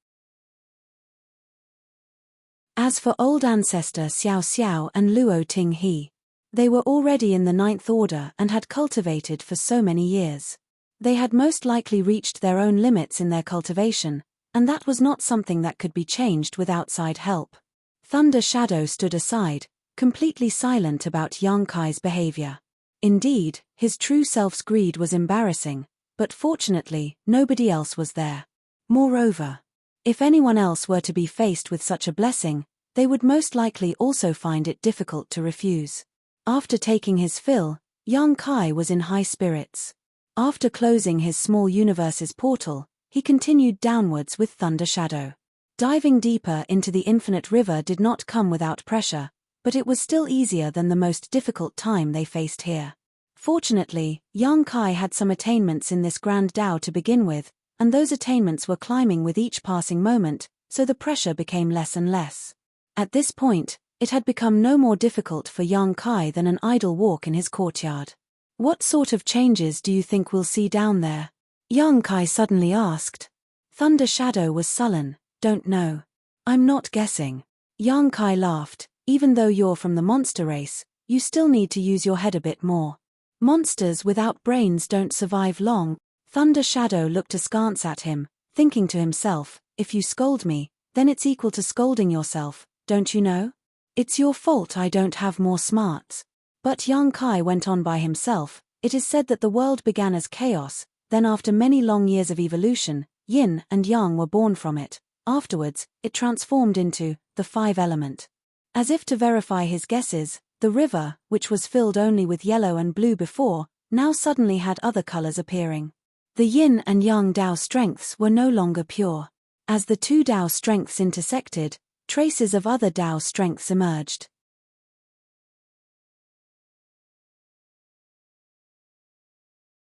As for old ancestor Xiao Xiao and Luo Ting He, they were already in the 9th order and had cultivated for so many years. They had most likely reached their own limits in their cultivation, and that was not something that could be changed with outside help. Thunder Shadow stood aside, completely silent about Yang Kai's behavior. Indeed, his true self's greed was embarrassing, but fortunately, nobody else was there. Moreover, if anyone else were to be faced with such a blessing, they would most likely also find it difficult to refuse. After taking his fill, Yang Kai was in high spirits. After closing his small universe's portal, he continued downwards with Thunder Shadow. Diving deeper into the infinite river did not come without pressure, but it was still easier than the most difficult time they faced here. Fortunately, Yang Kai had some attainments in this Grand Tao to begin with, and those attainments were climbing with each passing moment, so the pressure became less and less. At this point, it had become no more difficult for Yang Kai than an idle walk in his courtyard. What sort of changes do you think we'll see down there? Yang Kai suddenly asked. Thunder Shadow was sullen. Don't know. I'm not guessing. Yang Kai laughed. Even though you're from the monster race, you still need to use your head a bit more. Monsters without brains don't survive long. Thunder Shadow looked askance at him, thinking to himself, if you scold me, then it's equal to scolding yourself, don't you know? It's your fault I don't have more smarts. But Yang Kai went on by himself. It is said that the world began as chaos, then after many long years of evolution, yin and yang were born from it. Afterwards, it transformed into the 5 element. As if to verify his guesses, the river, which was filled only with yellow and blue before, now suddenly had other colors appearing. The yin and yang Tao strengths were no longer pure. As the 2 Tao strengths intersected, traces of other Tao strengths emerged.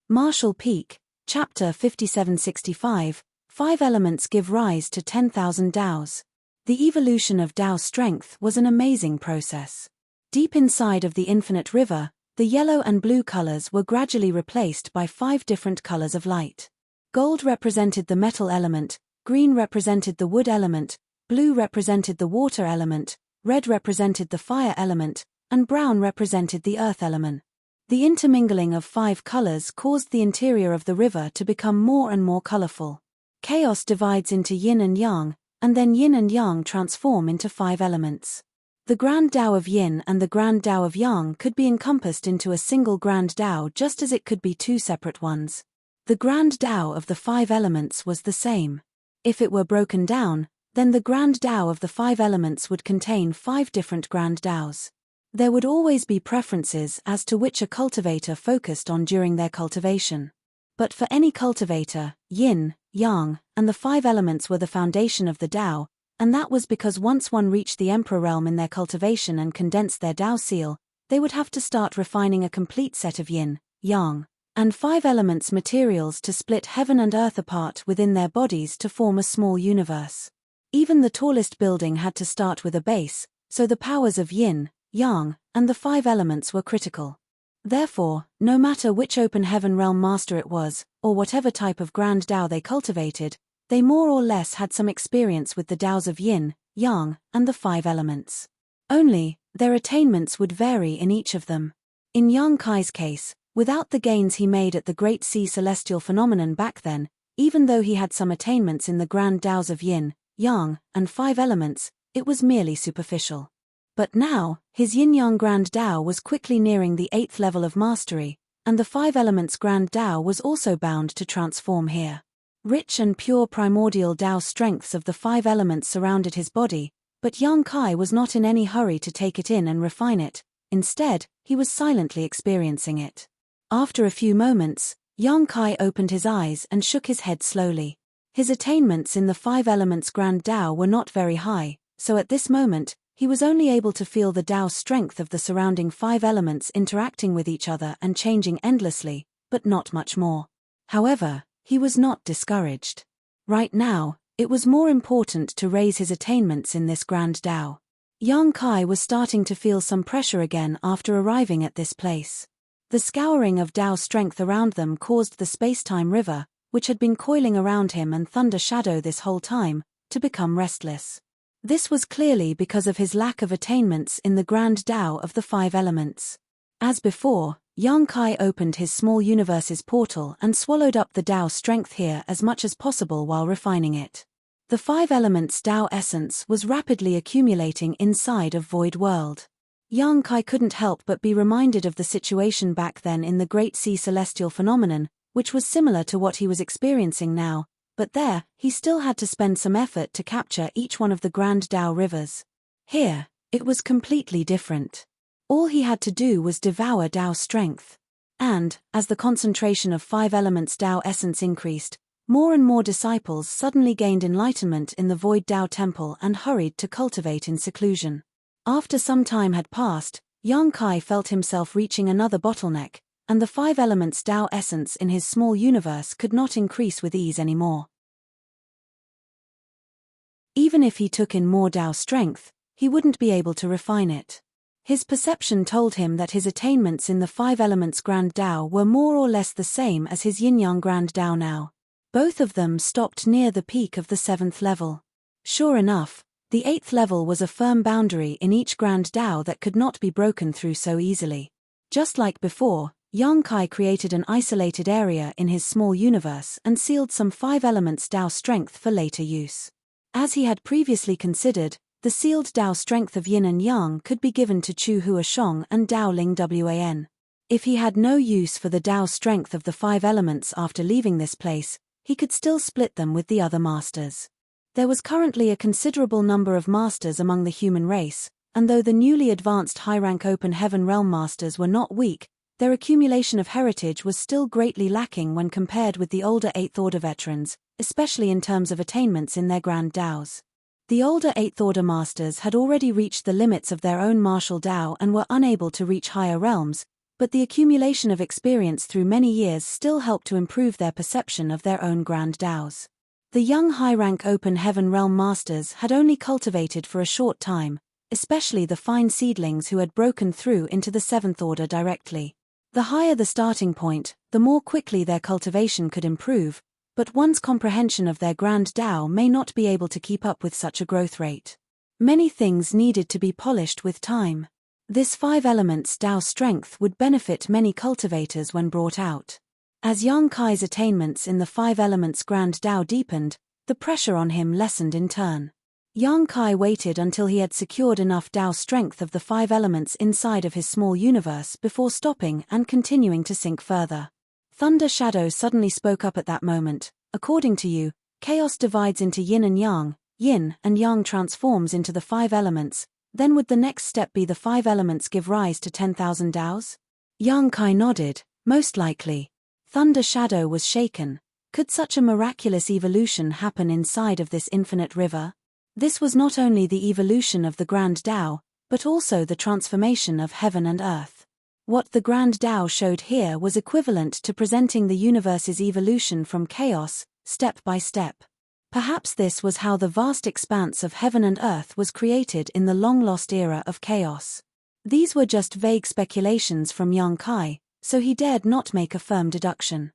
Marshall Peak, Chapter 5765, 5 elements give rise to 10,000 Taos. The evolution of Tao strength was an amazing process. Deep inside of the infinite river, the yellow and blue colors were gradually replaced by 5 different colors of light. Gold represented the metal element, green represented the wood element, blue represented the water element, red represented the fire element, and brown represented the earth element. The intermingling of 5 colors caused the interior of the river to become more and more colorful. Chaos divides into yin and yang, and then yin and yang transform into 5 elements. The Grand Tao of Yin and the Grand Tao of Yang could be encompassed into a single Grand Tao just as it could be 2 separate ones. The Grand Tao of the 5 elements was the same. If it were broken down, then the Grand Tao of the 5 elements would contain 5 different Grand Taos. There would always be preferences as to which a cultivator focused on during their cultivation. But for any cultivator, yin, yang, and the 5 elements were the foundation of the Tao, and that was because once one reached the Emperor realm in their cultivation and condensed their Tao seal, they would have to start refining a complete set of yin, yang, and 5 elements materials to split heaven and earth apart within their bodies to form a small universe. Even the tallest building had to start with a base, so the powers of yin, yang, and the 5 elements were critical. Therefore, no matter which open heaven realm master it was, or whatever type of grand Tao they cultivated, they more or less had some experience with the Taos of yin, yang, and the 5 elements. Only, their attainments would vary in each of them. In Yang Kai's case, without the gains he made at the Great Sea Celestial Phenomenon back then, even though he had some attainments in the grand Taos of yin, yang, and 5 elements, it was merely superficial. But now, his yin-yang grand Tao was quickly nearing the 8th level of mastery, and the 5 elements grand Tao was also bound to transform here. Rich and pure primordial Tao strengths of the 5 elements surrounded his body, but Yang Kai was not in any hurry to take it in and refine it. Instead, he was silently experiencing it. After a few moments, Yang Kai opened his eyes and shook his head slowly. His attainments in the 5 elements grand Tao were not very high, so at this moment, he was only able to feel the Tao strength of the surrounding 5 elements interacting with each other and changing endlessly, but not much more. However, he was not discouraged. Right now, it was more important to raise his attainments in this grand Tao. Yang Kai was starting to feel some pressure again after arriving at this place. The scouring of Tao strength around them caused the space-time river, which had been coiling around him and Thunder Shadow this whole time, to become restless. This was clearly because of his lack of attainments in the grand Tao of the 5 elements. As before, Yang Kai opened his small universe's portal and swallowed up the Tao strength here as much as possible while refining it. The 5 elements Tao essence was rapidly accumulating inside of Void World. Yang Kai couldn't help but be reminded of the situation back then in the Great Sea Celestial Phenomenon, which was similar to what he was experiencing now, but there, he still had to spend some effort to capture each one of the grand Tao rivers. Here, it was completely different. All he had to do was devour Tao strength. And, as the concentration of 5 elements Tao essence increased, more and more disciples suddenly gained enlightenment in the Void Tao Temple and hurried to cultivate in seclusion. After some time had passed, Yang Kai felt himself reaching another bottleneck, and the 5 elements Tao essence in his small universe could not increase with ease anymore. Even if he took in more Tao strength, he wouldn't be able to refine it. His perception told him that his attainments in the 5 elements grand Tao were more or less the same as his yin-yang grand Tao now. Both of them stopped near the peak of the 7th level. Sure enough, the 8th level was a firm boundary in each grand Tao that could not be broken through so easily. Just like before, Yang Kai created an isolated area in his small universe and sealed some 5 elements Tao strength for later use. As he had previously considered, the sealed Tao strength of Yin and Yang could be given to Chu Hua Shong and Tao Ling Wan. If he had no use for the Tao strength of the 5 elements after leaving this place, he could still split them with the other masters. There was currently a considerable number of masters among the human race, and though the newly advanced high-rank open heaven realm masters were not weak, their accumulation of heritage was still greatly lacking when compared with the older 8th Order veterans, especially in terms of attainments in their grand Taos. The older 8th Order masters had already reached the limits of their own martial Tao and were unable to reach higher realms, but the accumulation of experience through many years still helped to improve their perception of their own grand Taos. The young high-rank open heaven realm masters had only cultivated for a short time, especially the fine seedlings who had broken through into the 7th Order directly. The higher the starting point, the more quickly their cultivation could improve, but one's comprehension of their grand Tao may not be able to keep up with such a growth rate. Many things needed to be polished with time. This 5 elements Tao strength would benefit many cultivators when brought out. As Yang Kai's attainments in the 5 elements grand Tao deepened, the pressure on him lessened in turn. Yang Kai waited until he had secured enough Tao strength of the 5 elements inside of his small universe before stopping and continuing to sink further. Thunder Shadow suddenly spoke up at that moment. According to you, chaos divides into yin and yang transforms into the 5 elements, then would the next step be the 5 elements give rise to 10,000 Taos? Yang Kai nodded, most likely. Thunder Shadow was shaken. Could such a miraculous evolution happen inside of this infinite river? This was not only the evolution of the grand Tao, but also the transformation of heaven and earth. What the Grand Tao showed here was equivalent to presenting the universe's evolution from chaos, step by step. Perhaps this was how the vast expanse of heaven and earth was created in the long-lost era of chaos. These were just vague speculations from young Kai, so he dared not make a firm deduction.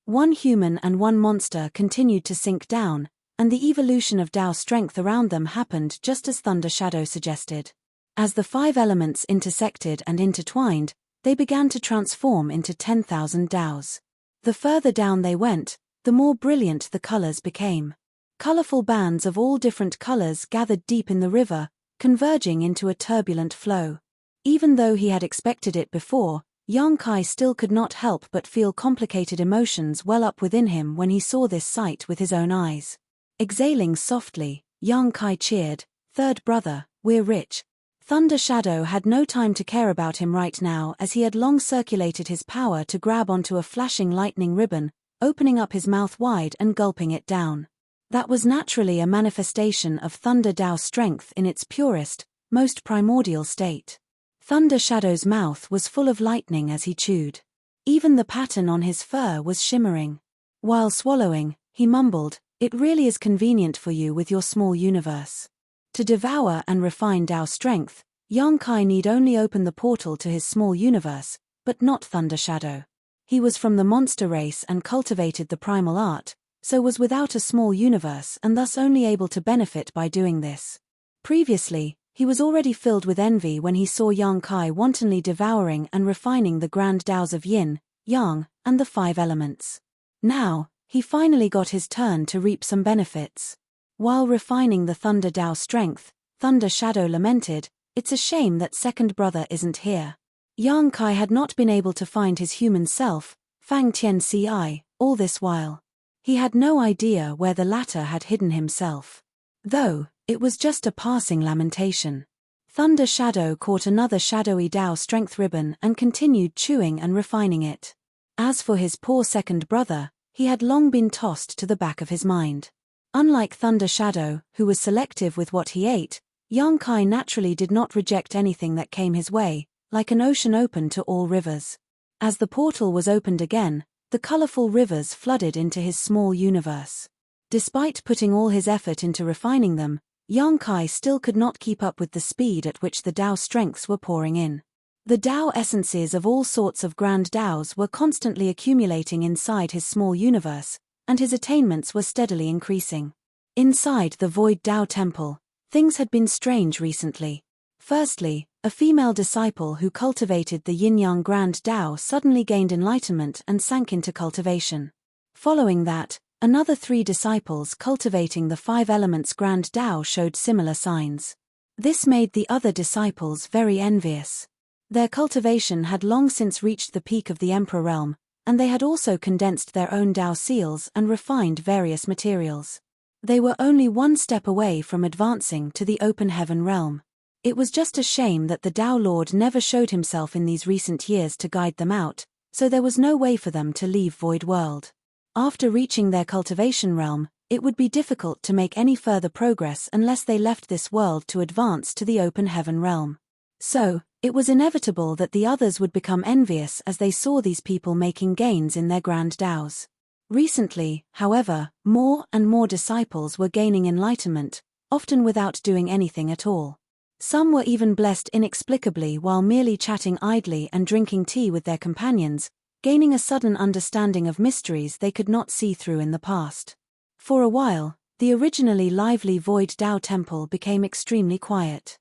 One human and one monster continued to sink down, and the evolution of Tao strength around them happened just as Thunder Shadow suggested. As the 5 elements intersected and intertwined, they began to transform into 10,000 Taos. The further down they went, the more brilliant the colors became. Colorful bands of all different colors gathered deep in the river, converging into a turbulent flow. Even though he had expected it before, young Kai still could not help but feel complicated emotions well up within him when he saw this sight with his own eyes. Exhaling softly, young Kai cheered, "Third brother, we're rich." Thunder Shadow had no time to care about him right now, as he had long circulated his power to grab onto a flashing lightning ribbon, opening up his mouth wide and gulping it down. That was naturally a manifestation of Thunder Tao strength in its purest, most primordial state. Thunder Shadow's mouth was full of lightning as he chewed. Even the pattern on his fur was shimmering. While swallowing, he mumbled, "It really is convenient for you with your small universe." To devour and refine Tao strength, young Kai need only open the portal to his small universe, but not Thunder Shadow. He was from the monster race and cultivated the primal art, so was without a small universe and thus only able to benefit by doing this. Previously, he was already filled with envy when he saw young Kai wantonly devouring and refining the grand Taos of Yin, Yang, and the 5 elements. Now, he finally got his turn to reap some benefits. While refining the Thunder Tao strength, Thunder Shadow lamented, "It's a shame that second brother isn't here." Yang Kai had not been able to find his human self, Fang Tian Ci, all this while. He had no idea where the latter had hidden himself. Though, it was just a passing lamentation. Thunder Shadow caught another shadowy Tao strength ribbon and continued chewing and refining it. As for his poor second brother, he had long been tossed to the back of his mind. Unlike Thunder Shadow, who was selective with what he ate, young Kai naturally did not reject anything that came his way, like an ocean open to all rivers. As the portal was opened again, the colorful rivers flooded into his small universe. Despite putting all his effort into refining them, young Kai still could not keep up with the speed at which the Tao strengths were pouring in. The Tao essences of all sorts of grand Taos were constantly accumulating inside his small universe, and his attainments were steadily increasing. Inside the Void Tao Temple, things had been strange recently. Firstly, a female disciple who cultivated the Yin-Yang Grand Tao suddenly gained enlightenment and sank into cultivation. Following that, another 3 disciples cultivating the 5 elements Grand Tao showed similar signs. This made the other disciples very envious. Their cultivation had long since reached the peak of the Emperor realm, and they had also condensed their own Tao seals and refined various materials. They were only one step away from advancing to the open heaven realm. It was just a shame that the Tao Lord never showed himself in these recent years to guide them out, so there was no way for them to leave Void World. After reaching their cultivation realm, it would be difficult to make any further progress unless they left this world to advance to the open heaven realm. So, it was inevitable that the others would become envious as they saw these people making gains in their grand Taos. Recently, however, more and more disciples were gaining enlightenment, often without doing anything at all. Some were even blessed inexplicably while merely chatting idly and drinking tea with their companions, gaining a sudden understanding of mysteries they could not see through in the past. For a while, the originally lively Void Tao Temple became extremely quiet.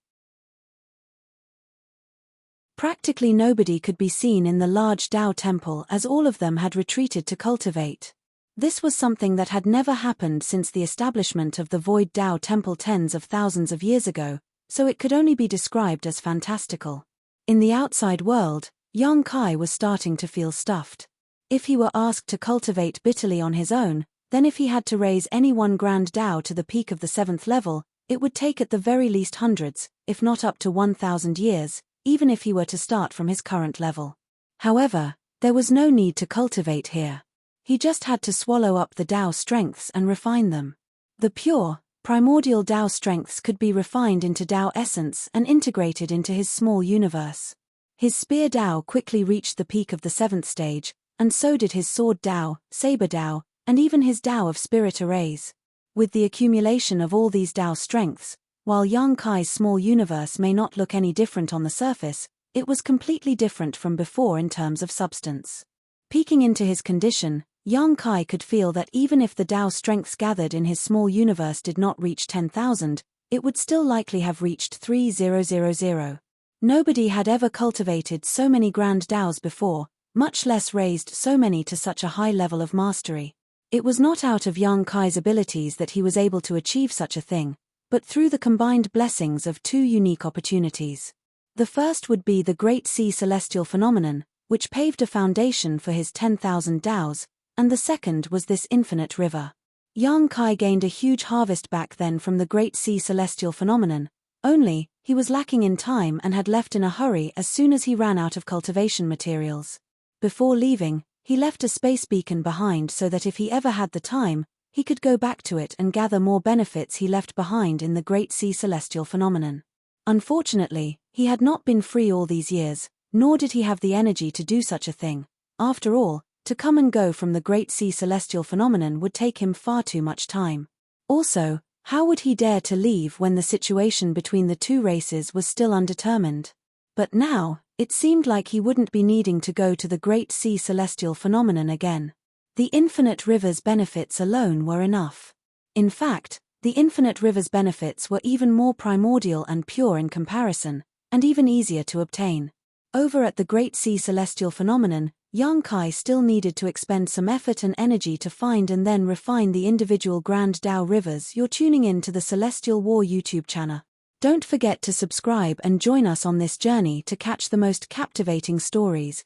Practically nobody could be seen in the large Tao Temple as all of them had retreated to cultivate. This was something that had never happened since the establishment of the Void Tao Temple tens of thousands of years ago, so it could only be described as fantastical. In the outside world, young Kai was starting to feel stuffed. If he were asked to cultivate bitterly on his own, then if he had to raise any one grand Tao to the peak of the 7th level, it would take at the very least hundreds, if not up to 1,000 years, even if he were to start from his current level. However, there was no need to cultivate here. He just had to swallow up the Tao strengths and refine them. The pure, Primordial Tao strengths could be refined into Tao essence and integrated into his small universe. His spear Tao quickly reached the peak of the 7th stage, and so did his sword Tao, saber Tao, and even his Tao of spirit arrays. With the accumulation of all these Tao strengths, while Yang Kai's small universe may not look any different on the surface, it was completely different from before in terms of substance. Peeking into his condition, Yang Kai could feel that even if the Tao strengths gathered in his small universe did not reach 10,000, it would still likely have reached 3000. Nobody had ever cultivated so many grand Taos before, much less raised so many to such a high level of mastery. It was not out of Yang Kai's abilities that he was able to achieve such a thing, but through the combined blessings of two unique opportunities. The first would be the Great Sea Celestial Phenomenon, which paved a foundation for his 10,000 Taos, and the second was this infinite river. Yang Kai gained a huge harvest back then from the Great Sea Celestial Phenomenon, only, he was lacking in time and had left in a hurry as soon as he ran out of cultivation materials. Before leaving, he left a space beacon behind so that if he ever had the time, he could go back to it and gather more benefits he left behind in the Great Sea Celestial Phenomenon. Unfortunately, he had not been free all these years, nor did he have the energy to do such a thing. After all, to come and go from the Great Sea Celestial Phenomenon would take him far too much time. Also, how would he dare to leave when the situation between the two races was still undetermined? But now, it seemed like he wouldn't be needing to go to the Great Sea Celestial Phenomenon again. The Infinite River's benefits alone were enough. In fact, the Infinite River's benefits were even more primordial and pure in comparison, and even easier to obtain. Over at the Great Sea Celestial Phenomenon, Yang Kai still needed to expend some effort and energy to find and then refine the individual Grand Tao rivers. You're tuning in to the Celestial War YouTube channel. Don't forget to subscribe and join us on this journey to catch the most captivating stories,